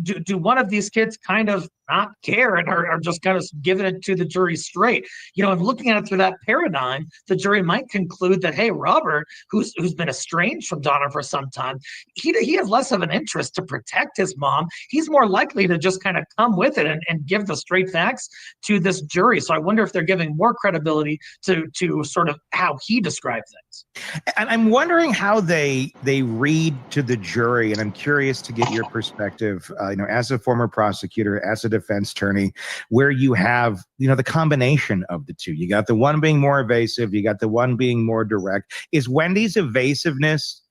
Do one of these kids kind of not care and are just kind of giving it to the jury straight? And looking at it through that paradigm, the jury might conclude that, hey, Robert, who's been estranged from Donna for some time, he has less of an interest to protect his mom. He's more likely to just kind of come with it and give the straight facts to this jury. So I wonder if they're giving more credibility to sort of how he described things. And I'm wondering how they read to the jury, and I'm curious to get your perspective, as a former prosecutor, as a defense attorney, where you have, the combination of the two. You got the one being more evasive, you got the one being more direct. Is Wendy's evasiveness,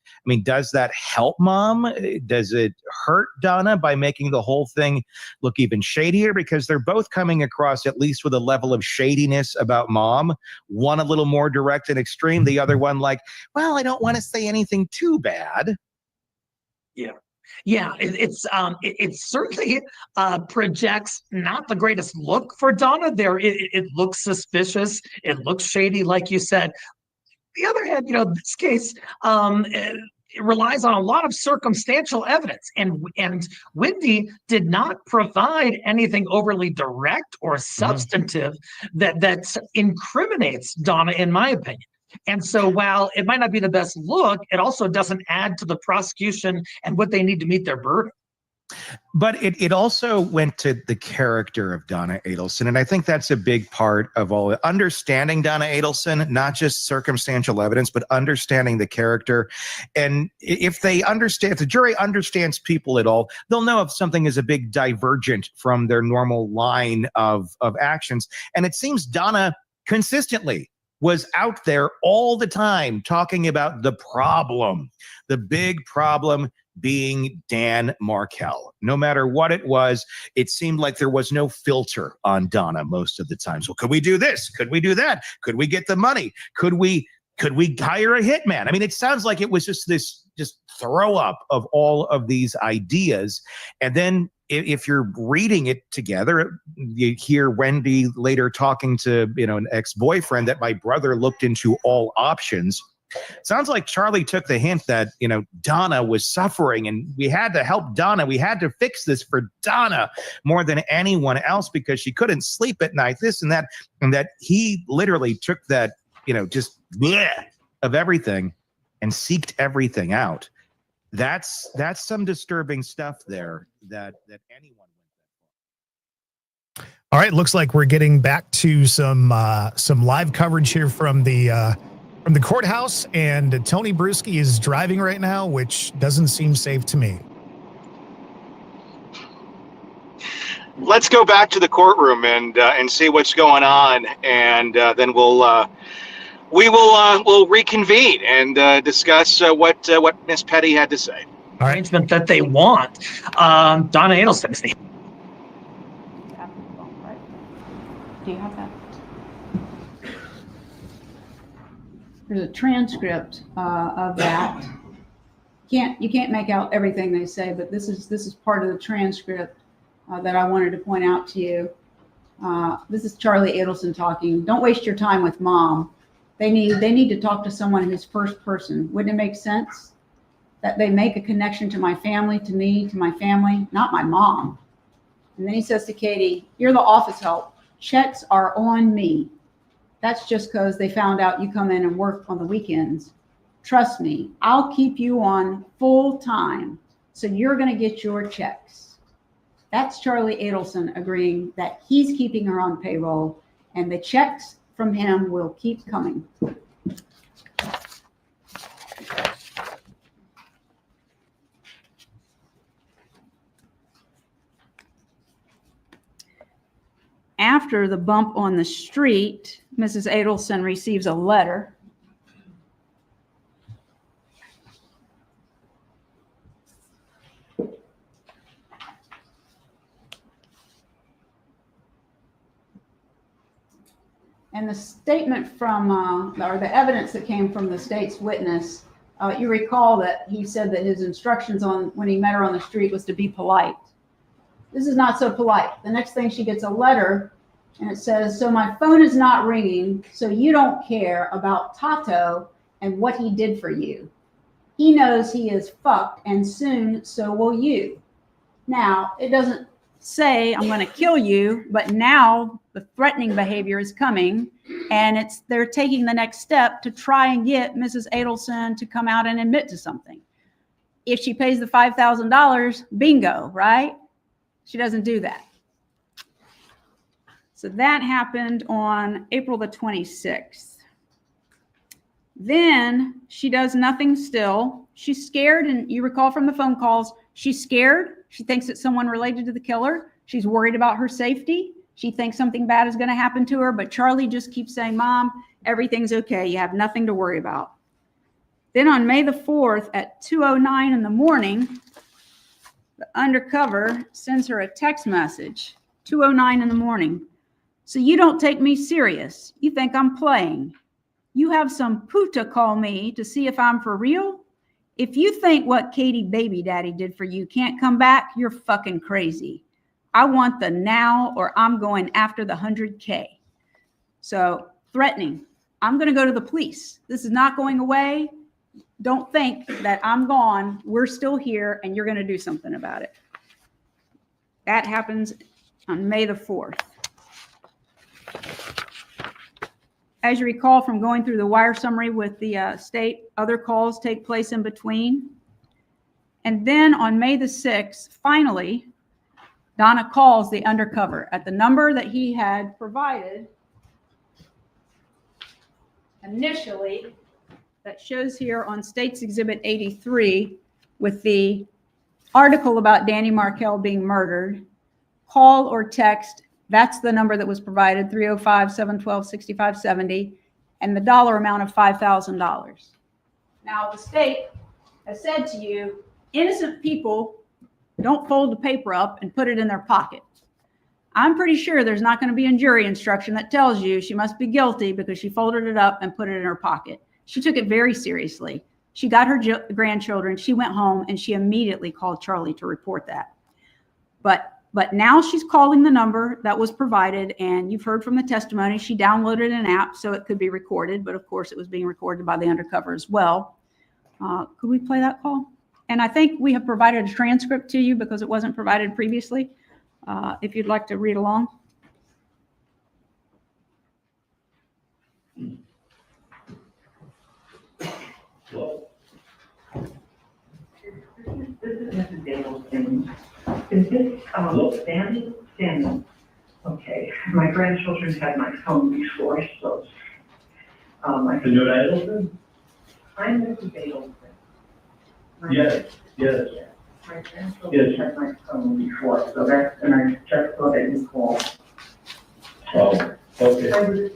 does that help mom? Does it hurt Donna by making the whole thing look even shadier? Because they're both coming across at least with a level of shadiness about mom. One a little more direct and extreme. The other one like, well, I don't want to say anything too bad. Yeah, it certainly projects not the greatest look for Donna. It looks suspicious. It looks shady, like you said. The other hand, this case it relies on a lot of circumstantial evidence, and Wendi did not provide anything overly direct or substantive that incriminates Donna, in my opinion. And so while it might not be the best look, it also doesn't add to the prosecution and what they need to meet their burden. But it also went to the character of Donna Adelson. And I think that's a big part of all understanding Donna Adelson, not just circumstantial evidence, but understanding the character. And if the jury understands people at all, they'll know if something is a big divergent from their normal line of actions. And it seems Donna consistently was out there all the time talking about the problem, the big problem being Dan Markel. No matter what it was, it seemed like there was no filter on Donna most of the time. So could we do this? Could we do that? Could we get the money? Could we hire a hitman? It sounds like it was just this throw up of all of these ideas. And then if you're reading it together, you hear Wendi later talking to, an ex-boyfriend that my brother looked into all options. Sounds like Charlie took the hint that, Donna was suffering and we had to help Donna. We had to fix this for Donna more than anyone else because she couldn't sleep at night, this and that he literally took that, just bleh of everything and seeked everything out. That's some disturbing stuff there that anyone went. All right, looks like we're getting back to some live coverage here from the courthouse, and Tony Bruschi is driving right now, which doesn't seem safe to me. Let's go back to the courtroom and see what's going on, and then we'll reconvene and discuss what Miss Petty had to say. Arrangement that they want. Donna Adelson is the. Do you have that? There's a transcript of that. You can't make out everything they say, but this is part of the transcript that I wanted to point out to you. This is Charlie Adelson talking. Don't waste your time with mom. They need to talk to someone who's first person. Wouldn't it make sense that they make a connection to my family, to me, to my family, not my mom? And then he says to Katie, "You're the office help. Checks are on me. That's just because they found out you come in and work on the weekends. Trust me, I'll keep you on full time, so you're going to get your checks." That's Charlie Adelson agreeing that he's keeping her on payroll, and the checks from him will keep coming. After the bump on the street, Mrs. Adelson receives a letter. And the statement from, or the evidence that came from the state's witness, you recall that he said that his instructions on when he met her on the street was to be polite. This is not so polite. The next thing, she gets a letter and it says, "So my phone is not ringing, so you don't care about Tato and what he did for you. He knows he is fucked, and soon so will you." Now, it doesn't say I'm going to kill you, but now the threatening behavior is coming, and they're taking the next step to try and get Mrs. Adelson to come out and admit to something. If she pays the $5,000, bingo, right? She doesn't do that. So that happened on April the 26th. Then she does nothing still. She's scared, and you recall from the phone calls, she's scared. She thinks it's someone related to the killer. She's worried about her safety. She thinks something bad is going to happen to her, but Charlie just keeps saying, "Mom, everything's okay. You have nothing to worry about." Then on May the 4th at 2:09 in the morning, the undercover sends her a text message, 2:09 in the morning. "So you don't take me serious. You think I'm playing. You have some puta call me to see if I'm for real? If you think what Katie baby daddy did for you can't come back, you're fucking crazy. I want the now, or I'm going after the 100K. So threatening, "I'm going to go to the police. This is not going away. Don't think that I'm gone. We're still here, and you're going to do something about it." That happens on May the 4th. As you recall from going through the wire summary with the state, other calls take place in between. And then on May the 6th, finally, Donna calls the undercover at the number that he had provided initially, that shows here on State's Exhibit 83 with the article about Danny Markel being murdered. Call or text, that's the number that was provided, 305-712-6570, and the dollar amount of $5,000. Now, the state has said to you, innocent people don't fold the paper up and put it in their pocket. I'm pretty sure there's not going to be a jury instruction that tells you she must be guilty because she folded it up and put it in her pocket. She took it very seriously. She got her grandchildren, she went home, and she immediately called Charlie to report that. But now she's calling the number that was provided, and you've heard from the testimony, she downloaded an app so it could be recorded, but of course it was being recorded by the undercover as well. Could we play that call? And I think we have provided a transcript to you because it wasn't provided previously, if you'd like to read along. This is Mrs. Adelson. Is this Danny? Danny. Okay. My grandchildren had my phone before, so. Donna Adelson? I'm Mrs. Adelson. Yes. My grandchildren had my phone before, so that's, and I just saw that you called. Oh, okay.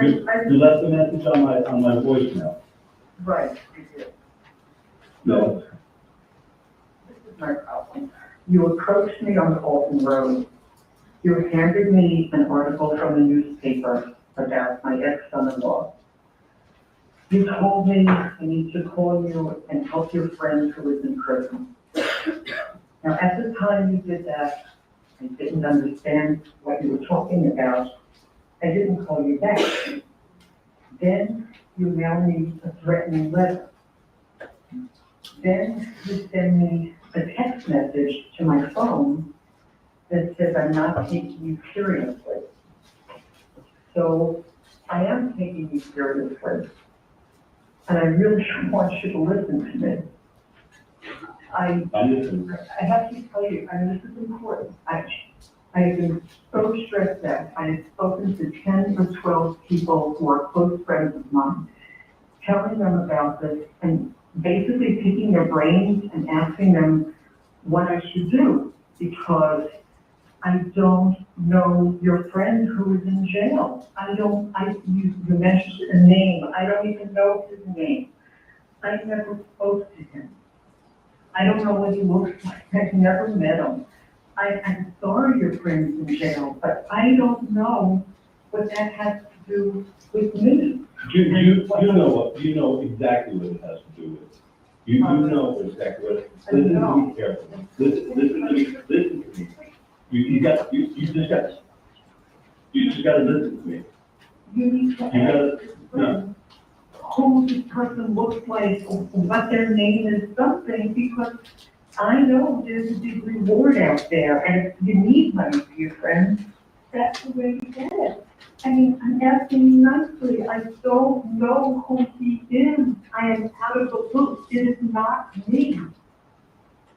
You left a message on my voicemail. Right, you did. No. This is my problem. You approached me on Alton Road. You handed me an article from the newspaper about my ex-son-in-law. You told me I need to call you and help your friend who is in prison. Now, at the time you did that, I didn't understand what you were talking about. I didn't call you back. Then you mail me a threatening letter. Then you send me a text message to my phone that says I'm not taking you seriously. So I am taking you seriously. And I really want you to listen to me. I have to tell you, this is important. I have been so stressed out. I have spoken to 10 or 12 people who are close friends of mine, telling them about this and basically picking their brains and asking them what I should do, because I don't know your friend who is in jail. You mentioned a name. I don't even know his name. I never spoke to him. I don't know what he looks like. I've never met him. I'm sorry your friend's in jail, but I don't know what that has to do with me. You know exactly what it has to do with. You know exactly what it is. Listen to me carefully. Listen to me. You just got to listen to me. You need to ask who this person looks like, what their name is, something, because I know there's a big reward out there, and if you need money for your friends, that's the way you get it. I mean, I'm asking you nicely. I don't know who he is. I am out of the loop. It is not me.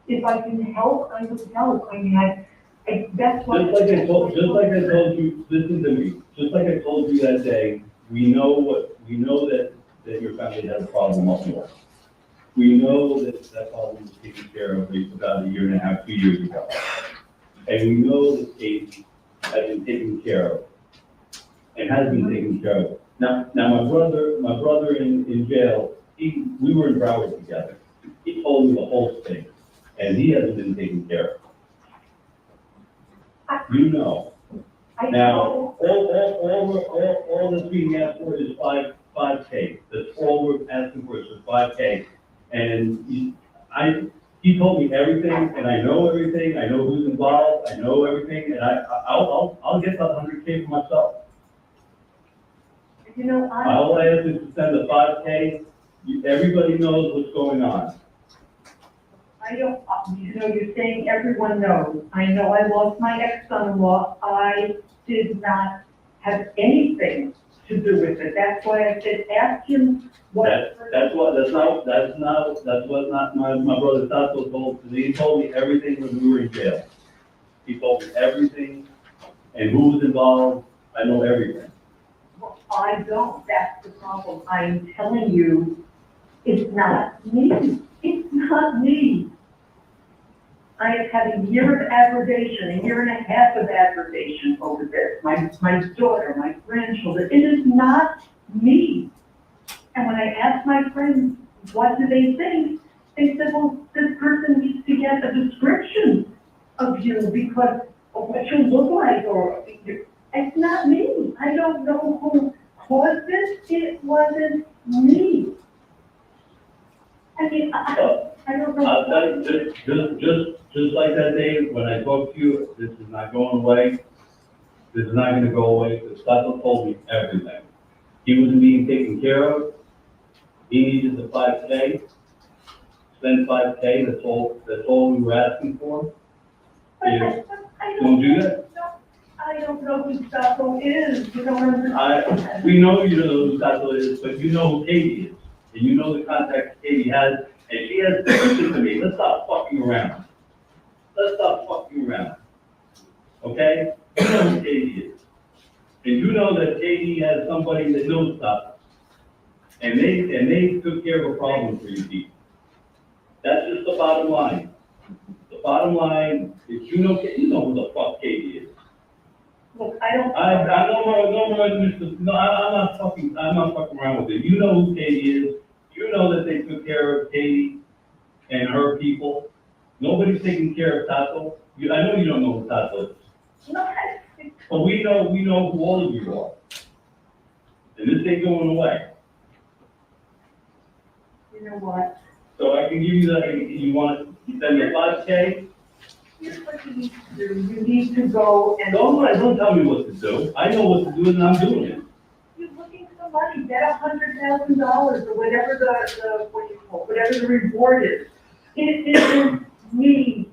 If I can help, I will help. I mean, that's what. Just like I told you, listen to me. Just like I told you that day, we know that your family had a problem up north. We know that problem was taken care of about 1.5 years, 2 years ago. And we know that Katie has been taken care of and has been taken care of. Now my brother in jail, we were in Broward together. He told me the whole thing, and he hasn't been taken care of. You know. Now, all that's being asked for is 5K. That's all we're asking for is 5K. And he told me everything, and I know everything. I know who's involved. I know everything, and I'll get the 100K for myself. You know, All I ask is to send the 5K. Everybody knows what's going on. You're saying everyone knows. I know I lost my ex-son-in-law. I did not have anything to do with it. That's why I said, ask him what. That's what my brother Tato told me. He told me everything when we were in jail. He told me everything and who was involved. I know everything. Well, I don't. That's the problem. I'm telling you, it's not me. It's not me. I have had a year of aggravation, 1.5 years of aggravation over this. My daughter, my grandchildren. It is not me. And when I asked my friends, what do they think? They said, well, this person needs to get a description of you because of what you look like, or it's not me. I don't know who caused this. It wasn't me. I mean, I don't know. Just like that day when I spoke to you, this is not going away. This is not going to go away. Because Tato told me everything. He wasn't being taken care of. He needed the 5K. Spend 5K. That's all we were asking for. Don't do that. I don't know who Tato is. You don't understand. We know you don't know who Tato is, but you know who Katie is. And you know the contacts Katie has. And she has, listen to me, let's stop fucking around. Okay? You know who Katie is. And you know that Katie has somebody that knows stuff. And they took care of a problem for you people. That's just the bottom line. The bottom line is you know who the fuck Katie is. Look, I'm not fucking around with it. You know who Katie is. You know that they took care of Katie and her people. Nobody's taking care of Tato. I know you don't know who Tato is. But we know who all of you are. And this ain't going away. You know what? So I can give you the, you want to spend the 5K? Here's what you need to do. You need to go and. Don't tell me what to do. I know what to do and I'm doing it. You're looking for money, get $100,000 or whatever whatever the reward is. It isn't me.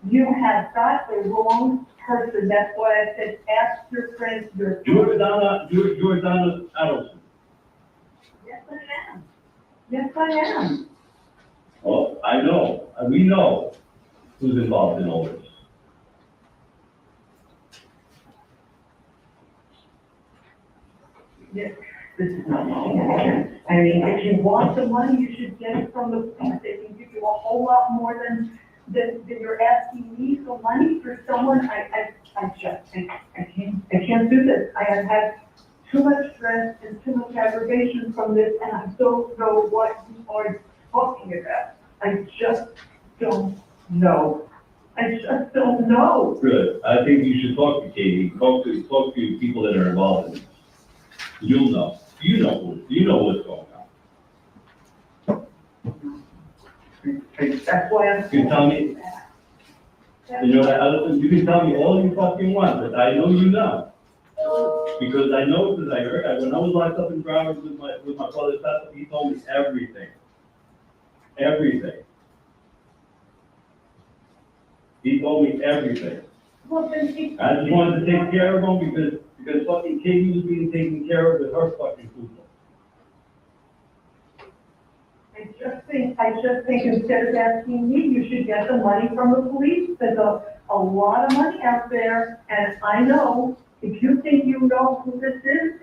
You have got the wrong person. That's why I said ask your friends, your. You're Donna Adelson. Yes, I am. Yes, I am. Well, I know, we know who's involved in all this. Yes, this is not making. I mean, if you want the money, you should get it from the police. They can give you a whole lot more than you're asking me for money for someone. I can't do this. I have had too much stress and too much aggravation from this, and I don't know what you are talking about. I just don't know. I just don't know. Good. I think you should talk to Katie, talk to people that are involved in this. You'll know. You know what's going on. That's why I'm. You can tell me, you can tell me all you fucking want, but I know you know. Because I know, because I heard, when I was locked up in Broward with my father's pastor, he told me everything. Everything. He told me everything. Well, then I just wanted to take care of him because fucking Katie was being taken care of with her fucking people. I just think instead of asking me, you should get the money from the police. There's a lot of money out there, and I know if you think you know who this is,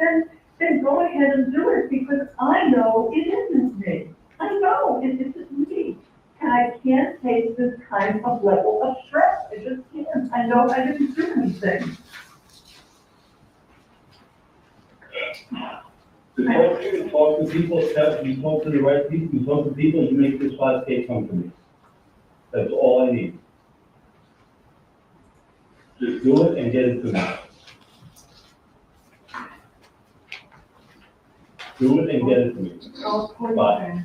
then go ahead and do it, because I know it isn't me. I know it isn't me. And I can't take this kind of level of stress. I just can't. I know I didn't do anything. You talk to people, you talk to the right people, you talk to people, you make this 5K come to me. That's all I need. Just do it and get it to me. Do it and get it to me. Bye.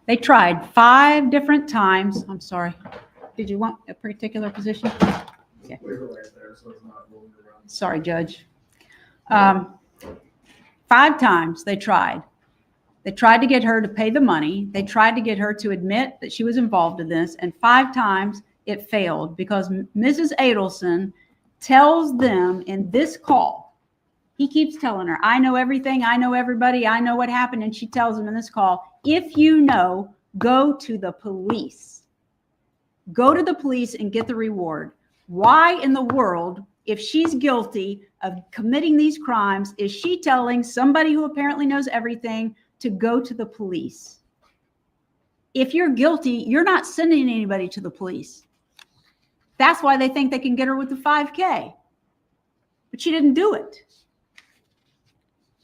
They tried 5 different times. I'm sorry. Did you want a particular position? Okay. Sorry, Judge. 5 times they tried. They tried to get her to pay the money. They tried to get her to admit that she was involved in this. And 5 times it failed because Mrs. Adelson tells them in this call, he keeps telling her, I know everything. I know everybody. I know what happened. And she tells him in this call, if you know, go to the police. Go to the police and get the reward. Why in the world, if she's guilty of committing these crimes, is she telling somebody who apparently knows everything to go to the police? If you're guilty, you're not sending anybody to the police. That's why they think they can get her with the 5K. But she didn't do it.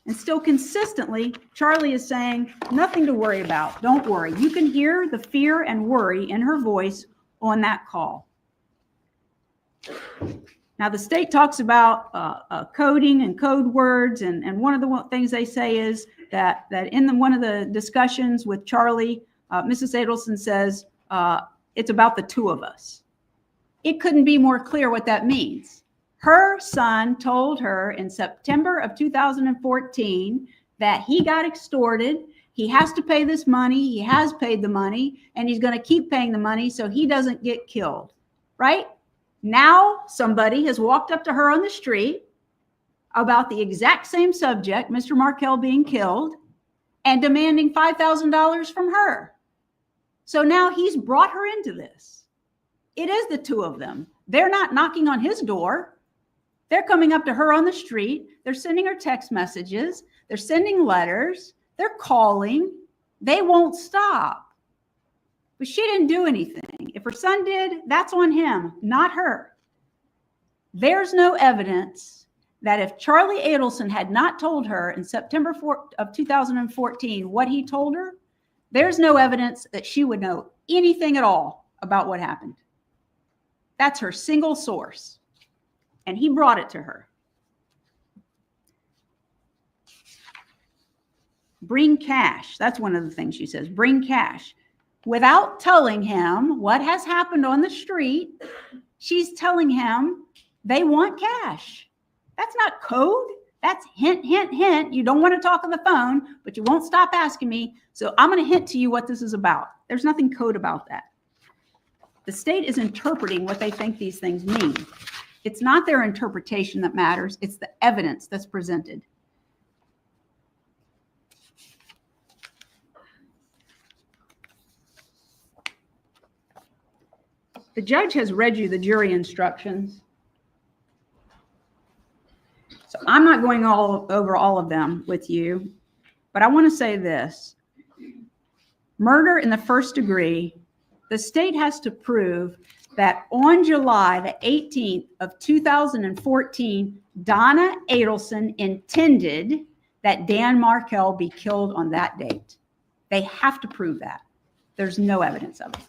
And still consistently, Charlie is saying, nothing to worry about. Don't worry. You can hear the fear and worry in her voice on that call. Now, the state talks about coding and code words. And one of the things they say is that in one of the discussions with Charlie, Mrs. Adelson says, it's about the 2 of us. It couldn't be more clear what that means. Her son told her in September of 2014 that he got extorted. He has to pay this money. He has paid the money, and he's going to keep paying the money so he doesn't get killed, right? Now somebody has walked up to her on the street about the exact same subject, Mr. Markel being killed, and demanding $5,000 from her. So now he's brought her into this. It is the 2 of them. They're not knocking on his door. They're coming up to her on the street. They're sending her text messages. They're sending letters. They're calling. They won't stop. But she didn't do anything. If her son did, that's on him, not her. There's no evidence that if Charlie Adelson had not told her in September of 2014 what he told her, there's no evidence that she would know anything at all about what happened. That's her single source. and he brought it to her. Bring cash. That's one of the things she says. Bring cash. Without telling him what has happened on the street, she's telling him they want cash. That's not code. That's hint, hint, hint. You don't want to talk on the phone, but you won't stop asking me. So I'm going to hint to you what this is about. There's nothing code about that. The state is interpreting what they think these things mean. It's not their interpretation that matters. It's the evidence that's presented. The judge has read you the jury instructions. So I'm not going over all of them with you, but I want to say this. Murder in the first degree, the state has to prove that on July the 18th of 2014, Donna Adelson intended that Dan Markel be killed on that date. They have to prove that. There's no evidence of it.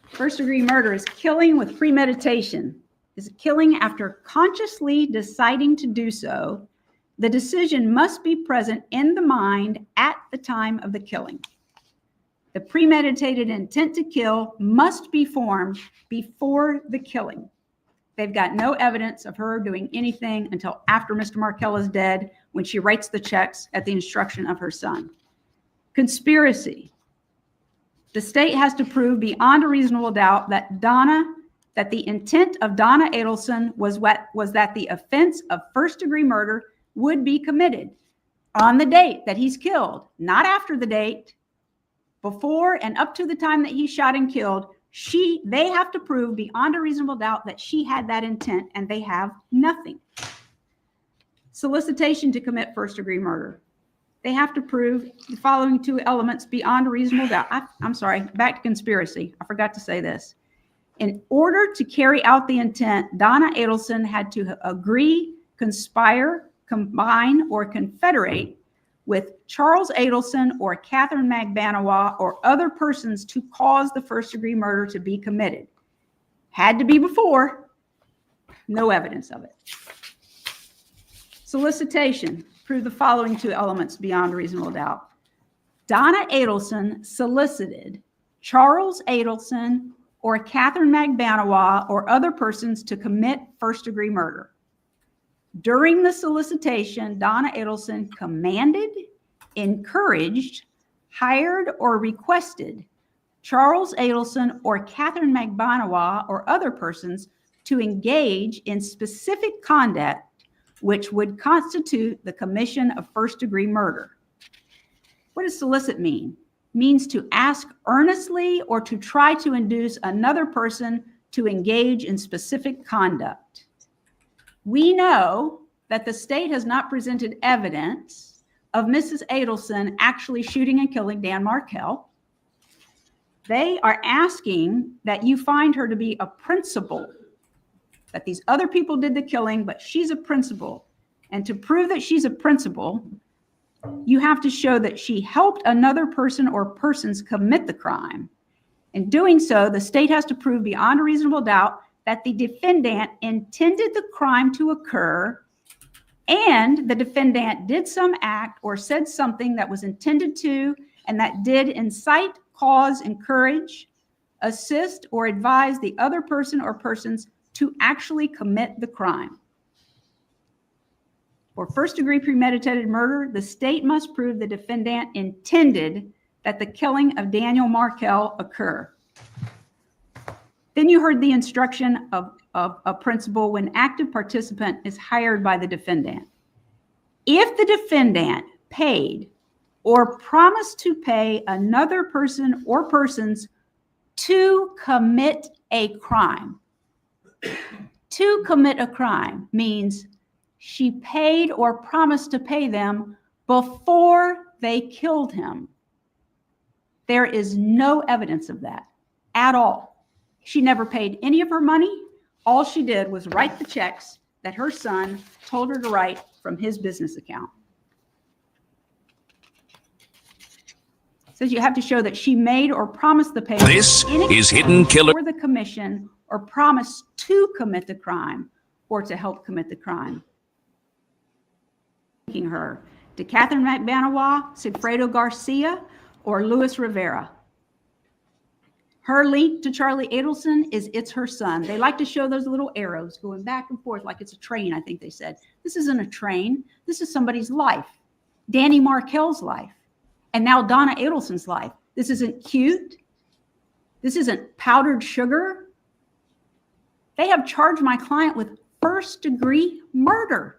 First degree murder is killing with premeditation. Is killing after consciously deciding to do so. The decision must be present in the mind at the time of the killing. The premeditated intent to kill must be formed before the killing. They've got no evidence of her doing anything until after Mr. Markel is dead, when she writes the checks at the instruction of her son. Conspiracy. The state has to prove beyond a reasonable doubt that the intent of Donna Adelson was that the offense of first-degree murder would be committed on the date that he's killed, not after the date, before and up to the time that he shot and killed. They have to prove beyond a reasonable doubt that she had that intent, and they have nothing. Solicitation to commit first-degree murder. They have to prove the following two elements beyond a reasonable doubt. I'm sorry, back to conspiracy. I forgot to say this. In order to carry out the intent, Donna Adelson had to agree, conspire, combine, or confederate with Charles Adelson or Catherine Magbanawa or other persons to cause the first-degree murder to be committed. Had to be before. No evidence of it. Solicitation. Prove the following two elements beyond a reasonable doubt. Donna Adelson solicited Charles Adelson or Catherine Magbanawa or other persons to commit first-degree murder. During the solicitation, Donna Adelson commanded, encouraged, hired, or requested Charles Adelson or Catherine Magbanawa or other persons to engage in specific conduct which would constitute the commission of first-degree murder. What does solicit mean? Means to ask earnestly or to try to induce another person to engage in specific conduct. We know that the state has not presented evidence of Mrs. Adelson actually shooting and killing Dan Markel. They are asking that you find her to be a principal, that these other people did the killing, but she's a principal. And to prove that she's a principal, you have to show that she helped another person or persons commit the crime. In doing so, the state has to prove beyond a reasonable doubt that the defendant intended the crime to occur and the defendant did some act or said something that was intended to and that did incite, cause, encourage, assist, or advise the other person or persons to actually commit the crime. For first-degree premeditated murder, the state must prove the defendant intended that the killing of Daniel Markel occur. Then you heard the instruction of a principal when active participant is hired by the defendant. If the defendant paid or promised to pay another person or persons to commit a crime, to commit a crime means she paid or promised to pay them before they killed him. There is no evidence of that at all. She never paid any of her money. All she did was write the checks that her son told her to write from his business account. says you have to show that she made or promised the payment. This is Hidden Killer. For the commission or promised to commit the crime or to help commit the crime. Her to Catherine McBanawa, Sigfredo Garcia, or Luis Rivera. Her link to Charlie Adelson is it's her son. They like to show those little arrows going back and forth like it's a train, I think they said. This isn't a train. This is somebody's life. Dan Markel's life. And now Donna Adelson's life. This isn't cute. This isn't powdered sugar. They have charged my client with first-degree murder,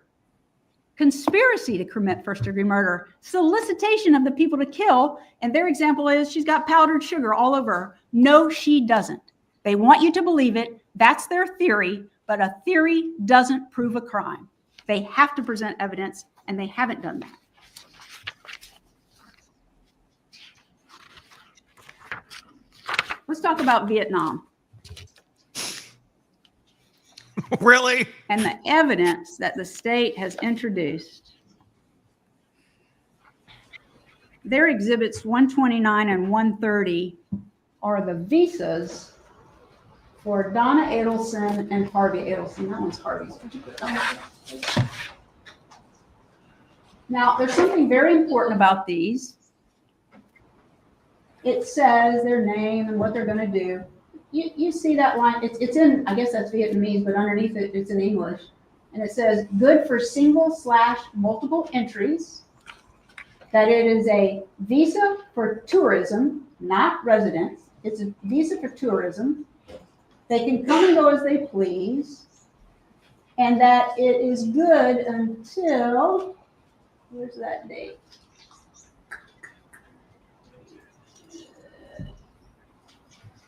conspiracy to commit first-degree murder, solicitation of the people to kill, and their example is she's got powdered sugar all over her. No, she doesn't. They want you to believe it. That's their theory, but a theory doesn't prove a crime. They have to present evidence, and they haven't done that. Let's talk about Vietnam. Really? And the evidence that the state has introduced. Their exhibits 129 and 130 are the visas for Donna Adelson and Harvey Adelson. That one's Harvey's. Now, there's something very important about these. It says their name and what they're going to do. You see that line? It's in, I guess that's Vietnamese, but underneath it, it's in English. And it says good for single/multiple entries. That it is a visa for tourism, not residence. It's a visa for tourism. They can come and go as they please. And that it is good until, where's that date?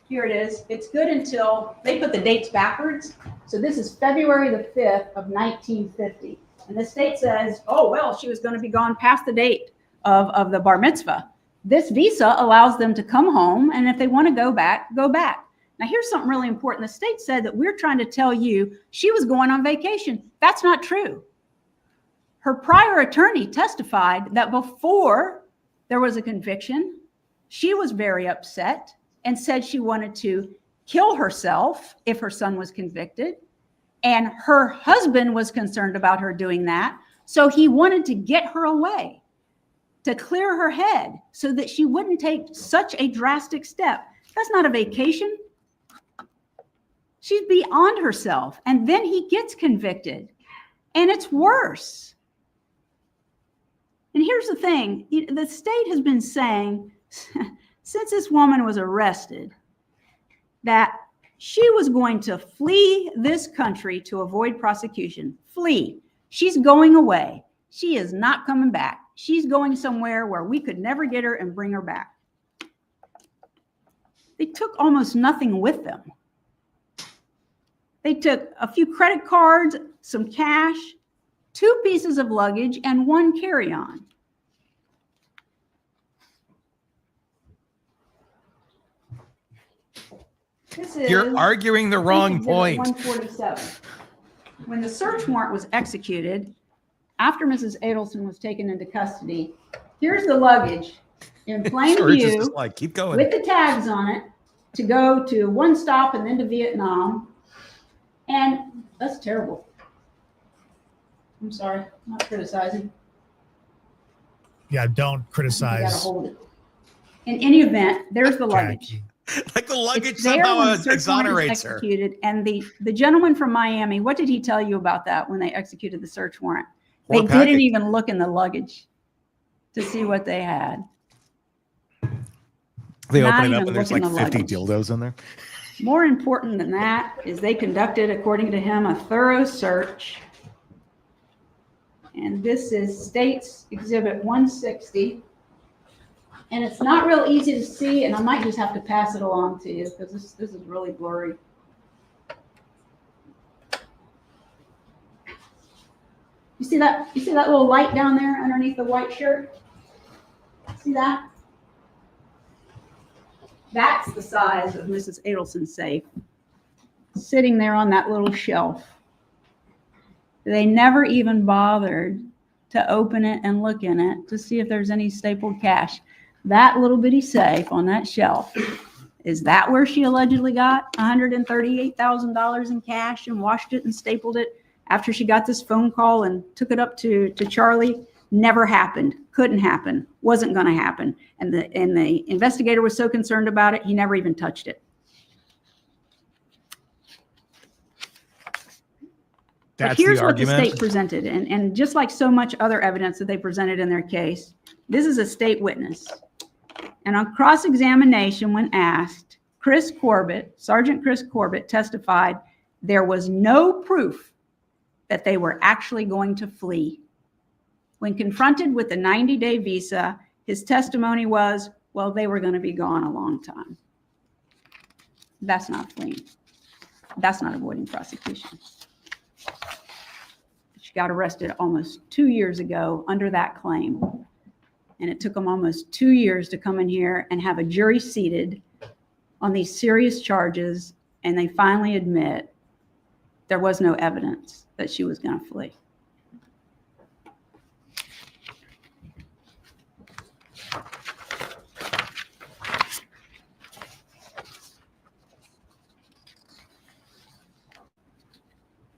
Here it is. It's good until, they put the dates backwards. So this is February the 5th of 1950. And the state says, oh, well, she was going to be gone past the date of the bar mitzvah. This visa allows them to come home. And if they want to go back, go back. Now, here's something really important. The state said that we're trying to tell you she was going on vacation. That's not true. Her prior attorney testified that before there was a conviction, she was very upset and said she wanted to kill herself if her son was convicted. And her husband was concerned about her doing that. So he wanted to get her away, to clear her head so that she wouldn't take such a drastic step. That's not a vacation. She's beyond herself. And then he gets convicted. And it's worse. And here's the thing. The state has been saying, since this woman was arrested, that she was going to flee this country to avoid prosecution. Flee. She's going away. She is not coming back. She's going somewhere where we could never get her and bring her back. They took almost nothing with them. They took a few credit cards, some cash, 2 pieces of luggage, and 1 carry-on. You're arguing the wrong point. 147. When the search warrant was executed, after Mrs. Adelson was taken into custody, here's the luggage in plain view like, keep going. with the tags on it to go to one stop and then to Vietnam. And that's terrible. I'm sorry, I'm not criticizing. Yeah, don't You criticize. gotta hold it. In any event, there's the luggage. Like the luggage It's there somehow when the search warrant is exonerates her. executed. And the gentleman from Miami, what did he tell you about that when they executed the search warrant? They Poor package. didn't even look in the luggage to see what they had. They Not open it up even and there's look like in the 50 luggage. dildos in there. More important than that is they conducted, according to him, a thorough search. And this is State's Exhibit 160. And it's not real easy to see, and I might just have to pass it along to you because this is really blurry. You see that? You see that little light down there underneath the white shirt? See that? That's the size of Mrs. Adelson's safe, sitting there on that little shelf. They never even bothered to open it and look in it to see if there's any stapled cash. that little bitty safe on that shelf, is that where she allegedly got $138,000 in cash and washed it and stapled it after she got this phone call and took it up to Charlie? Never happened. Couldn't happen. Wasn't going to happen. And the investigator was so concerned about it, he never even touched it. But here's what the state presented. And just like so much other evidence that they presented in their case, this is a state witness. And on cross-examination, when asked, Sergeant Chris Corbett testified there was no proof that they were actually going to flee. When confronted with the 90-day visa, his testimony was, well, they were going to be gone a long time. That's not fleeing. That's not avoiding prosecution. She got arrested almost 2 years ago under that claim. And it took them almost 2 years to come in here and have a jury seated on these serious charges. And they finally admit there was no evidence that she was going to flee.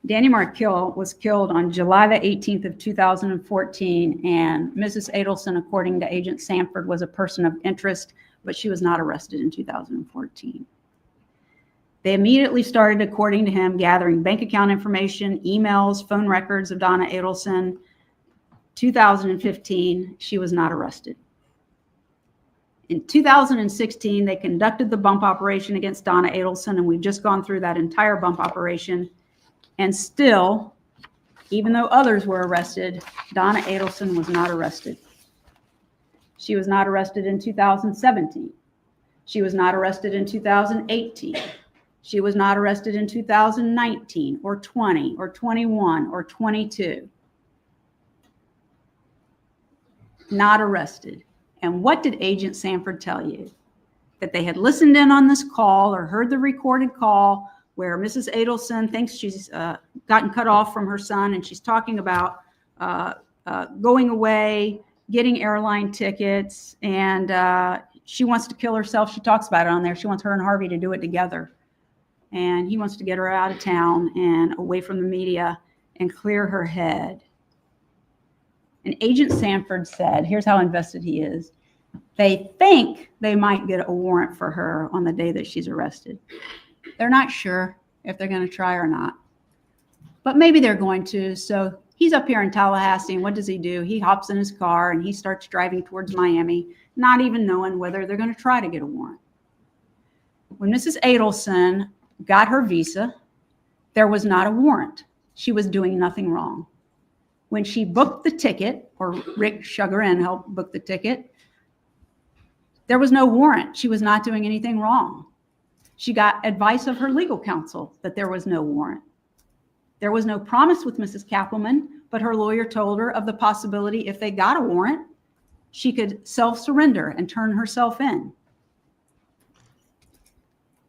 Dan Markel was killed on July the 18th of 2014, and Mrs. Adelson, according to Agent Sanford, was a person of interest, but she was not arrested in 2014. They immediately started, according to him, gathering bank account information, emails, phone records of Donna Adelson. 2015, she was not arrested. In 2016, they conducted the bump operation against Donna Adelson, and we've just gone through that entire bump operation. And still, even though others were arrested, Donna Adelson was not arrested. She was not arrested in 2017. She was not arrested in 2018. She was not arrested in 2019 or 20 or 21 or 22. Not arrested. And what did Agent Sanford tell you? That they had listened in on this call or heard the recorded call where Mrs. Adelson thinks she's gotten cut off from her son, and she's talking about going away, getting airline tickets, and she wants to kill herself. She talks about it on there. She wants her and Harvey to do it together. And he wants to get her out of town and away from the media and clear her head. And Agent Sanford said, here's how invested he is. They think they might get a warrant for her on the day that she's arrested. They're not sure if they're going to try or not, but maybe they're going to. So he's up here in Tallahassee, and what does he do? He hops in his car and he starts driving towards Miami, not even knowing whether they're going to try to get a warrant. When Mrs. Adelson got her visa, there was not a warrant. She was doing nothing wrong. When she booked the ticket, or Rick Sugarin helped book the ticket, there was no warrant. She was not doing anything wrong. She got advice of her legal counsel that there was no warrant. There was no promise with Mrs. Cappleman, but her lawyer told her of the possibility if they got a warrant, she could self-surrender and turn herself in.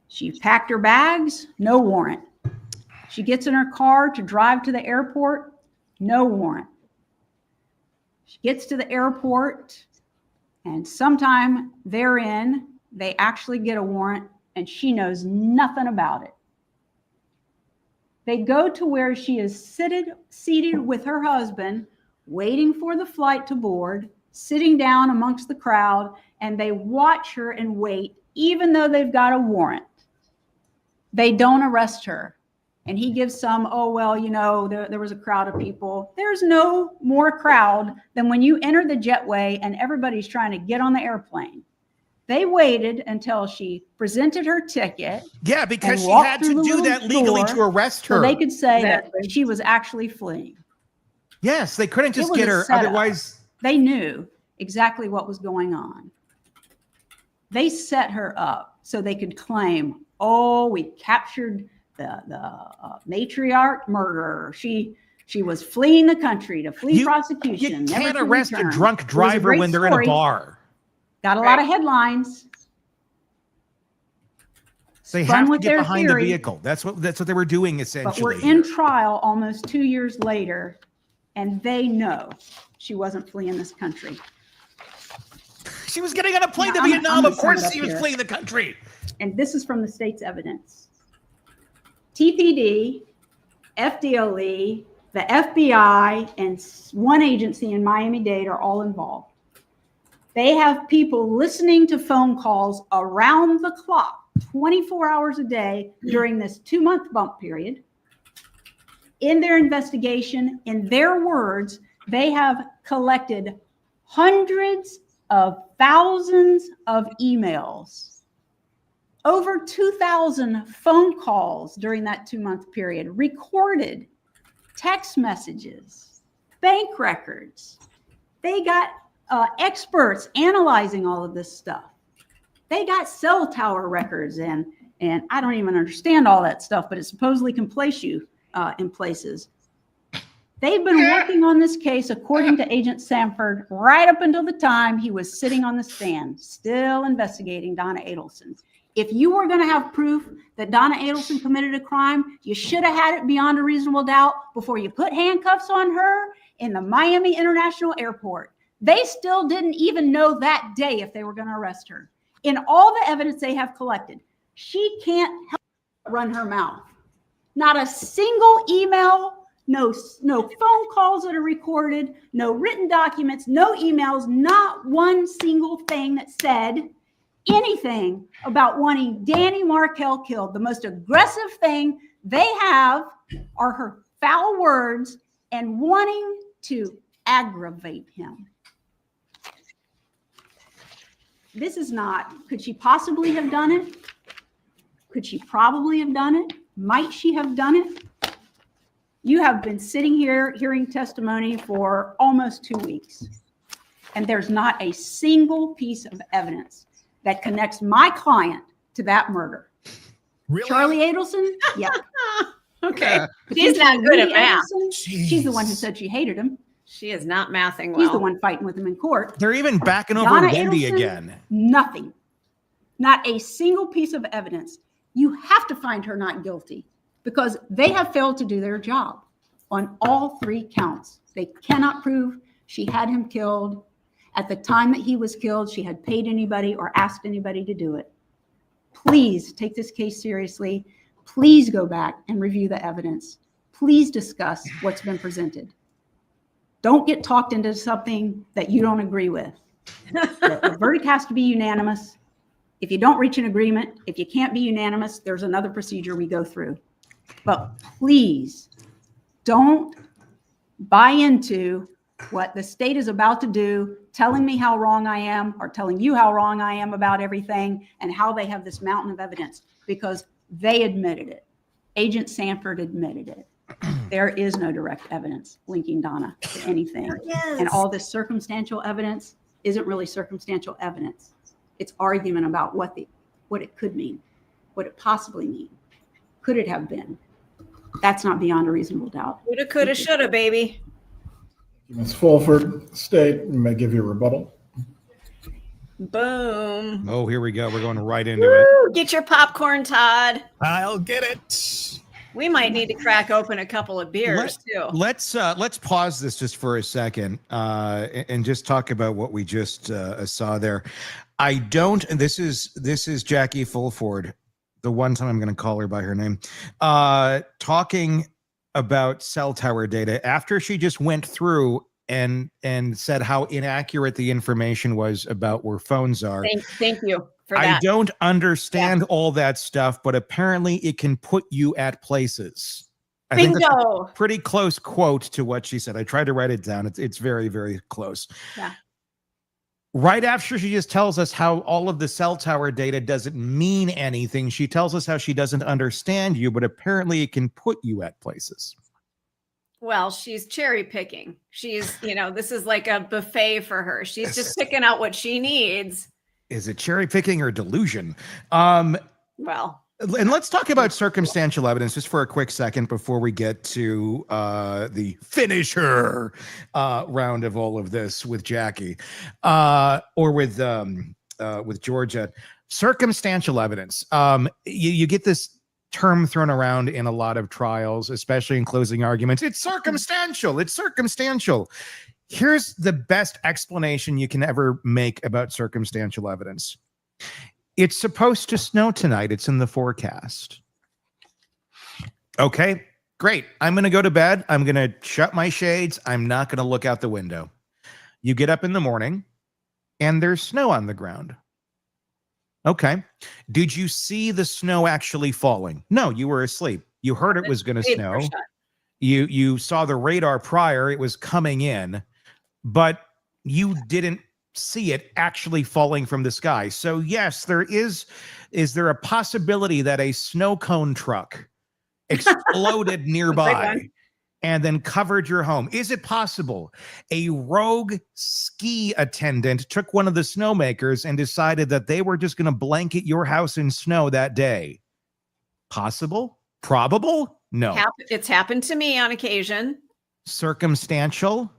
She packed her bags, no warrant. She gets in her car to drive to the airport, no warrant. She gets to the airport, and sometime therein, they actually get a warrant, and she knows nothing about it. They go to where she is seated with her husband, waiting for the flight to board, sitting down amongst the crowd, and they watch her and wait, even though they've got a warrant. They don't arrest her. And he gives some, oh, well, you know, there was a crowd of people. There's no more crowd than when you enter the jetway and everybody's trying to get on the airplane. They waited until she presented her ticket. Yeah, because she had to do that legally to arrest her. So they could say that she was actually fleeing. Yes, they couldn't just get her. Otherwise, they knew exactly what was going on. They set her up so they could claim, oh, we captured the matriarch murderer. She was fleeing the country to flee prosecution. You can't arrest a drunk driver when they're in a bar. Got a lot of headlines. They have to get behind the vehicle. That's what they were doing essentially. But we're in trial almost 2 years later, and they know she wasn't fleeing this country. She was getting on a plane Now, to Vietnam. I'm Of course sum it she up was here. fleeing the country. And this is from the state's evidence. TPD, FDLE, the FBI, and one agency in Miami-Dade are all involved. They have people listening to phone calls around the clock, 24 hours a day during this 2-month bump period. In their investigation, in their words, they have collected hundreds of thousands of emails, over 2,000 phone calls during that 2-month period, recorded text messages, bank records. They got experts analyzing all of this stuff. They got cell tower records, and I don't even understand all that stuff, but it supposedly can place you in places. They've been working on this case, according to Agent Sanford, right up until the time he was sitting on the stand, still investigating Donna Adelson. If you were going to have proof that Donna Adelson committed a crime, you should have had it beyond a reasonable doubt before you put handcuffs on her in the Miami International Airport. They still didn't even know that day if they were going to arrest her. In all the evidence they have collected, she can't help but run her mouth. Not a single email, no phone calls that are recorded, no written documents, no emails, not one single thing that said anything about wanting Danny Markel killed. The most aggressive thing they have are her foul words and wanting to aggravate him. This is not, could she possibly have done it? Could she probably have done it? Might she have done it? You have been sitting here hearing testimony for almost 2 weeks, and there's not a single piece of evidence that connects my client to that murder. Really? Charlie Adelson? Yeah. Okay. She's not good at math. She's the one who said she hated him. She is not mathing well. She's the one fighting with him in court. They're even backing over Donna Wendi Adelson, again. Nothing. Not a single piece of evidence. You have to find her not guilty because they have failed to do their job on all 3 counts. They cannot prove she had him killed. At the time that he was killed, she had paid anybody or asked anybody to do it. Please take this case seriously. Please go back and review the evidence. Please discuss what's been presented. Don't get talked into something that you don't agree with. The verdict has to be unanimous. If you don't reach an agreement, if you can't be unanimous, there's another procedure we go through. But please don't buy into what the state is about to do, telling me how wrong I am or telling you how wrong I am about everything and how they have this mountain of evidence, because they admitted it. Agent Sanford admitted it. There is no direct evidence linking Donna to anything. And all this circumstantial evidence isn't really circumstantial evidence. It's argument about what it could mean, what it possibly mean. Could it have been? That's not beyond a reasonable doubt. Woulda, coulda, shoulda, baby. Ms. Fulford, State, you may give your rebuttal. Boom. Oh, here we go. We're going right into Woo, get your popcorn, Todd. I'll get it. We might need to crack open a couple of beers too. Let's pause this just for a second and just talk about what we just saw there. I don't. And this is Jackie Fulford, the one time I'm going to call her by her name, talking about cell tower data after she just went through and said how inaccurate the information was about where phones are. Thank you for that. I don't understand all that stuff, but apparently it can put you at places. I think that's a pretty close quote to what she said. I tried to write it down. It's very, very close. Yeah. Right after she just tells us how all of the cell tower data doesn't mean anything, she tells us how she doesn't understand you, but apparently it can put you at places. Well, she's cherry picking. She's, this is like a buffet for her. She's just picking out what she needs. Is it cherry picking or delusion? Well, and let's talk about circumstantial evidence just for a quick second before we get to the finisher round of all of this with Jackie or with Georgia. Circumstantial evidence. You get this term thrown around in a lot of trials, especially in closing arguments. It's circumstantial. It's circumstantial. Here's the best explanation you can ever make about circumstantial evidence. It's supposed to snow tonight. It's in the forecast. Okay, great. I'm going to go to bed. I'm going to shut my shades. I'm not going to look out the window. You get up in the morning and there's snow on the ground. Okay. Did you see the snow actually falling? No, you were asleep. You heard it was going to snow. You saw the radar prior. It was coming in, but you didn't see it actually falling from the sky. So yes, is there a possibility that a snow cone truck exploded nearby and then covered your home? Is it possible a rogue ski attendant took one of the snowmakers and decided that they were just going to blanket your house in snow that day? Possible? Probable? No. It's happened to me on occasion. Circumstantial?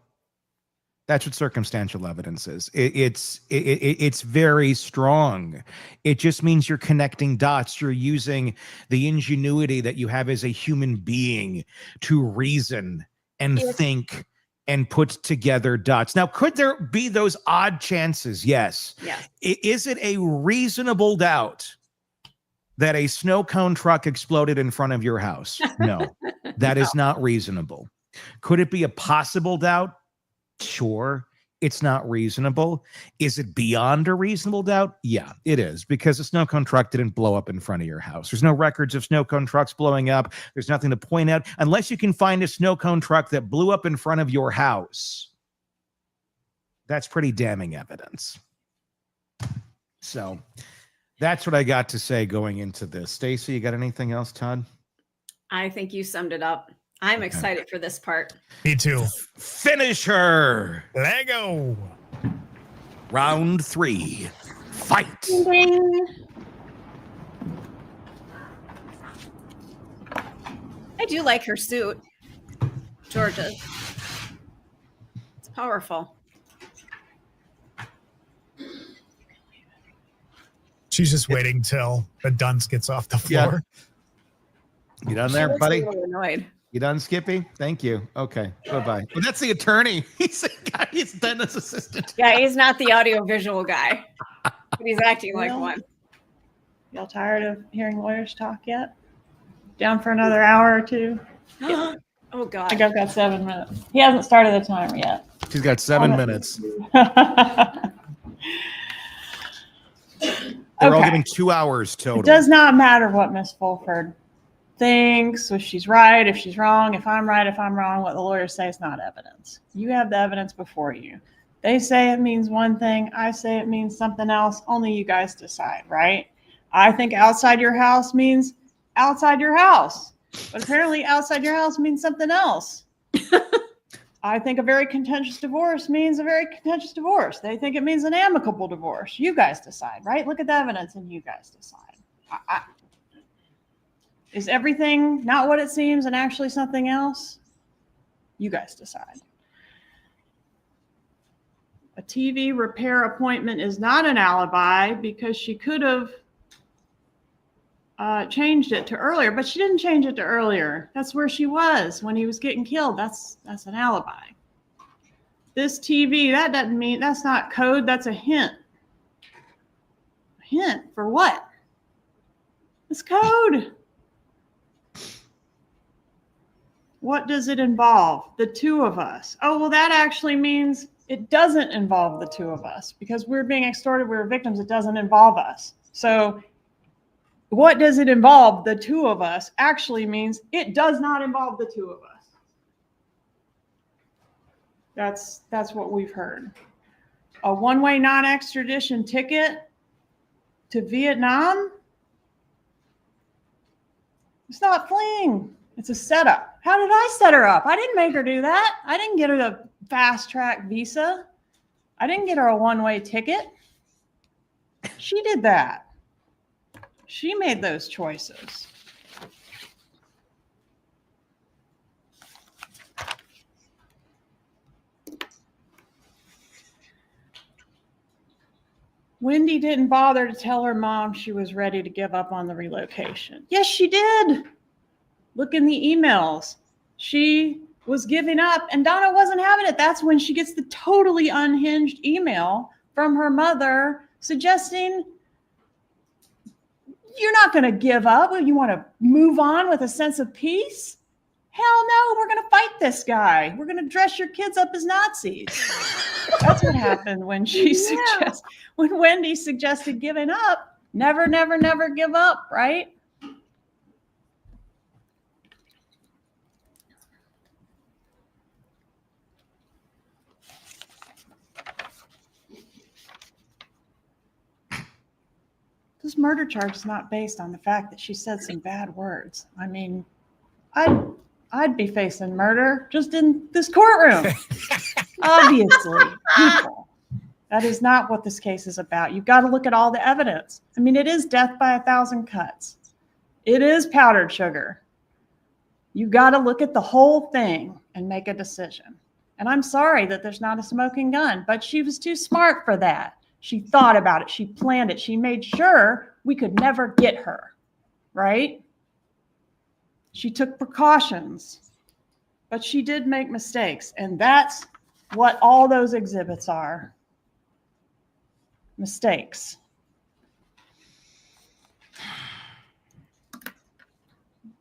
That's what circumstantial evidence is. It's very strong. It just means you're connecting dots. You're using the ingenuity that you have as a human being to reason and think and put together dots. Now, could there be those odd chances? Yes. Is it a reasonable doubt that a snow cone truck exploded in front of your house? No, that is not reasonable. Could it be a possible doubt? Sure, it's not reasonable. Is it beyond a reasonable doubt? Yeah, it is, because a snow cone truck didn't blow up in front of your house. There's no records of snow cone trucks blowing up. There's nothing to point out unless you can find a snow cone truck that blew up in front of your house. That's pretty damning evidence. So that's what I got to say going into this. Stacey, you got anything else, Todd? I think you summed it up. I'm excited for this part. Me too. Finish her. Lego. Round 3. Fight. Ding. I do like her suit. Georgia. It's powerful. She's just waiting till the dunce gets off the floor. You done there, buddy? A little annoyed. You done, Skippy? Thank you. Okay, bye-bye. Well, that's the attorney. He's a guy. He's Dennis' assistant. Yeah, he's not the audio-visual guy, but he's acting like one. Y'all tired of hearing lawyers talk yet? Down for another hour or two? Oh, God. I think I've got 7 minutes. He hasn't started the timer yet. She's got 7 minutes. They're all giving 2 hours total. It does not matter what Miss Fulford thinks, if she's right, if she's wrong, if I'm right, if I'm wrong. What the lawyers say is not evidence. You have the evidence before you. They say it means one thing. I say it means something else. Only you guys decide, right? I think outside your house means outside your house, but apparently outside your house means something else. I think a very contentious divorce means a very contentious divorce. They think it means an amicable divorce. You guys decide, right? Look at the evidence and you guys decide. Is everything not what it seems and actually something else? You guys decide. A TV repair appointment is not an alibi because she could have changed it to earlier, but she didn't change it to earlier. That's where she was when he was getting killed. That's an alibi. This TV, that doesn't mean, that's not code, that's a hint. A hint for what? It's code. What does it involve? The two of us. Oh, well, that actually means it doesn't involve the two of us because we're being extorted, we're victims, it doesn't involve us. So what does it involve? The two of us actually means it does not involve the two of us. That's what we've heard. A one-way non-extradition ticket to Vietnam? It's not fleeing. It's a setup. How did I set her up? I didn't make her do that. I didn't get her a fast-track visa. I didn't get her a one-way ticket. She did that. She made those choices. Wendi didn't bother to tell her mom she was ready to give up on the relocation. Yes, she did. Look in the emails. She was giving up and Donna wasn't having it. That's when she gets the totally unhinged email from her mother suggesting, you're not going to give up. You want to move on with a sense of peace? Hell no, we're going to fight this guy. We're going to dress your kids up as Nazis. That's what happened when when Wendi suggested giving up. Never, never, never give up, right? This murder charge is not based on the fact that she said some bad words. I mean, I'd be facing murder just in this courtroom. Obviously, people. That is not what this case is about. You've got to look at all the evidence. I mean, it is death by 1,000 cuts. It is powdered sugar. You've got to look at the whole thing and make a decision. And I'm sorry that there's not a smoking gun, but she was too smart for that. She thought about it. She planned it. She made sure we could never get her, right? She took precautions, but she did make mistakes. And that's what all those exhibits are. Mistakes.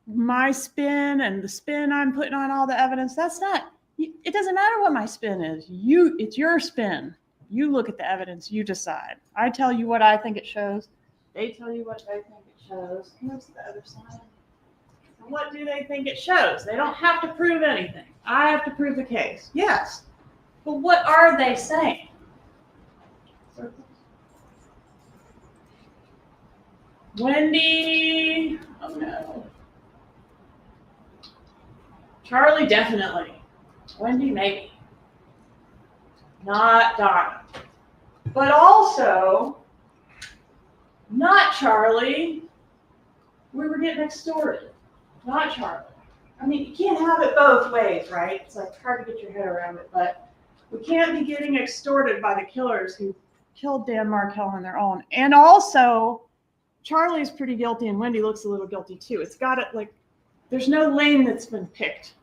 My spin and the spin I'm putting on all the evidence, that's not, it doesn't matter what my spin is. It's your spin. You look at the evidence, you decide. I tell you what I think it shows. They tell you what they think it shows. And what's the other side? And what do they think it shows? They don't have to prove anything. I have to prove the case. Yes. But what are they saying? Wendi. Oh no. Charlie, definitely. Wendi, maybe. Not Donna. But also, not Charlie. We were getting extorted. Not Charlie. I mean, you can't have it both ways, right? It's like hard to get your head around it, but we can't be getting extorted by the killers who killed Dan Markel on their own. And also, Charlie's pretty guilty and Wendi looks a little guilty too. It's got it like, there's no lane that's been picked.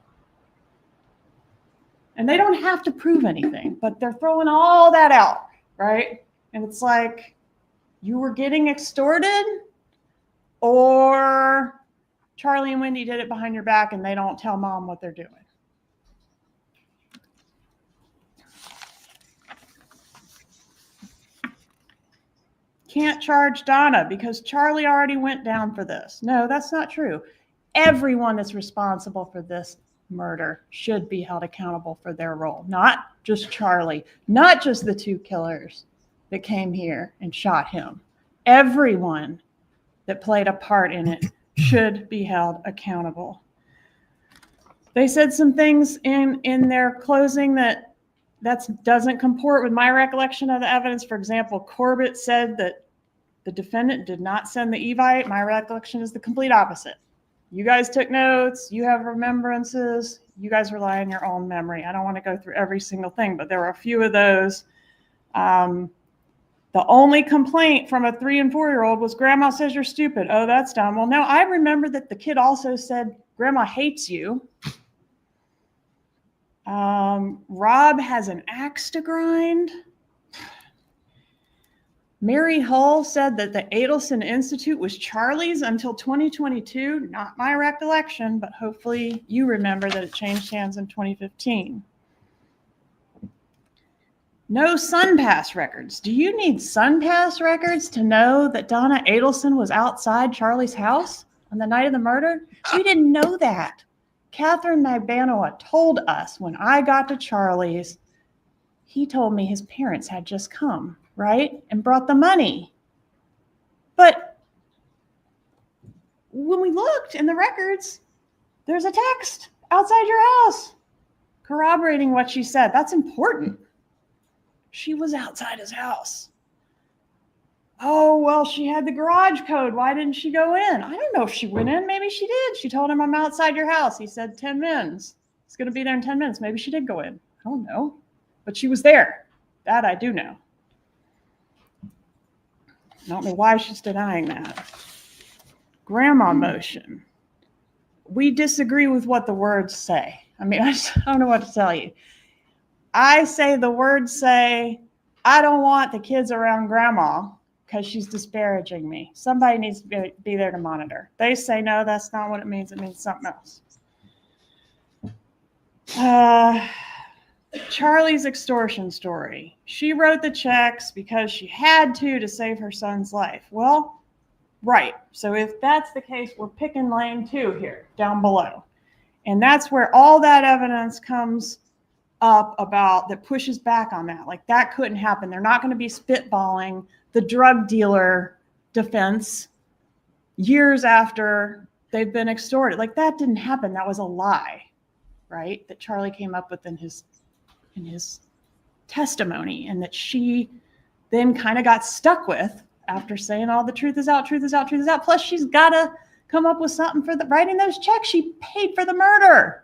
And they don't have to prove anything, but they're throwing all that out, right? And it's like, you were getting extorted, or Charlie and Wendi did it behind your back and they don't tell mom what they're doing. Can't charge Donna because Charlie already went down for this. No, that's not true. Everyone that's responsible for this murder should be held accountable for their role, not just Charlie, not just the two killers that came here and shot him. Everyone that played a part in it should be held accountable. They said some things in their closing that doesn't comport with my recollection of the evidence. For example, Corbett said that the defendant did not send the evite. My recollection is the complete opposite. You guys took notes, you have remembrances, you guys rely on your own memory. I don't want to go through every single thing, but there were a few of those. The only complaint from a 3- and 4-year-old was, Grandma says you're stupid. Oh, that's dumb. Well, no, I remember that the kid also said, Grandma hates you. Rob has an axe to grind. Mary Hull said that the Adelson Institute was Charlie's until 2022. Not my recollection, but hopefully you remember that it changed hands in 2015. No SunPass records. Do you need SunPass records to know that Donna Adelson was outside Charlie's house on the night of the murder? We didn't know that. Catherine Nibanoa told us when I got to Charlie's, he told me his parents had just come, right? And brought the money. But when we looked in the records, there's a text outside your house corroborating what she said. That's important. She was outside his house. Oh, well, she had the garage code. Why didn't she go in? I don't know if she went in. Maybe she did. She told him, I'm outside your house. He said 10 minutes. It's going to be there in 10 minutes. Maybe she did go in. I don't know. But she was there. That I do know. I don't know why she's denying that. Grandma motion. We disagree with what the words say. I mean, I don't know what to tell you. I say the words say, I don't want the kids around grandma because she's disparaging me. Somebody needs to be there to monitor. They say, no, that's not what it means. It means something else. Charlie's extortion story. She wrote the checks because she had to save her son's life. Well, right. So if that's the case, we're picking lane 2 here, down below. And that's where all that evidence comes up about that pushes back on that. Like, that couldn't happen. They're not going to be spitballing the drug dealer defense years after they've been extorted. Like, that didn't happen. That was a lie, right? That Charlie came up with in his testimony, and that she then kind of got stuck with after saying all the truth is out, truth is out, truth is out. Plus, she's got to come up with something for writing those checks. She paid for the murder.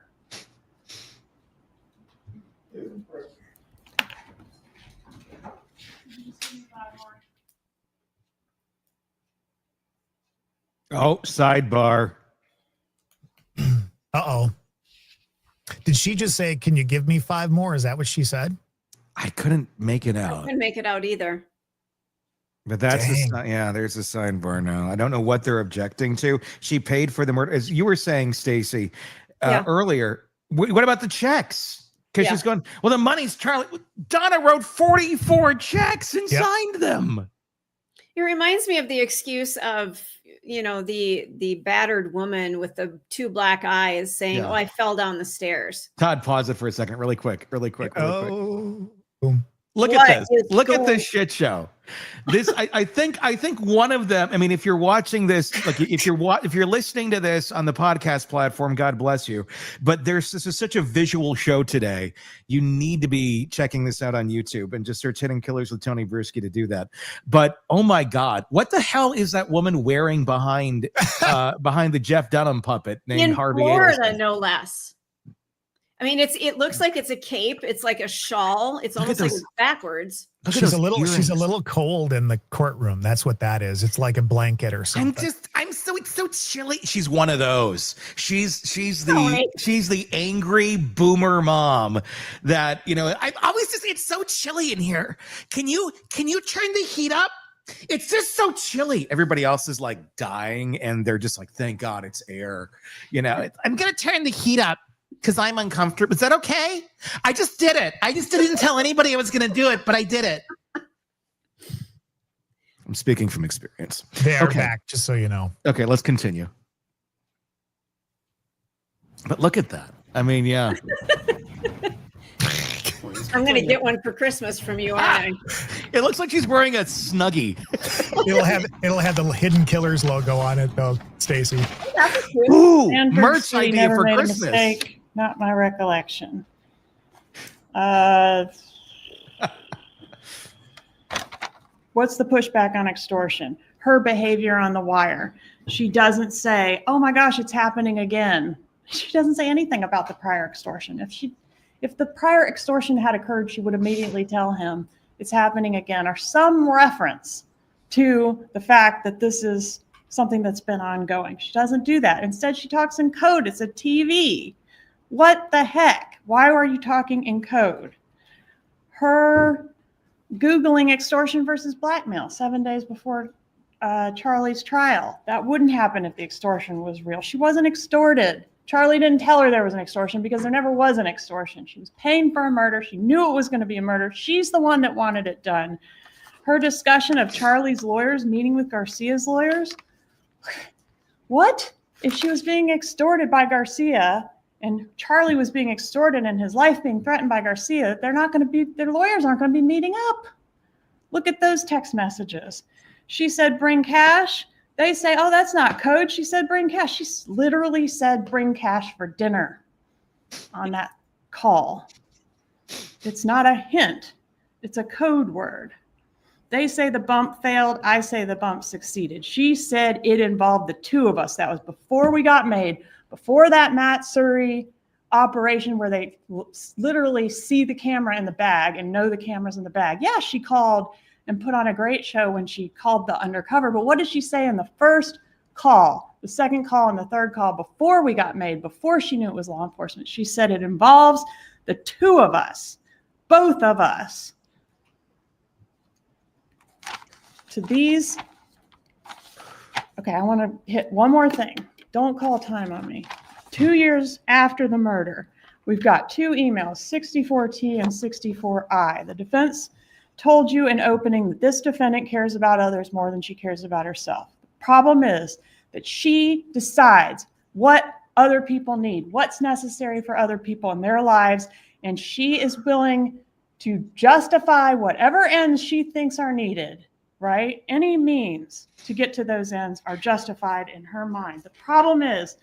Oh, sidebar. Uh-oh. Did she just say, can you give me 5 more? Is that what she said? I couldn't make it I out. couldn't make it out either. But that's there's a sidebar now. I don't know what they're objecting to. She paid for the murder, as you were saying, Stacy, earlier. What about the checks? Because she's going, well, the money's Charlie. Donna wrote 44 checks and signed them. It reminds me of the excuse of, the battered woman with the 2 black eyes saying, oh, I fell down the stairs. Todd, pause it for a second, really quick. Boom. Look at this. Look at this shit show. This, I think one of them. I mean, if you're watching this, like if you're listening to this on the podcast platform, God bless you. But this is such a visual show today. You need to be checking this out on YouTube and just search "Hidden Killers" with Tony Bruschi to do that. But oh my God, what the hell is that woman wearing behind the Jeff Dunham puppet named Harvey Florida, Adelson? no less. I mean, it looks like it's a cape. It's like a shawl. It's almost like it's backwards. She's a little cold in the courtroom. That's what that is. It's like a blanket or something. It's so chilly. She's one of those. She's the angry boomer mom that, I always just, it's so chilly in here. Can you turn the heat up? It's just so chilly. Everybody else is like dying and they're just like, thank God it's air. I'm going to turn the heat up because I'm uncomfortable. Is that okay? I just did it. I just didn't tell anybody I was going to do it, but I did it. I'm speaking from experience. They are back, just so you know. Okay, let's continue. But look at that. I mean, yeah. I'm going to get one for Christmas from you. It looks like she's wearing a Snuggie. It'll have the Hidden Killers logo on it, though, Stacy. Ooh, Stanford merch City idea never for made a Christmas. mistake. Not my recollection. What's the pushback on extortion? Her behavior on the wire. She doesn't say, oh my gosh, it's happening again. She doesn't say anything about the prior extortion. If the prior extortion had occurred, she would immediately tell him it's happening again, or some reference to the fact that this is something that's been ongoing. She doesn't do that. Instead, she talks in code. It's a TV. What the heck? Why are you talking in code? Her Googling extortion versus blackmail 7 days before Charlie's trial. That wouldn't happen if the extortion was real. She wasn't extorted. Charlie didn't tell her there was an extortion because there never was an extortion. She was paying for a murder. She knew it was going to be a murder. She's the one that wanted it done. Her discussion of Charlie's lawyers meeting with Garcia's lawyers. What? If she was being extorted by Garcia and Charlie was being extorted and his life being threatened by Garcia, their lawyers aren't going to be meeting up. Look at those text messages. She said, bring cash. They say, oh, that's not code. She said, bring cash. She literally said, bring cash for dinner on that call. It's not a hint. It's a code word. They say the bump failed. I say the bump succeeded. She said it involved the two of us. That was before we got made, before that Matt Surrey operation where they literally see the camera in the bag and know the camera's in the bag. Yeah, she called and put on a great show when she called the undercover. But what did she say in the first call? the second call and the third call before we got made, before she knew it was law enforcement. She said it involves the two of us, both of us. To these, okay, I want to hit one more thing. Don't call time on me. 2 years after the murder, we've got two emails, 64T and 64I. The defense told you in opening that this defendant cares about others more than she cares about herself. The problem is that she decides what other people need, what's necessary for other people in their lives, and she is willing to justify whatever ends she thinks are needed, right? Any means to get to those ends are justified in her mind. The problem is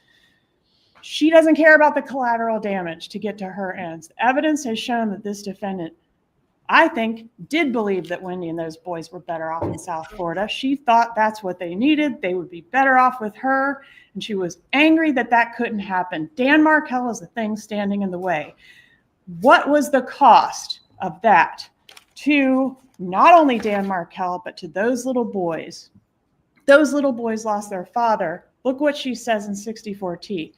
she doesn't care about the collateral damage to get to her ends. The evidence has shown that this defendant, I think, did believe that Wendi and those boys were better off in South Florida. She thought that's what they needed. They would be better off with her. And she was angry that that couldn't happen. Dan Markel is the thing standing in the way. What was the cost of that to not only Dan Markel, but to those little boys? Those little boys lost their father. Look what she says in 64T.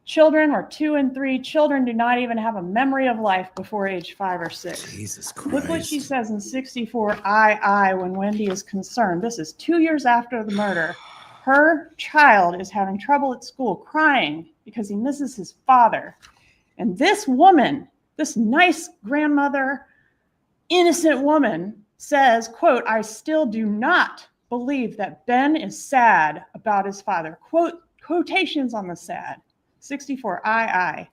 Children are 2 and 3. Children do not even have a memory of life before age 5 or 6. Jesus Christ. Look what she says in 64II when Wendi is concerned. This is 2 years after the murder. Her child is having trouble at school, crying because he misses his father. And this woman, this nice grandmother, innocent woman, says, quote, "I still do not believe that Ben is sad about his father." Quote, quotations on the sad. 64II.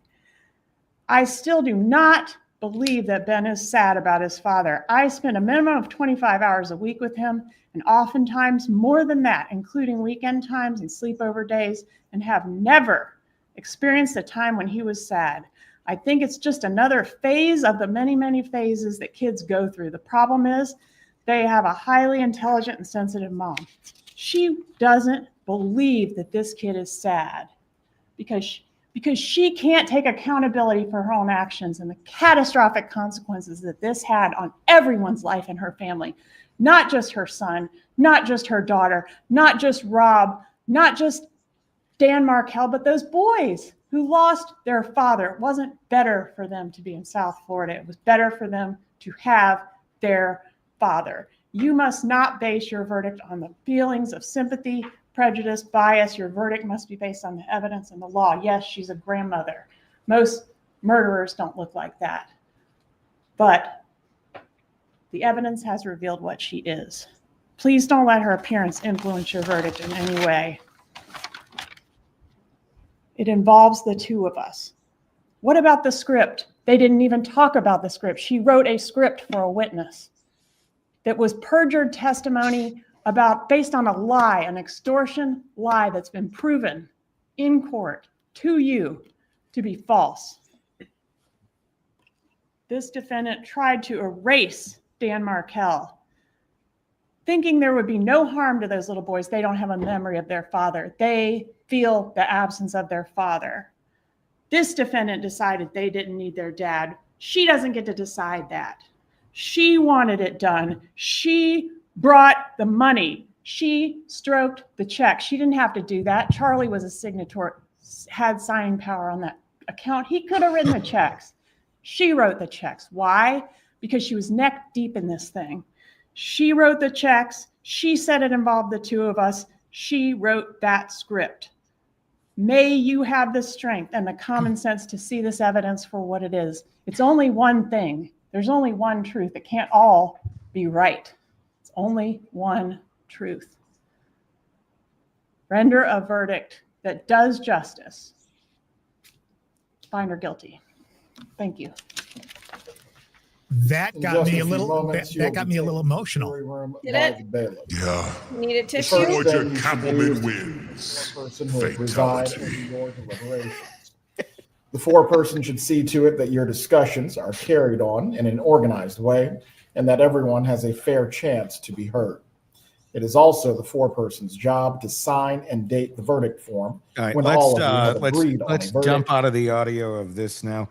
"I still do not believe that Ben is sad about his father. I spend a minimum of 25 hours a week with him, and oftentimes more than that, including weekend times and sleepover days, and have never experienced a time when he was sad. I think it's just another phase of the many, many phases that kids go through. The problem is they have a highly intelligent and sensitive mom. She doesn't believe that this kid is sad because she can't take accountability for her own actions and the catastrophic consequences that this had on everyone's life in her family. Not just her son, not just her daughter, not just Rob, not just Dan Markel, but those boys who lost their father. It wasn't better for them to be in South Florida. It was better for them to have their father. You must not base your verdict on the feelings of sympathy, prejudice, bias. Your verdict must be based on the evidence and the law. Yes, she's a grandmother. Most murderers don't look like that. But the evidence has revealed what she is. Please don't let her appearance influence your verdict in any way. It involves the two of us. What about the script? They didn't even talk about the script. She wrote a script for a witness that was perjured testimony based on a lie, an extortion lie that's been proven in court to you to be false. This defendant tried to erase Dan Markel, thinking there would be no harm to those little boys. They don't have a memory of their father. They feel the absence of their father. This defendant decided they didn't need their dad. She doesn't get to decide that. She wanted it done. She brought the money. She stroked the check. She didn't have to do that. Charlie was a signatory, had signing power on that account. He could have written the checks. She wrote the checks. Why? Because she was neck deep in this thing. She wrote the checks. She said it involved the two of us. She wrote that script. May you have the strength and the common sense to see this evidence for what it is. It's only one thing. There's only one truth. It can't all be right. It's only one truth. Render a verdict that does justice. Find her guilty. Thank you. That got me a little. That got me a little emotional. Did it? Yeah. Need a tissue? Georgia Cappleman wins. Fatality. The foreperson should see to it that your discussions are carried on in an organized way and that everyone has a fair chance to be heard. It is also the foreperson's job to sign and date the verdict form. All right, when all of you have agreed on a let's verdict. dump out of the audio of this now.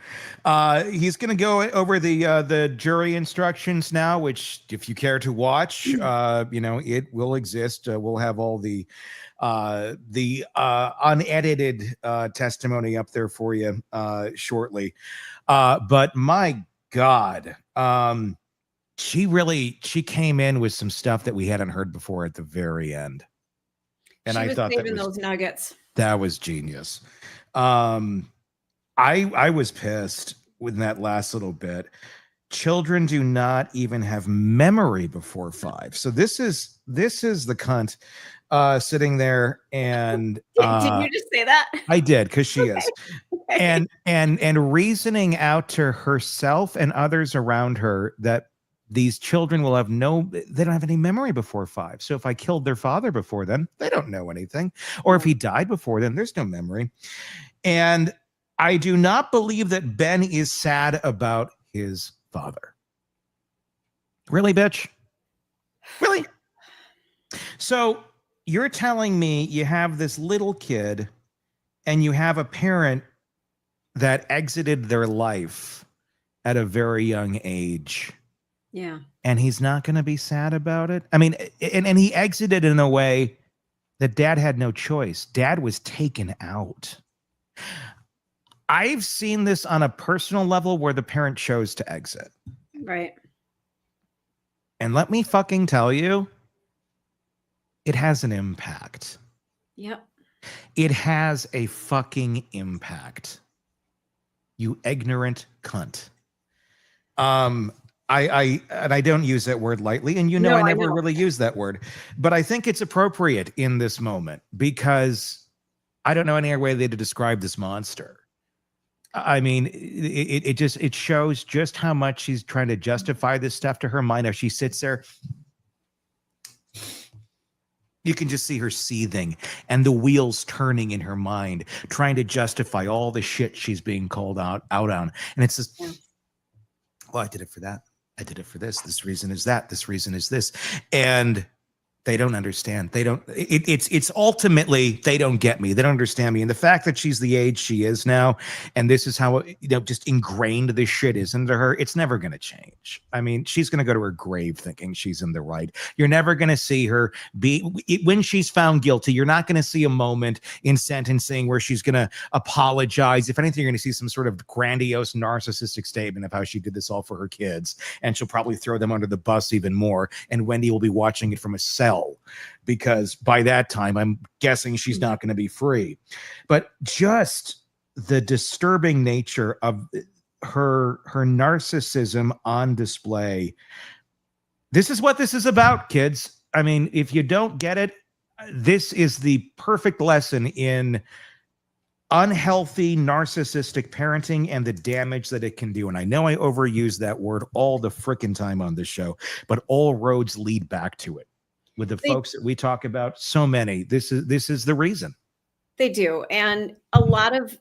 He's going to go over the jury instructions now, which, if you care to watch, it will exist. We'll have all the unedited testimony up there for you shortly. But my God, she came in with some stuff that we hadn't heard before at the very end. And I thought saving those nuggets. That was genius. I was pissed with that last little bit. Children do not even have memory before 5. So this is the cunt sitting there and did you just say that? I did, because she is. Okay. And reasoning out to herself and others around her that these children will have they don't have any memory before 5. So if I killed their father before then, they don't know anything. Or if he died before then, there's no memory. And I do not believe that Ben is sad about his father. Really, bitch? Really? So you're telling me you have this little kid and you have a parent that exited their life at a very young age. Yeah. And he's not going to be sad about it. I mean, and he exited in a way that dad had no choice. Dad was taken out. I've seen this on a personal level where the parent chose to exit. Right. And let me fucking tell you, it has an impact. Yep. It has a fucking impact. You ignorant cunt. I don't use that word lightly, and I never really use that word, but I think it's appropriate in this moment because I don't know any other way to describe this monster. I mean, it shows just how much she's trying to justify this stuff to her mind as she sits there. You can just see her seething and the wheels turning in her mind, trying to justify all the shit she's being called out on. And it's just, well, I did it for that. I did it for this. This reason is that. This reason is this. And they don't understand. It's ultimately, they don't get me. They don't understand me. And the fact that she's the age she is now, and this is how, just ingrained this shit is into her, it's never going to change. I mean, she's going to go to her grave thinking she's in the right. You're never going to see her when she's found guilty, you're not going to see a moment in sentencing where she's going to apologize. If anything, you're going to see some sort of grandiose narcissistic statement of how she did this all for her kids. And she'll probably throw them under the bus even more. And Wendi will be watching it from a cell, because by that time I'm guessing she's not going to be free. But just the disturbing nature of her narcissism on display. This is what this is about, kids. I mean, if you don't get it, this is the perfect lesson in unhealthy narcissistic parenting and the damage that it can do. And I know I overuse that word all the frickin' time on this show, but all roads lead back to it. With the folks that we talk about, so many, this is the reason. They do. And a lot of,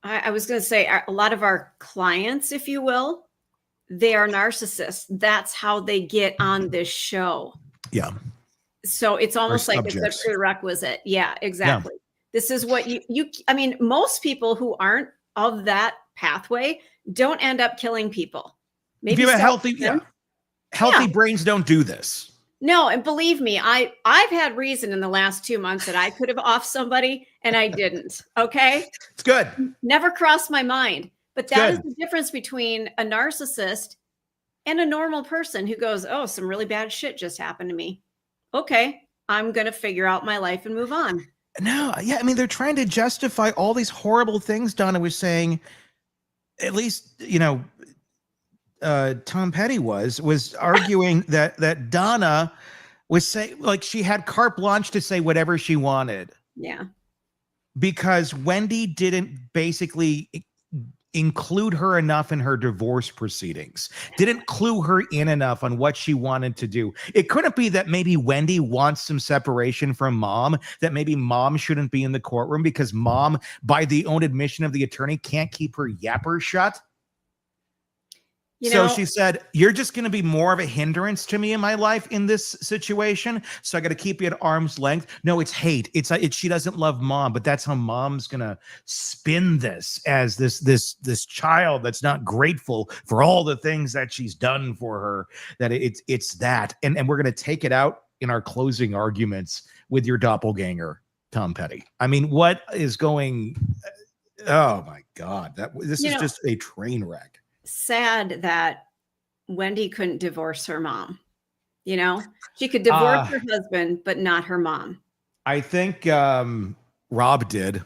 I was going to say, a lot of our clients, if you will, they are narcissists. That's how they get on this show. Yeah. So it's almost like it's a prerequisite. Yeah, exactly. Yeah. This is what I mean, most people who aren't of that pathway don't end up killing people. Maybe if you have healthy brains don't do this. No, and believe me, I've had reason in the last 2 months that I could have offed somebody and I didn't. Okay. It's good. Never crossed my mind. But that is the difference between a narcissist and a normal person who goes, oh, some really bad shit just happened to me. Okay, I'm going to figure out my life and move on. No, yeah. I mean, they're trying to justify all these horrible things Donna was saying. At least, Tom Petty was arguing that Donna was saying, like, she had carte blanche to say whatever she wanted. Yeah. Because Wendi didn't basically include her enough in her divorce proceedings, didn't clue her in enough on what she wanted to do. It couldn't be that maybe Wendi wants some separation from mom, that maybe mom shouldn't be in the courtroom because mom, by the own admission of the attorney, can't keep her yapper shut. So she said, you're just going to be more of a hindrance to me in my life in this situation. So I got to keep you at arm's length. No, it's hate. It's she doesn't love mom, but that's how mom's going to spin this as this child that's not grateful for all the things that she's done for her, that it's that. And we're going to take it out in our closing arguments with your doppelganger, Tom Petty. I mean, what is going, oh my God, this is just a train wreck. Sad that Wendi couldn't divorce her mom. She could divorce her husband, but not her mom. I think Rob did.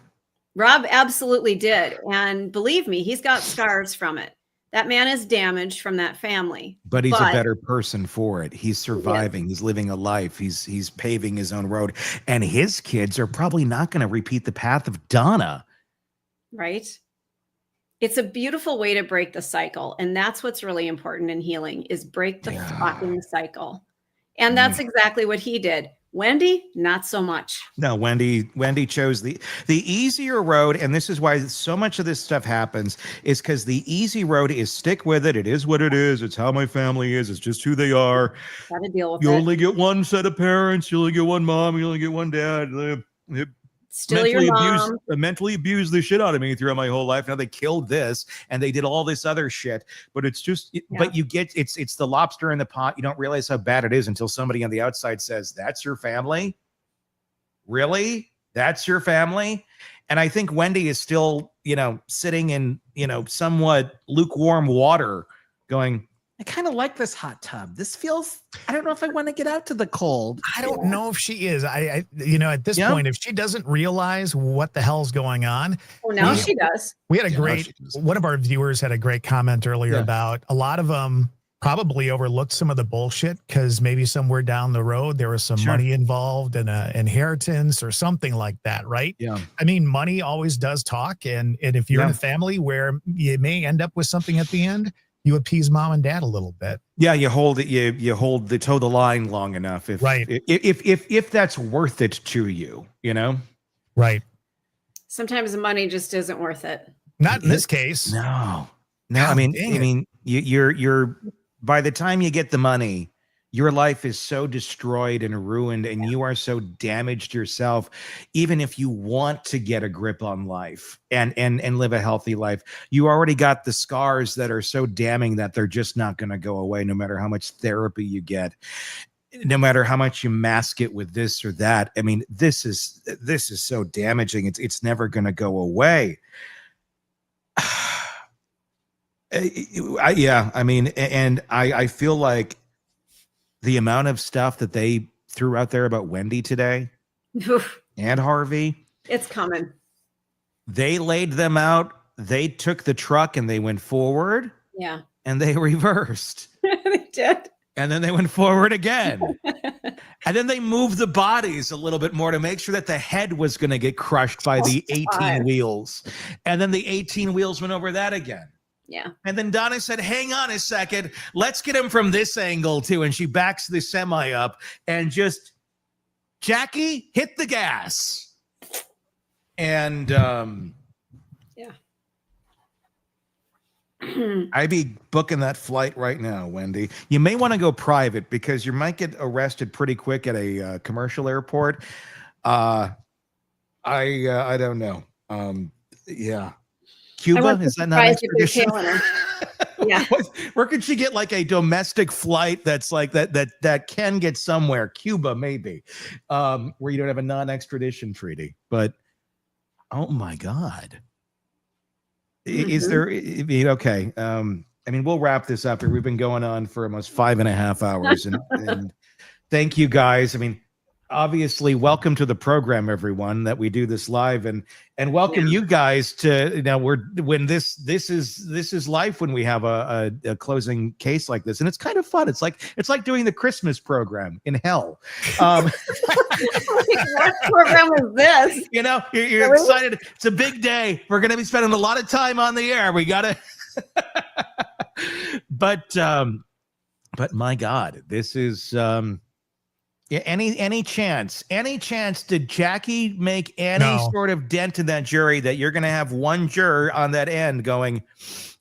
Rob absolutely did. And believe me, he's got scars from it. That man is damaged from that family. But he's a better person for it. He's surviving. He's living a life. He's paving his own road. And his kids are probably not going to repeat the path of Donna. Right? It's a beautiful way to break the cycle. And that's what's really important in healing, is break the fucking cycle. And that's exactly what he did. Wendi, not so much. No, Wendi chose the easier road. And this is why so much of this stuff happens, is because the easy road is stick with it. It is what it is. It's how my family is. It's just who they are. Gotta deal with you it. only get one set of parents. You only get one mom. You only get one dad. Still your mom. Mentally abused the shit out of me throughout my whole life. Now they killed this and they did all this other shit, but it's just, but you get, it's the lobster in the pot. You don't realize how bad it is until somebody on the outside says, that's your family? Really? That's your family? And I think Wendi is still, sitting in, somewhat lukewarm water going, I kind of like this hot tub. This feels, I don't know if I want to get out to the cold. I don't know if she is. I at this point, if she doesn't realize what the hell's going on. Well, now she does. We had one of our viewers had a great comment earlier about a lot of them probably overlooked some of the bullshit because maybe somewhere down the road, there was some money involved and an inheritance or something like that. Right. Yeah. I mean, money always does talk. And if you're in a family where you may end up with something at the end, you appease mom and dad a little bit. Yeah, you hold it. You hold the toe the line long enough. If that's worth it to you, Right. Sometimes the money just isn't worth it. Not in this case. No. I mean, you're by the time you get the money, your life is so destroyed and ruined, and you are so damaged yourself. Even if you want to get a grip on life and live a healthy life, you already got the scars that are so damning that they're just not going to go away, no matter how much therapy you get, no matter how much you mask it with this or that. I mean, this is so damaging. It's never going to go away. I feel like the amount of stuff that they threw out there about Wendi today and Harvey, it's coming. They laid them out. They took the truck and they went forward. Yeah. And they reversed. They did. And then they went forward again. And then they moved the bodies a little bit more to make sure that the head was going to get crushed by the 18 wheels. And then the 18 wheels went over that again. Yeah. And then Donna said, hang on a second. Let's get him from this angle too. And she backs the semi up and just, Jackie, hit the gas. And I'd be booking that flight right now, Wendi. You may want to go private because you might get arrested pretty quick at a commercial airport. I don't know. Yeah. Cuba, is that not extradition? Yeah. Where could she get like a domestic flight that's like that can get somewhere? Cuba, maybe, where you don't have a non-extradition treaty. But oh my God, is there? Okay. I mean, we'll wrap this up here. We've been going on for almost 5.5 hours, and thank you guys. I mean, obviously, welcome to the program, everyone, that we do this live, and welcome you guys to when this is life when we have a closing case like this, and it's kind of fun. It's like doing the Christmas program in hell. What program is this? You're really excited. It's a big day. We're going to be spending a lot of time on the air. We gotta, but my God, this is. Yeah, any chance did Jackie make any sort of dent in that jury that you're going to have one juror on that end going,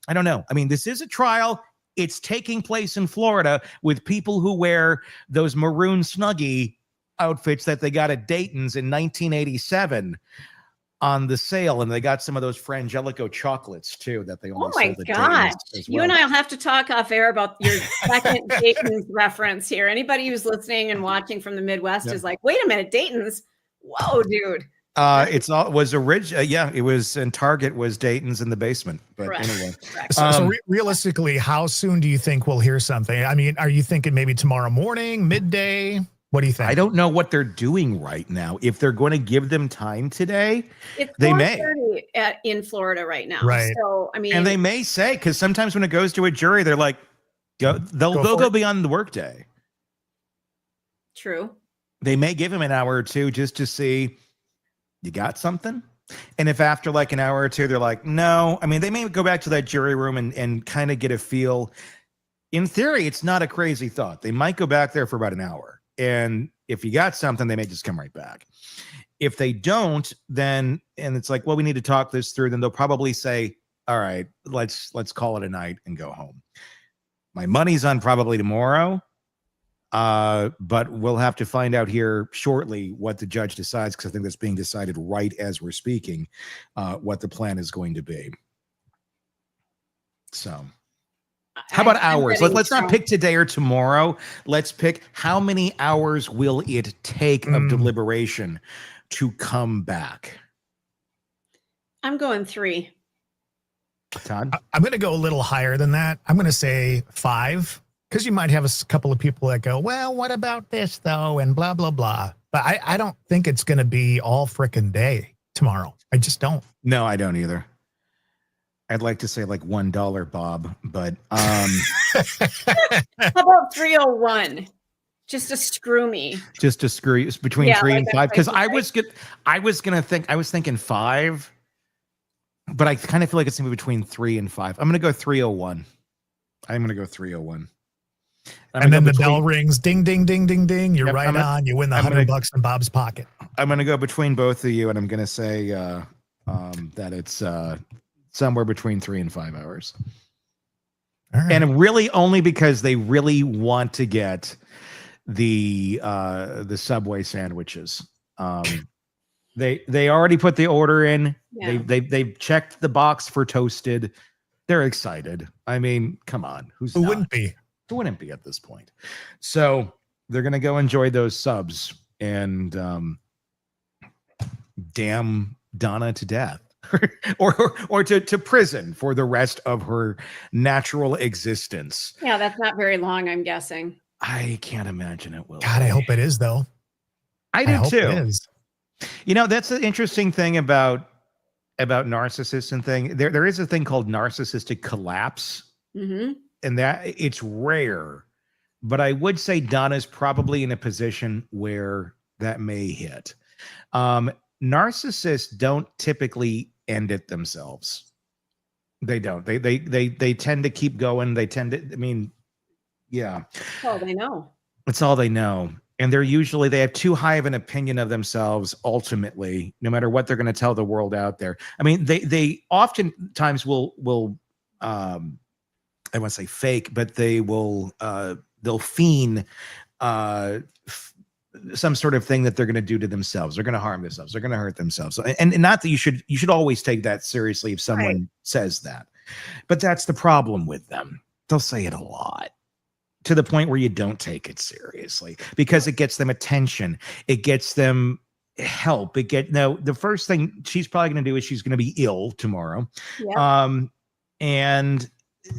I don't know. I mean, this is a trial. it's taking place in Florida with people who wear those maroon Snuggie outfits that they got at Dayton's in 1987 on the sale, and they got some of those Frangelico chocolates too that they only sold at gosh. Dayton's as You well. and I'll have to talk off air about your second Dayton's reference here. Anybody who's listening and watching from the Midwest is like, wait a minute, Dayton's? Whoa, dude. It's all was original. Yeah, it was, and Target was Dayton's in the basement. But Correct. anyway, So realistically, how soon do you think we'll hear something? I mean, are you thinking maybe tomorrow morning, midday? What do you think? I don't know what they're doing right now. If they're going to give them time today, It's they may. 4:30 in Florida right now. Right. So, I mean, And they may say, because sometimes when it goes to a jury, they're like, they'll go beyond the workday. True. They may give him an hour or two just to see, you got something? And if after like an hour or two, they're like, no, I mean, they may go back to that jury room and kind of get a feel. In theory, it's not a crazy thought. They might go back there for about an hour. And if you got something, they may just come right back. If they don't, then, and it's like, well, we need to talk this through, then they'll probably say, all right, let's call it a night and go home. My money's on probably tomorrow. But we'll have to find out here shortly what the judge decides, because I think that's being decided right as we're speaking, what the plan is going to be. So how about hours? Let's not pick today or tomorrow. Let's pick how many hours will it take of deliberation to come back? I'm going 3. Todd? I'm going to go a little higher than that. I'm going to say 5. Because you might have a couple of people that go, well, what about this, though? And blah, blah, blah. But I don't think it's going to be all frickin' day tomorrow. I just don't. No, I don't either. I'd like to say like $1, Bob, but How about 301? Just to screw me. Just to screw you, between 3 and 5. Because I was thinking 5, but I kind of feel like it's gonna be between 3 and 5. I'm gonna go 301. And then the bell rings, ding, ding, ding, ding, ding. You're right on. You win the $100 in Bob's pocket. I'm going to go between both of you, and I'm going to say that it's somewhere between 3 and 5 hours. All right. And really only because they really want to get the Subway sandwiches. They already put the order in. Yeah. They've checked the box for toasted. They're excited. I mean, come on. Who wouldn't be? Who wouldn't be at this point? So they're going to go enjoy those subs and damn Donna to death or to prison for the rest of her natural existence. Yeah, that's not very long, I'm guessing. I can't imagine it will. God, I hope it is, though. I do hope too. It is. You know, that's the interesting thing about narcissists and thing. There is a thing called narcissistic collapse. Mm-hmm. And that it's rare, but I would say Donna's probably in a position where that may hit. Narcissists don't typically end it themselves. They don't. They tend to keep going. They tend to. I mean, yeah. That's all they know. It's all they know, and they have too high of an opinion of themselves. Ultimately, no matter what they're going to tell the world out there. I mean, they oftentimes will. I won't say fake, but they'll feign some sort of thing that they're going to do to themselves. They're going to harm themselves. They're going to hurt themselves. And not that you should always take that seriously if someone says that, but that's the problem with them. They'll say it a lot to the point where you don't take it seriously because it gets them attention. It gets them help. The first thing she's probably going to do is she's going to be ill tomorrow. Yeah. And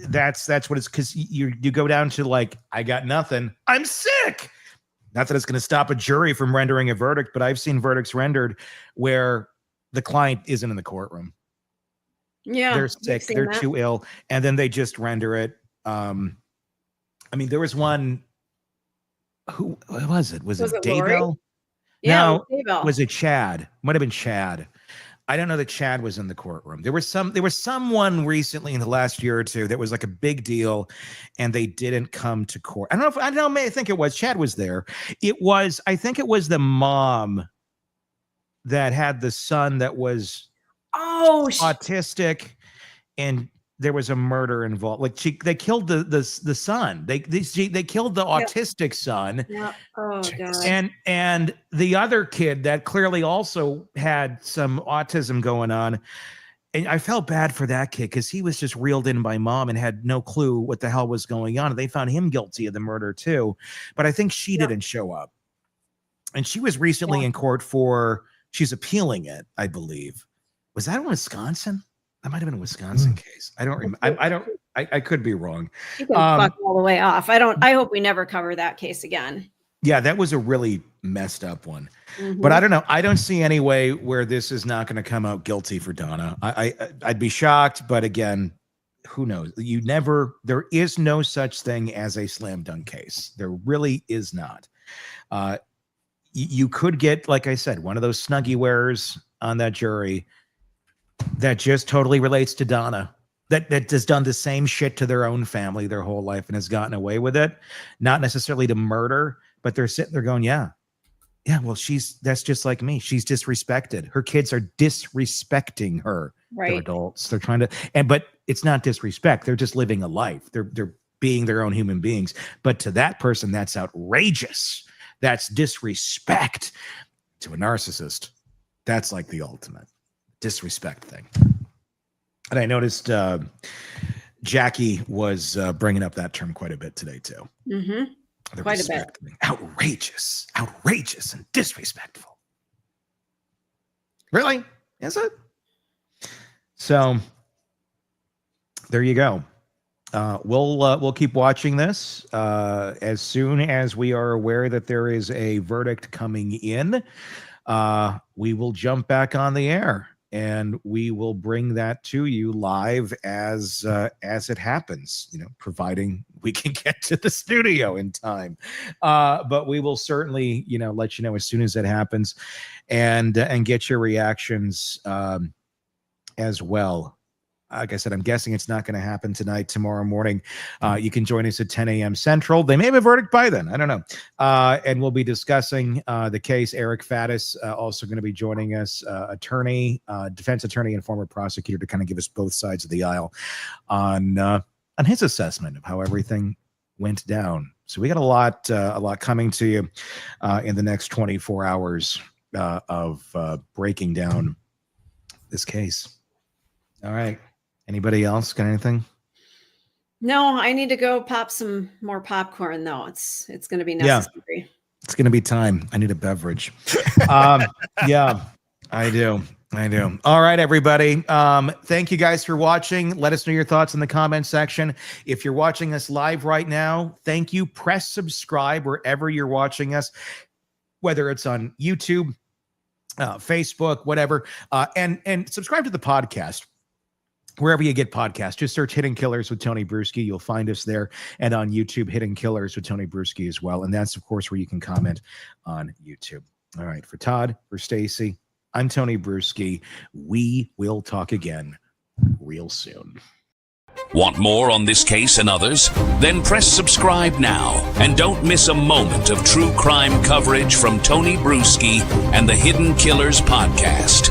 that's what it's, because you go down to like, I got nothing, I'm sick. Not that it's going to stop a jury from rendering a verdict, but I've seen verdicts rendered where the client isn't in the courtroom. Yeah, they're sick, they're too ill, and then they just render it. I mean, there was one. What was it? Was it Daybell? Yeah, no, Daybell. Was it Chad? Might have been Chad. I don't know that Chad was in the courtroom. There was someone recently in the last year or two that was like a big deal, and they didn't come to court. I think it was Chad was there. I think it was the mom that had the son that was autistic, and there was a murder involved. Like they killed the son. They killed the autistic son. Yeah. Oh God. And the other kid that clearly also had some autism going on. And I felt bad for that kid because he was just reeled in by mom and had no clue what the hell was going on. And they found him guilty of the murder too. But I think she didn't show up. And she was recently in court she's appealing it, I believe. Was that in Wisconsin? That might have been a Wisconsin case. I don't remember. I could be wrong. You can fuck all the way off. I hope we never cover that case again. Yeah, that was a really messed up one. But I don't know. I don't see any way where this is not going to come out guilty for Donna. I'd be shocked, but again, who knows? There is no such thing as a slam dunk case. There really is not. You could get, like I said, one of those Snuggie wearers on that jury that just totally relates to Donna, that has done the same shit to their own family their whole life and has gotten away with it. Not necessarily to murder, but they're sitting there going, yeah, well, that's just like me. She's disrespected. Her kids are disrespecting her. Right. They're adults. They're trying to, but it's not disrespect. They're just living a life. They're being their own human beings. But to that person, that's outrageous. That's disrespect. To a narcissist, that's like the ultimate disrespect thing. And I noticed Jackie was bringing up that term quite a bit today too. Mm-hmm. Quite a bit. Outrageous and disrespectful. Really? Is it? So there you go. We'll keep watching this. As soon as we are aware that there is a verdict coming in, we will jump back on the air and we will bring that to you live as it happens, providing we can get to the studio in time. But we will certainly, let you know as soon as it happens and get your reactions as well. Like I said, I'm guessing it's not going to happen tonight, tomorrow morning. You can join us at 10 a.m. Central. They may have a verdict by then. I don't know. And we'll be discussing the case. Eric Faddis also going to be joining us, attorney, defense attorney and former prosecutor, to kind of give us both sides of the aisle on his assessment of how everything went down. So we got a lot coming to you in the next 24 hours of breaking down this case. All right. Anybody else got anything? No, I need to go pop some more popcorn though. It's going to be necessary. Yeah, it's going to be time. I need a beverage. Yeah, I do. All right, everybody. Thank you guys for watching. Let us know your thoughts in the comment section. If you're watching us live right now, thank you. Press subscribe wherever you're watching us, whether it's on YouTube, Facebook, whatever, and subscribe to the podcast. Wherever you get podcasts, just search Hidden Killers with Tony Bruschi. You'll find us there. And on YouTube, Hidden Killers with Tony Bruschi as well. And that's, of course, where you can comment on YouTube. All right. For Todd, for Stacy, I'm Tony Bruschi. We will talk again real soon. Want more on this case and others? Then press subscribe now and don't miss a moment of true crime coverage from Tony Bruschi and the Hidden Killers podcast.